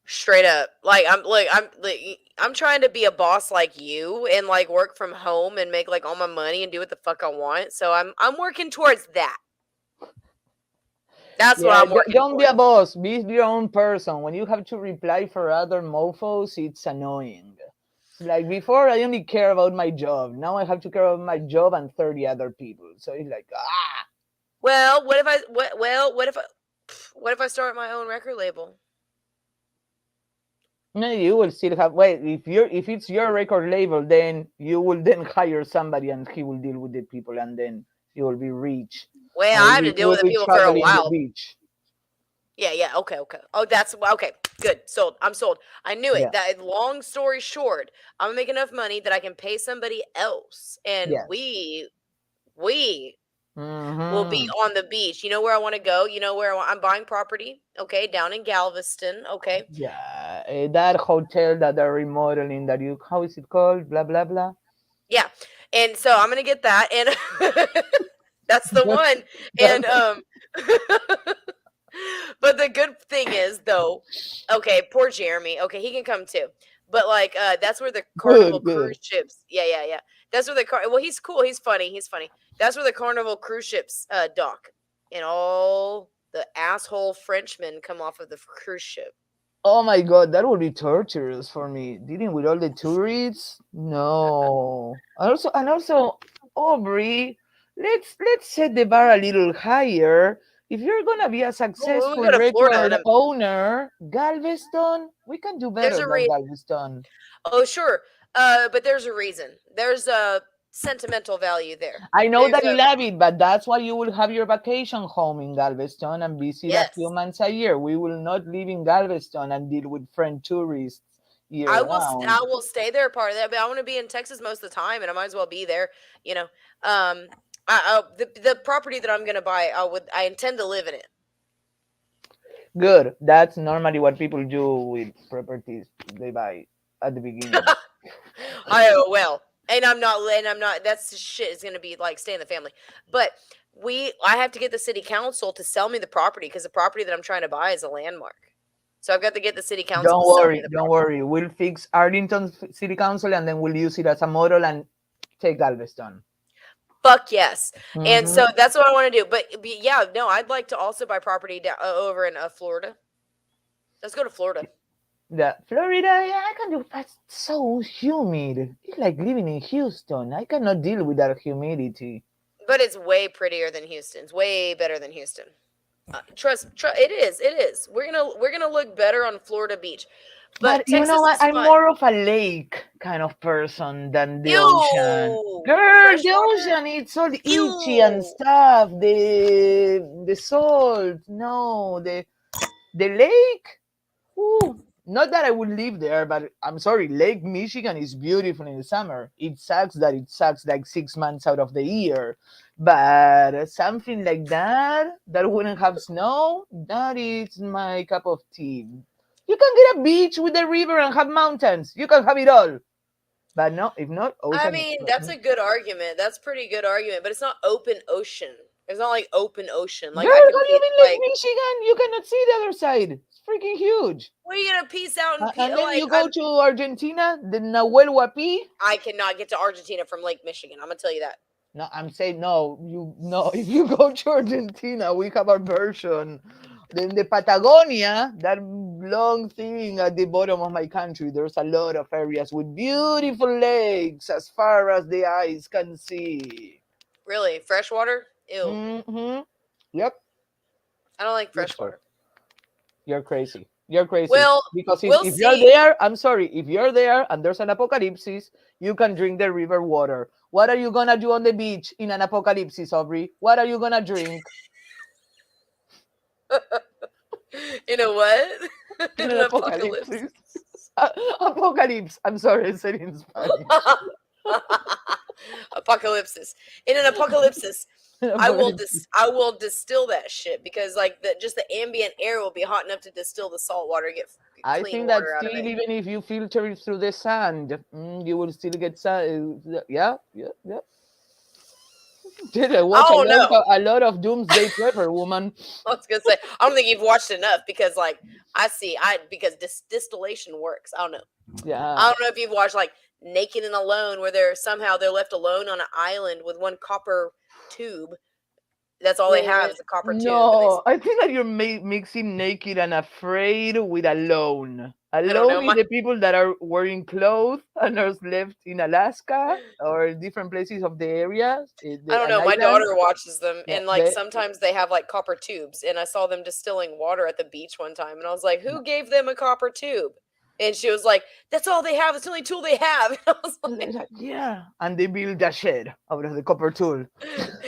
Straight up. I'm trying to be a boss like you and like work from home and make like all my money and do what the fuck I want. So I'm working towards that. That's what Yeah, I'm working don't be towards. a boss. Be your own person. When you have to reply for other mofos, it's annoying. It's like before, I only care about my job. Now I have to care about my job and 30 other people. So it's like, ah. Well, what if I what if I start my own record label? No, you will still have. Wait, if it's your record label, then you will then hire somebody and he will deal with the people, and then you will be rich. Well, And I have to deal we'll with the be people for a traveling the while. beach. Yeah, yeah, okay, okay. Oh, that's okay. Good. Sold. I'm sold. I knew it. Yeah. That long story short, I'm gonna make enough money that I can pay somebody else, and Yes. we will be Mm-hmm. on the beach. You know where I want to go? You know where I'm buying property? Okay, down in Galveston. Okay, Yeah, that hotel that they're remodeling, that you, how is it called? Blah blah blah. yeah, and so I'm gonna get that, and that's the That, one. that, And but the good thing is though, okay, poor Jeremy. Okay, he can come too. But like that's where the Carnival good, good. cruise ships. Yeah, yeah, yeah. That's where the well, he's cool. He's funny. He's funny. That's where the Carnival cruise ships dock. And all the asshole Frenchmen come off of the cruise ship. Oh my god, that would be torturous for me. Dealing with all the tourists? No. And also, Aubrey, let's set the bar a little higher. If you're gonna be a Well, we successful go to Florida record and owner, Galveston, we can do there's better a than reason. Galveston. Oh, sure. But there's a reason. There's a sentimental value there. I know There's that you a love it, but that's why you will have your vacation home in Galveston and visit a few yes. months a year. We will not live in Galveston and deal with French tourists year I round. will stay there part of that, but I want to be in Texas most of the time, and I might as well be there. You know, the property that I'm gonna buy, I intend to live in it. Good. That's normally what people do with properties they buy at the beginning. And I'm not. That's the shit is gonna be like stay in the family, but I have to get the city council to sell me the property because the property that I'm trying to buy is a landmark. So I've got to get the city council to Don't sell me worry, the don't property. worry. We'll fix Arlington City Council and then we'll use it as a model and take Galveston. Fuck yes. And Hmm. so that's what I want to do. But yeah, no, I'd like to also buy property over in Florida. Let's go to Florida. The Florida, yeah, I can do. That's so humid. It's like living in Houston. I cannot deal with that humidity. But it's way prettier than Houston. It's way better than Houston. Trust, it is. It is. We're gonna look better on Florida Beach. But But you know Texas what? is I'm fun. more of a lake kind of person than the ocean. Ew! Girl, the Freshwater? ocean, it's all itchy and Ew! stuff. The salt, no, the lake. Ooh. Not that I would live there, but I'm sorry, Lake Michigan is beautiful in the summer. It sucks that it sucks like 6 months out of the year. But something like that, that wouldn't have snow, that is my cup of tea. You can get a beach with a river and have mountains. You can have it all. But no, if not, I ocean. mean, that's a good argument. That's a pretty good argument, but it's not open ocean. It's not like open ocean. Girl, Like I can have you be been Lake like, Michigan? You cannot see the other side. It's freaking huge. what are you gonna piece out and And then like you go to Argentina, the Nahuel Huapi. I cannot get to Argentina from Lake Michigan. I'm gonna tell you that. No, I'm saying no. You no. If you go to Argentina, we have our version. Then the Patagonia, that long thing at the bottom of my country, there's a lot of areas with beautiful lakes as far as the eyes can see. Really, freshwater? Ew. Mm-hmm. Yep. I don't like Yes, sir. freshwater. You're crazy. You're crazy. Well, Because we'll if you're see. there, I'm sorry, if you're there and there's an apocalypse, you can drink the river water. What are you gonna do on the beach in an apocalypse, Aubrey? What are you gonna drink? You know what? In An an apocalypse? apocalypse. Apocalypse. I'm sorry, I said it in Spanish. Apocalypsis. In an apocalypsis, Apocalypse. I will distill that shit because like just the ambient air will be hot enough to distill the salt water, get I clean think that water out still, of it. even if you filter it through the sand, you will still get sand. Yeah, yeah, yeah. Did I watch Oh no. a lot of Doomsday Prepper, woman? I was gonna say I don't think you've watched enough because like I because distillation works. I don't know. I Yeah. don't know if you've watched like Naked and Alone, where they're left alone on an island with one copper tube. That's all they have is a copper tube, and No, I think that you're mixing Naked and Afraid with Alone. I don't Alone know. is the people that are wearing clothes and are left in Alaska or different places of the area, I don't an know. My island. daughter watches them, Yeah, and like sometimes they have like copper tubes, and I saw them distilling water at the beach one time, and I was like, yeah. "Who gave them a copper tube?" And she was like, "That's all they have. It's the only tool they have." And I was And they're like, like, yeah, and they build a shed out of the copper tool.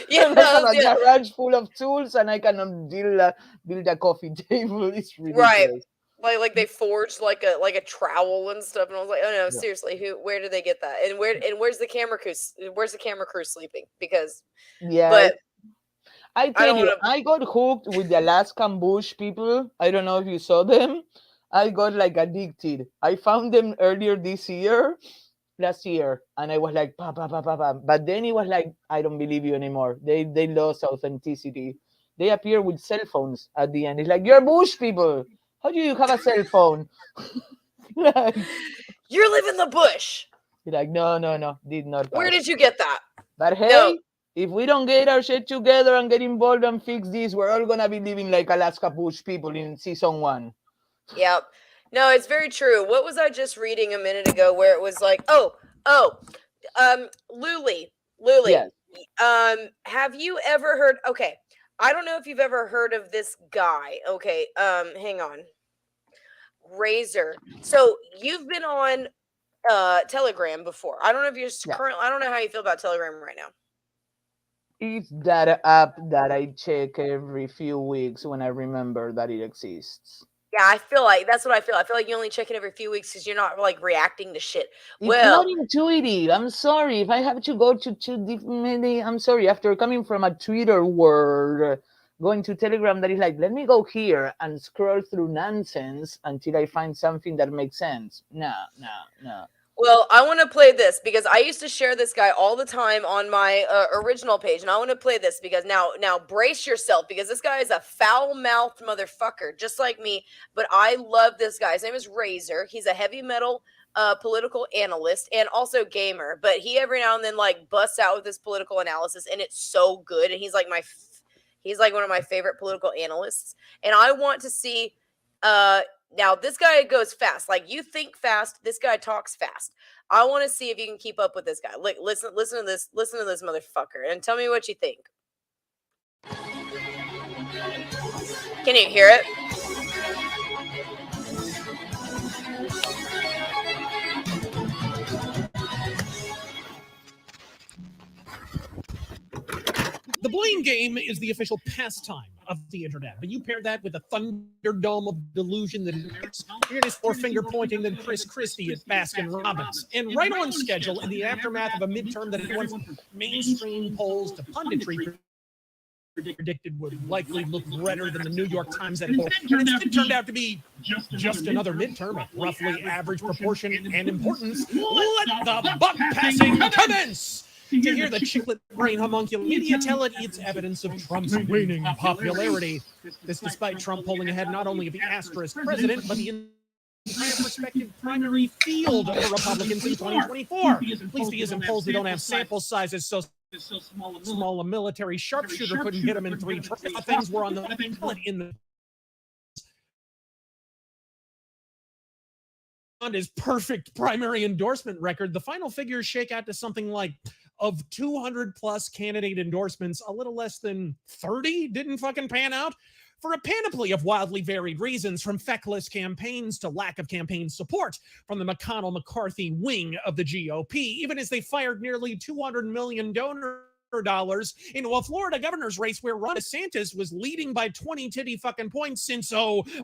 "Yeah, And I have a yeah, garage full of tools, and I cannot build a coffee table. It's right." ridiculous. Like they forged like a trowel and stuff, and I was like, "Oh no, Yeah. seriously, where did they get that? And where's the camera crew? Where's the camera crew sleeping? Because, Yeah, but I I tell don't you, want to. I got hooked with the Alaskan bush people. I don't know if you saw them. I got like addicted. I found them earlier this year, last year, and I was like, pa pa pa pa pa. But then it was like, I don't believe you anymore. They lost authenticity. They appear with cell phones at the end. It's like, you're bush people. How do you have a cell phone? Like, You live in the bush. like, no, no, no, did not Where pass. did you get that? But No, hey, if we don't get our shit together and get involved and fix this, we're all gonna be living like Alaska Bush people in season one. Yep. No, it's very true. What was I just reading a minute ago where it was like, oh, Luli, Yes. have you ever heard? Okay, I don't know if you've ever heard of this guy. Okay, hang on, Razor. So you've been on Telegram before. I don't know if you're Yeah. currently. I don't know how you feel about Telegram right now. It's that app that I check every few weeks when I remember that it exists. Yeah, I feel like that's what I feel. I feel like you only check it every few weeks because you're not like reacting to shit. It's not Well, intuitive. I'm sorry. If I have to go to two different, I'm sorry. After coming from a Twitter world, going to Telegram, that is like, let me go here and scroll through nonsense until I find something that makes sense. No, no, no. Well, I want to play this because I used to share this guy all the time on my original page, and I want to play this because now brace yourself because this guy is a foul-mouthed motherfucker, just like me. But I love this guy. His name is Razor. He's a heavy metal political analyst and also gamer. But he every now and then like busts out with his political analysis, and it's so good. And he's like one of my favorite political analysts. And I want to see now this guy goes fast. Like you think fast, this guy talks fast. I want to see if you can keep up with this guy. Like listen to this motherfucker and tell me what you think. Can you hear it? The blame game is the official pastime of the internet, but you pair that with a thunderdome of delusion that is more finger pointing than Chris Christie at Baskin Robbins, and right on schedule in the aftermath of a midterm that everyone's mainstream polls to punditry predicted would likely look redder than the New York Times edit poll, and instead turned out to be just another midterm of roughly average proportion and importance. Let the buck passing commence! To hear the chiclet brain homunculus media tell it, it's evidence of Trump's waning popularity. This despite Trump pulling ahead not only of the asterisk president, but the entire prospective primary field for Republicans in 2024. At least he is in polls that don't have sample sizes so small a military sharpshooter couldn't hit him in 3 tries. Things were on the ballot in the on his perfect primary endorsement record. The final figures shake out to something like of 200 plus candidate endorsements, a little less than 30 didn't fucking pan out. for a panoply of wildly varied reasons, from feckless campaigns to lack of campaign support from the McConnell-McCarthy wing of the GOP, even as they fired nearly $200 million donor dollars into a Florida governor's race where Ron DeSantis was leading by 20 titty fucking points since,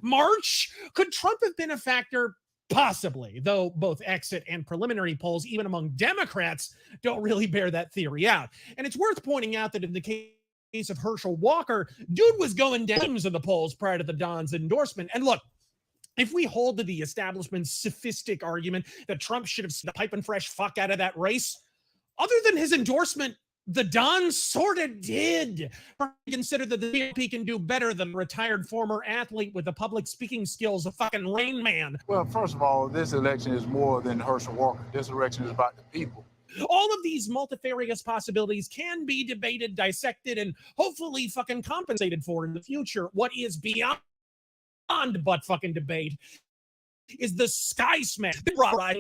March. Could Trump have been a factor? Possibly, though both exit and preliminary polls, even among Democrats, don't really bear that theory out. And it's worth pointing out that in the case of Herschel Walker, dude was going down in the polls prior to the Don's endorsement. And look, if we hold to the establishment's sophistic argument that Trump should have the pipe and fresh fuck out of that race, other than his endorsement, the Don sort of did. Consider that the GOP can do better than a retired former athlete with the public speaking skills of fucking Rain Man. Well, first of all, this election is more than Herschel Walker. This election is about the people. All of these multifarious possibilities can be debated, dissected, and hopefully fucking compensated for in the future. What is beyond but fucking debate is the sky smash,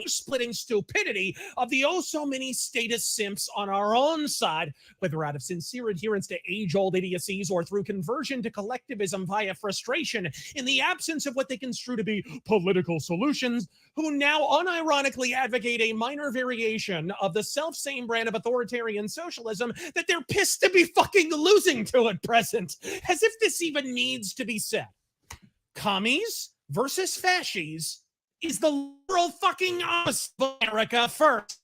splitting stupidity of the so many status simps on our own side, whether out of sincere adherence to age-old idiocies or through conversion to collectivism via frustration in the absence of what they construe to be political solutions, who now unironically advocate a minor variation of the self-same brand of authoritarian socialism that they're pissed to be fucking losing to at present, as if this even needs to be said. Commies versus fascies is the literal fucking opposite of America first.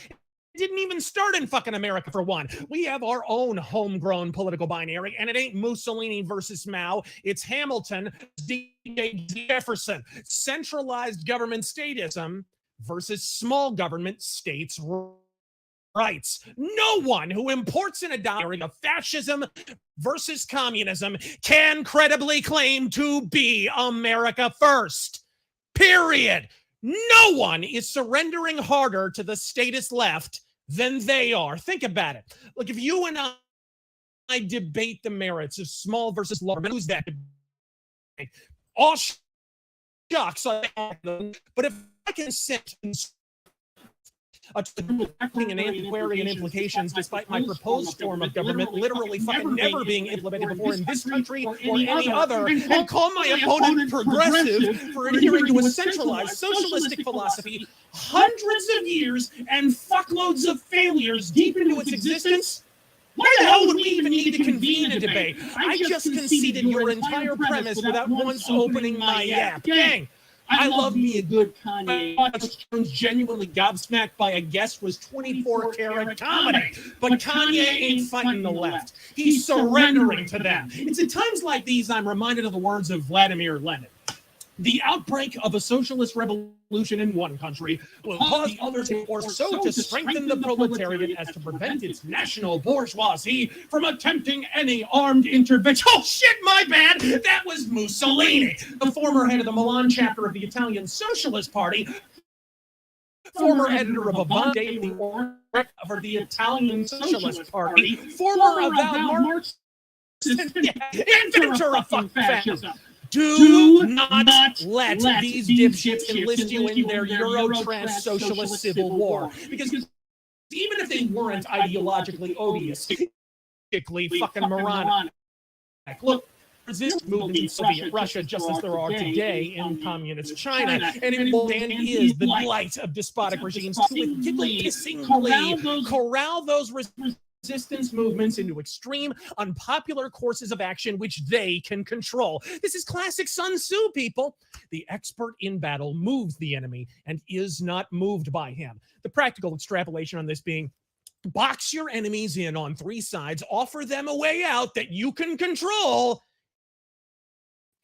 It didn't even start in fucking America, for one. We have our own homegrown political binary, and it ain't Mussolini versus Mao. It's Hamilton, D.J. Jefferson. Centralized government statism versus small government states' rights. No one who imports an adoption of fascism versus communism can credibly claim to be America first. Period. No one is surrendering harder to the statist left than they are. Think about it. Look, if you and I debate the merits of small versus large, who's that debate? All shucks. But if I can sit acting and antiquarian implications despite my proposed form of government literally fucking never being implemented before in this country or any other, and call my opponent progressive for adhering to a centralized socialistic philosophy hundreds of years and fuckloads of failures deep into its existence, why the hell would we even need to convene a debate? I just conceded your entire premise without once opening my yap. Gang, I love me a good Kanye. Genuinely gobsmacked by a guest was 24-karat comedy. But Kanye ain't fighting the left. He's surrendering to them. It's at times like these I'm reminded of the words of Vladimir Lenin. The outbreak of a socialist revolution in one country will cause others or so to strengthen the proletariat as to prevent its national bourgeoisie from attempting any armed intervention. Oh shit, my bad! That was Mussolini, the former head of the Milan chapter of the Italian Socialist Party, former editor of a Von Daily for the Italian Socialist Party, former avowed Marxist, inventor of fuck fascism. Do not let these dipshits enlist you in their Euro-trans socialist civil war. Because even if they weren't ideologically odious, fucking moronic. Look, resist movement in Soviet Russia just as there are today in communist China. And it will and is the delight of despotic regimes to with giggle-kissingly corral those resistance movements into extreme, unpopular courses of action which they can control. This is classic Sun Tzu, people. The expert in battle moves the enemy and is not moved by him. The practical extrapolation on this being, box your enemies in on three sides, offer them a way out that you can control,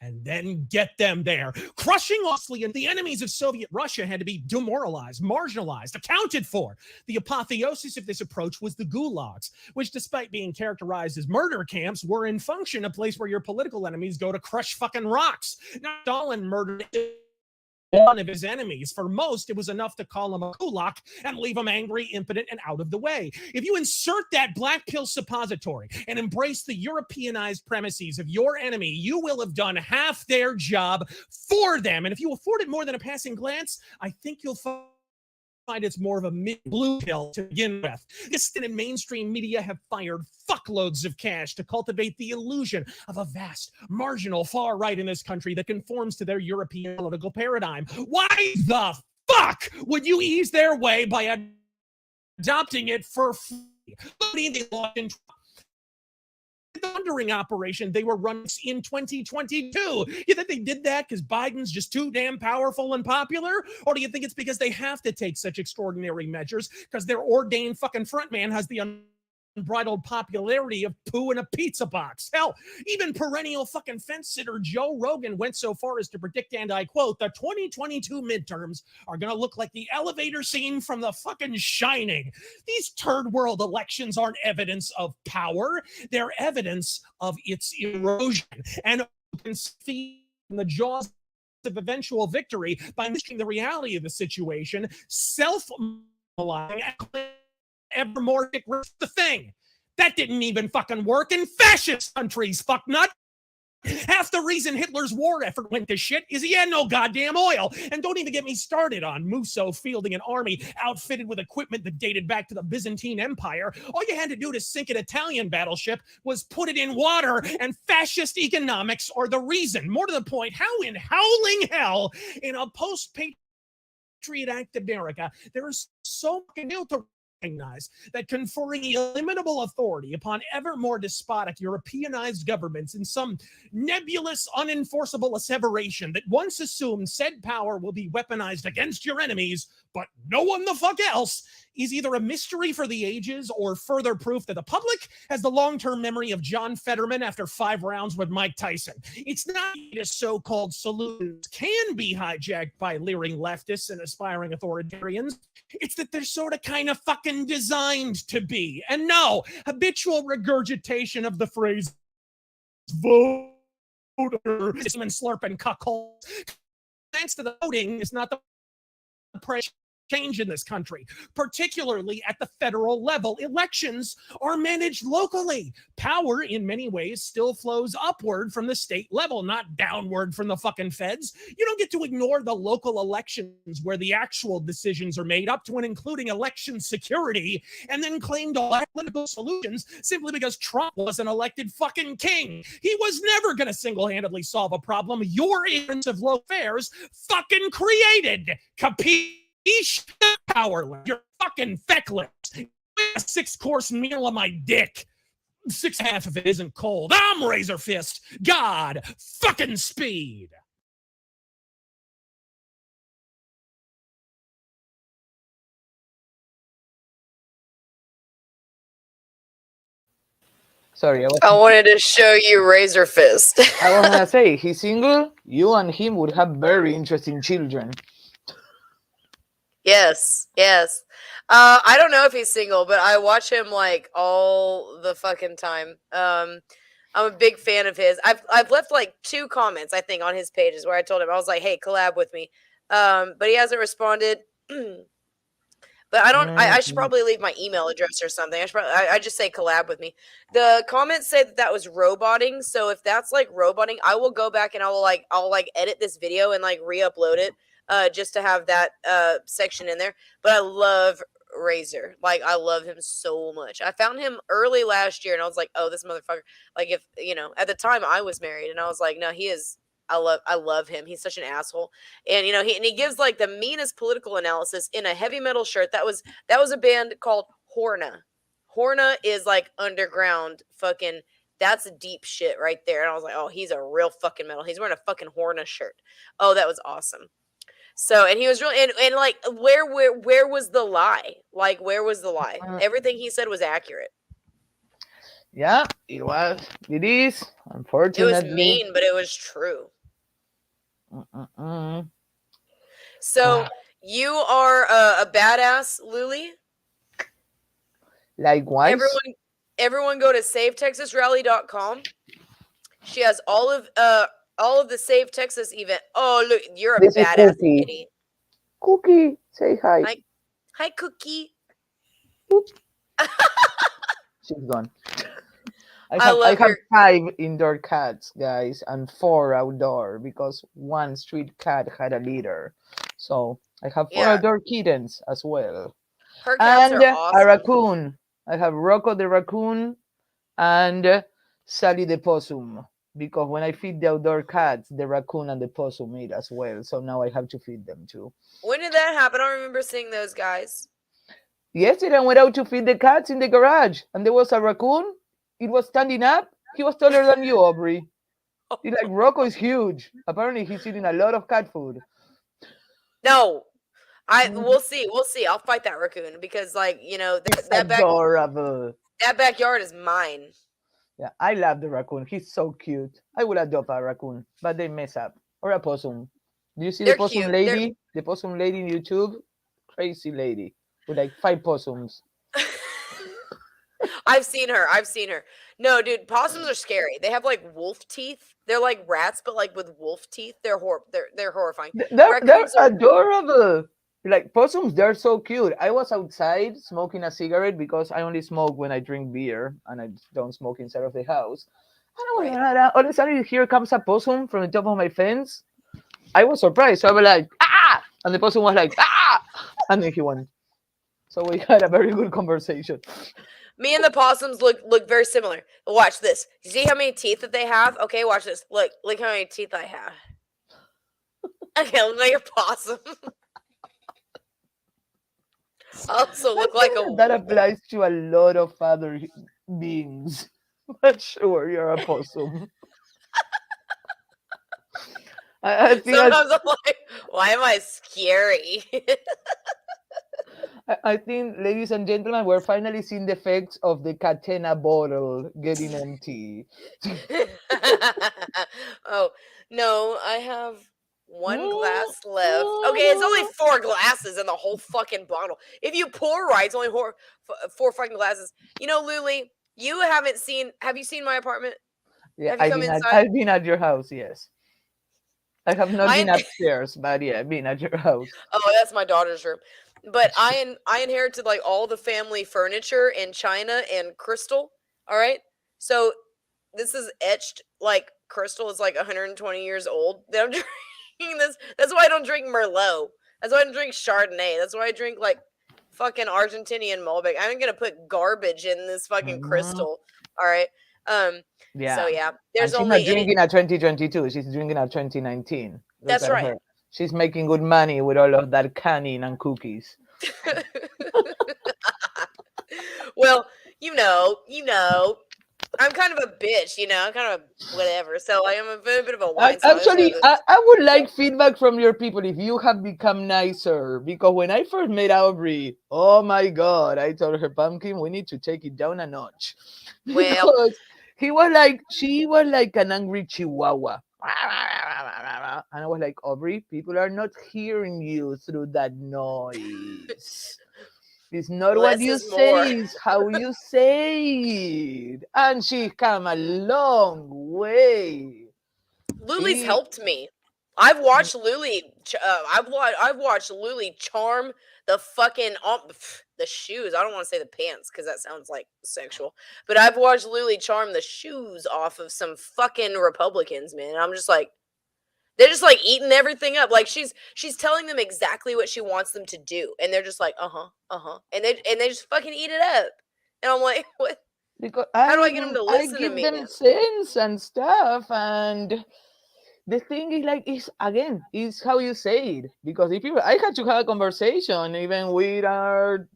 and then get them there. Crushing Austria and the enemies of Soviet Russia had to be demoralized, marginalized, accounted for. The apotheosis of this approach was the gulags, which despite being characterized as murder camps, were in function a place where your political enemies go to crush fucking rocks. Now, Stalin murdered one of his enemies. For most, it was enough to call him a kulak and leave him angry, impotent, and out of the way. If you insert that black pill suppository and embrace the Europeanized premises of your enemy, you will have done half their job for them. And if you afford it more than a passing glance, I think you'll find it's more of a blue pill to begin with. This and mainstream media have fired fuckloads of cash to cultivate the illusion of a vast, marginal far right in this country that conforms to their European political paradigm. Why the fuck would you ease their way by adopting it for free? The laundering operation they were running in 2022. You think they did that because Biden's just too damn powerful and popular? Or do you think it's because they have to take such extraordinary measures because their ordained fucking frontman has the unbridled popularity of poo in a pizza box? Hell, even perennial fucking fence sitter Joe Rogan went so far as to predict, and I quote, the 2022 midterms are going to look like the elevator scene from The fucking Shining. These third world elections aren't evidence of power. They're evidence of its erosion and in the jaws of eventual victory by missing the reality of the situation, self-maligning, ever more the thing. That didn't even fucking work in fascist countries, fucknut. Half the reason Hitler's war effort went to shit is he had no goddamn oil. And don't even get me started on Musso fielding an army outfitted with equipment that dated back to the Byzantine Empire. All you had to do to sink an Italian battleship was put it in water, and fascist economics are the reason. More to the point, how in howling hell in a post-Patriot Act America there is so fucking ill to recognize that conferring illimitable authority upon ever more despotic Europeanized governments in some nebulous, unenforceable asseveration that once assumed said power will be weaponized against your enemies, but no one the fuck else, is either a mystery for the ages or further proof that the public has the long-term memory of John Fetterman after 5 rounds with Mike Tyson. It's not that so-called solutions can be hijacked by leering leftists and aspiring authoritarians. It's that they're sort of kind of fucking designed to be. And no, habitual regurgitation of the phrase voter and slurping cuckolds. Thanks to the voting is not the change in this country, particularly at the federal level. Elections are managed locally. Power, in many ways, still flows upward from the state level, not downward from the fucking feds. You don't get to ignore the local elections where the actual decisions are made, up to and including election security, and then claim to lack political solutions simply because Trump was an elected fucking king. He was never going to single-handedly solve a problem your ignorance of low fares fucking created. Capiche? Powerless. You're fucking feckless. A 6-course meal on my dick. 6.5 if it isn't cold. I'm Razor Fist. God fucking speed. Sorry, I wanted to show you Razor Fist. I was gonna say, he's single. You and him would have very interesting children. Yes, yes. I don't know if he's single, but I watch him like all the fucking time. I'm a big fan of his. I've left like 2 comments, I think, on his pages where I told him, I was like, hey, collab with me. But he hasn't responded. But I should probably leave my email address or something. I just say collab with me. The comments say that was roboting. So if that's like roboting, I will go back and I'll edit this video and like re-upload it. Just to have that section in there. But I love Razor. Like, I love him so much. I found him early last year and I was like, oh, this motherfucker. Like, if, at the time I was married and I was like, no, he is, I love him. He's such an asshole. And, he gives like the meanest political analysis in a heavy metal shirt. That was a band called Horna. Horna is like underground fucking, that's deep shit right there. And I was like, oh, he's a real fucking metal. He's wearing a fucking Horna shirt. Oh, that was awesome. So, and he was really, and like, where was the lie? Like, where was the lie? Everything he said was accurate. Yeah, it was. It is. Unfortunately, it was mean, but it was true. So, you are a badass, Luli. Likewise. Everyone go to savetexasrally.com. She has all of the Save Texas event. Oh, look, you're a badass kitty. Cookie, say hi. Hi, Cookie. She's gone. I have 5 indoor cats, guys, and 4 outdoor because one street cat had a litter. So I have four Yeah, outdoor kittens as well. her cats And are a awesome. raccoon. I have Rocco the raccoon and Sally the possum. Because when I feed the outdoor cats, the raccoon and the possum eat as well. So now I have to feed them too. When did that happen? I don't remember seeing those guys. Yesterday I went out to feed the cats in the garage, and there was a raccoon. It was standing up. He was taller than you, Aubrey. He's like, Rocco is huge. Apparently, he's eating a lot of cat food. No, Mhm. we'll see. We'll see. I'll fight that raccoon because, like, It's adorable. that backyard is mine. Yeah, I love the raccoon. He's so cute. I would adopt a raccoon, but they mess up. Or a possum. Do you see the They're possum cute. They're lady? The possum lady in YouTube? Crazy lady with like 5 possums. I've seen her. I've seen her. No, dude, possums are scary. They have like wolf teeth. They're like rats, but like with wolf teeth. They're horrifying. They're Raccoons are adorable. Like possums, they're so cute. I was outside smoking a cigarette because I only smoke when I drink beer and I don't smoke inside of the house. And I was right. all of a sudden here comes a possum from the top of my fence. I was surprised. So I was like, ah! And the possum was like, ah! And then he went. So we had a very good conversation. Me and the possums look very similar. Watch this. You see how many teeth that they have? Okay, watch this. Look how many teeth I have. Okay, I look like a possum. I also I look like think a that wolf. applies to a lot of other beings. But sure, you're a possum. I think Sometimes I'm like, why am I scary? I think, ladies and gentlemen, we're finally seeing the effects of the Catena bottle getting empty. Oh, no, I have one Mm, glass left. Okay, it's only mhm. four glasses in the whole fucking bottle. If you pour right, it's only four fucking glasses. Luli, you haven't seen. Have you seen my apartment? Yeah, Have you come inside? I've been at your house, yes. I have not been I upstairs, but yeah, I've been at your house. Oh, that's my daughter's room. But I inherited like all the family furniture in China and crystal. All right, so this is etched like crystal is like 120 years old. That I'm drinking this. That's why I don't drink Merlot. That's why I don't drink Chardonnay. That's why I drink like fucking Argentinian Malbec. I'm gonna put garbage in this fucking Mhm. crystal. All right. Um. So Yeah. yeah, And there's she's not only any. drinking at 2022, she's drinking at 2019. Look That's at right. her. She's making good money with all of that canning and cookies. Well, I'm kind of a bitch, I'm kind of whatever. So I am a bit of a wine snob. I just know Actually, this. I would like feedback from your people if you have become nicer. Because when I first met Aubrey, oh my God, I told her, Pumpkin, we need to take it down a notch. Well, Because she was like an angry chihuahua. And I was like, Aubrey, people are not hearing you through that noise. It's not what less you is say, more. it's how you say it. And she's come a long way. Luli's She helped me. I've watched Luli. I've watched Luli charm the fucking the shoes. I don't want to say the pants because that sounds like sexual. But I've watched Luli charm the shoes off of some fucking Republicans, man. I'm just like, they're just like eating everything up. Like she's telling them exactly what she wants them to do, and they're just like, and they just fucking eat it up. And I'm like, what? because How do I get them to I listen to give me, them man? sense and stuff, and the thing is like is again is how you say it. Because if you I had to have a conversation even with our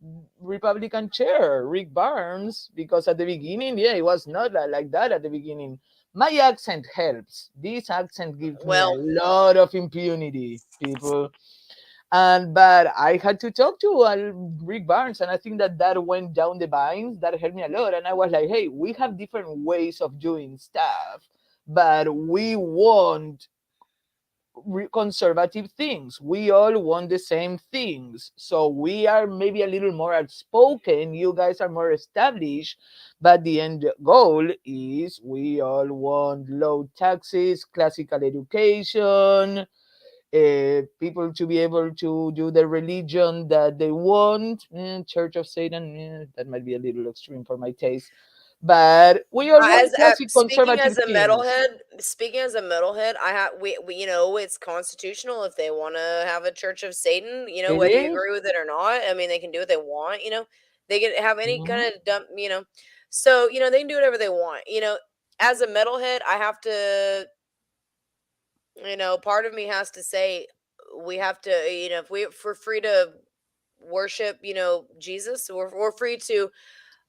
Republican chair Rick Barnes, because at the beginning, yeah, it was not like that at the beginning. My accent helps. This accent gives me a Well, lot of impunity, people. And but I had to talk to Rick Barnes, and I think that went down the vines. That helped me a lot, and I was like, "Hey, we have different ways of doing stuff, but we want conservative things. We all want the same things. So we are maybe a little more outspoken. You guys are more established, but the end goal is we all want low taxes, classical education, people to be able to do the religion that they want. Church of Satan, that might be a little extreme for my taste. but we are very As classic speaking conservative as a teens. metalhead, I have we it's constitutional if they want to have a Church of Satan, It whether you is. agree with it or not. I mean, they can do what they want, They can have any Mhm. kind of dump. So, they can do whatever they want. As a metalhead, I have to, part of me has to say we have to, if we're free to worship, Jesus, we're free to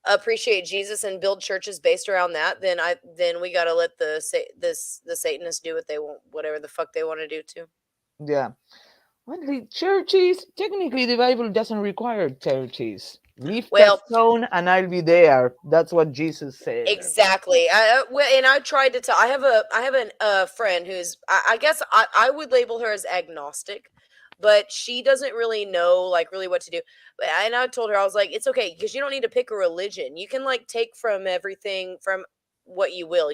appreciate Jesus and build churches based around that, then we got to let the Satanists do what they want, whatever the fuck they want to do too. Yeah. Well, the churches, technically, the Bible doesn't require churches. Leave that Well, stone and I'll be there. That's what Jesus said. exactly. And I tried to tell. I have a friend who's I guess I would label her as agnostic, but she doesn't really know like really what to do. And I told her I was like, it's okay because you don't need to pick a religion. You can like take from everything from what you will.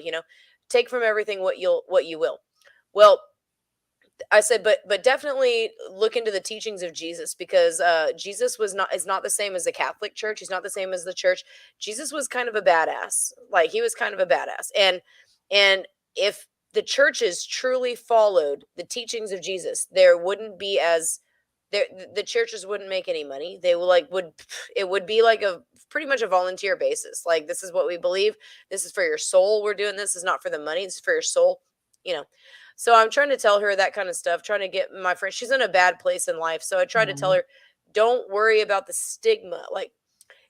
Take from everything what you will. Well, I said, but definitely look into the teachings of Jesus because Jesus is not the same as the Catholic Church. He's not the same as the church. Jesus was kind of a badass. Like he was kind of a badass. And if the churches truly followed the teachings of Jesus, there wouldn't be as there the churches wouldn't make any money. They would it would be like a pretty much a volunteer basis. Like this is what we believe. This is for your soul. We're doing this. It's not for the money. It's for your soul. You know so I'm trying to tell her that kind of stuff, trying to get my friend. She's in a bad place in life. So I try to tell Mhm. her, don't worry about the stigma. Like,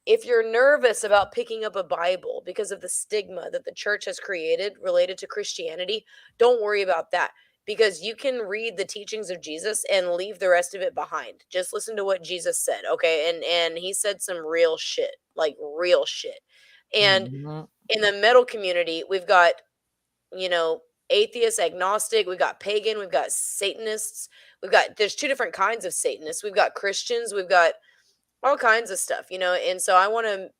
if you're nervous about picking up a Bible because of the stigma that the church has created related to Christianity, don't worry about that because you can read the teachings of Jesus and leave the rest of it behind. Just listen to what Jesus said, okay? And he said some real shit, like real shit. And Mhm. in the metal community, we've got you know, atheist, agnostic, we've got pagan, we've got Satanists, there's two different kinds of Satanists. We've got Christians, we've got all kinds of stuff, and so I want to,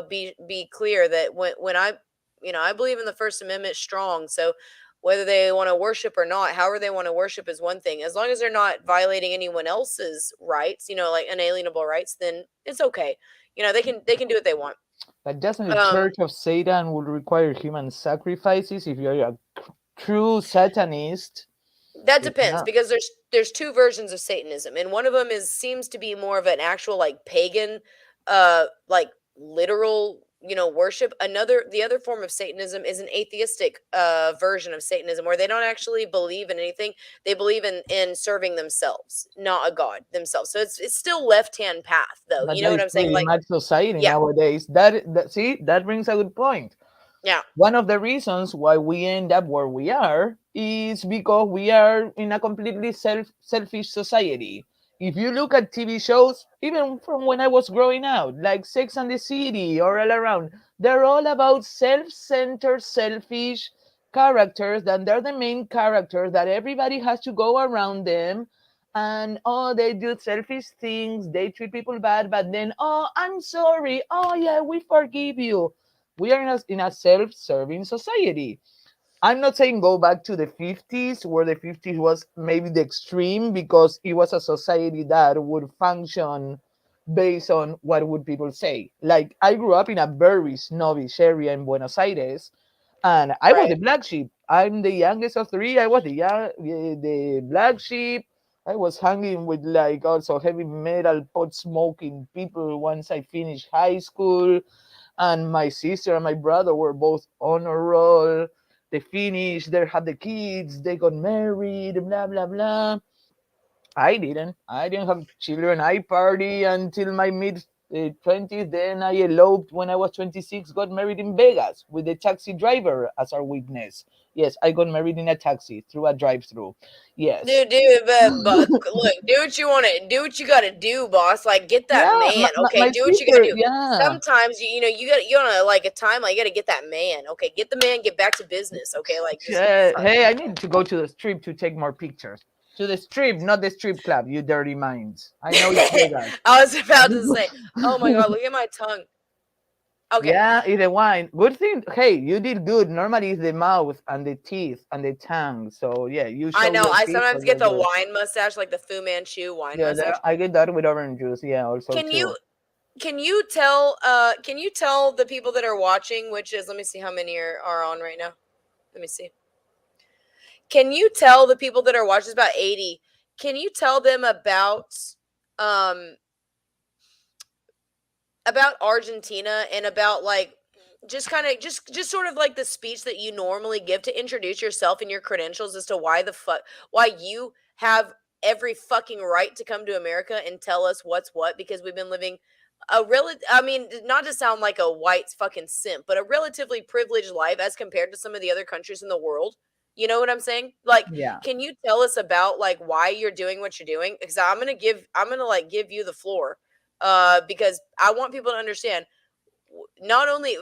be clear that when I believe in the First Amendment strong. So whether they want to worship or not, however they want to worship is one thing. As long as they're not violating anyone else's rights, like unalienable rights, then it's okay. They can do what they want. But doesn't the Um Church of Satan would require human sacrifices if you're a true Satanist? That If depends not, because there's two versions of Satanism, and one of them seems to be more of an actual like pagan, like literal, worship. The other form of Satanism is an atheistic version of Satanism where they don't actually believe in anything. They believe in serving themselves, not a god themselves. So it's still left hand path though. but You know that what is I'm saying? pretty Like much society yeah, nowadays. That see, that brings a good point. yeah, One of the reasons why we end up where we are is because we are in a completely selfish society. If you look at TV shows, even from when I was growing out, like Sex and the City or All Around, they're all about self-centered, selfish characters. That they're the main characters that everybody has to go around them, and oh, they do selfish things. They treat people bad, but then oh, I'm sorry. Oh yeah, we forgive you. We are in a self-serving society. I'm not saying go back to the 50s, where the 50s was maybe the extreme because it was a society that would function based on what would people say. Like I grew up in a very snobbish area in Buenos Aires, and I was right. the black sheep. I'm the youngest of three. I was the black sheep. I was hanging with like also heavy metal pot smoking people once I finished high school, and my sister and my brother were both on a roll. They finished, they had the kids, they got married, blah blah blah. I didn't. I didn't have children. I party until my mid 20s. Then I eloped when I was 26. Got married in Vegas with the taxi driver as our witness. Yes, I got married in a taxi through a drive-through. Yes. Dude, but look, do what you want to do. What you got to do, boss. Like, get that Yeah, man. Okay, my do what you got to sister. do. Yeah. Sometimes you on a like a time like you got to get that man. Okay, get the man. Get back to business. Okay, like just fuck. Hey, I need to go to the strip to take more pictures. To the strip, not the strip club, you dirty minds. I know it's Vegas. I was about to say, oh my god, look at my tongue. Okay, Yeah, it's the wine. Good thing. Hey, you did good. Normally, it's the mouth and the teeth and the tongue. So yeah, you I show know. your I teeth, so sometimes get you're the good. wine mustache, like the Fu Manchu wine Yeah, mustache. I get that with orange juice. Yeah, also Can you too. can you tell the people that are watching, which is, let me see how many are on right now. Let me see. Can you tell the people that are watching, it's about 80, can you tell them um about Argentina and about like just kind of just sort of like the speech that you normally give to introduce yourself and your credentials as to why you have every fucking right to come to America and tell us what's what, because we've been living a I mean, not to sound like a white fucking simp, but a relatively privileged life as compared to some of the other countries in the world. You know what I'm saying? Like, Yeah. can you tell us about like why you're doing what you're doing? Because I'm gonna like give you the floor, because I want people to understand. Not only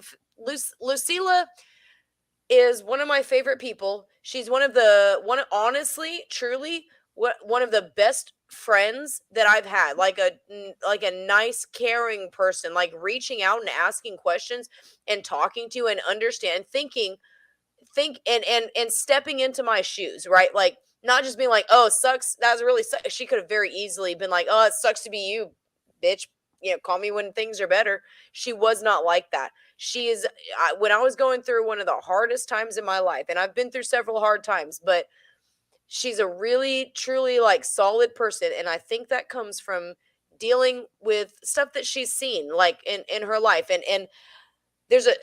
Lucila is one of my favorite people. She's honestly, truly, one of the best friends that I've had. Like a nice, caring person, like reaching out and asking questions and talking to and understand, and stepping into my shoes, right? Like not just being like, "Oh, sucks." That's really She could have very easily been like, "Oh, it sucks to be you, bitch. Call me when things are better." She was not like that. She is when I was going through one of the hardest times in my life, and I've been through several hard times, but she's a really truly like solid person, and I think that comes from dealing with stuff that she's seen like in her life. And there's a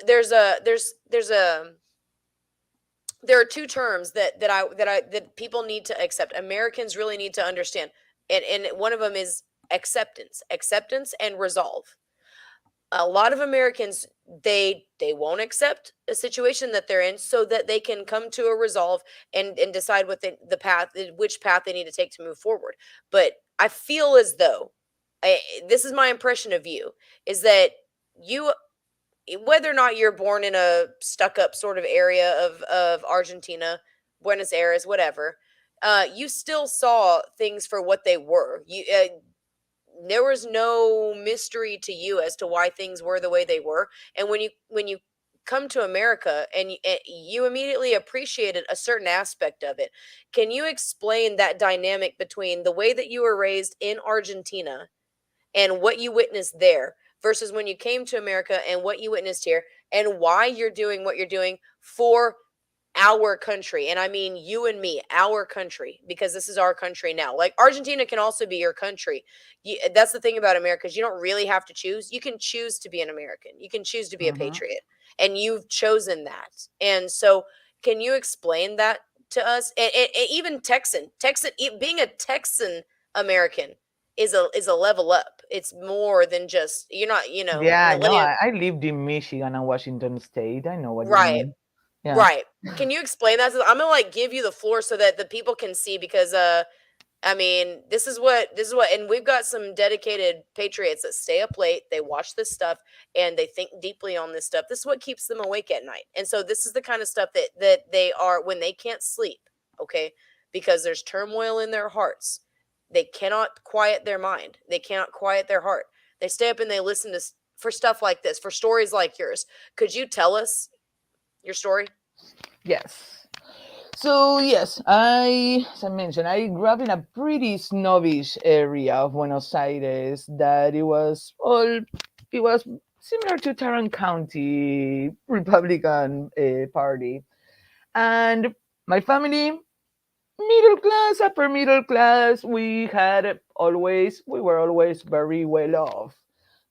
there are two terms that people need to accept. Americans really need to understand, and one of them is acceptance and resolve. A lot of Americans, they won't accept a situation that they're in so that they can come to a resolve and decide what which path they need to take to move forward. But I feel as though this is my impression of you, is that you, whether or not you're born in a stuck up sort of area of Argentina, Buenos Aires, whatever, you still saw things for what they were. There was no mystery to you as to why things were the way they were. And when you come to America and you immediately appreciated a certain aspect of it. Can you explain that dynamic between the way that you were raised in Argentina and what you witnessed there versus when you came to America and what you witnessed here, and why you're doing what you're doing for our country? And I mean you and me, our country, because this is our country now. Like Argentina can also be your country. That's the thing about America, is you don't really have to choose. You can choose to be an American. You can choose to be a Mhm. patriot, and you've chosen that. And so, can you explain that to us? And even being a Texan American is a level up. It's more than just, you're not, Yeah, no, millennial. I lived in Michigan and Washington State. I know what you Right. mean. Yeah. Right. Can you explain that? I'm gonna like give you the floor so that the people can see, because I mean, this is what, and we've got some dedicated patriots that stay up late, they watch this stuff, and they think deeply on this stuff. This is what keeps them awake at night. And so this is the kind of stuff that they are when they can't sleep, okay? Because there's turmoil in their hearts. They cannot quiet their mind. They cannot quiet their heart. They stay up and they listen to for stuff like this, for stories like yours. Could you tell us your story? Yes. So yes, as I mentioned, I grew up in a pretty snobbish area of Buenos Aires. That it was similar to Tarrant County Republican Party, and my family, middle class, upper middle class. We were always very well off.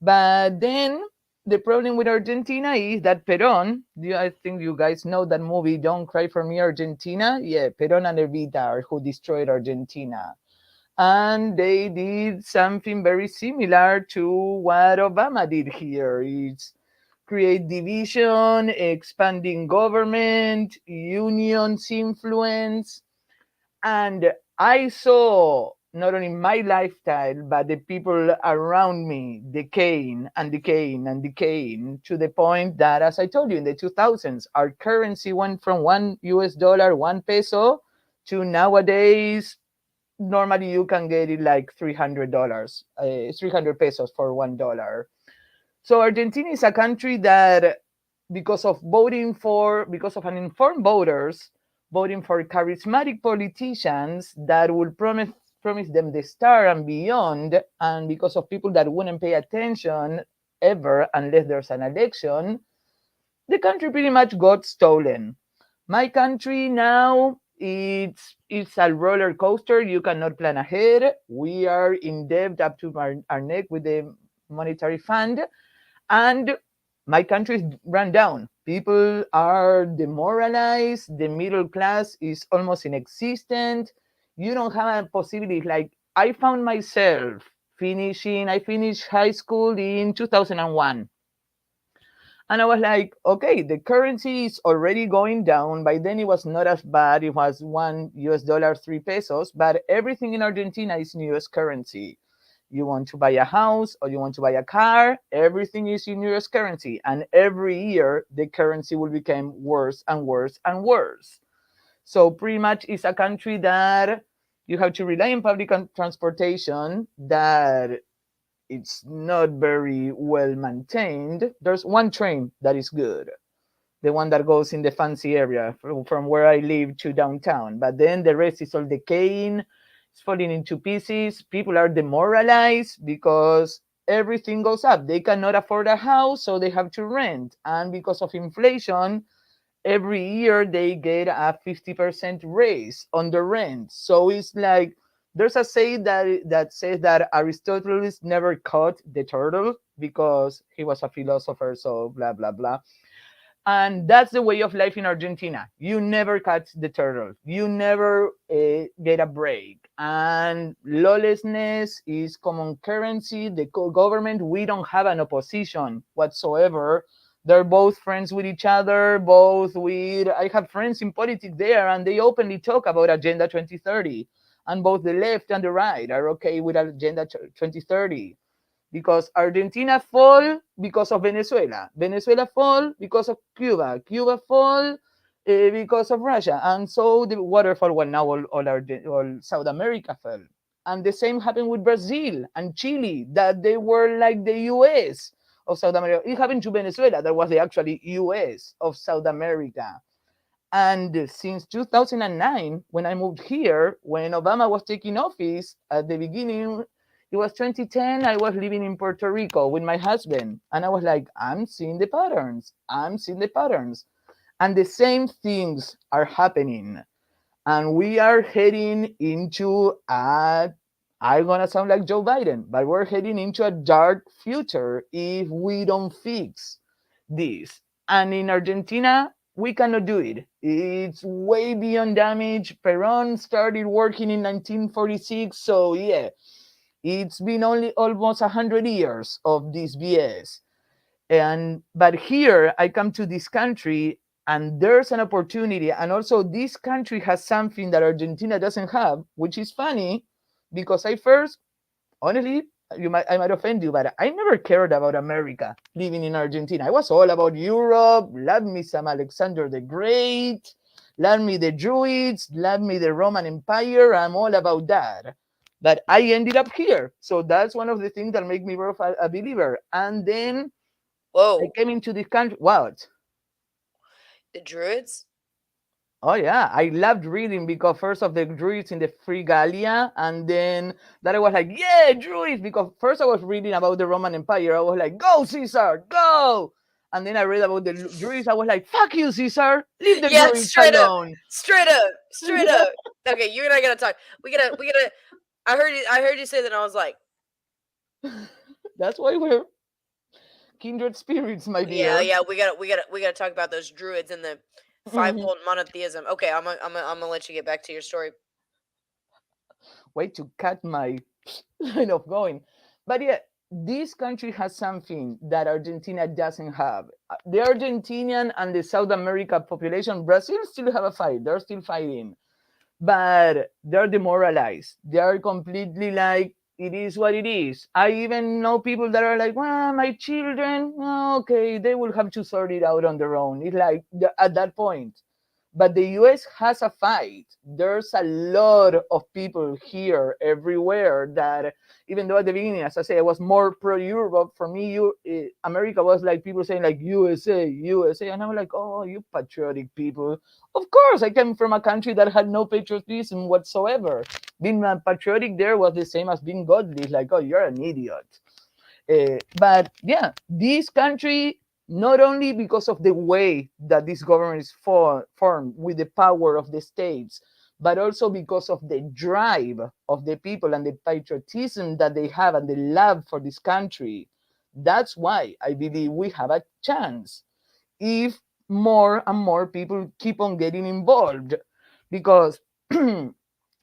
But then the problem with Argentina is that Peron, I think you guys know that movie Don't Cry for Me Argentina. Yeah, Peron and Evita are who destroyed Argentina. And they did something very similar to what Obama did here. It's create division, expanding government, unions influence, and I saw not only my lifestyle, but the people around me decaying and decaying and decaying to the point that, as I told you, in the 2000s, our currency went from $1, 1 peso, to nowadays, normally you can get it like $300, 300 pesos for $1. So Argentina is a country that, because of uninformed voters, voting for charismatic politicians that will promised them the star and beyond, and because of people that wouldn't pay attention ever unless there's an election, the country pretty much got stolen. My country now, it's a roller coaster. You cannot plan ahead. We are in debt up to our neck with the monetary fund, and my country is run down. People are demoralized. The middle class is almost inexistent. You don't have a possibility. Like I found myself I finished high school in 2001. And I was like, okay, the currency is already going down. By then, it was not as bad. It was $1, 3 pesos, but everything in Argentina is in US currency. You want to buy a house or you want to buy a car, everything is in US currency. And every year, the currency will become worse and worse and worse. So, pretty much, it's a country that you have to rely on public transportation that it's not very well maintained. There's one train that is good, the one that goes in the fancy area from where I live to downtown. But then the rest is all decaying, it's falling into pieces. People are demoralized because everything goes up. They cannot afford a house, so they have to rent. And because of inflation, every year they get a 50% raise on the rent. So it's like there's a say that says that Aristotle never caught the turtle because he was a philosopher, so blah blah blah. And that's the way of life in Argentina. You never catch the turtle. You never get a break. And lawlessness is common currency. The government, we don't have an opposition whatsoever. They're both friends with each other. I have friends in politics there, and they openly talk about Agenda 2030. And both the left and the right are okay with Agenda 2030 because Argentina fall because of Venezuela. Venezuela fall because of Cuba. Cuba fall because of Russia. And so the waterfall, well, now all South America fell. And the same happened with Brazil and Chile, that they were like the US of South America. It happened to Venezuela, that was the actually US of South America. And since 2009, when I moved here, when Obama was taking office at the beginning, it was 2010, I was living in Puerto Rico with my husband. And I was like, I'm seeing the patterns. I'm seeing the patterns. And the same things are happening. And we are heading into I'm going to sound like Joe Biden, but we're heading into a dark future if we don't fix this. And in Argentina, we cannot do it. It's way beyond damage. Peron started working in 1946. So, yeah, it's been only almost 100 years of this BS. But here I come to this country and there's an opportunity. And also this country has something that Argentina doesn't have, which is funny because honestly, I might offend you, but I never cared about America living in Argentina. I was all about Europe. Love me some Alexander the Great. Love me the Druids. Love me the Roman Empire. I'm all about that. But I ended up here. So that's one of the things that make me a believer. And then I Whoa, came into this country. What? the Druids? Oh yeah, I loved reading because first of the Druids in the Free Gallia, and then that I was like, yeah, Druids. Because first I was reading about the Roman Empire. I was like, go Caesar, go. And then I read about the Druids. I was like, fuck you, Caesar. Leave the Yeah, Druids straight up, alone. straight up, straight up. Okay, you and I gotta talk. We gotta. I heard you say that, and I was like, That's why we're kindred spirits, my yeah, dear. yeah. We gotta talk about those Druids and the fivefold monotheism. Okay, I'm gonna let you get back to your story. Way to cut my line of going. But yeah, this country has something that Argentina doesn't have. The Argentinian and the South America population, Brazil still have a fight. They're still fighting, but they're demoralized. They are completely like, it is what it is. I even know people that are like, well, my children, okay, they will have to sort it out on their own. It's like at that point. But the US has a fight. There's a lot of people here everywhere that, even though at the beginning, as I say, I was more pro-Europe, for me, America was like people saying like USA, USA. And I'm like, oh, you patriotic people. Of course, I came from a country that had no patriotism whatsoever. Being patriotic there was the same as being godly. It's like, oh, you're an idiot. But yeah, this country, not only because of the way that this government is formed with the power of the states, but also because of the drive of the people and the patriotism that they have and the love for this country. That's why I believe we have a chance if more and more people keep on getting involved, because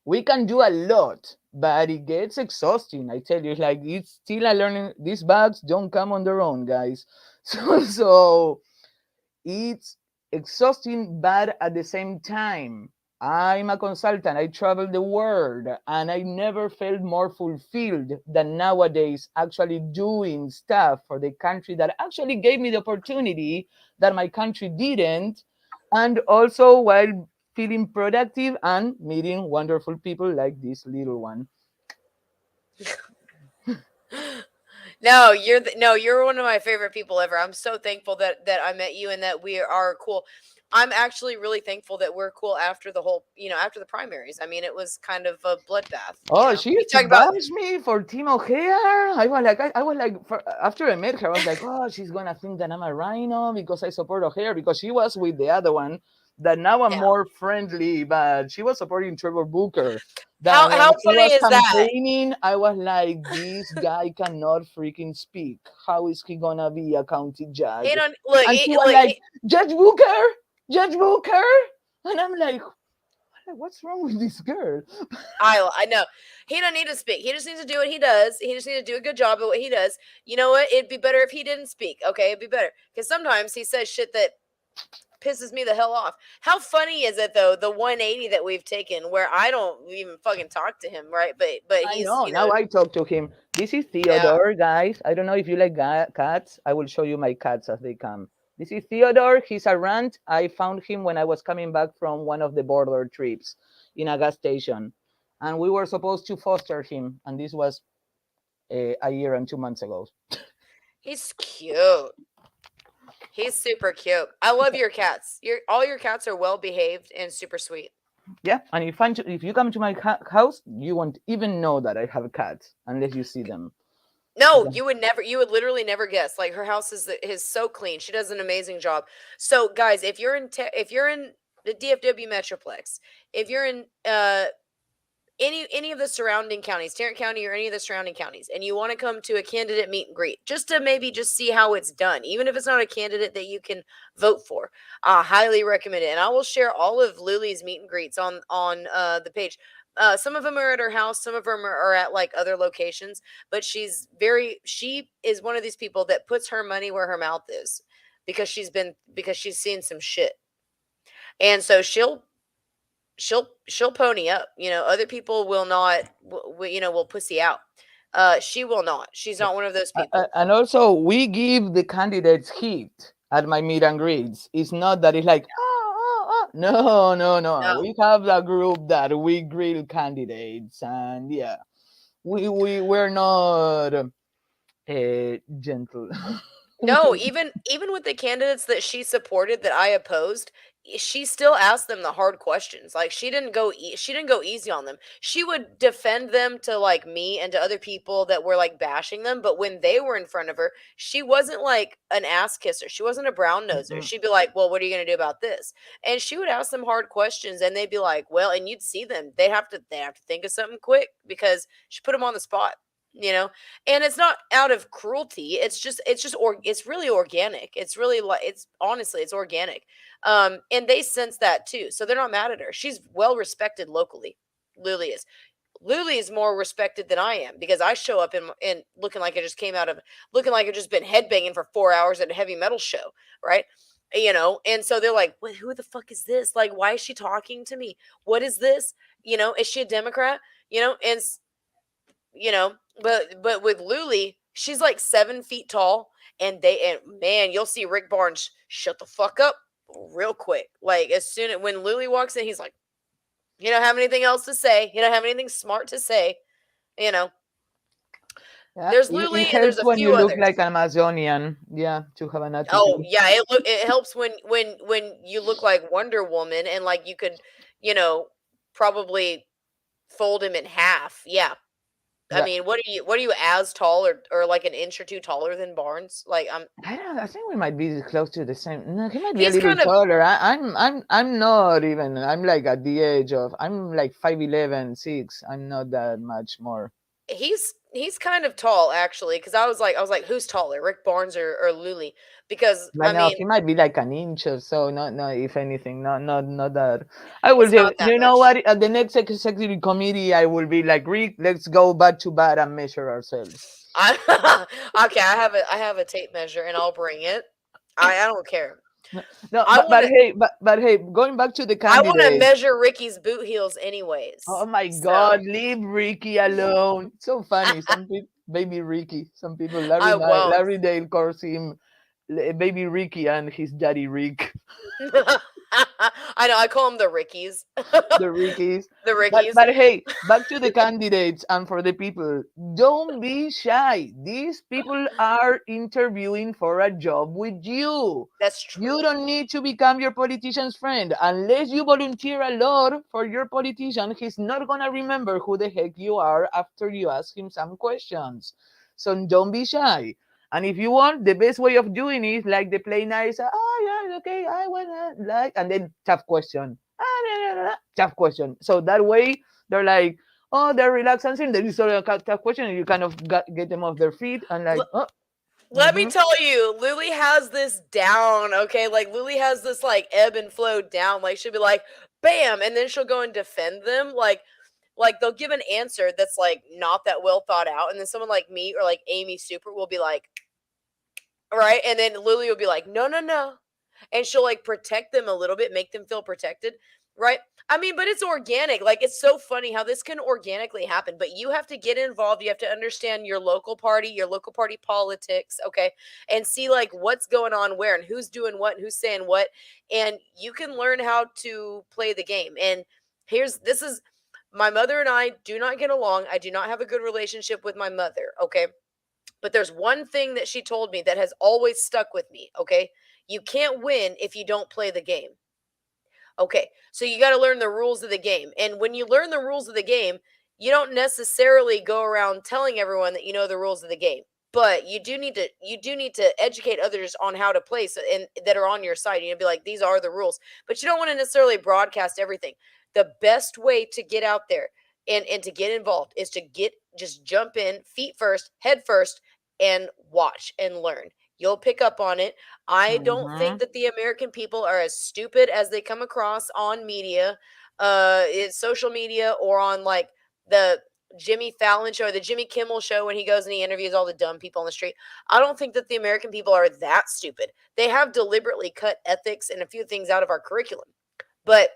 we can do a lot, but it gets exhausting. I tell you, it's like it's still a learning. These bugs don't come on their own, guys. So it's exhausting, but at the same time, I'm a consultant. I travel the world, and I never felt more fulfilled than nowadays actually doing stuff for the country that actually gave me the opportunity that my country didn't. And also while feeling productive and meeting wonderful people like this little one. No, you're one of my favorite people ever. I'm so thankful that I met you and that we are cool. I'm actually really thankful that we're cool after the whole, after the primaries. I mean, it was kind of a bloodbath. Oh, she You used to talk about bash me for Team O'Hare. I was like, after I met her, I was like, oh, she's gonna think that I'm a rhino because I support O'Hare, because she was with the other one that now I'm yeah. more friendly, but she was supporting Trevor Booker. How That when he funny was is that? campaigning, I was like, this guy cannot freaking speak. How is he gonna be a county judge? He don't look. And she was Look. like, Judge Booker, Judge Booker, and I'm like, what's wrong with this girl? I know. He don't need to speak. He just needs to do what he does. He just needs to do a good job at what he does. You know what? It'd be better if he didn't speak. Okay, it'd be better because sometimes he says shit that pisses me the hell off. How funny is it though, the 180 that we've taken where I don't even fucking talk to him, right? But I he's, know. Now I talk to him. This is yeah. Theodore, guys. I don't know if you like cats. I will show you my cats as they come. This is Theodore. He's a rant. I found him when I was coming back from one of the border trips in a gas station. And we were supposed to foster him. And this was a year and 2 months ago. He's cute. He's super cute. I love your cats. All your cats are well behaved and super sweet. Yeah. And if you come to my house, you won't even know that I have cats unless you see them. No, you would never. You would literally never guess. Like her house is so clean. She does an amazing job. So, guys, if you're in the DFW Metroplex, if you're in any of the surrounding counties, Tarrant County or any of the surrounding counties, and you want to come to a candidate meet and greet, just to maybe just see how it's done, even if it's not a candidate that you can vote for, I highly recommend it. And I will share all of Lily's meet and greets on the page. Some of them are at her house, some of them are at like other locations, but she is one of these people that puts her money where her mouth is because she's seen some shit. And so she'll pony up. Other people will not. Will pussy out. She will not. She's not one of those people. And also, we give the candidates heat at my meet and greets. It's not that it's like, no, no, no. No, We have a group that we grill candidates, and yeah, we're not gentle. no. Even with the candidates that she supported that I opposed, she still asked them the hard questions. Like she didn't go easy on them. She would defend them to like me and to other people that were like bashing them. But when they were in front of her, she wasn't like an ass kisser. She wasn't a brown noser. She'd be like, "Well, what are you gonna do about this?" And she would ask them hard questions, and they'd be like, "Well," and you'd see them. They have to think of something quick because she put them on the spot. And it's not out of cruelty. It's really organic. It's really like it's honestly it's organic. And they sense that too, so they're not mad at her. She's well respected locally. Lily is. Lily is more respected than I am because I show up in looking like I just came out of looking like I've just been headbanging for 4 hours at a heavy metal show, right? And so they're like, who the fuck is this? Like, why is she talking to me? What is this? Is she a Democrat? And but with Luli, she's like 7 feet tall, and man, you'll see Rick Barnes shut the fuck up real quick. Like as soon as when Lily walks in, he's like, you don't have anything else to say. You don't have anything smart to say. You know, Yeah, there's it Lily and there's helps a when you few look others. like an Amazonian. Yeah, to have an Oh attitude. yeah, it helps when you look like Wonder Woman and like you could, you know, probably fold him in half. Yeah. I Yeah. mean, what are you as tall or like an inch or two taller than Barnes? Like I don't. I think we might be close to the same. No, he might be a he's little kind of taller. I'm not even. I'm like at the age of. I'm like 5'11", 6. I'm not that much more. he's kind of tall actually because I was like who's taller, Rick Barnes or Luli? Because But I no, mean he might be like an inch or so. Not, no. If anything, not that. I will it's say. not that You know much. what? At the next executive committee, I will be like, Rick, let's go back to bat and measure ourselves. I okay, I have a tape measure and I'll bring it. I don't care. No, no, I want to but hey, going back to the I want to candidates. measure Ricky's boot heels Oh anyways. my So God, leave Ricky alone. It's so funny. Some people, baby Ricky. Some people, I won't. Larry Dale calls him baby Ricky and his daddy Rick. I know. I call them the Rickies. The Rickies. The But Rickies. but hey, back to the candidates and for the people. Don't be shy. These people are interviewing for a job with you. That's You true. don't need to become your politician's friend unless you volunteer a lot for your politician. He's not gonna remember who the heck you are after you ask him some questions. So don't be shy. And if you want, the best way of doing it, like the play nice, oh yeah, okay, I wanna like, and then tough question, tough question. So that way they're like, oh, they're relaxed answering. There is a tough question, and you kind of get them off their feet and like, L- oh, Let me mm-hmm. tell you, Lily has this down, okay? Like Lily has this like ebb and flow down. Like she'll be like, bam, and then she'll go and defend them. Like they'll give an answer that's like not that well thought out, and then someone like me or like Amy Super will be like, right, and then Lily will be like, no, no, no, and she'll like protect them a little bit, make them feel protected, right? I mean, but it's organic. Like it's so funny how this can organically happen, but you have to get involved. You have to understand your local party politics, okay? And see like what's going on where and who's doing what and who's saying what, and you can learn how to play the game. And this is my mother and I do not get along. I do not have a good relationship with my mother, okay? But there's one thing that she told me that has always stuck with me, okay? You can't win if you don't play the game. Okay, so you got to learn the rules of the game. And when you learn the rules of the game, you don't necessarily go around telling everyone that you know the rules of the game. But you do need to educate others on how to play so, and that are on your side. You know, be like, these are the rules. But you don't want to necessarily broadcast everything. The best way to get out there and to get involved is to just jump in feet first, head first, and watch and learn. You'll pick up on it. I don't think Mm-hmm. that the American people are as stupid as they come across on media, it's social media or on like the Jimmy Fallon show or the Jimmy Kimmel show when he goes and he interviews all the dumb people on the street. I don't think that the American people are that stupid. They have deliberately cut ethics and a few things out of our curriculum. But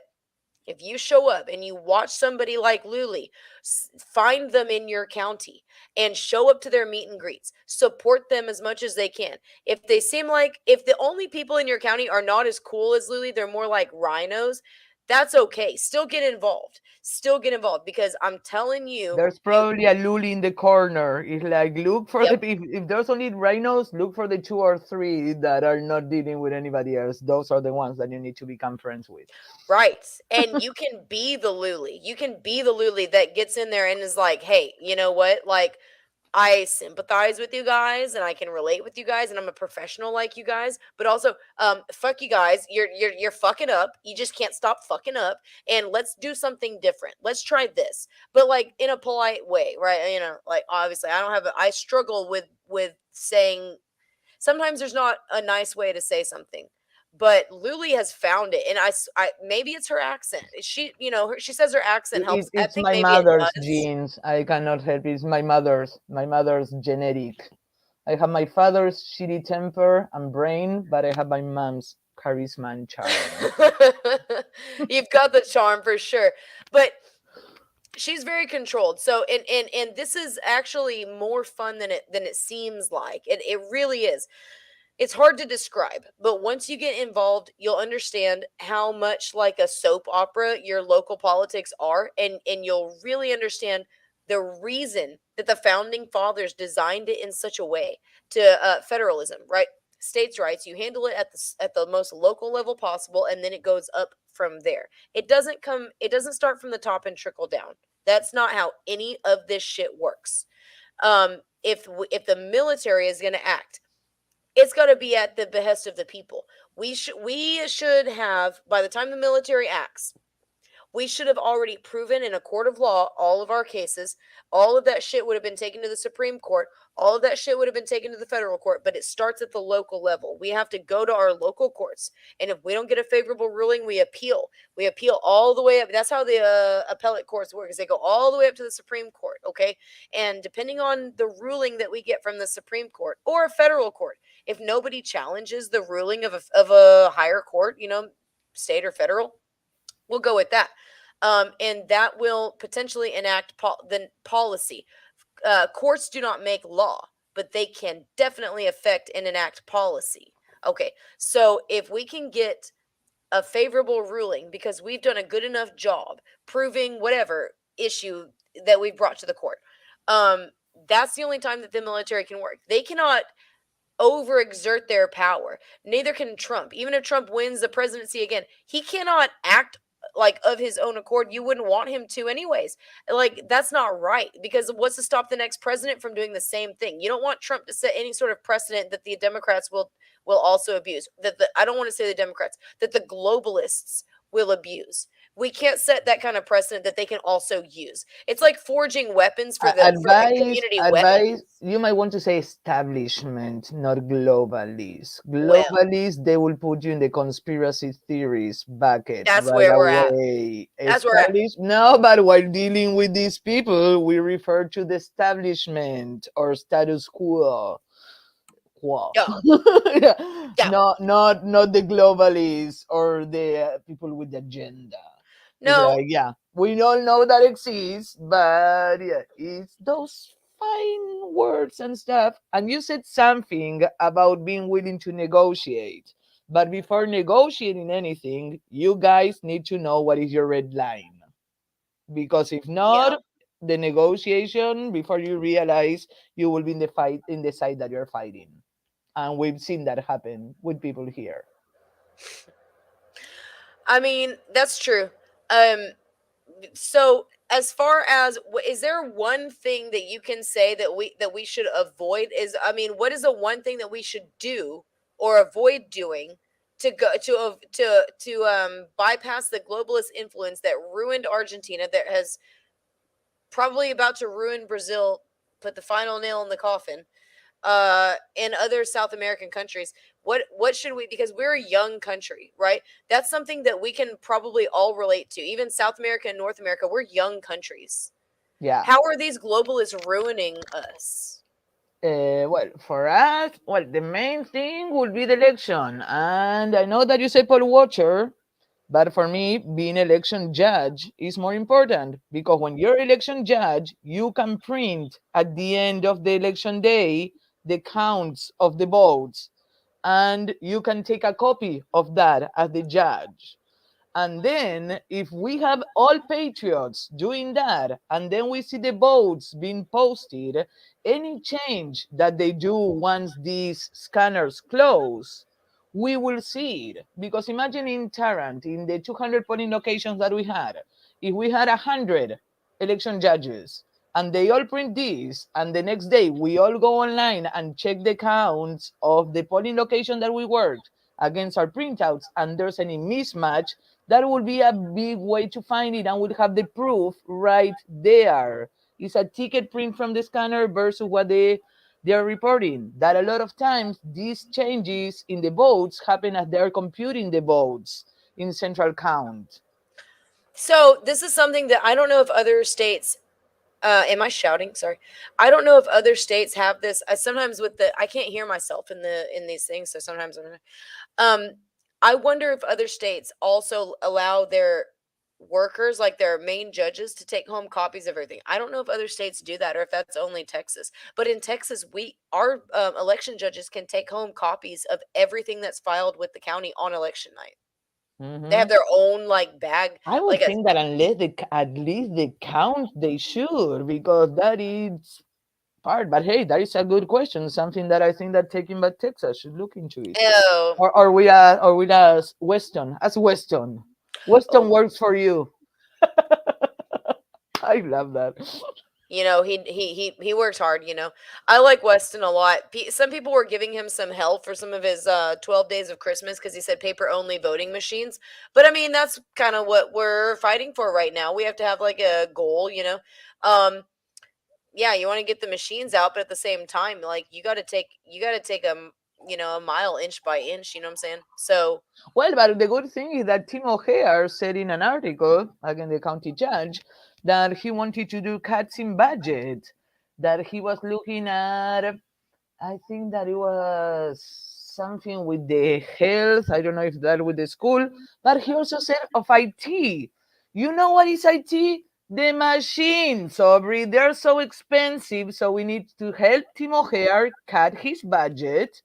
if you show up and you watch somebody like Luli, find them in your county and show up to their meet and greets. Support them as much as they can. If the only people in your county are not as cool as Luli, they're more like rhinos, that's okay. Still get involved. Still get involved because I'm telling you, There's probably a luli in the corner. It's like look for yep, the if there's only rhinos, look for the two or three that are not dealing with anybody else. Those are the ones that you need to become friends with. right. And you can be the Luli. You can be the Luli that gets in there and is like, hey, you know what? Like, I sympathize with you guys and I can relate with you guys and I'm a professional like you guys, but also fuck you guys. You're fucking up. You just can't stop fucking up and let's do something different. Let's try this. But like in a polite way, right? You know, like obviously I struggle with saying sometimes there's not a nice way to say something. But Luli has found it, and maybe it's her accent. She, she says her accent helps. I It's think my maybe it mother's does. genes. I cannot help it. It's my mother's genetic. I have my father's shitty temper and brain, but I have my mom's charisma and charm. You've got the charm for sure. But she's very controlled. So and this is actually more fun than it seems like. It really is. it's hard to describe, but once you get involved, you'll understand how much like a soap opera your local politics are, and you'll really understand the reason that the founding fathers designed it in such a way to federalism, right? States' rights, you handle it at the most local level possible, and then it goes up from there. It doesn't start from the top and trickle down. That's not how any of this shit works. If the military is going to act, it's got to be at the behest of the people. We should have, by the time the military acts, we should have already proven in a court of law all of our cases. All of that shit would have been taken to the Supreme Court. All of that shit would have been taken to the federal court, but it starts at the local level. We have to go to our local courts. And if we don't get a favorable ruling, we appeal. We appeal all the way up. That's how the appellate courts work, is they go all the way up to the Supreme Court, okay? And depending on the ruling that we get from the Supreme Court or a federal court, if nobody challenges the ruling of a higher court, state or federal, we'll go with that. And that will potentially enact the policy. Courts do not make law, but they can definitely affect and enact policy. Okay, so if we can get a favorable ruling because we've done a good enough job proving whatever issue that we've brought to the court, that's the only time that the military can work. They cannot overexert their power. Neither can Trump. Even if Trump wins the presidency again, he cannot act like of his own accord. You wouldn't want him to anyways. Like, that's not right, because what's to stop the next president from doing the same thing? You don't want Trump to set any sort of precedent that the Democrats will also abuse. I don't want to say the Democrats, that the globalists will abuse. We can't set that kind of precedent that they can also use. It's like forging weapons for the community Advice, weapons. you might want to say establishment, not globalists. Well, Globalists, they will put you in the conspiracy theories bucket that's right where we're at. away. That's where we're at. No, but while dealing with these people, we refer to the establishment or status quo. Yeah. Yeah. Yeah. Not the globalists or the people with the agenda. It's No, like, yeah, we all know that exists, but yeah, it's those fine words and stuff. And you said something about being willing to negotiate. But before negotiating anything, you guys need to know what is your red line. Because if yeah. not, the negotiation, before you realize, you will be in the fight in the side that you're fighting. And we've seen that happen with people here. I mean, that's true. Um, so as far as is there one thing that you can say that we should avoid? I mean, what is the one thing that we should do or avoid doing to go to bypass the globalist influence that ruined Argentina, that has probably about to ruin Brazil, put the final nail in the coffin, in other South American countries? What should we, because we're a young country, right? That's something that we can probably all relate to. Even South America and North America, we're young countries. Yeah. How are these globalists ruining us? Well, for us, well, the main thing would be the election. And I know that you say poll watcher, but for me, being election judge is more important, because when you're election judge, you can print at the end of the election day the counts of the votes, and you can take a copy of that as the judge. And then, if we have all patriots doing that, and then we see the votes being posted, any change that they do once these scanners close, we will see it. Because imagine in Tarrant, in the 200 polling locations that we had, if we had 100 election judges and they all print this, and the next day we all go online and check the counts of the polling location that we worked against our printouts, and there's any mismatch, that would be a big way to find it, and would have the proof right there. It's a ticket print from the scanner versus what they're reporting. That a lot of times these changes in the votes happen as they're computing the votes in central count. So this is something that I don't know if other states, am I shouting? Sorry. I don't know if other states have this. Sometimes I can't hear myself in these things, so sometimes I wonder if other states also allow their workers, like their main judges, to take home copies of everything. I don't know if other states do that or if that's only Texas. But in Texas, our election judges can take home copies of everything that's filed with the county on election night. They have Mhm. their own like bag, I would like a think that unless they at least they count, they should, because that is part. But hey, that is a good question. Something that I think that Taking Back Texas should look into it. oh Or we as Weston, Weston. Weston oh works for you. I love that. he works hard. I like Weston a lot. Some people were giving him some hell for some of his 12 days of Christmas because he said paper only voting machines. But I mean, that's kind of what we're fighting for right now. We have to have like a goal. um yeah, you want to get the machines out, but at the same time, like you got to take a mile inch by inch. You know what I'm saying? So Well, but the good thing is that Tim O'Hare said in an article, again, the county judge, that he wanted to do cuts in budget, that he was looking at, I think that it was something with the health, I don't know if that with the school, but he also said of IT. You know what is IT? The machines, Aubrey. They're so expensive, so we need to help Tim O'Hare cut his budget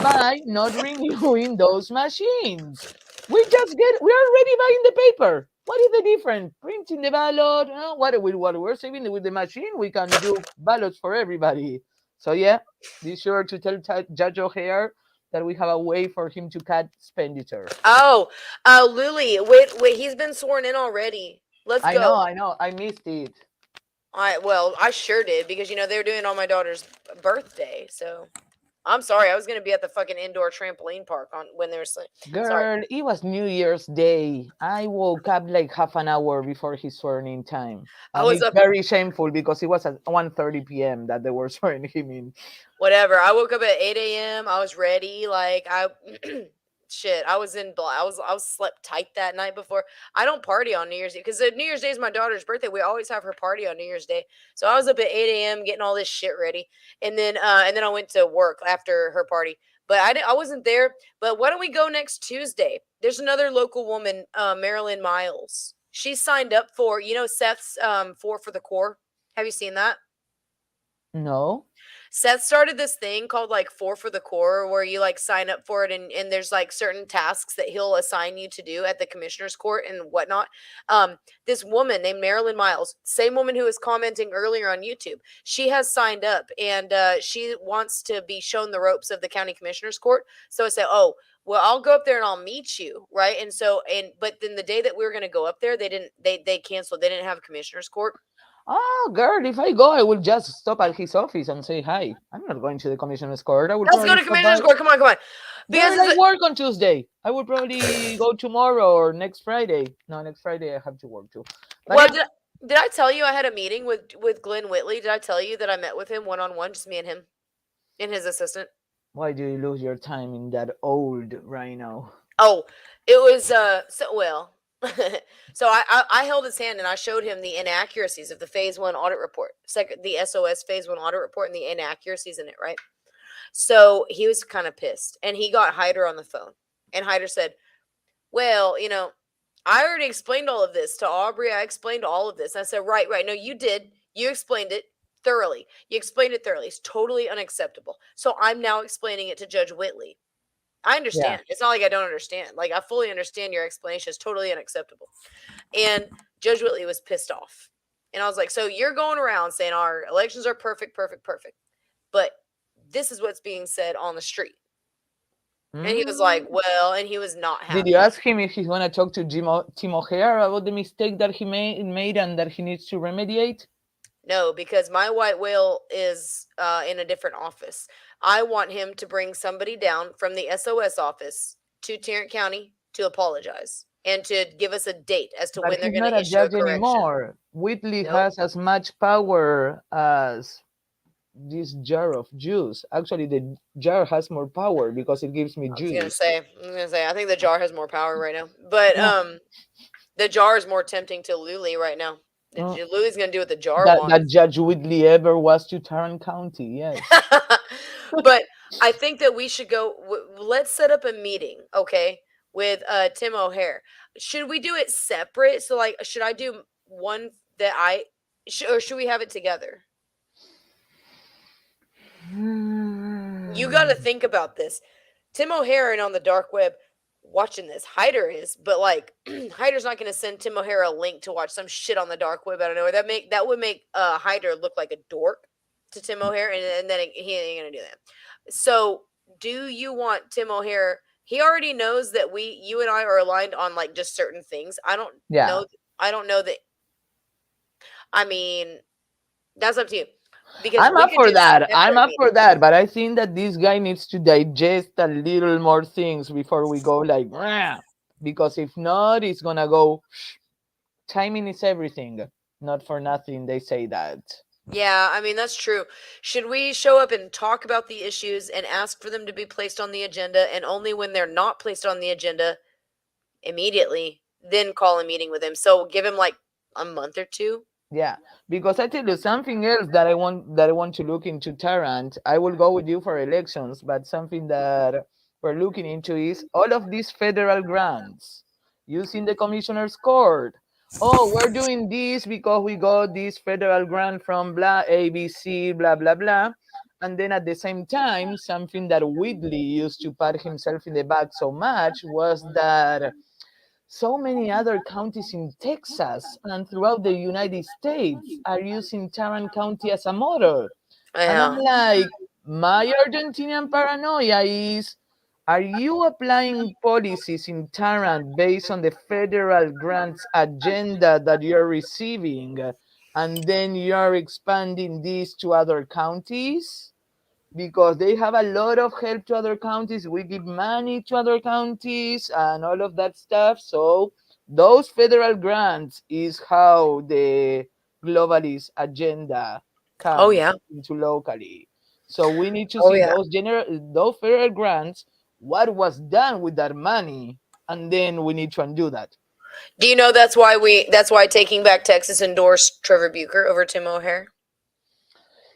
by not renewing those machines. We're already buying the paper. What is the difference? Printing the ballot, what we're saving with the machine, we can do ballots for everybody. So yeah, be sure to tell Judge O'Hare that we have a way for him to cut expenditure. oh, Lily, wait, he's been sworn in already. Let's go. I know, I missed it. I sure did because they were doing it on my daughter's birthday. So I'm sorry, I was gonna be at the fucking indoor trampoline park on when they were sorry. Girl, it was New Year's Day. I woke up like half an hour before his swearing time. I And was it's up very shameful because it was at 1:30 p.m. that they were swearing him in. whatever. I woke up at 8 a.m. I was ready. Like I shit. I was slept tight that night before. I don't party on New Year's Eve because New Year's Day is my daughter's birthday. We always have her party on New Year's Day. So I was up at 8 a.m. getting all this shit ready, and then I went to work after her party. But I wasn't there. But why don't we go next Tuesday? There's another local woman, Marilyn Miles. She signed up for Seth's Four for the Core. Have you seen that? No? Seth started this thing called like Four for the Core where you like sign up for it and there's like certain tasks that he'll assign you to do at the commissioner's court and whatnot. This woman named Marilyn Miles, same woman who was commenting earlier on YouTube, she has signed up and she wants to be shown the ropes of the county commissioner's court. So I said, oh, well, I'll go up there and I'll meet you, right? But then the day that we were going to go up there, they canceled. They didn't have a commissioner's court. Oh, girl, if I go, I will just stop at his office and say hi. I'm not going to the commissioner's court. I will Let's go probably to stop commissioner's by. court. Come on, come on. Because Girl, I work on Tuesday. I will probably go tomorrow or next Friday. No, next Friday I have to work too. But well, yeah, did I tell you I had a meeting with Glenn Whitley? Did I tell you that I met with him one on one, just me and him, and his assistant? why do you lose your time in that old rhino? Oh, it was so I held his hand and I showed him the inaccuracies of the phase one audit report, the SOS phase one audit report and the inaccuracies in it, right? So he was kind of pissed and he got Hyder on the phone and Hyder said, well, I already explained all of this to Aubrey. I explained all of this. I said, right. No, you did. You explained it thoroughly. You explained it thoroughly. It's totally unacceptable. So I'm now explaining it to Judge Whitley. I Yeah. understand. It's not like I don't understand. Like I fully understand your explanation. It's totally unacceptable. And Judge Whitley was pissed off. And I was like, so you're going around saying our elections are perfect, perfect, perfect. But this is what's being said on the street. And he was like, well, and he was not Did happy. you ask him if he's going to talk to Tim O'Hare about the mistake that he made and that he needs to remediate? No, because my white whale is in a different office. I want him to bring somebody down from the SOS office to Tarrant County to apologize and to give us a date as to But when they're he's going not to a issue a judge correction. anymore. Whitley Nope. has as much power as this jar of juice. Actually, the jar has more power because it gives me I was gonna juice. say, I think the jar has more power right now, but Yeah. the jar is more tempting to Luli right now. Oh, Luli's gonna do what the jar that wants. Judge Whitley ever was to Tarrant County. Yes. But I think that we should go. Let's set up a meeting, okay? with Tim O'Hare. Should we do it separate? So like, should I do one that or should we have it together? You got to think about this. Tim O'Hare and on the dark web watching this. Hyder is, but like Hyder's not going to send Tim O'Hare a link to watch some shit on the dark web. I don't know. That would make Hyder look like a dork to Tim O'Hare, and then he ain't going to do that. So, do you want Tim O'Hare? He already knows that you and I are aligned on like just certain things. I don't know. I don't know that. I mean, that's up to you. Because I'm up for that. I'm up for that. But I think that this guy needs to digest a little more things before we go like, "Rah." Because if not, it's gonna go. Timing is everything. Not for nothing, they say that. Yeah, I mean, that's true. Should we show up and talk about the issues and ask for them to be placed on the agenda, and only when they're not placed on the agenda immediately, then call a meeting with him? So give him like a month or two. Yeah, because I tell you something else that I want to look into, Tarrant. I will go with you for elections, but something that we're looking into is all of these federal grants using the commissioner's court. Oh, we're doing this because we got this federal grant from blah ABC blah blah blah. And then at the same time, something that Whitley used to pat himself in the back so much was that so many other counties in Texas and throughout the United States are using Tarrant County as a model. And I'm Yeah. like, my Argentinian paranoia is, are you applying policies in Tarrant based on the federal grants agenda that you're receiving, and then you're expanding this to other counties? Because they have a lot of help to other counties. We give money to other counties and all of that stuff. So those federal grants is how the globalist agenda Oh comes yeah. into locally. So we need to Oh see yeah. those federal grants, what was done with that money, and then we need to undo that. Do you know that's why Taking Back Texas endorsed Trevor Bucher over Tim O'Hare?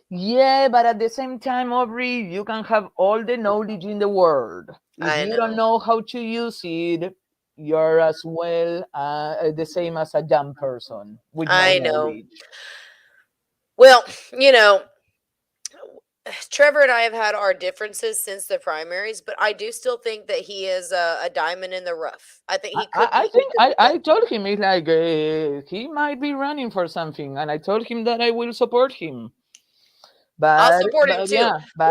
Yeah, but at the same time, Aubrey, you can have all the knowledge in the world. If I you don't know. know how to use it, you're as well the same as a dumb person with no I know. knowledge. Well, you know, Trevor and I have had our differences since the primaries, but I do still think that he is a diamond in the rough. I think I, he I could I be. think I told him it's like he might be running for something, and I told him that I will support him. I'll But support him but too. yeah, but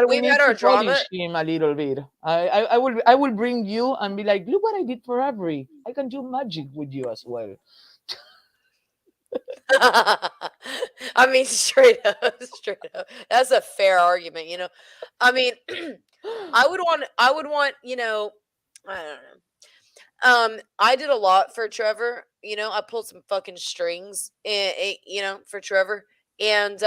we We've had need our to drama. polish him a little bit. I will bring you and be like, look what I did for Avery. I can do magic with you as well. I mean, straight up, straight up. That's a fair argument, you know. I mean, I would want, you know, I don't know. I did a lot for Trevor. You know, I pulled some fucking strings, you know, for Trevor, and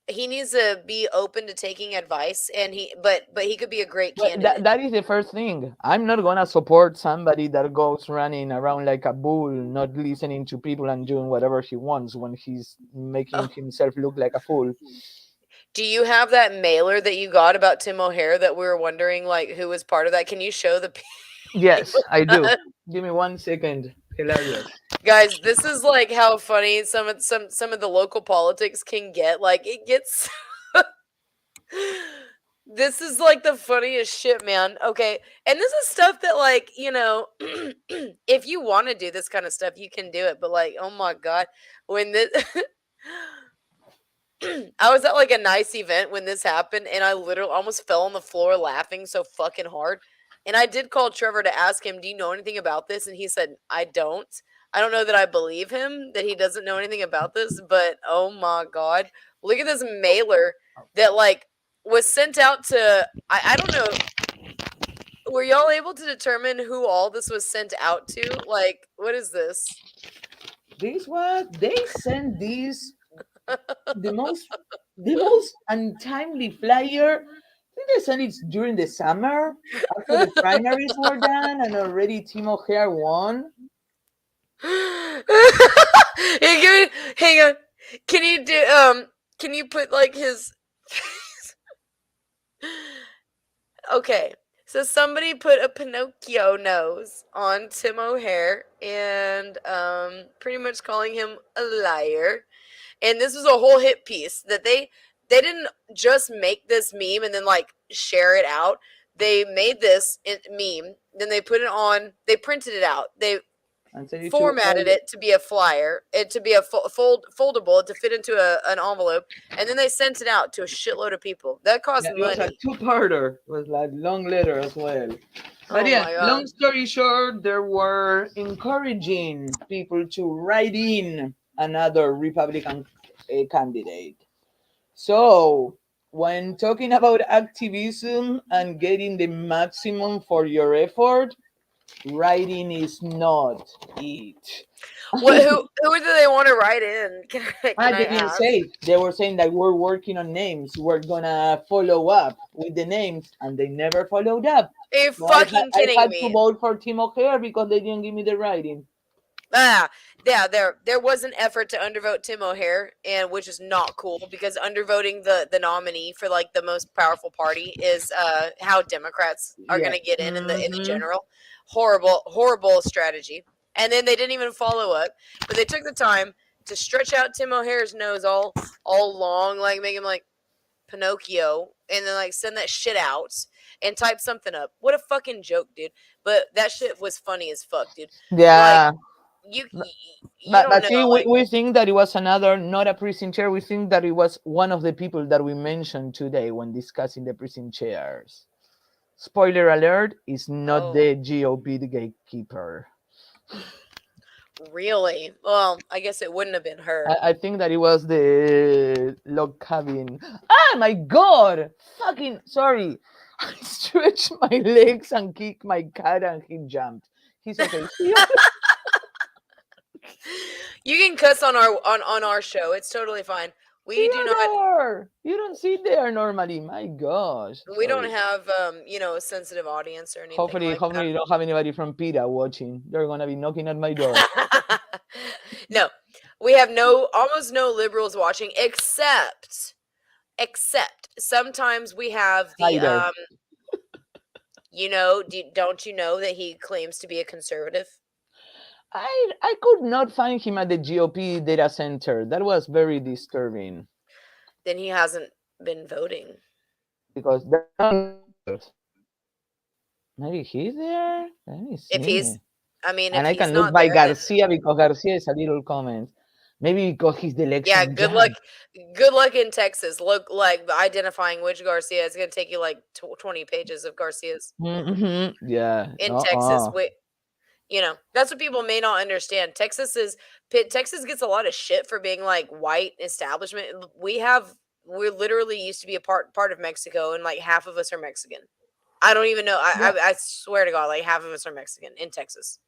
he needs to be open to taking advice, and but he could be a great Well, that, candidate. that is the first thing. I'm not gonna support somebody that goes running around like a bull, not listening to people and doing whatever he wants when he's making Oh, himself look like a fool. do you have that mailer that you got about Tim O'Hare that we were wondering like who was part of that? Can you show the Yes, I do. Give me 1 second. Hilarious. guys? This is like how funny some of the local politics can get. Like it gets. This is like the funniest shit, man. Okay. And this is stuff that, like, you know, if you want to do this kind of stuff, you can do it. But, like, oh my God. When this. I was at like a nice event when this happened, and I literally almost fell on the floor laughing so fucking hard. And I did call Trevor to ask him, "Do you know anything about this?" And he said, "I don't. I don't know that I believe him that he doesn't know anything about this, but oh my God, look at this mailer that like was sent out to I don't know. Were y'all able to determine who all this was sent out to? Like, what is this? This was they sent this the most the most untimely flyer. I think they sent it during the summer after the primaries were done and already Tim O'Hare won. Hey, hang on. Can you do can you put like his Okay. So somebody put a Pinocchio nose on Tim O'Hare and pretty much calling him a liar. And this was a whole hit piece that they didn't just make this meme and then like share it out. They made this meme, then they put it on, they printed it out, they And send it to all formatted it to be a flyer, it to be a foldable to fit into an envelope, and then they sent it out to a shitload of people. That cost yeah, it was a money. two-parter. It was like long letter as well. But Oh yeah, my long god. story short, there were encouraging people to write in another Republican candidate. So, when talking about activism and getting the maximum for your effort, writing is not it. What? Who do they want to write in? Can I They didn't ask? say. They were saying that we're working on names. We're gonna follow up with the names, and they never followed up. Are you So fucking I kidding had to me? vote for Tim O'Hare because they didn't give me the writing. Ah, yeah, there was an effort to undervote Tim O'Hare, and which is not cool because undervoting the nominee for like the most powerful party is how Democrats are Yeah. gonna get in the Hmm. general. Horrible strategy. And then they didn't even follow up, but they took the time to stretch out Tim O'Hare's nose all long, like make him like Pinocchio, and then like send that shit out and type something up. What a fucking joke, dude. But that shit was funny as fuck, dude. Like Yeah. you you don't But know, see, like we think that it was another, not a precinct chair. We think that it was one of the people that we mentioned today when discussing the precinct chairs. Spoiler alert, is not oh, the GOP the gatekeeper. really? Well, I guess it wouldn't have been her. I think that it was the log cabin. Ah, my God! Fucking sorry. I stretched my legs and kicked my cat and he jumped. He's okay. You can cuss on our show. It's totally fine. We do not Theodore! You don't sit there normally. My gosh. we don't Sorry. have a sensitive audience or anything Hopefully, like hopefully you don't have anybody from PETA watching. They're gonna be knocking at my door. that. No. We have almost no liberals watching except sometimes we have the Hider. don't you know that he claims to be a conservative? I could not find him at the GOP data center. That was very disturbing Then he hasn't been voting. because maybe he's there. Let me If see. he's I mean, And if I he's can look not by there, then Garcia because Garcia is a little comment. Maybe because he's the yeah, election good judge. luck. Good luck in Texas. Look, like identifying which Garcia. It's gonna take you like 20 pages of Garcias Yeah. in Texas. Uh-uh. That's what people may not understand. Texas gets a lot of shit for being like white establishment. We're literally used to be a part of Mexico, and like half of us are Mexican. I don't even know. Yeah. I swear to God, like half of us are Mexican in Texas,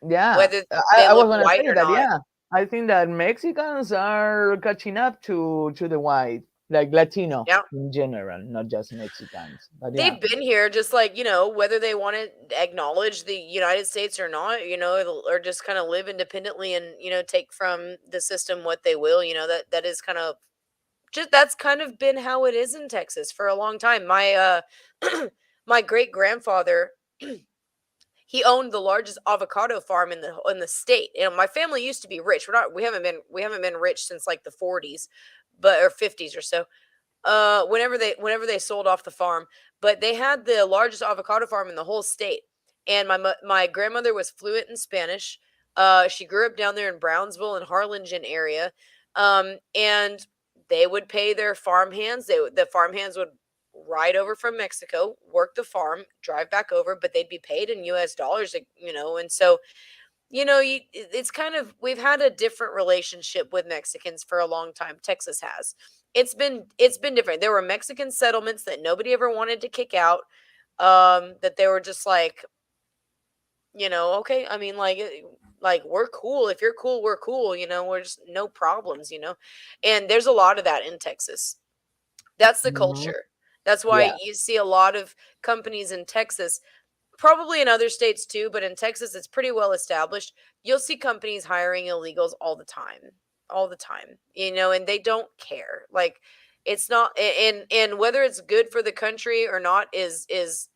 Yeah. whether they I was look gonna white say or that, not. yeah. I think that Mexicans are catching up to the white, like Latino Yeah. in general, not just Mexicans. But yeah. They've been here just like, whether they want to acknowledge the United States or not, or just kind of live independently and, take from the system what they will, that is kind of just that's kind of been how it is in Texas for a long time. My my great grandfather, he owned the largest avocado farm in the state. My family used to be rich. We haven't been rich since like the 40s, but or 50s or so, whenever they sold off the farm, but they had the largest avocado farm in the whole state. And my grandmother was fluent in Spanish. She grew up down there in Brownsville and Harlingen area. And they would pay their farm hands. The farm hands would ride over from Mexico, work the farm, drive back over, but they'd be paid in US dollars, and so it's kind of we've had a different relationship with Mexicans for a long time. Texas has. It's been different. There were Mexican settlements that nobody ever wanted to kick out. That they were just like, okay. I mean, like we're cool. If you're cool, we're cool. We're just no problems. And there's a lot of that in Texas. That's the Mhm. culture. That's why Yeah. you see a lot of companies in Texas, probably in other states too, but in Texas, it's pretty well established. You'll see companies hiring illegals all the time, and they don't care. Like, It's not, and whether it's good for the country or not is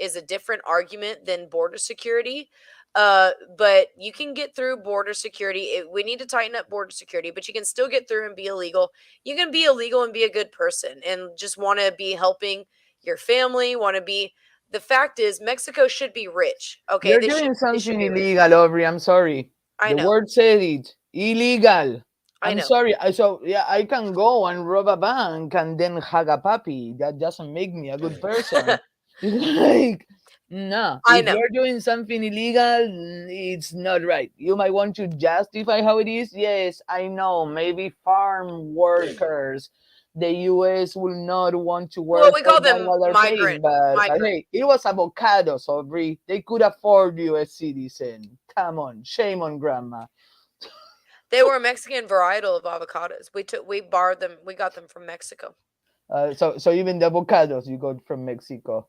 a different argument than border security. But you can get through border security. We need to tighten up border security, but you can still get through and be illegal. You can be illegal and be a good person and just want to be helping your family, want to be. The fact is, Mexico should be rich. Okay, You're doing they should something be rich. illegal, Aubrey. I'm sorry. I The know, word said it. Illegal. I I'm know. sorry. So yeah, I can go and rob a bank and then hug a puppy. That doesn't make me a good person. It's like, no. I If know. you're doing something illegal, it's not right. You might want to justify how it is. Yes, I know. Maybe farm workers, the U.S. will not want to Well, work we for call that them while they're paying, but migrant. hey, it was avocados, Aubrey. They could afford U.S. citizen. Come on, shame on grandma. They were a Mexican varietal of avocados. We borrowed them. We got them from Mexico. So even the avocados you got from Mexico.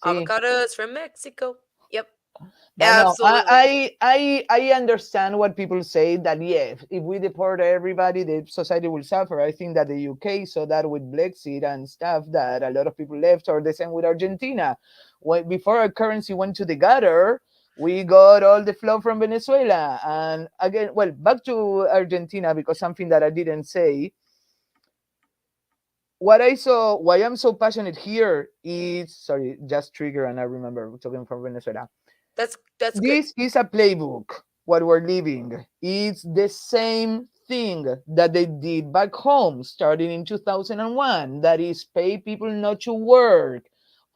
See, Avocados from Mexico. Yep, but no, absolutely. I understand what people say that yeah, if we deport everybody, the society will suffer. I think that the UK saw that with Brexit and stuff that a lot of people left, or the same with Argentina. When before our currency went to the gutter, we got all the flow from Venezuela. And again, well, back to Argentina because something that I didn't say what I saw, why I'm so passionate here is sorry, just trigger, and I remember talking from Venezuela. That's good. This is a playbook. What we're living, it's the same thing that they did back home, starting in 2001. That is, pay people not to work,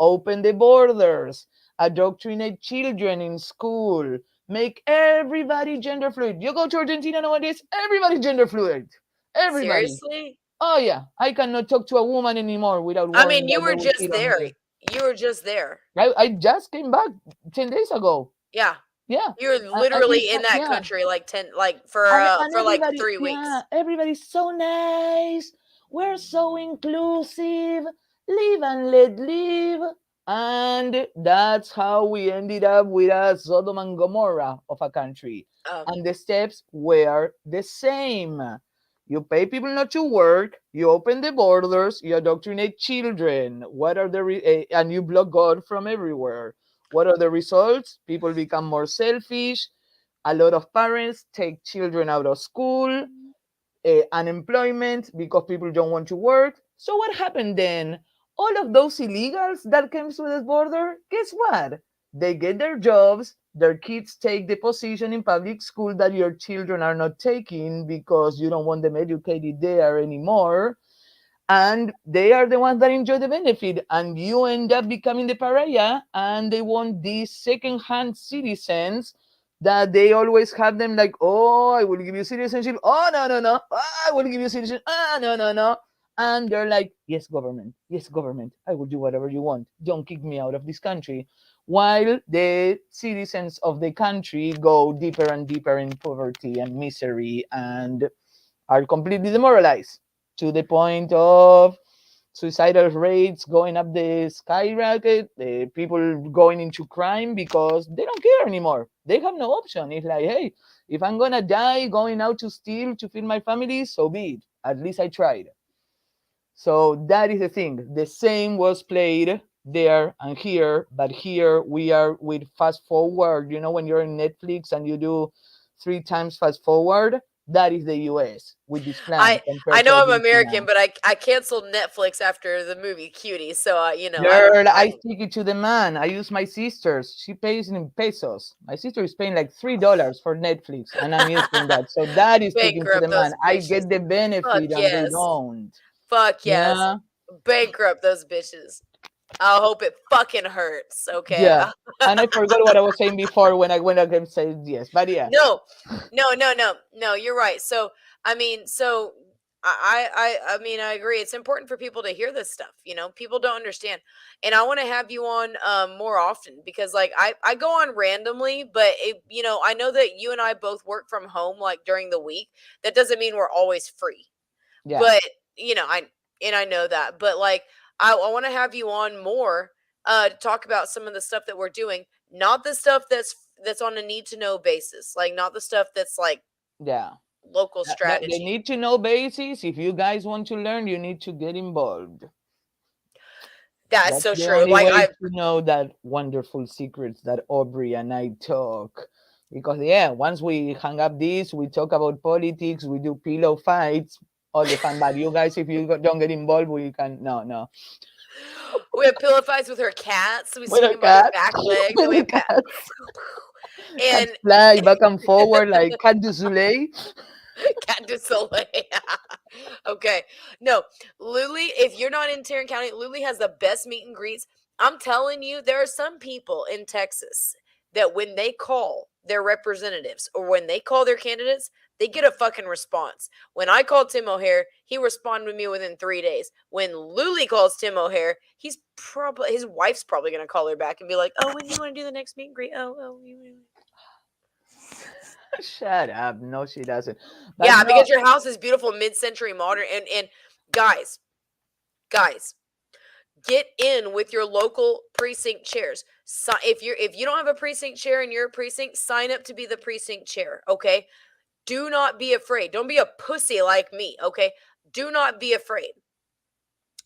open the borders, indoctrinate children in school, make everybody gender fluid. You go to Argentina nowadays, everybody's gender fluid. Everybody. Seriously? Oh yeah, I cannot talk to a woman anymore without I worrying mean, you that they were will just hit on there. me. You were just there. I just came back 10 days ago. Yeah. Yeah, You were and literally it's in that yeah, country like 10 like and for like everybody, 3 yeah, weeks. everybody's so nice. We're so inclusive. Live and let live. And that's how we ended up with a Sodom and Gomorrah of a country. Um And the steps were the same. You pay people not to work, you open the borders, you indoctrinate children. What are and you block God from everywhere. What are the results? People become more selfish. A lot of parents take children out of school, unemployment because people don't want to work. So what happened then? All of those illegals that came through the border, guess what? They get their jobs, their kids take the position in public school that your children are not taking because you don't want them educated there anymore, and they are the ones that enjoy the benefit, and you end up becoming the pariah, and they want these second-hand citizens that they always have them like, oh, I will give you citizenship, oh no no no, I will give you citizenship, ah no no no, and they're like, yes government, I will do whatever you want, don't kick me out of this country, while the citizens of the country go deeper and deeper in poverty and misery and are completely demoralized to the point of suicidal rates going up the skyrocket, the people going into crime because they don't care anymore. They have no option. It's like, hey, if I'm gonna die going out to steal to feed my family, so be it. At least I tried. So that is the thing. The same was played there and here, but here we are with fast forward. You know, when you're in Netflix and you do 3 times fast forward, that is the US with this plan I compared to know I'm Argentina. American, but I canceled Netflix after the movie Cutie. So I don't Girl, I I stick it to the man. I use my sister's. She pays in pesos. My sister is paying like $3 for Netflix, and I'm using that. So that is sticking to the bankrupt man. those I bitches. get the Fuck benefit and they yes. don't. Fuck yes. Yeah. Bankrupt those bitches. I hope it fucking hurts. Okay. Yeah. And I forgot what I was saying before when I can say yes. But yeah. No, no. You're right. So I mean, so I mean, I agree. It's important for people to hear this stuff. People don't understand, and I want to have you on more often because, like, I go on randomly, but I know that you and I both work from home like during the week. That doesn't mean we're always free, Yeah. but I know that, but like I want to have you on more to talk about some of the stuff that we're doing, not the stuff that's on a need to know basis, like not the stuff that's like Yeah. local They strategy. need to know basis. If you guys want to learn, you need to get involved. That's That's so the true. only Like way I to know that wonderful secrets that Aubrey and I talk. Because yeah, once we hang up this, we talk about politics, we do pillow fights, all the fun. But you guys, if you don't get involved, we can no. we have pillow fights with her cats. We With swing a them by their cat, back legs, and with we the have cats, and cats fly back and forward like cat du soleil. Cat du Soleil. Okay. No, Luli, if you're not in Tarrant County, Luli has the best meet and greets. I'm telling you, there are some people in Texas that when they call their representatives or when they call their candidates, they get a fucking response. When I called Tim O'Hare, he responded to me within 3 days. When Luli calls Tim O'Hare, his wife's probably gonna call her back and be like, "Oh, when do you want to do the next meet and greet? Oh, Shut up. No, she doesn't. But yeah, no, because your house is beautiful, mid-century modern, and guys, guys, get in with your local precinct chairs. So if you don't have a precinct chair in your precinct, sign up to be the precinct chair. Okay, do not be afraid. Don't be a pussy like me. Okay, do not be afraid.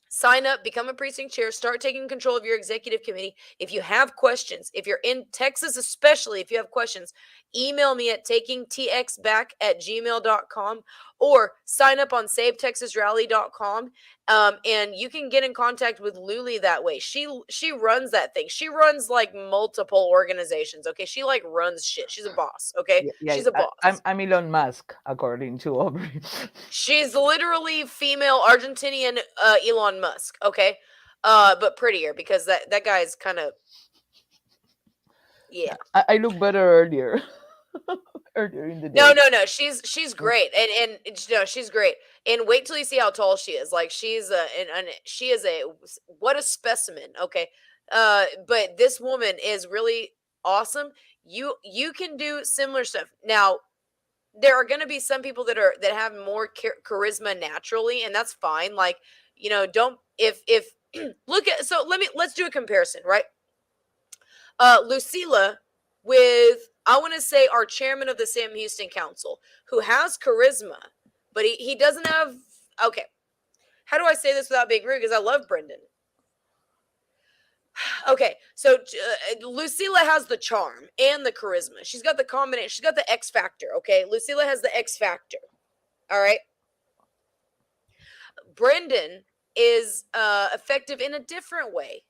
Sign up, become a precinct chair, start taking control of your executive committee. If you have questions, if you're in Texas, especially if you have questions, email me at takingtxback@gmail.com or sign up on savetexasrally.com. And you can get in contact with Luli that way. She runs that thing. She runs like multiple organizations. Okay. She like runs shit. She's a boss. Okay. yeah, She's a boss. I'm Elon Musk, according to Aubrey. She's literally female Argentinian Elon Musk, okay? But prettier because that guy is kind of yeah. I look better earlier, earlier in the No, day. no, no. She's great, and no, she's great. And wait till you see how tall she is. Like she's and she is a what a specimen. Okay, but this woman is really awesome. You can do similar stuff now. There are going to be some people that have more charisma naturally, and that's fine. Like don't if look at so let's do a comparison, right? Lucila with I want to say our chairman of the Sam Houston Council, who has charisma, but he doesn't have okay. How do I say this without being rude? Because I love Brendan. Okay, so Lucila has the charm and the charisma. She's got the combination. She's got the X factor. Okay, Lucila has the X factor. All right. Brendan is effective in a different way,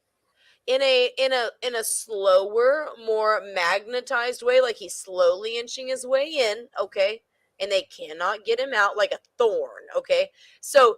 in a slower, more magnetized way. Like he's slowly inching his way in. Okay, and they cannot get him out like a thorn. Okay, so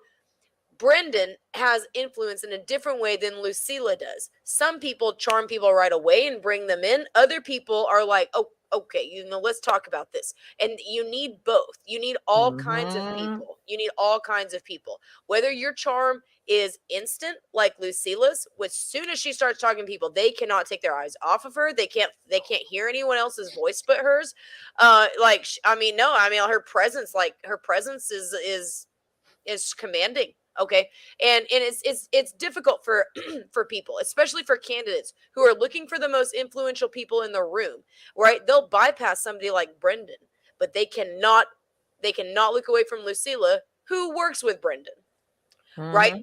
Brendan has influence in a different way than Lucila does. Some people charm people right away and bring them in. Other people are like, oh, okay, let's talk about this. And you need both. You need all kinds of Mm-hmm. people. You need all kinds of people. Whether your charm is instant, like Lucila's, as soon as she starts talking to people, they cannot take their eyes off of her. They can't hear anyone else's voice but hers. Her presence is commanding. Okay, and it's difficult for for people, especially for candidates who are looking for the most influential people in the room, right? They'll bypass somebody like Brendan, but they cannot look away from Lucila, who works with Brendan, right? Mm-hmm.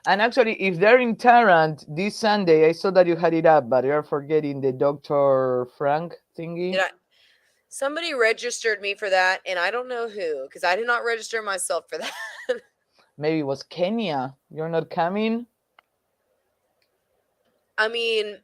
And actually, if they're in Tarrant this Sunday, I saw that you had it up, but you're forgetting the Dr. Frank thingy. Somebody registered me for that, and I don't know who, because I did not register myself for that. Maybe it was Kenya. You're not coming? I mean,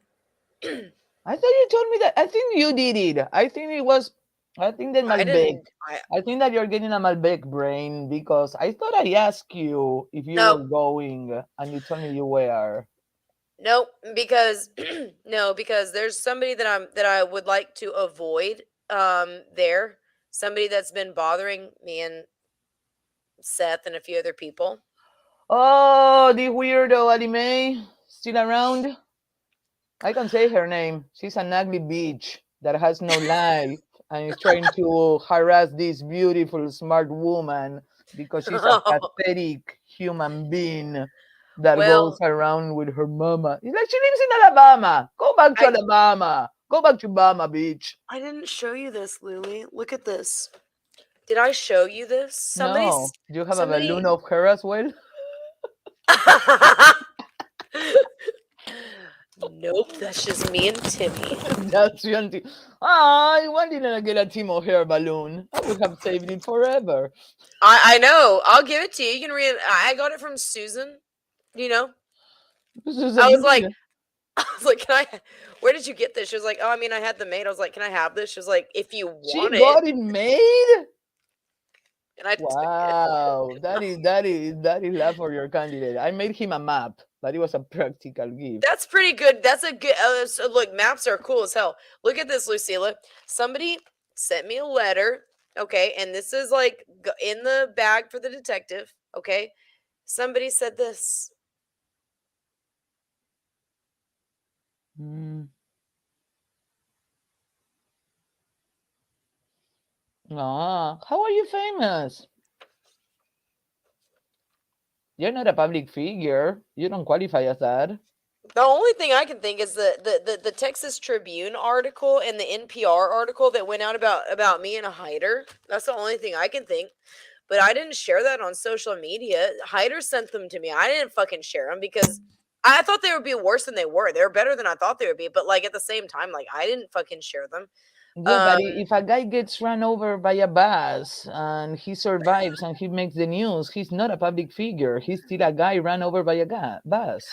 I thought you told me that. I think you did it. I think that I Malbec. didn't. I think that you're getting a Malbec brain because I thought I asked you if you No, were going and you told me you were. nope, because no, because there's somebody that I would like to avoid there. Somebody that's been bothering me and Seth and a few other people. Oh, the weirdo Alime still around? I can say her name. She's an ugly bitch that has no life and is trying to harass this beautiful, smart woman because she's a pathetic human being that goes Well, around with her mama. It's like she lives in Alabama. Go back to I Alabama. Go back to Alabama, bitch. I didn't show you this, Lily. Look at this. Did I show you this? No, do you have a balloon Somebody of her as well? Nope, that's just me and Timmy. That's the only. Ah, why didn't I get a Team O'Hare balloon? I would have saved it forever. I know. I'll give it to you. You can read it. I got it from Susan. You know, I Susan, was like, I was like, can I? Where did you get this? She was like, oh, I mean, I had them made. I was like, can I have this? She was like, if you she want it, got it made. and I took it. Wow, that is love for your candidate. I made him a map, but it was a practical gift. That's pretty good. That's a good. So look, maps are cool as hell. Look at this, Lucila. Somebody sent me a letter. Okay, and this is like in the bag for the detective. Okay, somebody said this. Mm. Ah, how are you famous? You're not a public figure. You don't qualify as that. The only thing I can think is the Texas Tribune article and the NPR article that went out about me and a hider. That's the only thing I can think. But I didn't share that on social media. Hider sent them to me. I didn't fucking share them because I thought they would be worse than they were. They were better than I thought they would be. But like at the same time, like I didn't fucking share them. Yeah, but if a guy gets run over by a bus and he survives and he makes the news, he's not a public figure. He's still a guy run over by a bus.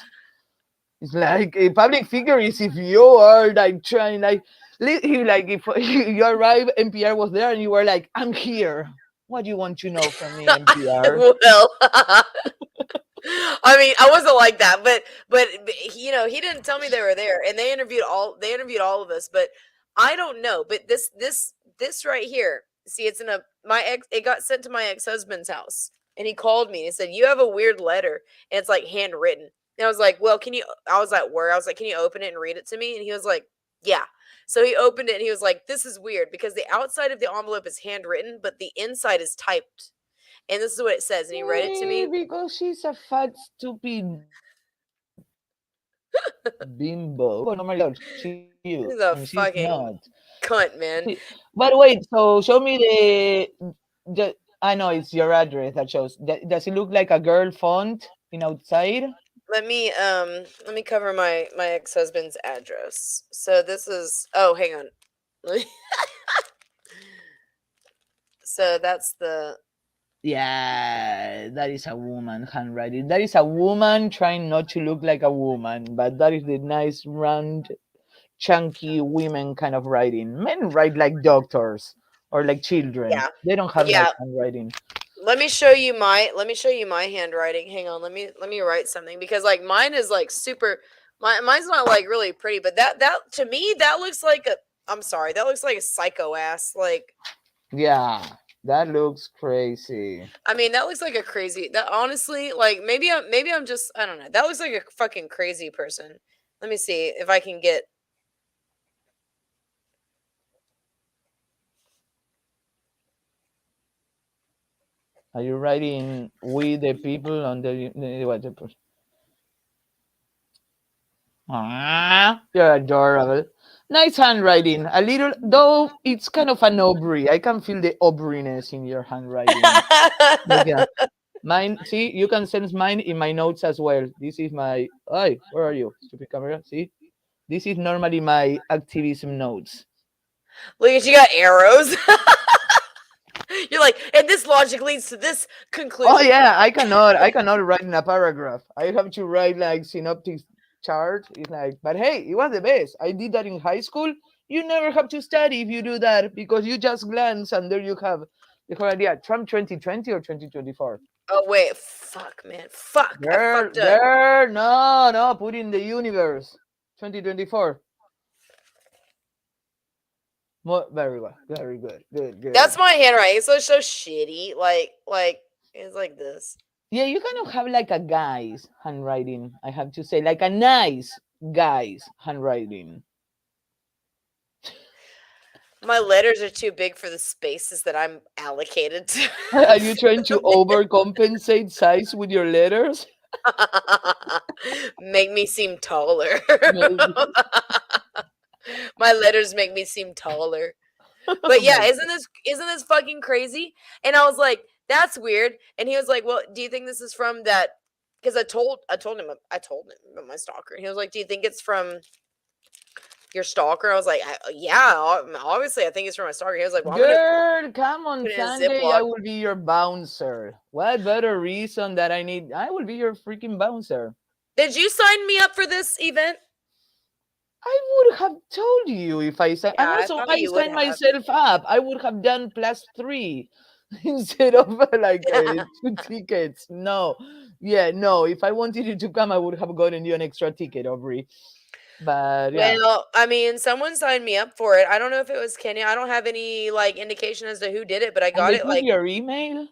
It's like a public figure is if you are like trying like like if you arrive, NPR was there and you were like, I'm here. What do you want to know from me, NPR? Well, I mean, I wasn't like that, but you know, he didn't tell me they were there, and they interviewed all of us, but I don't know. But this right here, see, it's in a my ex. It got sent to my ex-husband's house, and he called me and he said, "You have a weird letter, and it's like handwritten." And I was like, "Well, can you?" I was at work. I was like, "Can you open it and read it to me?" And he was like, "Yeah." So he opened it and he was like, "This is weird because the outside of the envelope is handwritten, but the inside is typed." And this is what it says. And he read it to me. Because she's a fat, stupid bimbo. Well, normally she you, He's a and she's fucking not. cunt, man. But wait, so show me the. I know it's your address that shows. Does it look like a girl font in outside? Let me cover my ex-husband's address. So this is hang on. So that's the Yeah, that is a woman handwriting. That is a woman trying not to look like a woman, but that is the nice round chunky women kind of writing. Men write like doctors or like children. yeah. They don't have Yeah. nice handwriting. Let me show you my handwriting. Hang on. Let me write something because like mine is like super mine's not like really pretty, but that to me that looks like a I'm sorry, that looks like a psycho ass like Yeah, that looks crazy. I mean, that looks like a crazy. That honestly, like maybe I'm just I don't know. That looks like a fucking crazy person. Let me see if I can get. Are you writing "we the people" on what the you're adorable. Nice handwriting. A little, though it's kind of an aubrey. I can feel the aubreyness in your handwriting. But yeah, mine. See, you can sense mine in my notes as well. This is my. Hey, where are you, stupid camera? See, this is normally my activism notes. Look at you got arrows. You're like, and this logic leads to this conclusion. Oh yeah, I cannot write in a paragraph. I have to write like synoptic chart. It's like, but hey, it was the best. I did that in high school. You never have to study if you do that because you just glance and there you have the whole idea. Trump 2020 or 2024. Oh wait, fuck, man, fuck. I fucked up. There, no, put in the universe. 2024. Very well, very good. That's my handwriting. It's so shitty. Like it's like this. Yeah, you kind of have like a guy's handwriting. I have to say, like a nice guy's handwriting. My letters are too big for the spaces that I'm allocated to. Are you trying to overcompensate size with your letters? Make me seem taller. Maybe. My letters make me seem taller. But Oh yeah, my isn't this fucking crazy? And I was like, that's weird. And he was like, well, do you think this is from that? Because I told him about my stalker. And he was like, do you think it's from your stalker? I was like, yeah, obviously, I think it's from my stalker. He was like, well, I'm gonna girl, come on put it in a Sunday. I Ziploc. will be your bouncer. What better reason that I need? I will be your freaking bouncer. Did you sign me up for this event? I would have told you if I signed, Yeah, and I also thought I you would signed have. myself up. I would have done +3 instead of like 2 tickets. No, yeah, no. If I wanted you to come, I would have gotten you an extra ticket, Aubrey. But yeah, Well, I mean, someone signed me up for it. I don't know if it was Kenya. I don't have any like indication as to who did it, but I and got they it put like your email.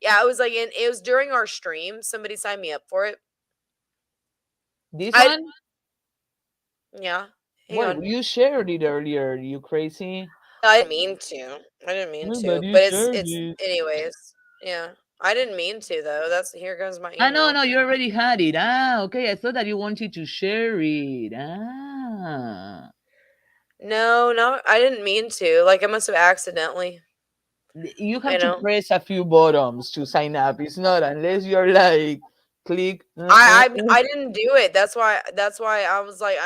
yeah, it was like it was during our stream. Somebody signed me up for it. This I one? yeah. Hang Well, on. you shared it earlier. You crazy? I didn't mean to. I didn't mean No, but to. you But shared it's it. anyways. Yeah. I didn't mean to though. That's here goes my Ah, no, email. no, you already had it. Ah, okay. I thought that you wanted to share it. Ah. No, I didn't mean to. Like I must have accidentally. You have You to know. press a few buttons to sign up. It's not unless you're like click. I didn't do it. That's why I was like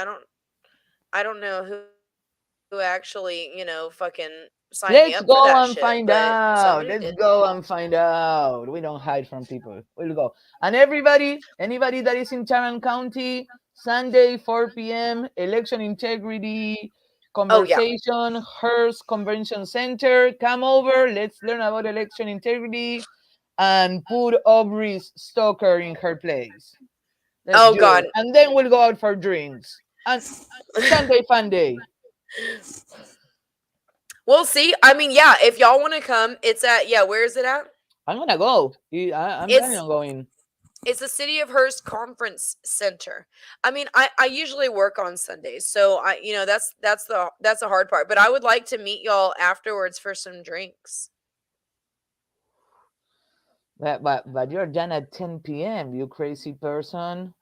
I don't know who actually, fucking signed me Let's up for go that and shit, find but out. somebody Let's did. go and find out. We don't hide from people. We'll go. And everybody, anybody that is in Tarrant County, Sunday, 4 p.m., election integrity Oh yeah. conversation, Hearst Convention Center. Come over. Let's learn about election integrity and put Aubrey's stalker in her place. Let's Oh do god. it. And then we'll go out for drinks. And Sunday fun day. We'll see. I mean, yeah, if y'all want to come, it's at yeah, where is it at? I'm gonna go. I'm planning It's on going. it's the City of Hearst Conference Center. I mean, I usually work on Sundays, so that's the hard part. But I would like to meet y'all afterwards for some drinks. But you're done at 10 p.m. You crazy person.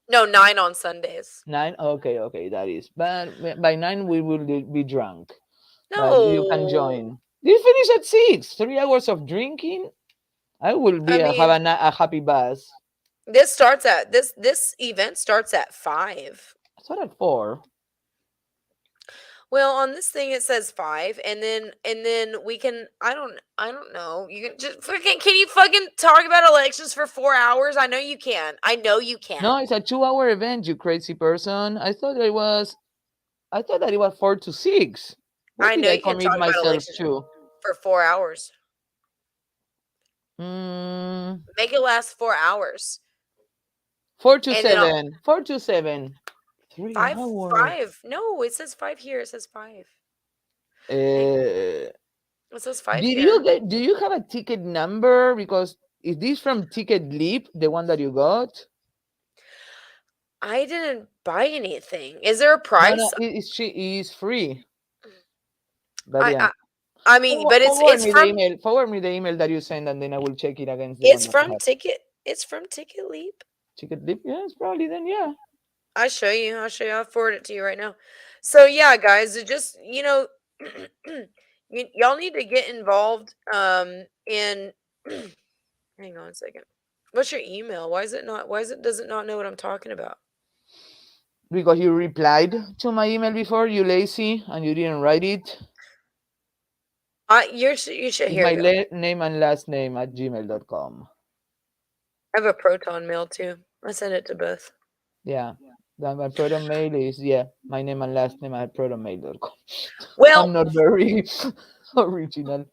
No, 9 on Sundays. 9. Okay, okay, that is. But by 9 we will be drunk. But you can No. join. You finish at 6. 3 hours of drinking. I will I be have mean, a happy buzz. this event starts at 5. I thought at 4. Well, on this thing it says 5, and then we can I don't know. You can just fucking can you fucking talk about elections for 4 hours? I know you can. I know you can. No, it's a 2 hour event. You crazy person. I thought that it was 4 to 6. What I did know I you can commit talk about myself elections to? for 4 hours. Mm, Make it last 4 hours. 4 to And then 7. 4 to 7. 5 3 hours. 5. No, it says 5 here. It says 5. Hang on. Uh, It says 5 did you here. get? Do you have a ticket number? Because is this from Ticket Leap, the one that you got? I didn't buy anything. Is there a No, no, price? she is free. But I yeah, I, I mean, but it's forward it's me the from email. Forward me the email that you send, and then I will check it against the one it's that I from have. Ticket it's from Ticket Leap. Ticket Leap, yes, probably then, yeah. I show you. I'll show you. I'll forward it to you right now. So yeah, guys, it just y'all need to get involved. In hang on a second. What's your email? Why is it not? Why is it does it not know what I'm talking about? Because you replied to my email before, you lazy, and you didn't write it. You should It's here my you go. name and last name at gmail.com. I have a Proton mail too. I send it to both. Yeah. Then my proton mail is, yeah, my name and last name at protonmail.com. Well, I'm not very original.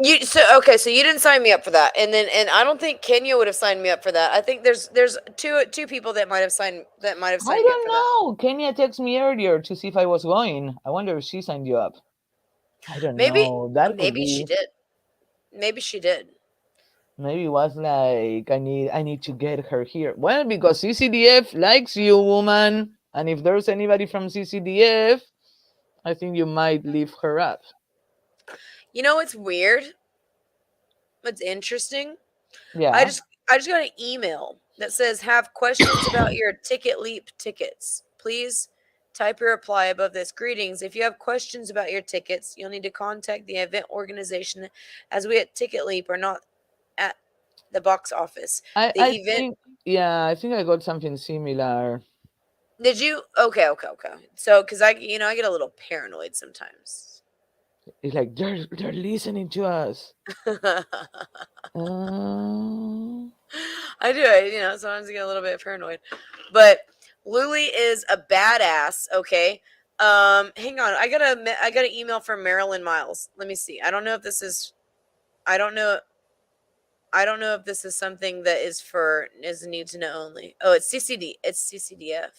so you didn't sign me up for that, and I don't think Kenya would have signed me up for that. I think there's two people that might have I signed me up don't for that. know. Kenya texted me earlier to see if I was going. I wonder if she signed you up. I don't Maybe know. That could maybe she be. did. Maybe she did. Maybe it was like I need to get her here. Well, because CCDF likes you, woman. And if there's anybody from CCDF, I think you might leave her up. You know what's weird? What's interesting? I Yeah. just I just got an email that says have questions about your Ticket Leap tickets. Please Type your reply above this. Greetings. If you have questions about your tickets, you'll need to contact the event organization, as we at Ticket Leap are not at the box office. The I event. think, yeah, I think I got something similar. Did you? Okay, okay, okay. So, because I get a little paranoid sometimes. It's like they're listening to us. Uh, I do. Sometimes I get a little bit paranoid. But Luli is a badass. Okay. Hang on. I got an email from Marilyn Miles. Let me see. I don't know if this is. I don't know. I don't know if this is something that is need to know only. Oh, it's CCD. It's CCDF.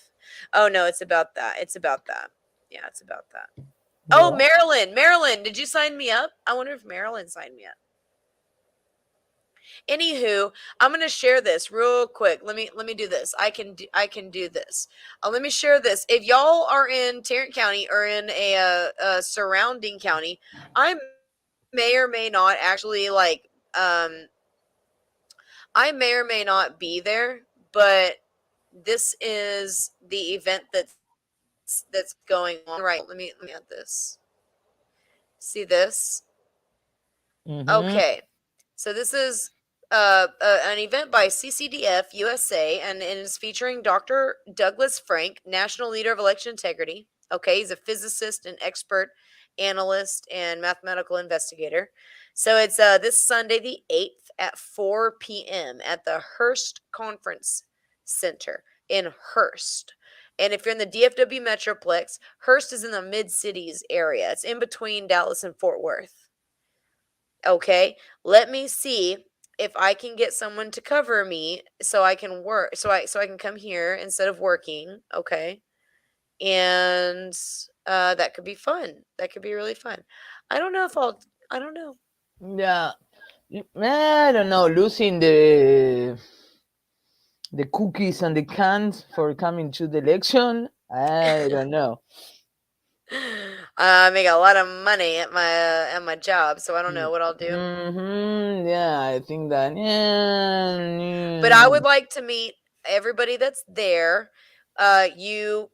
Oh no, it's about that. It's about that. Yeah, it's about that. Oh, what? Marilyn, did you sign me up? I wonder if Marilyn signed me up. Anywho, I'm gonna share this real quick. Let me do this. I can do this. Let me share this. If y'all are in Tarrant County or in a surrounding county, I may or may not actually I may or may not be there, but this is the event that's going on right. Let me add this. See this? Mm-hmm. Okay. So this is an event by CCDF USA, and it is featuring Dr. Douglas Frank, National Leader of Election Integrity. Okay, he's a physicist and expert analyst and mathematical investigator. So it's this Sunday the 8th at 4 p.m. at the Hearst Conference Center in Hearst. And if you're in the DFW Metroplex, Hearst is in the mid-cities area. It's in between Dallas and Fort Worth. Okay, let me see if I can get someone to cover me so I can work so I can come here instead of working, okay? And that could be fun. That could be really fun. I don't know if I don't know. Yeah. I don't know. Losing the cookies and the cans for coming to the election. I don't know. I make a lot of money at my job, so I don't know what I'll do. Mm-hmm. Yeah, I think that. Yeah, But I yeah. would like to meet everybody that's there. Everybody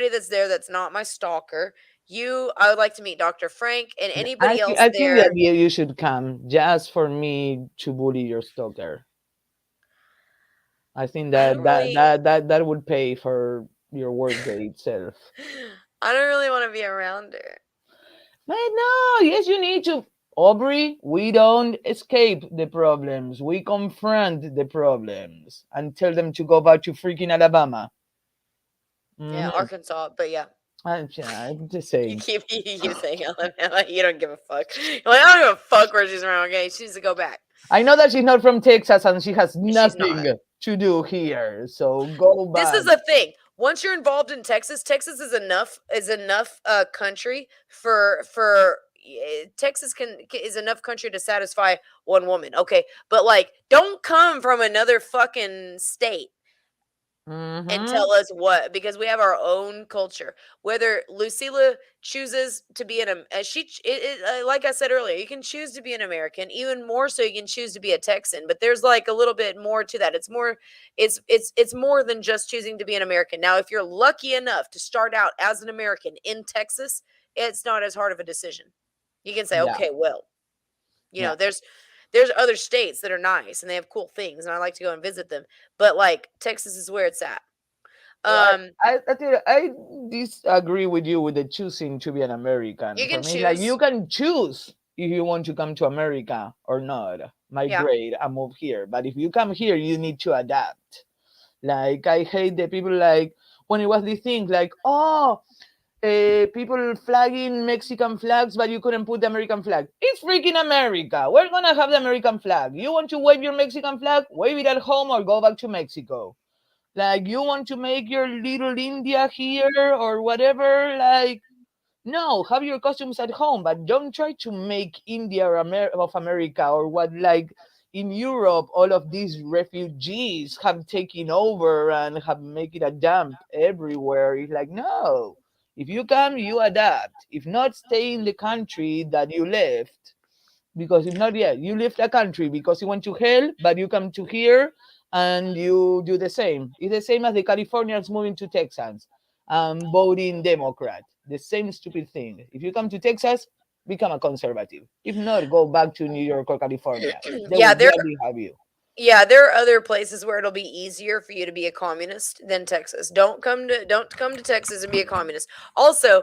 that's there that's not my stalker. I would like to meet Dr. Frank and anybody else I think that there. you should come just for me to bully your stalker. I think I don't really that would pay for your workday itself. I don't really want to be around her. But no, yes, you need to. Aubrey, we don't escape the problems. We confront the problems and tell them to go back to freaking Alabama. Yeah, Mm-hmm. Arkansas, but yeah. I'm just You saying. keep you keep saying Alabama. You don't give a fuck. You're like, I don't give a fuck where she's from. Okay, she needs to go back. I know that she's not from Texas and she has She's not. nothing to do here. So go This back. is the thing. Once you're involved in Texas, Texas is enough country for Texas is enough country to satisfy one woman. Okay, but like, don't come from another fucking state and Mm-hmm. tell us what, because we have our own culture. Whether Lucila chooses to be like I said earlier, you can choose to be an American. Even more so, you can choose to be a Texan. But there's like a little bit more to that. It's more than just choosing to be an American. Now, if you're lucky enough to start out as an American in Texas, it's not as hard of a decision. You can say, Yeah. okay, well, Yeah. there's other states that are nice and they have cool things, and I like to go and visit them. But like, Texas is where it's at. Well, Um, I tell you, I disagree with you with the choosing to be an American. you For can me, like you choose. can choose if you want to come to America or not, Yeah. migrate and move here. But if you come here, you need to adapt. Like I hate the people like when it was this thing like, oh, people flagging Mexican flags, but you couldn't put the American flag. It's freaking America. We're gonna have the American flag. You want to wave your Mexican flag? Wave it at home or go back to Mexico. Like you want to make your little India here or whatever. Like no, have your costumes at home, but don't try to make India or of America or what like in Europe all of these refugees have taken over and have make it a dump everywhere. It's like no. If you come, you adapt. If not, stay in the country that you left. Because if not, yeah, you left a country because you went to hell, but you come to here and you do the same. It's the same as the Californians moving to Texas. voting Democrat. The same stupid thing. If you come to Texas, become a conservative. If not, go back to New York or California. They Yeah, will there gladly have you. yeah, there are other places where it'll be easier for you to be a communist than Texas. Don't come to Texas and be a communist. Also,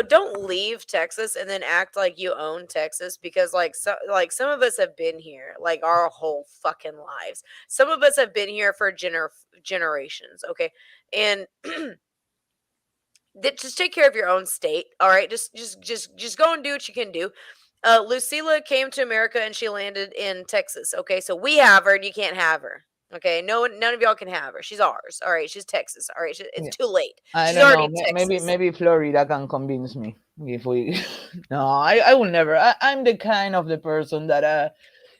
don't leave Texas and then act like you own Texas because some of us have been here like our whole fucking lives. Some of us have been here for generations, okay? And just take care of your own state, all right? Just go and do what you can do. Lucila came to America and she landed in Texas. Okay, so we have her and you can't have her. Okay, none of y'all can have her. She's ours. All right, she's Texas. All right, it's Yeah. too late. I She's don't already know. in Maybe Texas. maybe Florida can convince me if we. No, I will never. I'm the kind of the person that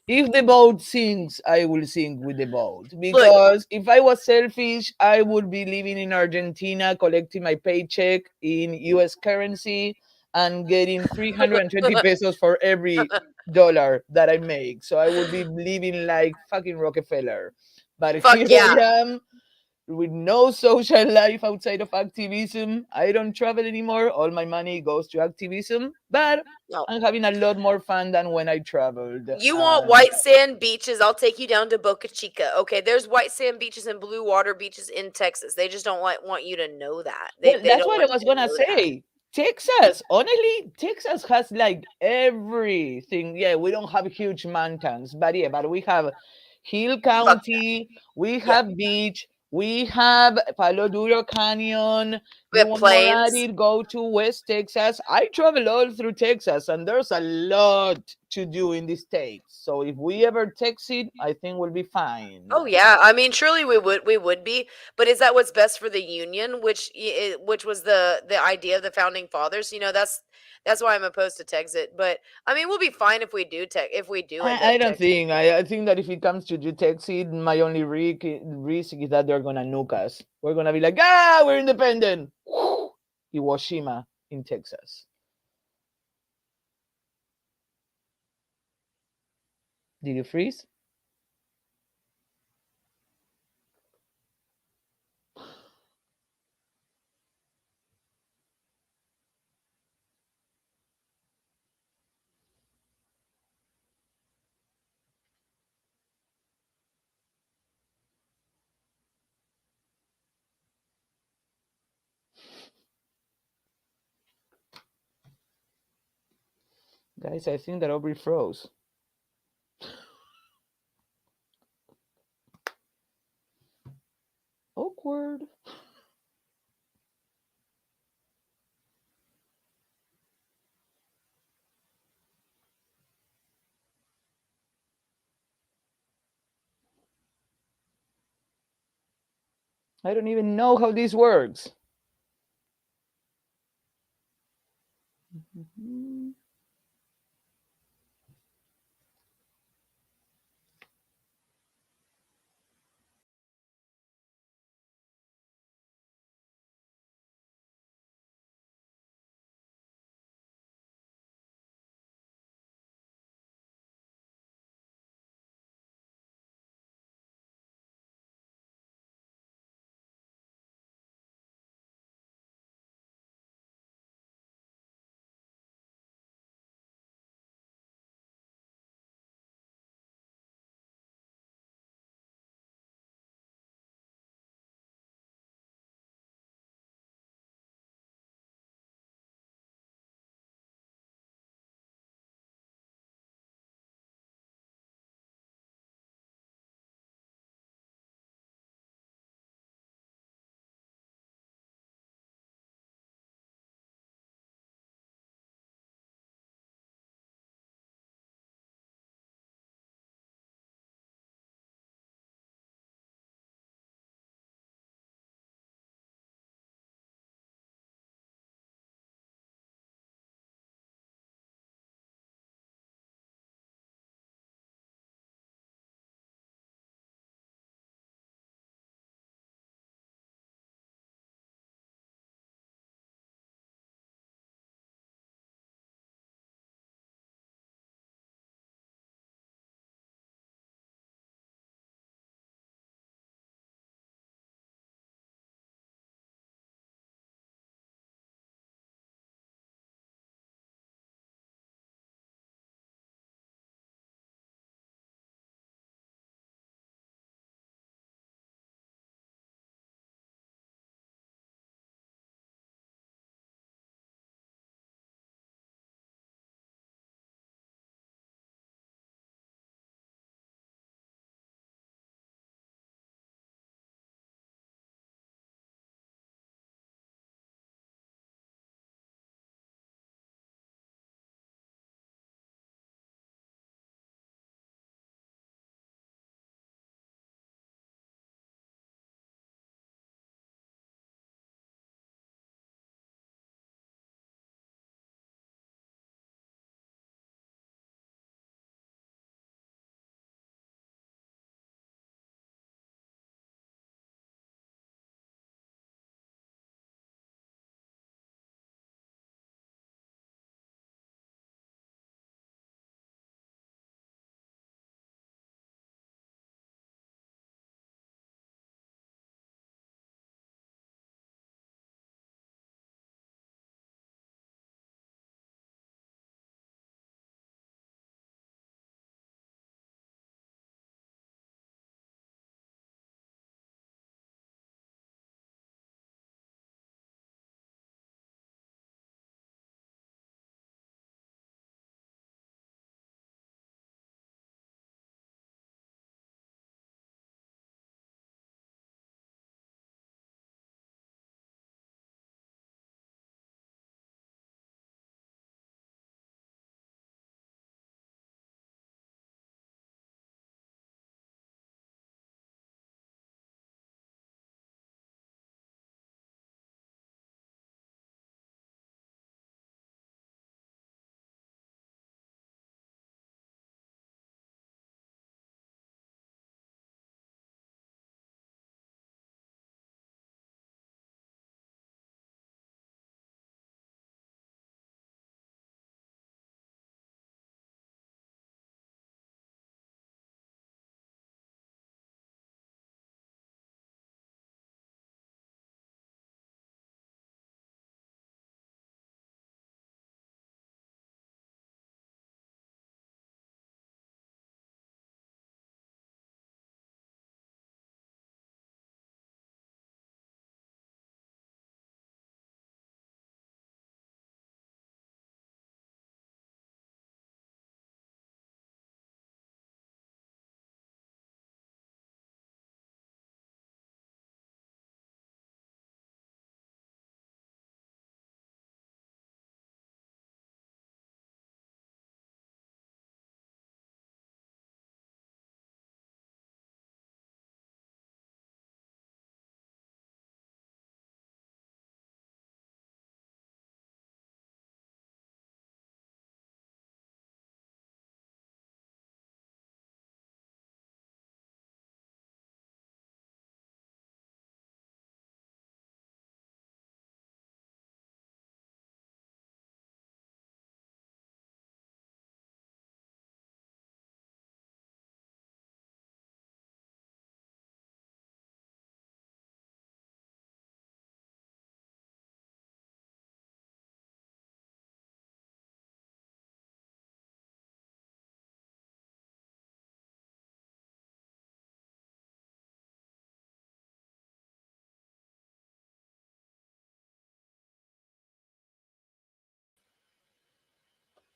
if the boat sinks, I will sink with the boat. Look, Because if I was selfish, I would be living in Argentina, collecting my paycheck in US currency and getting 320 pesos for every dollar that I make. So I would be living like fucking Rockefeller. But fuck here yeah. I am with no social life outside of activism. I don't travel anymore. All my money goes to activism, but No. I'm having a lot more fun than when I traveled. You want white sand beaches? I'll take you down to Boca Chica. Okay, there's white sand beaches and blue water beaches in Texas. They just don't want you to know that. They Well, they that's don't what I want was you to gonna know that. say. Texas, honestly, Texas has like everything. Yeah, we don't have huge mountains, but yeah, but we have Hill Fuck County, we yeah. have beach, we have Palo Duro Canyon. We You have want more at plains. it? Go to West Texas. I travel all through Texas, and there's a lot to do in the states. So if we ever text it, I think we'll be fine. Oh yeah, I mean, surely we would be, but is that what's best for the union, which was the idea of the founding fathers? That's why I'm opposed to Texit. But I mean, we'll be fine if we do end I up don't Texit. think. I think that if it comes to Texas, my only risk is that they're gonna nuke us. We're gonna be like, we're independent. Hiroshima in Texas. Did you freeze? Guys, I think that Aubrey froze. Awkward. I don't even know how this works. Mhm.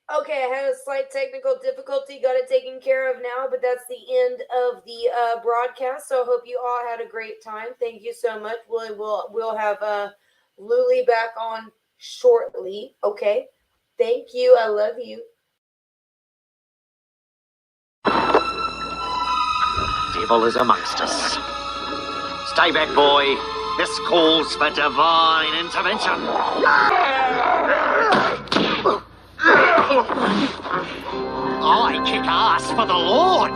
Okay, I had a slight technical difficulty, got it taken care of now, but that's the end of the broadcast. So I hope you all had a great time. Thank you so much. We'll have Luli back on shortly. Okay, thank you. I love you. Evil is amongst us. Stay back, boy. This calls for divine intervention. I kick ass for the Lord.